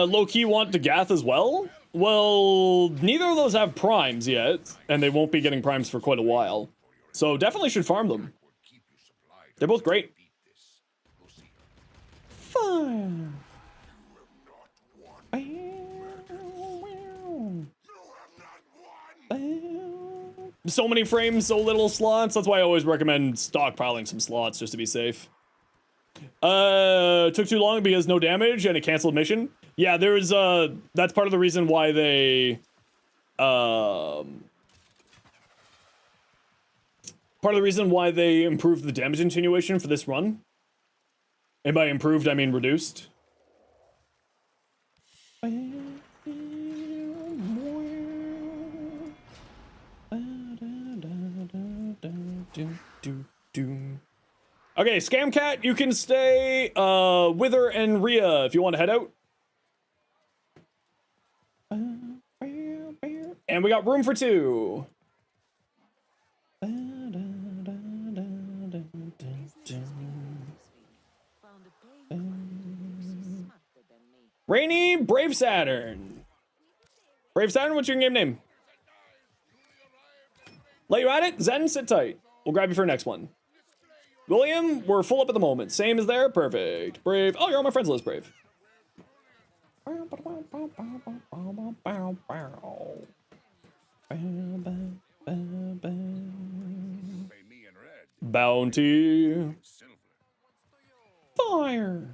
Low-key want Gath as well? Well, neither of those have primes yet, and they won't be getting primes for quite a while. So definitely should farm them. They're both great. Fine. So many frames, so little slots. That's why I always recommend stockpiling some slots just to be safe. Took too long because no damage and a canceled mission. Yeah, there's that's part of the reason why they improved the damage attenuation for this run. And by improved, I mean reduced. Okay, Scamcat, you can stay, Wither and Rhea if you want to head out. And we got room for 2. Rainy Brave Saturn. Brave Saturn, what's your game name? Let you at it? Zen, sit tight. We'll grab you for the next one. William, we're full up at the moment. Same as there. Perfect. Brave. Oh, you're on my friends list, Brave. Bounty. Fire.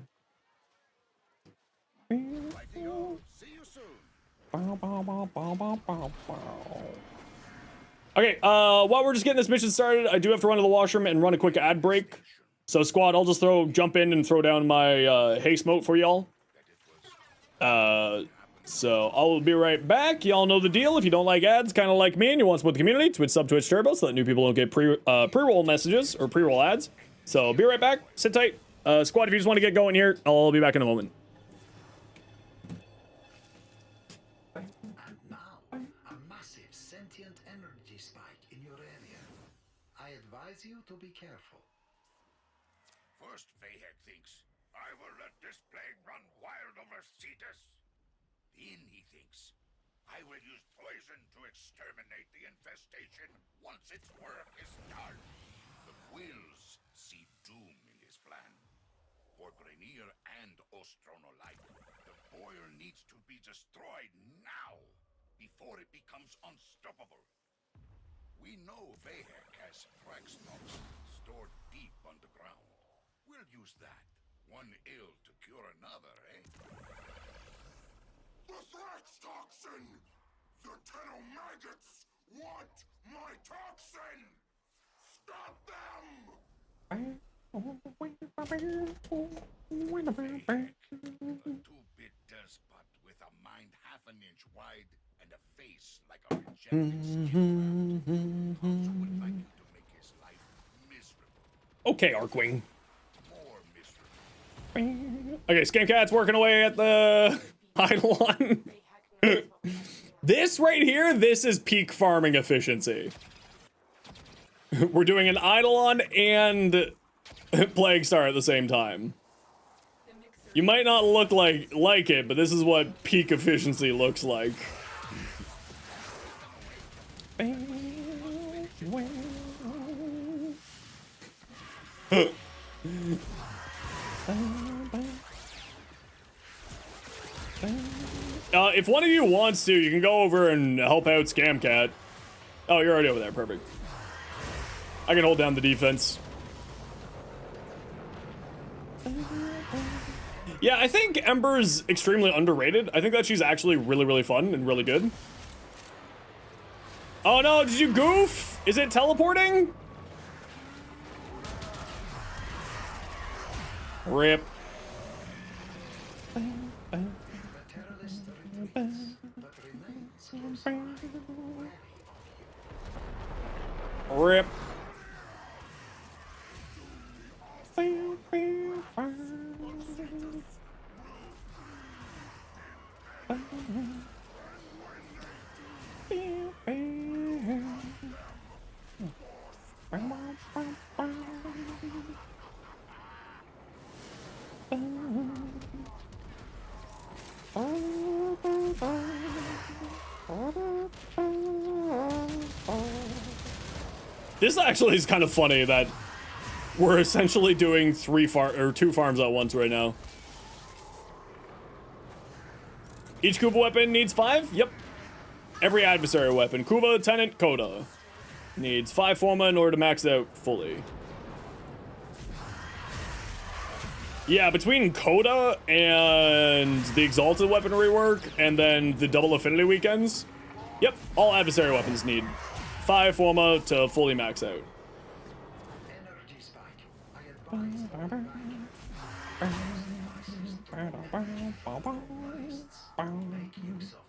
Okay, while we're just getting this mission started, I do have to run to the washroom and run a quick ad break. So squad, I'll just jump in and throw down my haste mote for y'all. So I'll be right back. Y'all know the deal. If you don't like ads, kind of like me, and you want to support the community, Twitch sub, Twitch Turbo, so that new people don't get pre-roll messages or pre-roll ads. So be right back. Sit tight. Squad, if you just want to get going here, I'll be back in a moment. And now, a massive sentient energy spike in your area. I advise you to be careful. First, Vahek thinks, I will let this plague run wild over Cetus. Then he thinks, I will use poison to exterminate the infestation once its work is done. The Quills see doom in his plan. For Grenier and Ostron alike, the boil needs to be destroyed now, before it becomes unstoppable. We know Vahek has Thrax toxin stored deep underground. We'll use that. One ill to cure another, eh? The Thrax toxin! The Tenomaggots want my toxin! Stop them! A two-bit despot with a mind half an inch wide and a face like a rejected skin. Also would like you to make his life miserable. Okay, Arkwing. More miserable. Okay, Scamcat's working away at the Eidolon. This right here, this is peak farming efficiency. We're doing an Eidolon and Plague Star at the same time. You might not look like it, but this is what peak efficiency looks like. If one of you wants to, you can go over and help out Scamcat. Oh, you're already over there. Perfect. I can hold down the defense. Yeah, I think Ember's extremely underrated. I think that she's actually really, really fun and really good. Oh no, did you goof? Is it teleporting? Rip. Rip. This actually is kind of funny that we're essentially doing two farms at once right now. Each Kuva weapon needs 5? Yep. Every adversary weapon. Kuva, Tenant, Coda. Needs 5 Forma in order to max out fully. Yeah, between Coda and the Exalted weapon rework, and then the double affinity weekends, yep, all adversary weapons need 5 Forma to fully max out. Energy spike. I advise make use of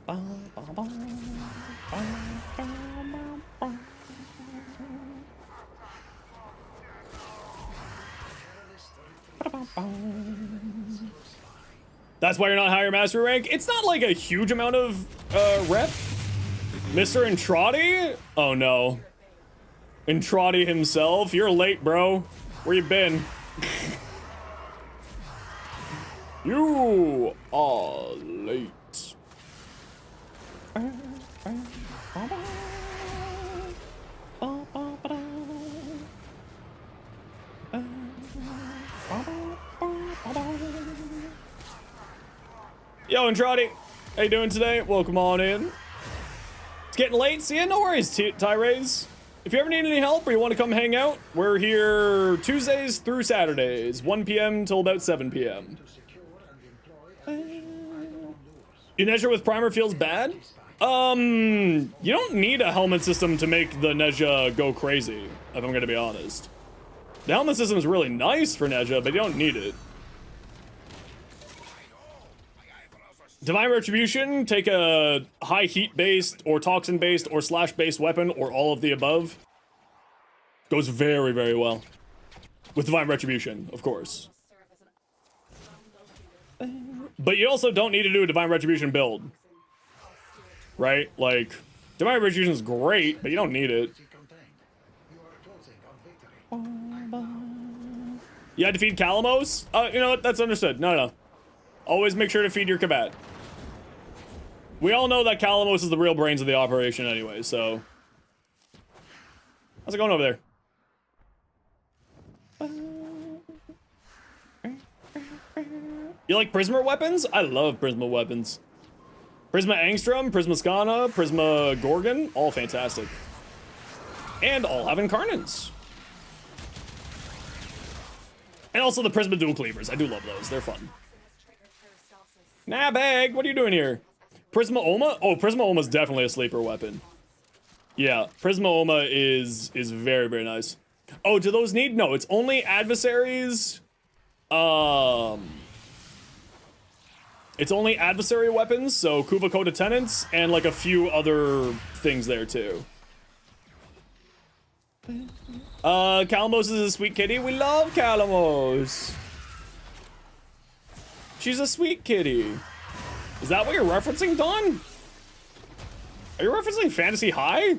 them. That's why you're not higher mastery rank. It's not like a huge amount of rep. Mr. Intrati? Oh no. Intrati himself? You're late, bro. Where you been? You are late. Yo, Andrade, how you doing today? Welcome on in. It's getting late, so yeah, no worries, Tyrays. If you ever need any help or you want to come hang out, we're here Tuesdays through Saturdays, 1 p.m. till about 7 p.m. Your Nezha with primer feels bad? You don't need a helmet system to make the Nezha go crazy, if I'm gonna be honest. The helmet system is really nice for Nezha, but you don't need it. Divine Retribution, take a high heat based or toxin based or slash based weapon or all of the above. Goes very, very well. With Divine Retribution, of course. But you also don't need to do a Divine Retribution build. Right? Like, Divine Retribution is great, but you don't need it. You had to feed Kalamos? You know what? That's understood. No. Always make sure to feed your Kabat. We all know that Kalamos is the real brains of the operation anyway, so... How's it going over there? You like Prisma weapons? I love Prisma weapons. Prisma Angstrom, Prisma Skana, Prisma Gorgon, all fantastic. And all have Incarnants. And also the Prisma Dual Cleavers. I do love those. They're fun. Nah, bag. What are you doing here? Prisma Oma? Oh, Prisma Oma is definitely a sleeper weapon. Yeah, Prisma Oma is very, very nice. Oh, do those need? No, it's only adversaries. It's only adversary weapons, so Kuva Coda Tenants, and like a few other things there too. Kalamos is a sweet kitty. We love Kalamos. She's a sweet kitty. Is that what you're referencing, Dawn? Are you referencing Fantasy High?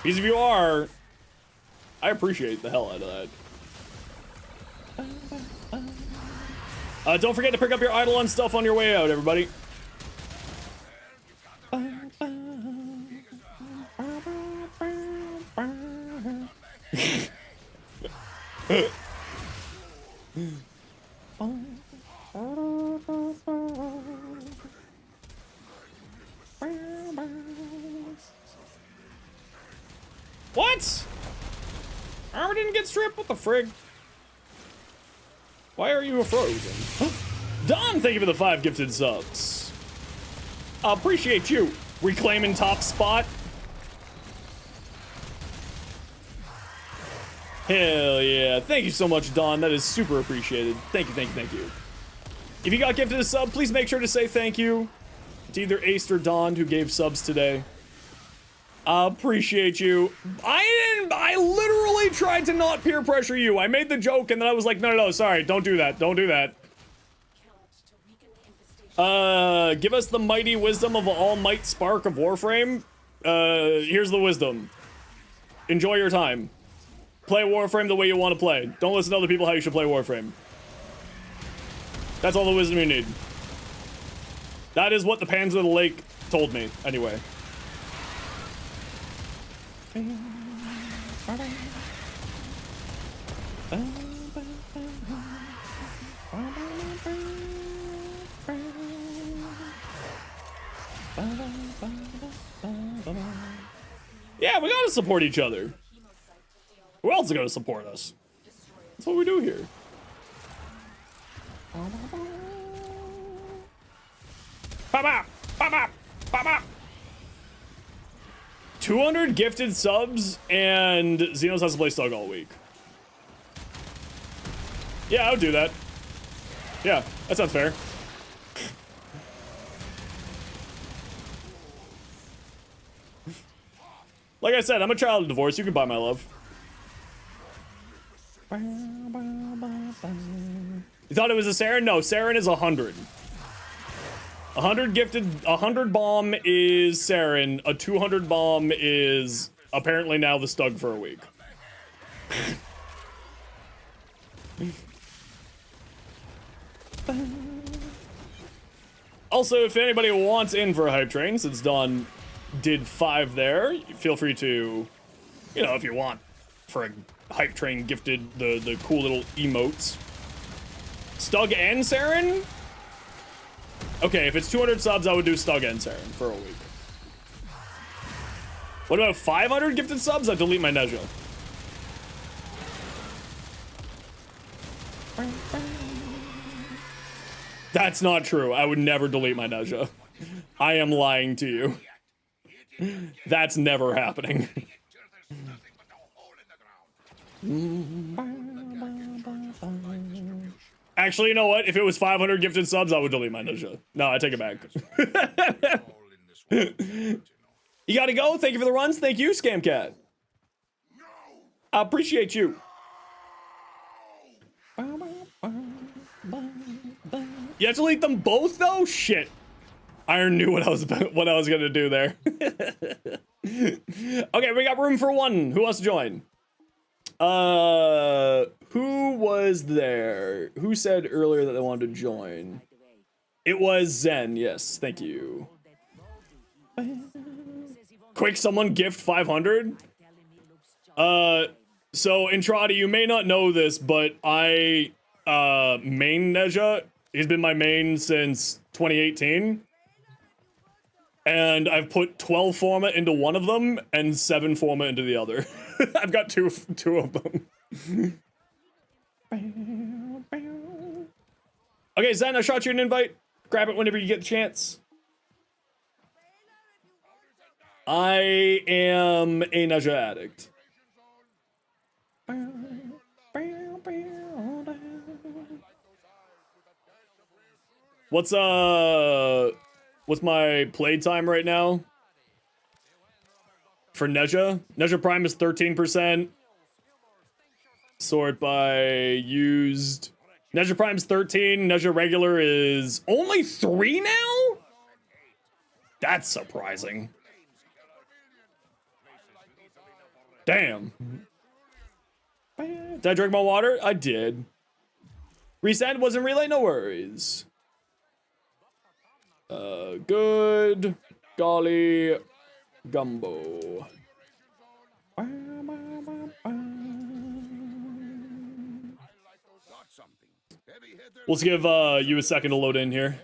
Because if you are, I appreciate the hell out of that. Don't forget to pick up your Eidolon stuff on your way out, everybody. What? Armor didn't get stripped? What the frig? Why are you frozen? Don, thank you for the 5 gifted subs. I appreciate you reclaiming top spot. Hell yeah. Thank you so much, Don. That is super appreciated. Thank you, thank you, thank you. If you got gifted a sub, please make sure to say thank you to either Ace or Don who gave subs today. I appreciate you. I literally tried to not peer pressure you. I made the joke and then I was like, no, sorry, don't do that. Don't do that. Give us the mighty wisdom of all might spark of Warframe. Here's the wisdom. Enjoy your time. Play Warframe the way you want to play. Don't listen to other people how you should play Warframe. That's all the wisdom you need. That is what the Pans of the Lake told me, anyway. Yeah, we gotta support each other. Who else is gonna support us? That's what we do here. Pop-up! Pop-up! Pop-up! 200 gifted subs, and Zenos has to play Stug all week. Yeah, I would do that. Yeah, that sounds fair. Like I said, I'm a child of divorce. You can buy my love. You thought it was a Saren? No, Saren is 100. 100 gifted, 100 bomb is Saren. A 200 bomb is apparently now the Stug for a week. Also, if anybody wants in for a hype train, since Dawn did 5 there, feel free to, you know, if you want, for a hype train gifted the cool little emotes. Stug and Saren? Okay, if it's 200 subs, I would do Stug and Saren for a week. What about 500 gifted subs? I'd delete my Neja. That's not true. I would never delete my Neja. I am lying to you. That's never happening. Actually, you know what? If it was 500 gifted subs, I would delete my Neja. No, I take it back. You gotta go. Thank you for the runs. Thank you, Scamcat. I appreciate you. You have to delete them both, though? Shit. Iron knew what I was gonna do there. Okay, we got room for one. Who wants to join? Who was there? Who said earlier that they wanted to join? It was Zen, yes, thank you. Quick, someone gift 500? So, Intrati, you may not know this, but I, main Neja. He's been my main since 2018. And I've put 12 Forma into one of them, and 7 Forma into the other. I've got two of them. Okay, Zen, I shot you an invite. Grab it whenever you get the chance. I am a Neja addict. What's my playtime right now? For Neja? Neja Prime is 13%. Sort by used. Neja Prime's 13. Neja Regular is only 3 now? That's surprising. Damn. Did I drink my water? I did. Reset wasn't relay, no worries. Good. Golly. Gumbo. Let's give you a second to load in here.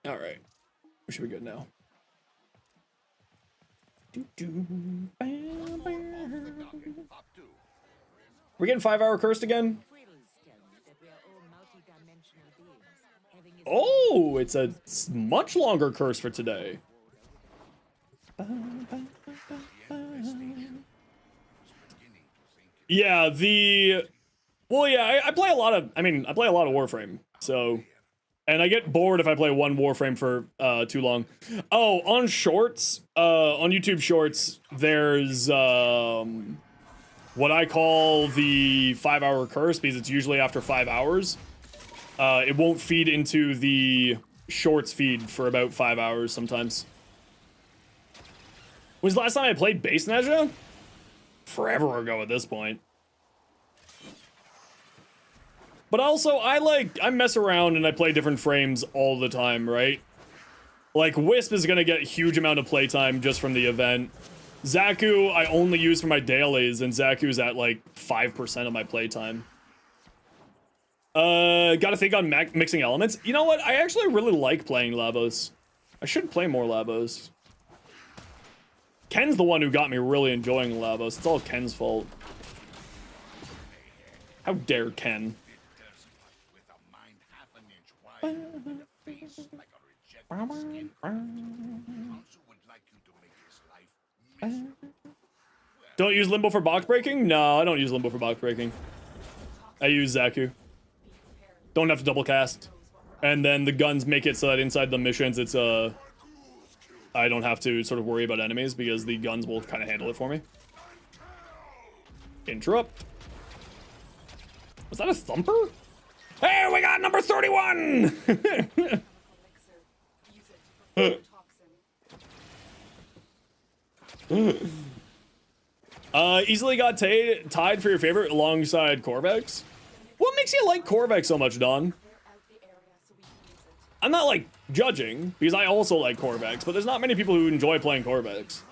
All right, we should be good now. We're getting 5-hour cursed again. Oh, it's a much longer curse for today. Yeah, I play a lot of, I play a lot of Warframe, so And I get bored if I play one Warframe for too long. Oh, on shorts, on YouTube Shorts, there's what I call the 5-hour curse, because it's usually after 5 hours. It won't feed into the shorts feed for about 5 hours sometimes. When's the last time I played Base Nezha? Forever ago at this point. But also, I mess around and I play different frames all the time, right? Like, Wisp is gonna get a huge amount of playtime just from the event. Zaku, I only use for my dailies, and Zaku's at, like, 5% of my playtime. Gotta think on mixing elements. You know what? I actually really like playing Labos. I should play more Labos. Ken's the one who got me really enjoying Labos. It's all Ken's fault. How dare Ken? Don't use Limbo for box breaking? No, I don't use Limbo for box breaking. I use Zaku. Don't have to double cast. And then the guns make it so that inside the missions, it's I don't have to sort of worry about enemies because the guns will kind of handle it for me. Interrupt. Was that a thumper? Hey, we got number 31! Easily got tied for your favorite alongside Corvex? What makes you like Corvex so much, Don? I'm not, like, judging, because I also like Corvex, but there's not many people who enjoy playing Corvex.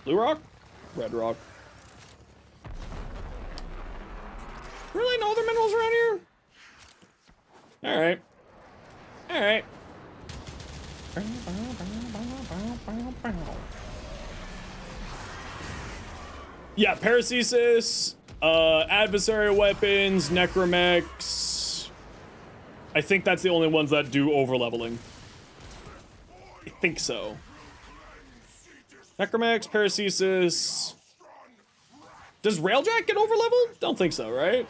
Blue rock? Red rock. Really? No other minerals around here? Alright. Alright. Yeah, Paracesis, adversary weapons, Necromex. I think that's the only ones that do overleveling. I think so. Necromex, Paracesis. Does Railjack get overleveled? Don't think so, right?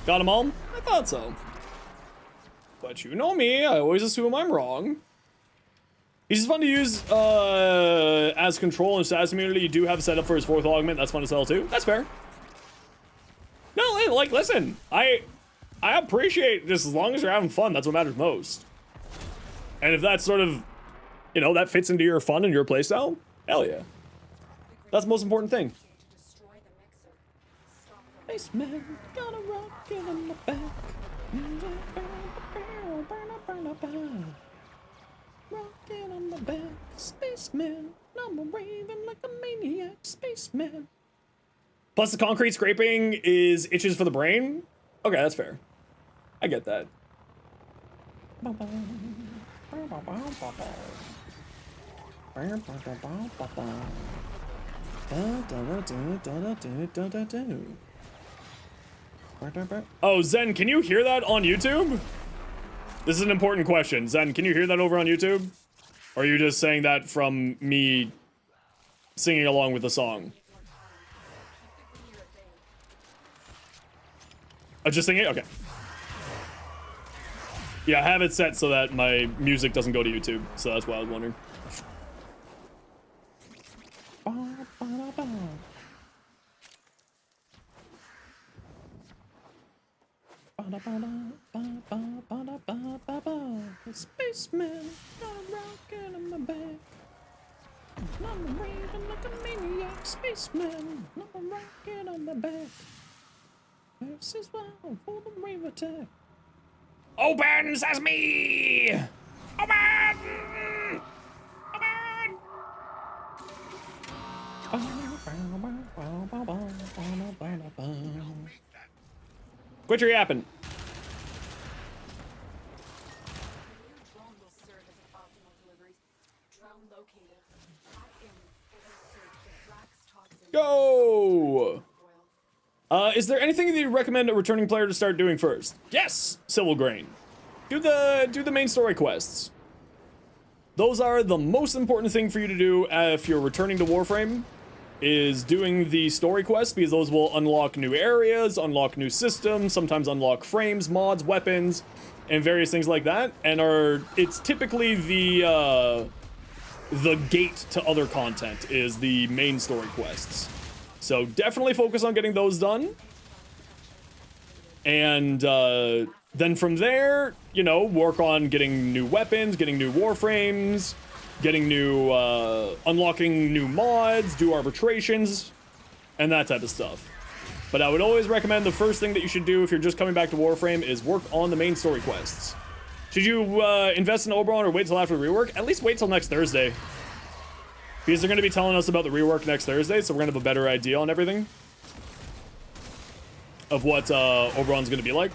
Got them all? I thought so. But you know me, I always assume I'm wrong. He's just fun to use as control and status immunity. You do have set up for his 4th augment. That's fun to sell too. That's fair. No, like, listen, I appreciate just as long as you're having fun, that's what matters most. And if that's sort of, you know, that fits into your fun and your playstyle, hell yeah. That's the most important thing. Spaceman, gonna rock it in the back. Rockin' on the back, spaceman. I'm raving like a maniac, spaceman. Plus the concrete scraping is itches for the brain? Okay, that's fair. I get that. Oh, Zen, can you hear that on YouTube? This is an important question. Zen, can you hear that over on YouTube? Or are you just saying that from me singing along with the song? Oh, just singing? Okay. Yeah, I have it set so that my music doesn't go to YouTube, so that's why I was wondering. Spaceman, I'm rocking on my back. I'm raving like a maniac. Spaceman, I'm rocking on my back. This is why for the rave attack. Open sesame! Open! Open! Quit your yapping. Go! Is there anything that you recommend a returning player to start doing first? Yes, Civil Grain. Do the main story quests. Those are the most important thing for you to do if you're returning to Warframe, is doing the story quests, because those will unlock new areas, unlock new systems, sometimes unlock frames, mods, weapons, and various things like that. And it's typically the gate to other content is the main story quests. So definitely focus on getting those done. And then from there, you know, work on getting new weapons, getting new warframes, getting new, unlocking new mods, do arbitrations, and that type of stuff. But I would always recommend the first thing that you should do if you're just coming back to Warframe is work on the main story quests. Should you invest in Oberon or wait till after the rework? At least wait till next Thursday. Because they're going to be telling us about the rework next Thursday, so we're going to have a better idea on everything. Of what Oberon's going to be like.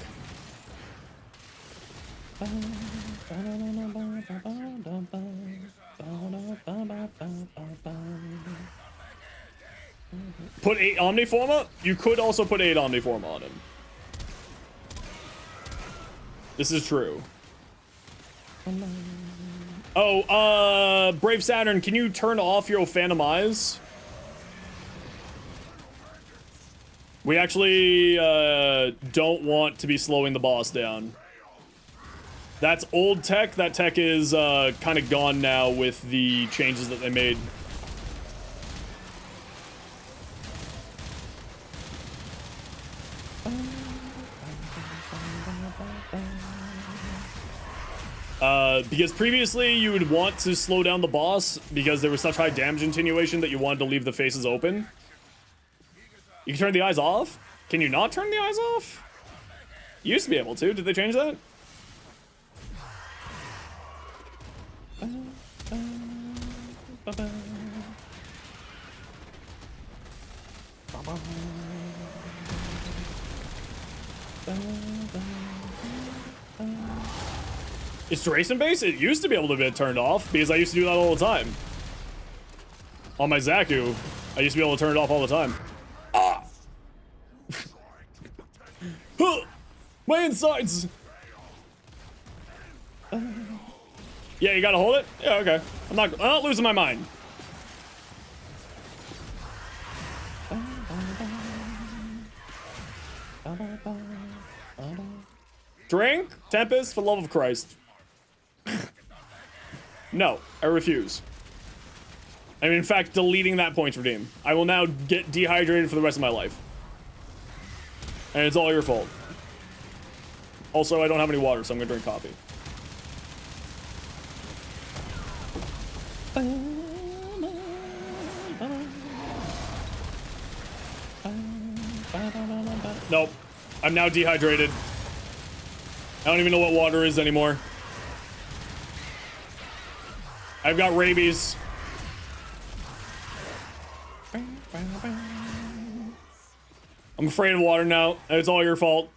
Put 8 Omniforma? You could also put 8 Omniforma on him. This is true. Oh, Brave Saturn, can you turn off your Phantom Eyes? We actually don't want to be slowing the boss down. That's old tech. That tech is kind of gone now with the changes that they made. Because previously you would want to slow down the boss because there was such high damage attenuation that you wanted to leave the faces open. You can turn the eyes off? Can you not turn the eyes off? You used to be able to. Did they change that? It's duration based? It used to be able to be turned off because I used to do that all the time. On my Zaku, I used to be able to turn it off all the time. Ah! My insides! Yeah, you gotta hold it? Yeah, okay. I'm not losing my mind. Drink? Tempest, for the love of Christ. No, I refuse. I'm in fact deleting that points redeem. I will now get dehydrated for the rest of my life. And it's all your fault. Also, I don't have any water, so I'm gonna drink coffee. Nope. I'm now dehydrated. I don't even know what water is anymore. I've got rabies. I'm afraid of water now. It's all your fault.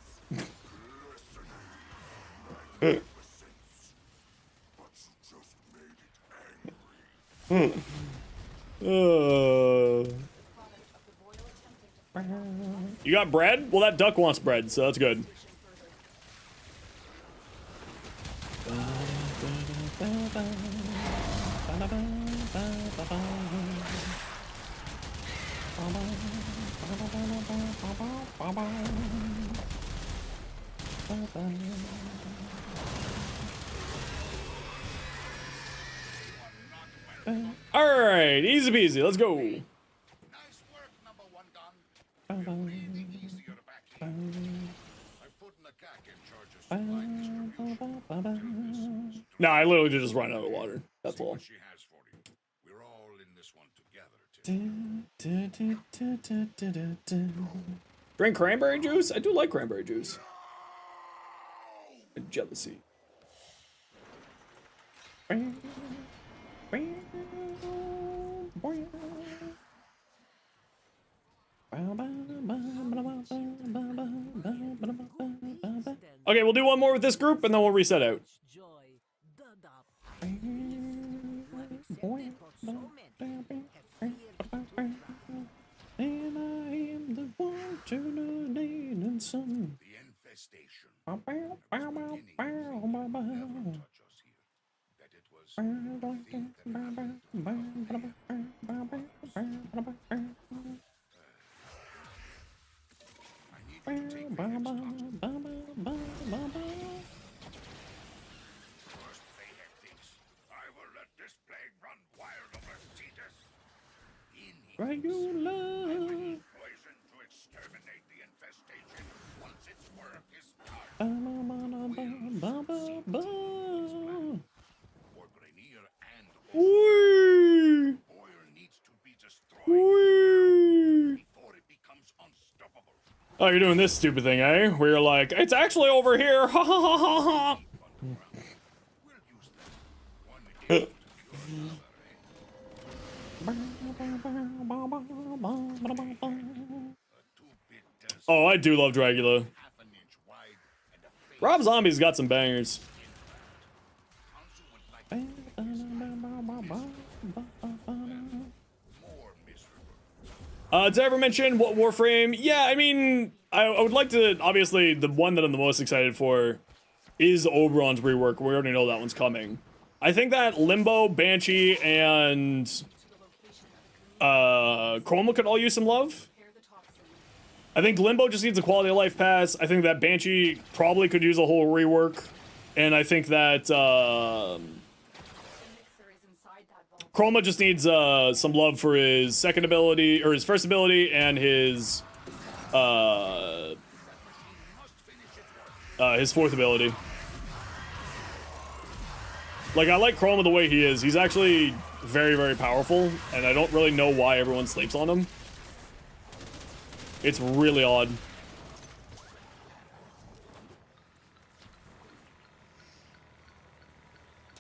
You got bread? Well, that duck wants bread, so that's good. Alright, easy peasy, let's go. Nice work, number one gun. You're breathing easier back here. I've put Nakak in charge of supply distribution. Nah, I literally just run out of water. That's See all. what she has for you. We're all in this one together, Tim. Drink cranberry juice? I do like cranberry juice. Jealousy. Okay, we'll do one more with this group and then we'll reset out. Robinson. The infestation. Bow, bow, bow, bow, bow, bow, bow. Never touch us here. That it was a thing that happened I need you to take the next spot. First Mayhem thinks, I will let this plague run wild over Cetus. In he comes. I will use poison to exterminate the infestation once its work is done. For Grenier and Whee! oil needs to be destroyed before it becomes unstoppable. Oh, you're doing this stupid thing, eh? Where you're like, it's actually over here. Ha ha ha ha ha. We'll use that. One ill to cure another, eh? A two-bit does Oh, I do love Dracula. half an inch wide and a face Rob Zombie's got some bangers. council would like to make more miserable. Did I ever mention what Warframe? Yeah, I mean, I would like to, obviously, the one that I'm the most excited for is Oberon's rework. We already know that one's coming. I think that Limbo, Banshee, and Chroma could all use some love. Prepare the toxin. I think Limbo just needs a quality of life pass. I think that Banshee probably could use a whole rework. And I think that The mixer is inside that vault. Chroma just needs some love for his second ability, or his first ability, and his fourth ability. Like, I like Chroma the way he is. He's actually very, very powerful, and I don't really know why everyone sleeps on him. It's really odd.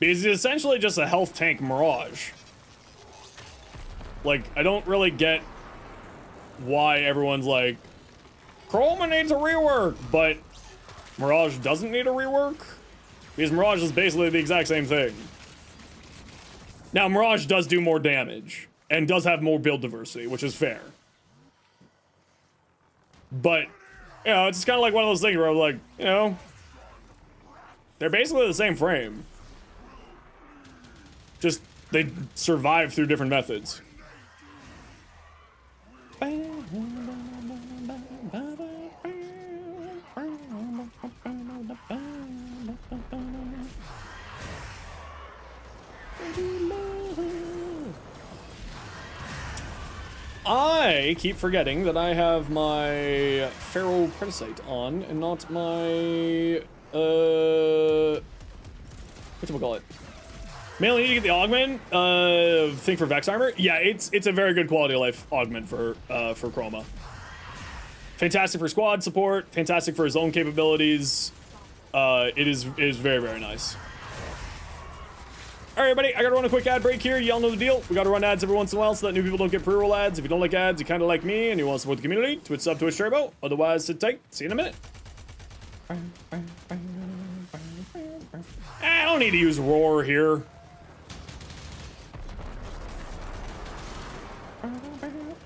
Because he's essentially just a health tank Mirage. Like, I don't really get why everyone's like, Chroma needs a rework, but Mirage doesn't need a rework? Because Mirage is basically the exact same thing. Now, Mirage does do more damage, and does have more build diversity, which is fair. But, you know, it's kind of like one of those things where I'm like, you know, they're basically the same frame. Just, they survive through different methods. I keep forgetting that I have my Feral Predicate on and not my, whatchamacallit? Mainly need to get the augment, thing for Vex Armor. Yeah, it's a very good quality of life augment for Chroma. Fantastic for squad support, fantastic for his own capabilities. It is very, very nice. All right, everybody, I gotta run a quick ad break here. Y'all know the deal. We gotta run ads every once in a while so that new people don't get pre-roll ads. If you don't like ads, you kind of like me and you want to support the community, Twitch sub, Twitch Turbo. Otherwise, sit tight. See you in a minute. I don't need to use Roar here.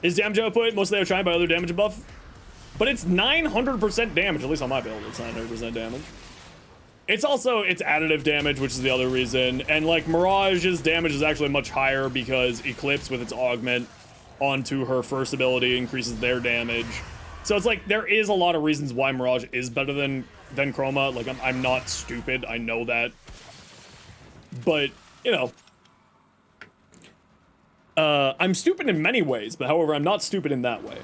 Is damage output mostly outshined by other damage buff? But it's 900% damage, at least on my build, it's 900% damage. It's also, it's additive damage, which is the other reason. And like Mirage's damage is actually much higher because Eclipse with its augment onto her first ability increases their damage. So it's like, there is a lot of reasons why Mirage is better than Chroma. Like, I'm not stupid, I know that. But, you know. I'm stupid in many ways, but however, I'm not stupid in that way.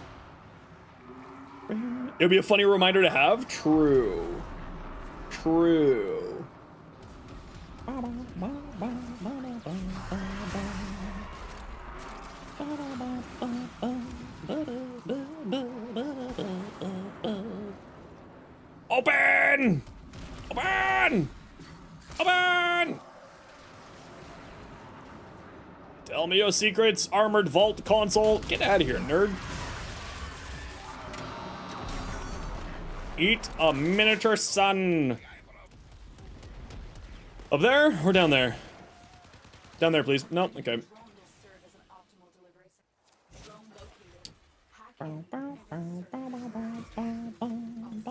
It would be a funny reminder to have. True. True. Open! Open! Open! Tell me your secrets, armored vault console. Get out of here, nerd. Eat a miniature sun. Up there or down there? Down there, please. No, okay. Drone will serve as an optimal delivery center. Drone located. Hacking.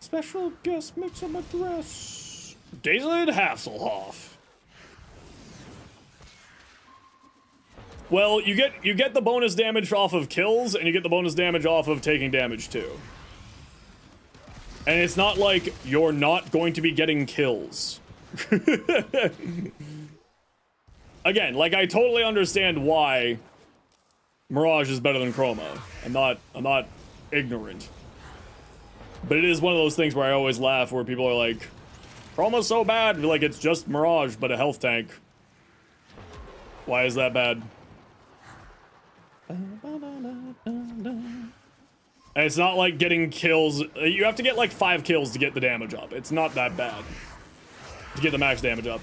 Special guest makes him a dress. David Hasselhoff. Well, you get the bonus damage off of kills, and you get the bonus damage off of taking damage too. And it's not like you're not going to be getting kills. Again, like, I totally understand why Mirage is better than Chroma. I'm not ignorant. But it is one of those things where I always laugh where people are like, Chroma's so bad. Like, it's just Mirage, but a health tank. Why is that bad? And it's not like getting kills. You have to get like 5 kills to get the damage up. It's not that bad to get the max damage up.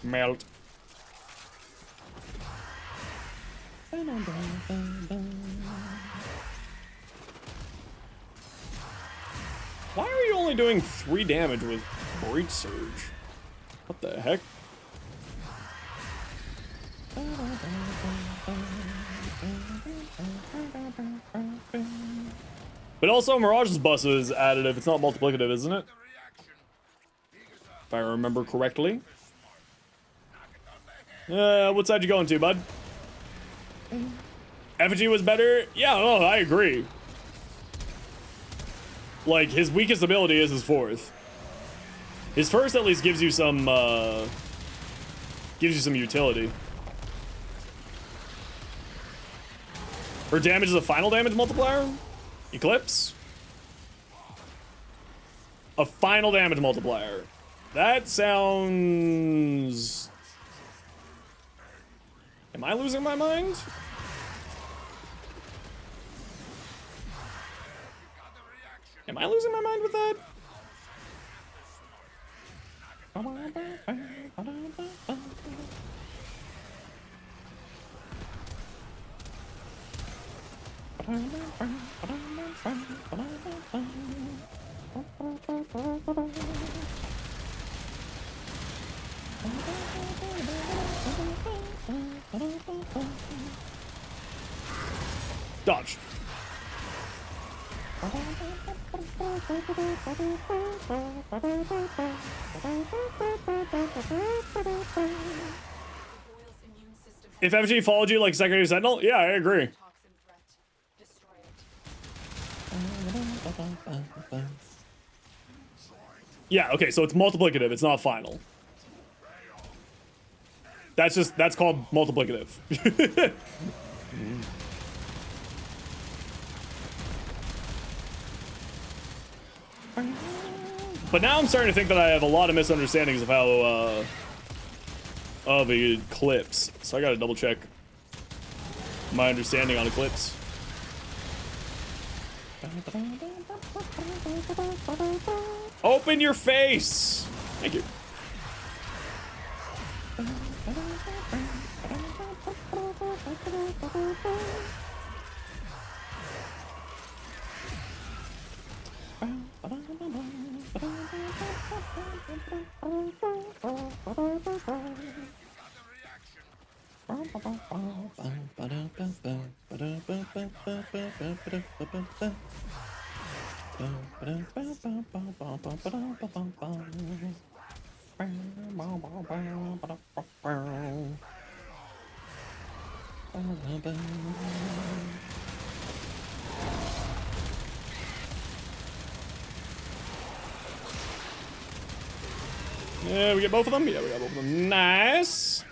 Melt. Why are you only doing 3 damage with Breach Surge? What the heck? But also, Mirage's bus is additive. It's not multiplicative, isn't it? If I remember correctly. What side you going to, bud? Effigy was better? Yeah, no, I agree. Like, his weakest ability is his 4th. His 1st at least gives you some utility. Her damage is a final damage multiplier? Eclipse? A final damage multiplier. That sounds... Am I losing my mind? Am I losing my mind with that? Dodge. If FG followed you like Secretary Sentinel, yeah, I agree. Yeah, okay, so it's multiplicative, it's not final. That's called multiplicative. But now I'm starting to think that I have a lot of misunderstandings of how, of Eclipse. So I gotta double check my understanding on Eclipse. Open your face! Thank you. Yeah, we get both of them? Yeah, we got both of them. Nice.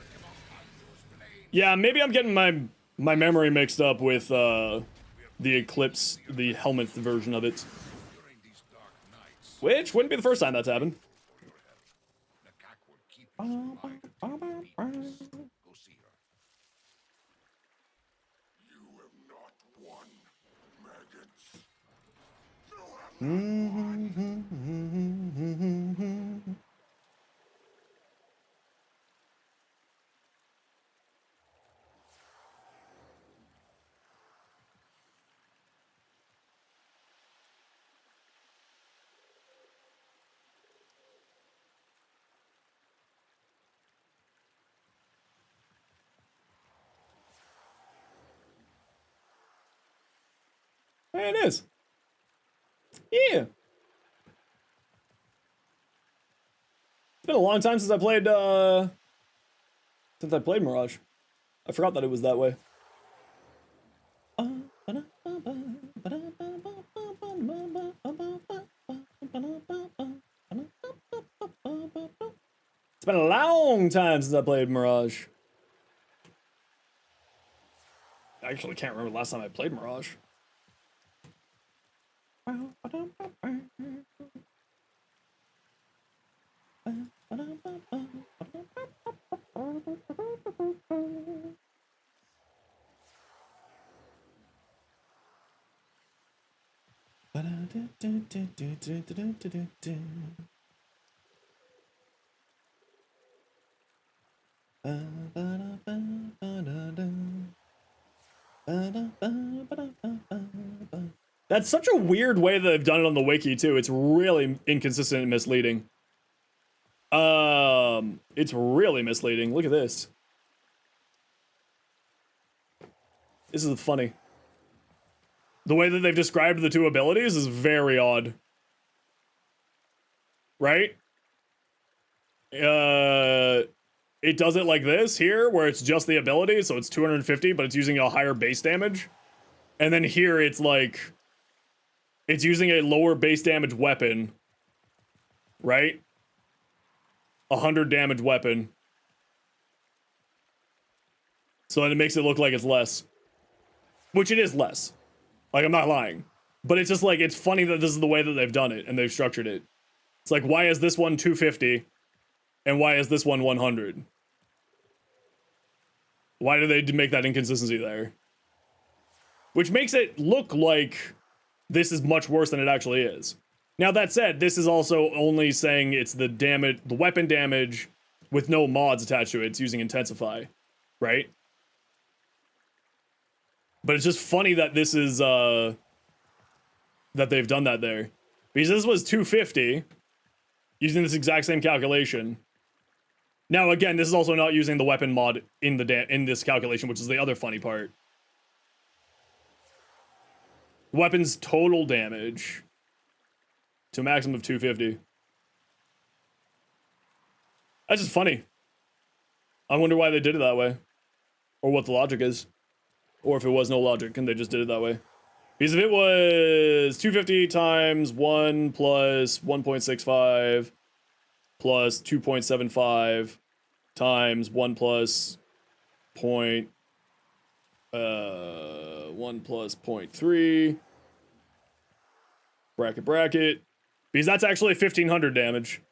Yeah, maybe I'm getting my memory mixed up with the Eclipse, the helmet version of it. Which wouldn't be the first time that's happened. It is. Yeah. It's been a long time since I played Mirage. I forgot that it was that way. It's been a long time since I played Mirage. I actually can't remember the last time I played Mirage. That's such a weird way that they've done it on the wiki too. It's really inconsistent and misleading. It's really misleading. Look at this. This is funny. The way that they've described the two abilities is very odd. Right? It does it like this here, where it's just the ability, so it's 250, but it's using a higher base damage. And then here it's like, it's using a lower base damage weapon, right? 100 damage weapon. So then it makes it look like it's less. Which it is less. Like, I'm not lying. But it's just like, it's funny that this is the way that they've done it, and they've structured it. It's like, why is this one 250, and why is this one 100? Why do they make that inconsistency there? Which makes it look like this is much worse than it actually is. Now that said, this is also only saying it's the damage, the weapon damage with no mods attached to it. It's using Intensify, right? But it's just funny that this is, that they've done that there. Because this was 250, using this exact same calculation. Now again, this is also not using the weapon mod in this calculation, which is the other funny part. Weapon's total damage to a maximum of 250. That's just funny. I wonder why they did it that way. Or what the logic is. Or if it was no logic and they just did it that way. Because if it was 250 times 1 plus 1.65 plus 2.75 times 1 plus 1 plus 0.3 bracket, because that's actually 1500 damage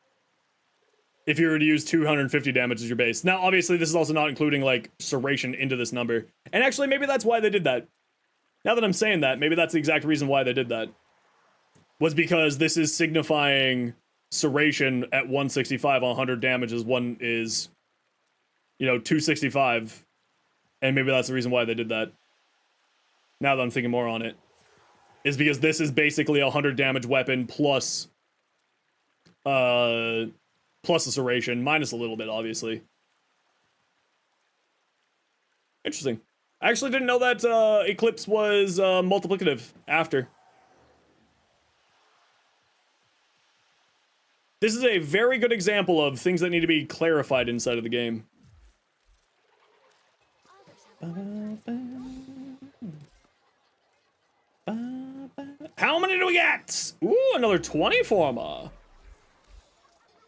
if you were to use 250 damage as your base. Now obviously this is also not including like serration into this number, and actually maybe that's why they did that. Now that I'm saying that, maybe that's the exact reason why they did that, was because this is signifying serration at 165 on 100 damage is one is, you know, 265. And maybe that's the reason why they did that. Now that I'm thinking more on it. Is because this is basically a 100 damage weapon plus a serration, minus a little bit, obviously. Interesting. I actually didn't know that Eclipse was multiplicative after. This is a very good example of things that need to be clarified inside of the game. How many do we get? Ooh, another 20 forma.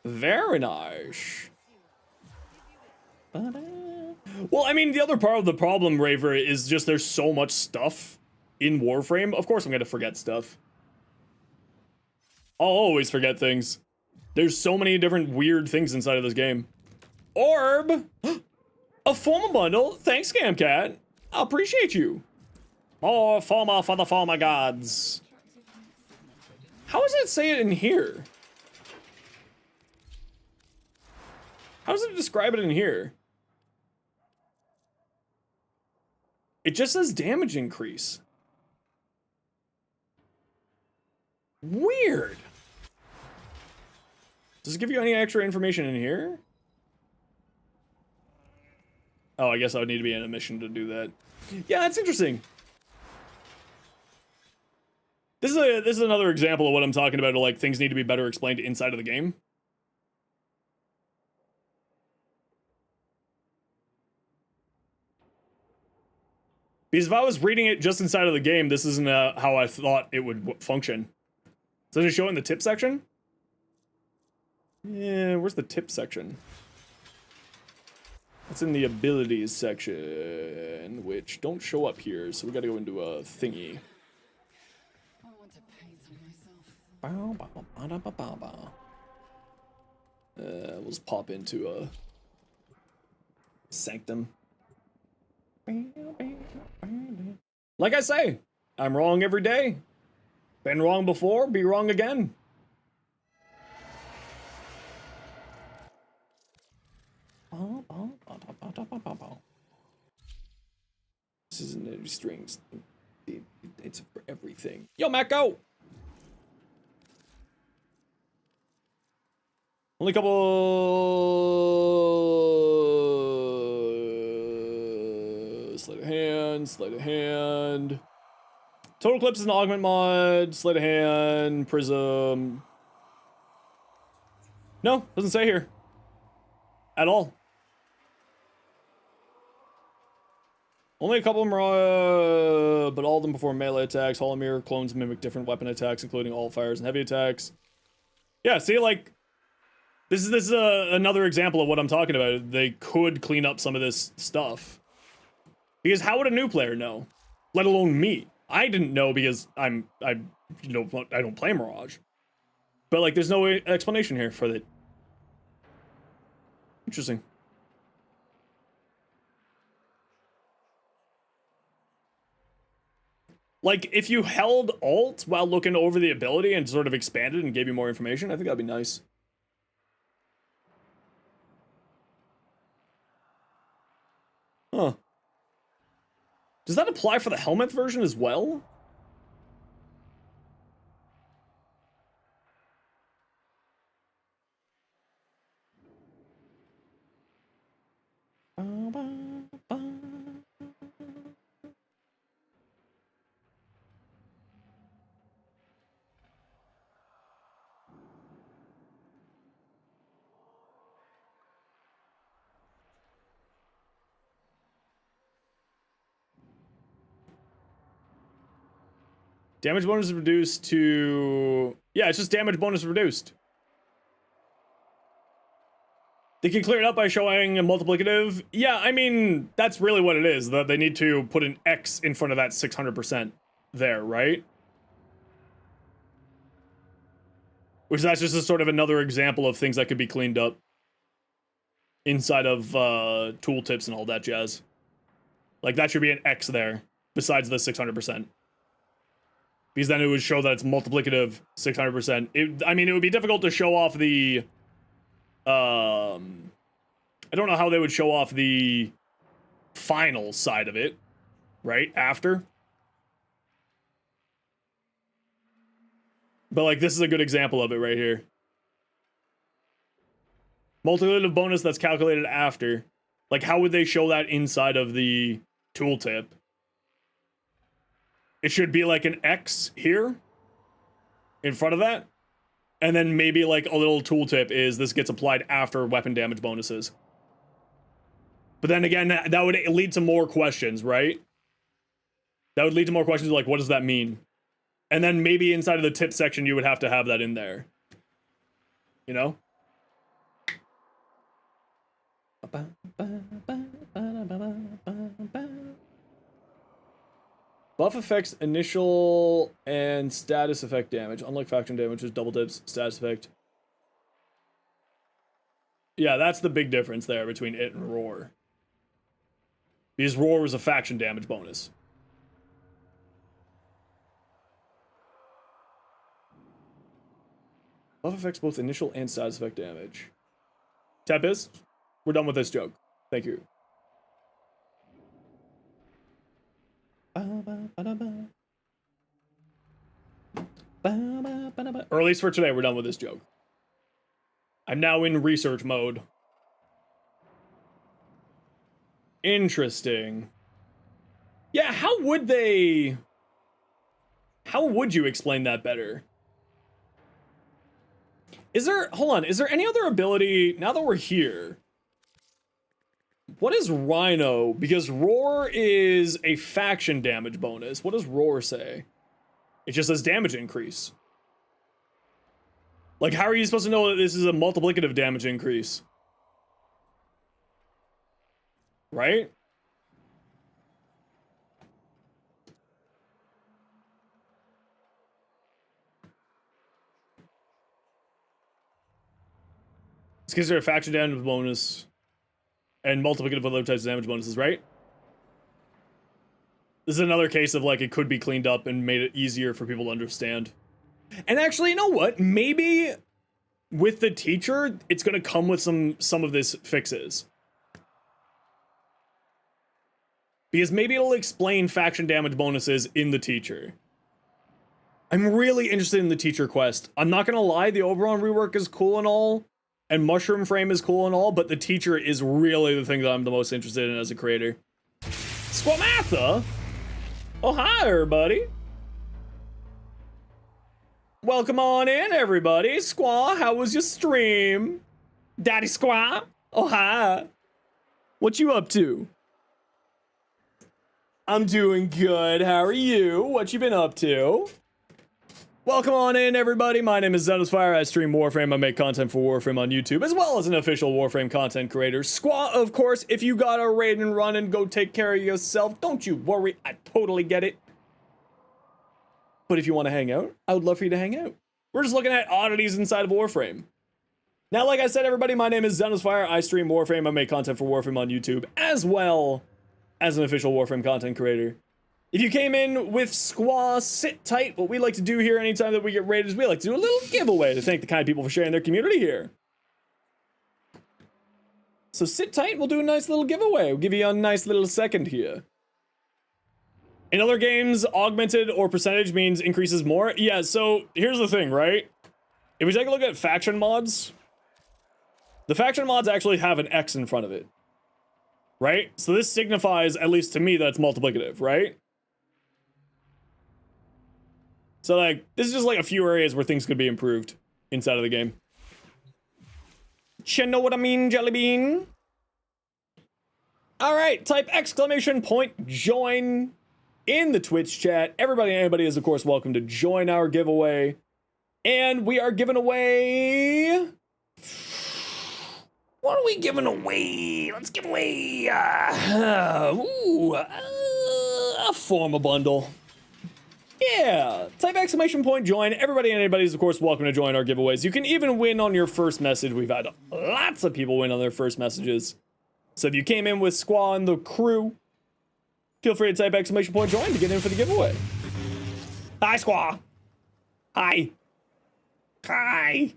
Very nice. Well, I mean, the other part of the problem, Raver, is just there's so much stuff in Warframe. Of course I'm gonna forget stuff. I'll always forget things. There's so many different weird things inside of this game. Orb! A forma bundle? Thanks, Scamcat. I appreciate you. More forma for the forma gods. How does it say it in here? How does it describe it in here? It just says damage increase. Weird. Does it give you any extra information in here? Oh, I guess I would need to be in a mission to do that. Yeah, that's interesting. This is another example of what I'm talking about. Like, things need to be better explained inside of the game. Because if I was reading it just inside of the game, this isn't how I thought it would function. Does it show it in the tip section? Yeah, where's the tip section? It's in the abilities section, which don't show up here, so we gotta go into a thingy. I want to paint on myself. We'll just pop into a sanctum. Like I say, I'm wrong every day. Been wrong before, be wrong again. This isn't any strings. It's for everything. Yo, Matt, go! Only a couple... Sleight of hand, sleight of hand. Total Eclipse is an augment mod. Sleight of hand, prism. No, doesn't say here. At all. Only a couple of them are, but all of them perform melee attacks. Holomirror clones mimic different weapon attacks, including all fires and heavy attacks. Yeah, see, like, this is another example of what I'm talking about. They could clean up some of this stuff. Because how would a new player know? Let alone me. I didn't know because I don't play Mirage. But, like, there's no explanation here for it. Interesting. Like, if you held Alt while looking over the ability and sort of expanded and gave you more information, I think that'd be nice. Huh. Does that apply for the helmet version as well? Damage bonus is reduced to... Yeah, it's just damage bonus reduced. They can clear it up by showing a multiplicative. Yeah, I mean, that's really what it is. That they need to put an X in front of that 600% there, right? Which that's just a sort of another example of things that could be cleaned up inside of tooltips and all that jazz. Like, that should be an X there, besides the 600%. Because then it would show that it's multiplicative 600%. I mean, it would be difficult to show off the... I don't know how they would show off the final side of it, right? After. But, like, this is a good example of it right here. Multiplicative bonus that's calculated after. Like, how would they show that inside of the tooltip? It should be like an X here in front of that. And then maybe like a little tooltip is this gets applied after weapon damage bonuses. But then again, that would lead to more questions, right? That would lead to more questions like, what does that mean? And then maybe inside of the tip section, you would have to have that in there. You know? Buff affects initial and status effect damage, unlike faction damage, which is double dips, status effect. Yeah, that's the big difference there between it and Roar. Because Roar was a faction damage bonus. Buff affects both initial and status effect damage. Tempest, we're done with this joke. Thank you. Or at least for today, we're done with this joke. I'm now in research mode. Interesting. Yeah, how would they How would you explain that better? Is there, hold on, is there any other ability, now that we're here? What is Rhino? Because Roar is a faction damage bonus. What does Roar say? It just says damage increase. Like, how are you supposed to know that this is a multiplicative damage increase? Right? It's because they're a faction damage bonus and multiplicative other types of damage bonuses, right? This is another case of like it could be cleaned up and made it easier for people to understand. And actually, you know what? Maybe with the teacher, it's gonna come with some of this fixes. Because maybe it'll explain faction damage bonuses in the teacher. I'm really interested in the teacher quest. I'm not gonna lie, the Oberon rework is cool and all, and Mushroom Frame is cool and all, but the teacher is really the thing that I'm the most interested in as a creator. Squamatha? Oh, hi, everybody. Welcome on in, everybody. Squaw, how was your stream? Daddy Squaw? Oh, hi. What you up to? I'm doing good. How are you? What you been up to? Welcome on in, everybody. My name is Zenosfire. I stream Warframe. I make content for Warframe on YouTube, as well as an official Warframe content creator. Squaw, of course, if you got a raid and run and go take care of yourself, don't you worry. I totally get it. But if you want to hang out, I would love for you to hang out. We're just looking at oddities inside of Warframe. Now, like I said, everybody, my name is Zenosfire. I stream Warframe. I make content for Warframe on YouTube, as well as an official Warframe content creator. If you came in with Squaw, sit tight. What we like to do here anytime that we get raided is we like to do a little giveaway to thank the kind people for sharing their community here. So sit tight, we'll do a nice little giveaway. We'll give you a nice little second here. In other games, augmented or percentage means increases more. Yeah, so here's the thing, right? If we take a look at faction mods, the faction mods actually have an X in front of it. Right? So this signifies, at least to me, that it's multiplicative, right? So, like, this is just, like, a few areas where things could be improved inside of the game. You know what I mean, Jellybean? Alright, type exclamation point join in the Twitch chat. Everybody and anybody is, of course, welcome to join our giveaway. And we are giving away... What are we giving away? Let's give away... a formal bundle. Yeah, type exclamation point join. Everybody and anybody is, of course, welcome to join our giveaways. You can even win on your first message. We've had lots of people win on their first messages. So if you came in with Squaw and the crew, feel free to type exclamation point join to get in for the giveaway. Hi, Squaw. Hi. Hi.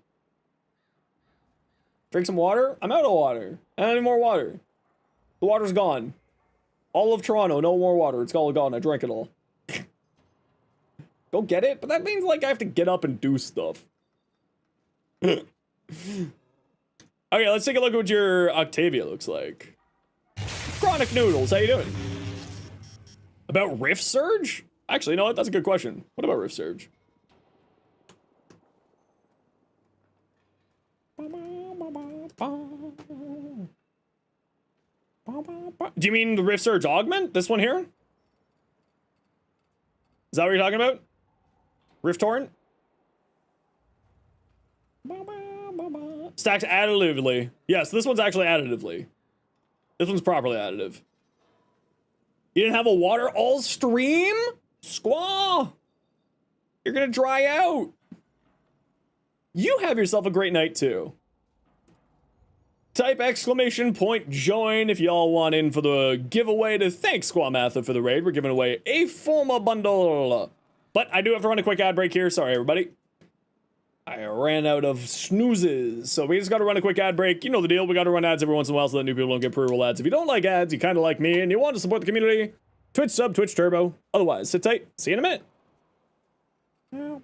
Drink some water? I'm out of water. I don't need more water. The water's gone. All of Toronto, no more water. It's all gone. I drank it all. Go get it? But that means, like, I have to get up and do stuff. Okay, let's take a look at what your Octavia looks like. Chronic Noodles, how you doing? About Rift Surge? Actually, you know what? That's a good question. What about Rift Surge? Do you mean the Rift Surge Augment? This one here? Is that what you're talking about? Rift Torrent? Stacks additively. Yes, this one's actually additively. This one's properly additive. You didn't have a water all stream? Squaw! You're gonna dry out. You have yourself a great night too. Type exclamation point join if y'all want in for the giveaway to thank Squamatha for the raid. We're giving away a formal bundle. But I do have to run a quick ad break here. Sorry, everybody. I ran out of snoozes. So we just got to run a quick ad break. You know the deal. We got to run ads every once in a while so that new people don't get pre-roll ads. If you don't like ads, you kind of like me, and you want to support the community, Twitch sub, Twitch turbo. Otherwise, sit tight. See you in a minute.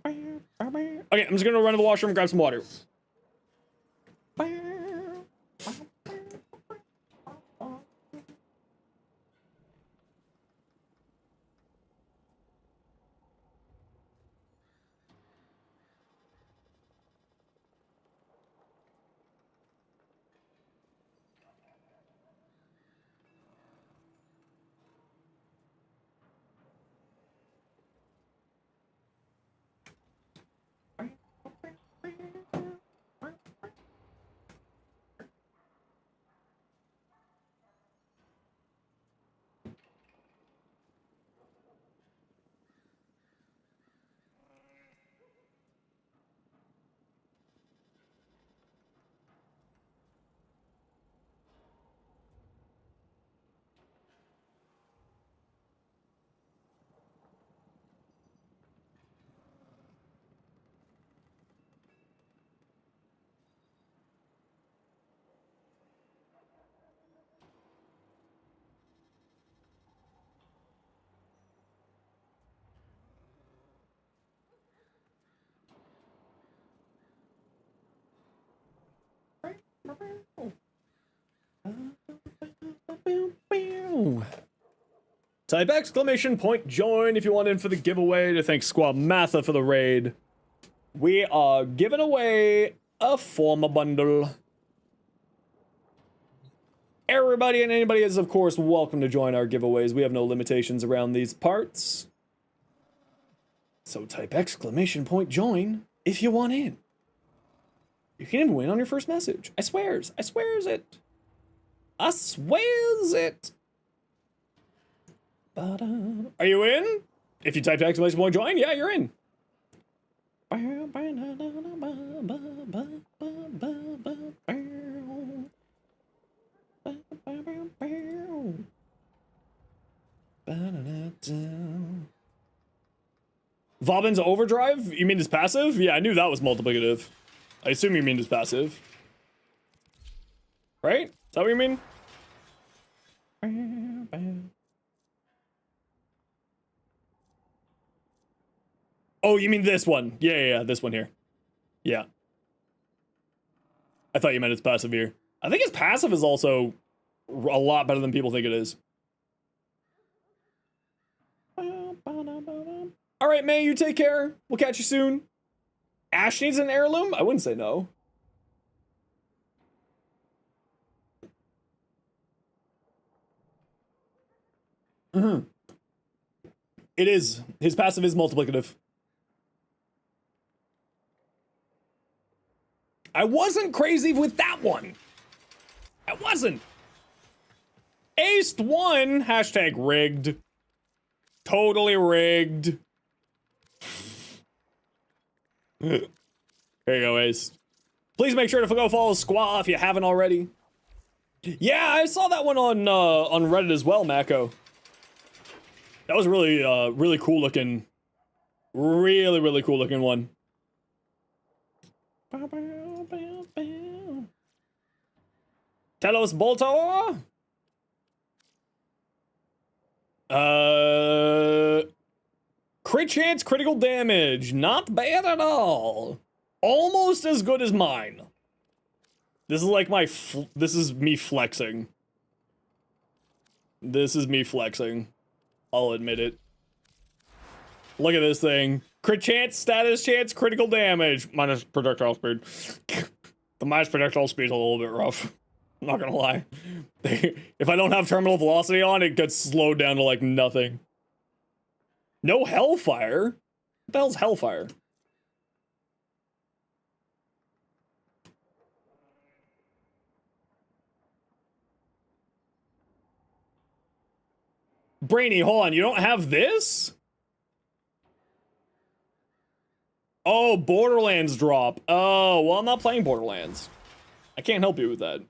Okay, I'm just going to run to the washroom and grab some water. Type exclamation point join if you want in for the giveaway. To thank Squad Matha for the raid. We are giving away a forma bundle. Everybody and anybody is, of course, welcome to join our giveaways. We have no limitations around these parts. So type exclamation point join if you want in. You can even win on your first message. I swears. I swears it. I swears it. Are you in? If you typed exclamation point join, yeah, you're in. Vobin's overdrive? You mean his passive? Yeah, I knew that was multiplicative. I assume you mean his passive. Right? Is that what you mean? Oh, you mean this one? Yeah, this one here. Yeah. I thought you meant his passive here. I think his passive is also a lot better than people think it is. All right, May, you take care. We'll catch you soon. Ash needs an heirloom? I wouldn't say no. It is. His passive is multiplicative. I wasn't crazy with that one. I wasn't. Aced one, hashtag rigged. Totally rigged. There you go, Ace. Please make sure to go follow Squaw if you haven't already. Yeah, I saw that one on Reddit as well, Mako. That was really really cool looking. Really cool looking one. Telos Boltor. Crit chance, critical damage. Not bad at all. Almost as good as mine. This is like my this is me flexing. This is me flexing. I'll admit it. Look at this thing. Crit chance, status chance, critical damage. Minus projectile speed. The minus projectile speed is a little bit rough. I'm not gonna lie. If I don't have terminal velocity on, it gets slowed down to like nothing. No Hellfire? What the hell's Hellfire? Brainy, hold on, you don't have this? Oh, Borderlands drop. Oh, well, I'm not playing Borderlands. I can't help you with that.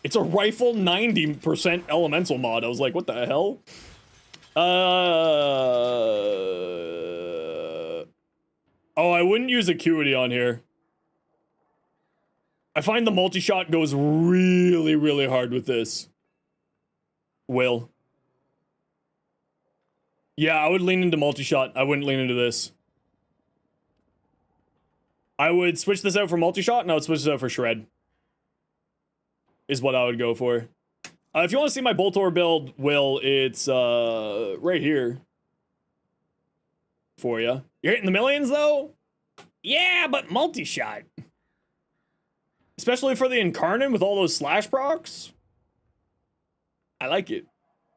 It's a rifle 90% elemental mod. I was like, what the hell? Oh, I wouldn't use Acuity on here. I find the multi-shot goes really hard with this. Will. Yeah, I would lean into multi-shot. I wouldn't lean into this. I would switch this out for multi-shot, and I would switch this out for shred. Is what I would go for. If you want to see my Boltor build, Will, it's right here for you. You're hitting the millions, though? Yeah, but multi-shot. Especially for the Incarnate with all those slash procs. I like it.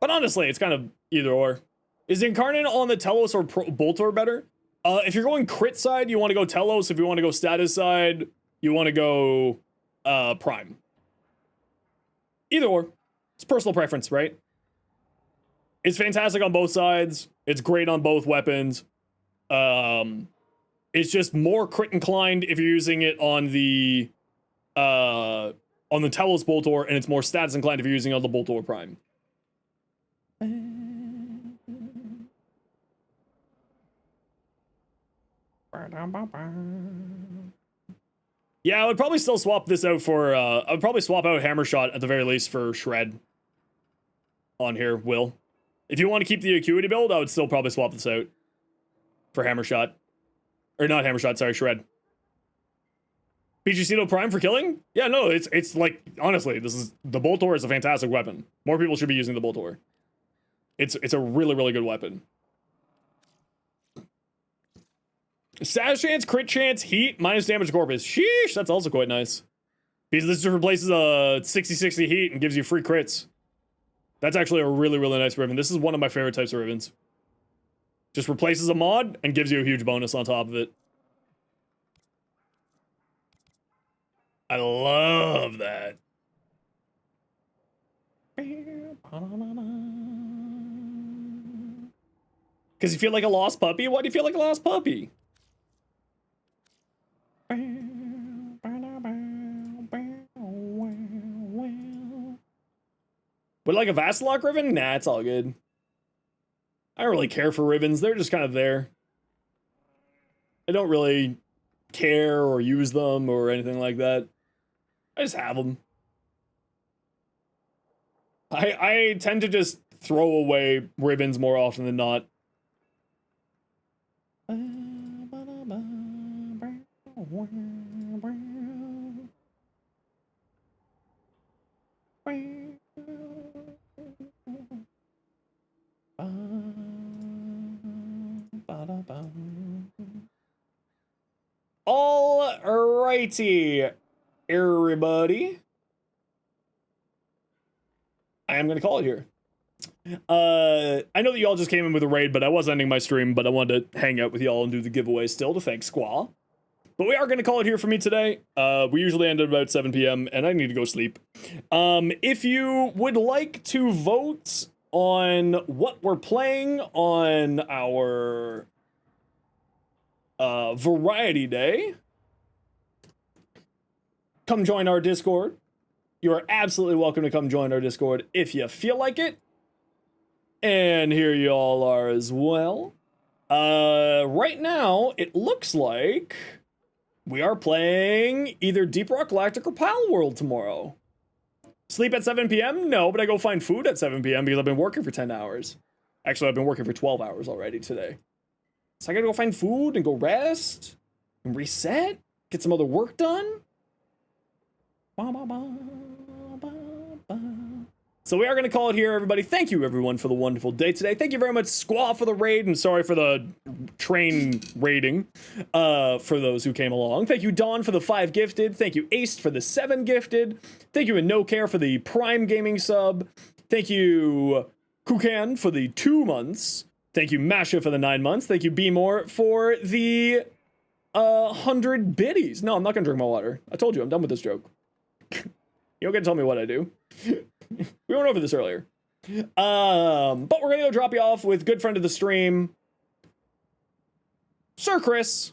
But honestly, it's kind of either or. Is Incarnate on the Telos or Boltor better? If you're going crit side, you want to go Telos. If you want to go status side, you want to go Prime. Either or. It's personal preference, right? It's fantastic on both sides. It's great on both weapons. It's just more crit inclined if you're using it on the Telos Boltor, and it's more stats inclined if you're using it on the Boltor Prime. Yeah, I would probably still swap this out for, I would probably swap out Hammer Shot at the very least for Shred. On here, Will. If you want to keep the Acuity build, I would still probably swap this out. For Hammer Shot. Or not Hammer Shot, sorry, Shred. PGCito Prime for killing? Yeah, no, it's like, honestly, the Boltor is a fantastic weapon. More people should be using the Boltor. It's a really, really good weapon. Status chance, crit chance, heat, minus damage corpus. Sheesh, that's also quite nice. Because this just replaces a 60-60 heat and gives you free crits. That's actually a really, really nice ribbon. This is one of my favorite types of ribbons. Just replaces a mod and gives you a huge bonus on top of it. I love that. Because you feel like a lost puppy? Why do you feel like a lost puppy? Would like a Vasilok ribbon? Nah, it's all good. I don't really care for ribbons. They're just kind of there. I don't really care or use them or anything like that. I just have them. I tend to just throw away ribbons more often than not. Alrighty, everybody. I am gonna call it here. I know that y'all just came in with a raid, but I was ending my stream, but I wanted to hang out with y'all and do the giveaway still to thank Squaw. But we are gonna call it here for me today. We usually end at about 7 p.m. and I need to go sleep. If you would like to vote on what we're playing on our Variety Day, come join our Discord. You are absolutely welcome to come join our Discord if you feel like it. And here you all are as well. Right now, it looks like we are playing either Deep Rock Galactic or Pal World tomorrow. Sleep at 7 p.m.? No, but I go find food at 7 p.m. because I've been working for 10 hours. Actually, I've been working for 12 hours already today. So I gotta go find food and go rest and reset, get some other work done. So we are going to call it here, everybody. Thank you, everyone, for the wonderful day today. Thank you very much, Squaw, for the raid, and sorry for the train raiding for those who came along. Thank you, Dawn, for the 5 gifted. Thank you, Ace, for the 7 gifted. Thank you, and No Care, for the Prime Gaming sub. Thank you, Kukan, for the 2 months. Thank you, Masha, for the 9 months. Thank you, B-More, for the 100 biddies. No, I'm not going to drink my water. I told you, I'm done with this joke. You don't get to tell me what I do. We went over this earlier. But we're gonna go drop you off with good friend of the stream, Sir Chris.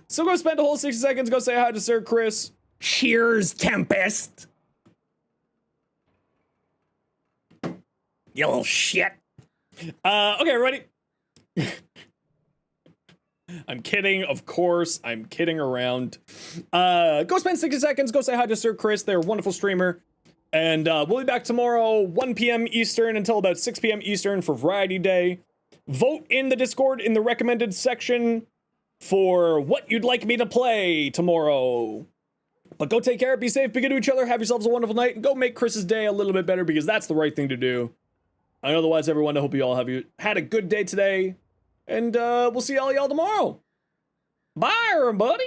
So go spend a whole 60 seconds, go say hi to Sir Chris. Cheers, Tempest. You little shit. Okay, everybody. I'm kidding, of course. I'm kidding around. Go spend 60 seconds, go say hi to Sir Chris. They're a wonderful streamer. And we'll be back tomorrow, 1 p.m. Eastern until about 6 p.m. Eastern for Variety Day. Vote in the Discord in the recommended section for what you'd like me to play tomorrow. But go take care, be safe, be good to each other, have yourselves a wonderful night, and go make Chris's day a little bit better because that's the right thing to do. And otherwise, everyone, I hope you all had a good day today. And we'll see all y'all tomorrow. Bye, everybody.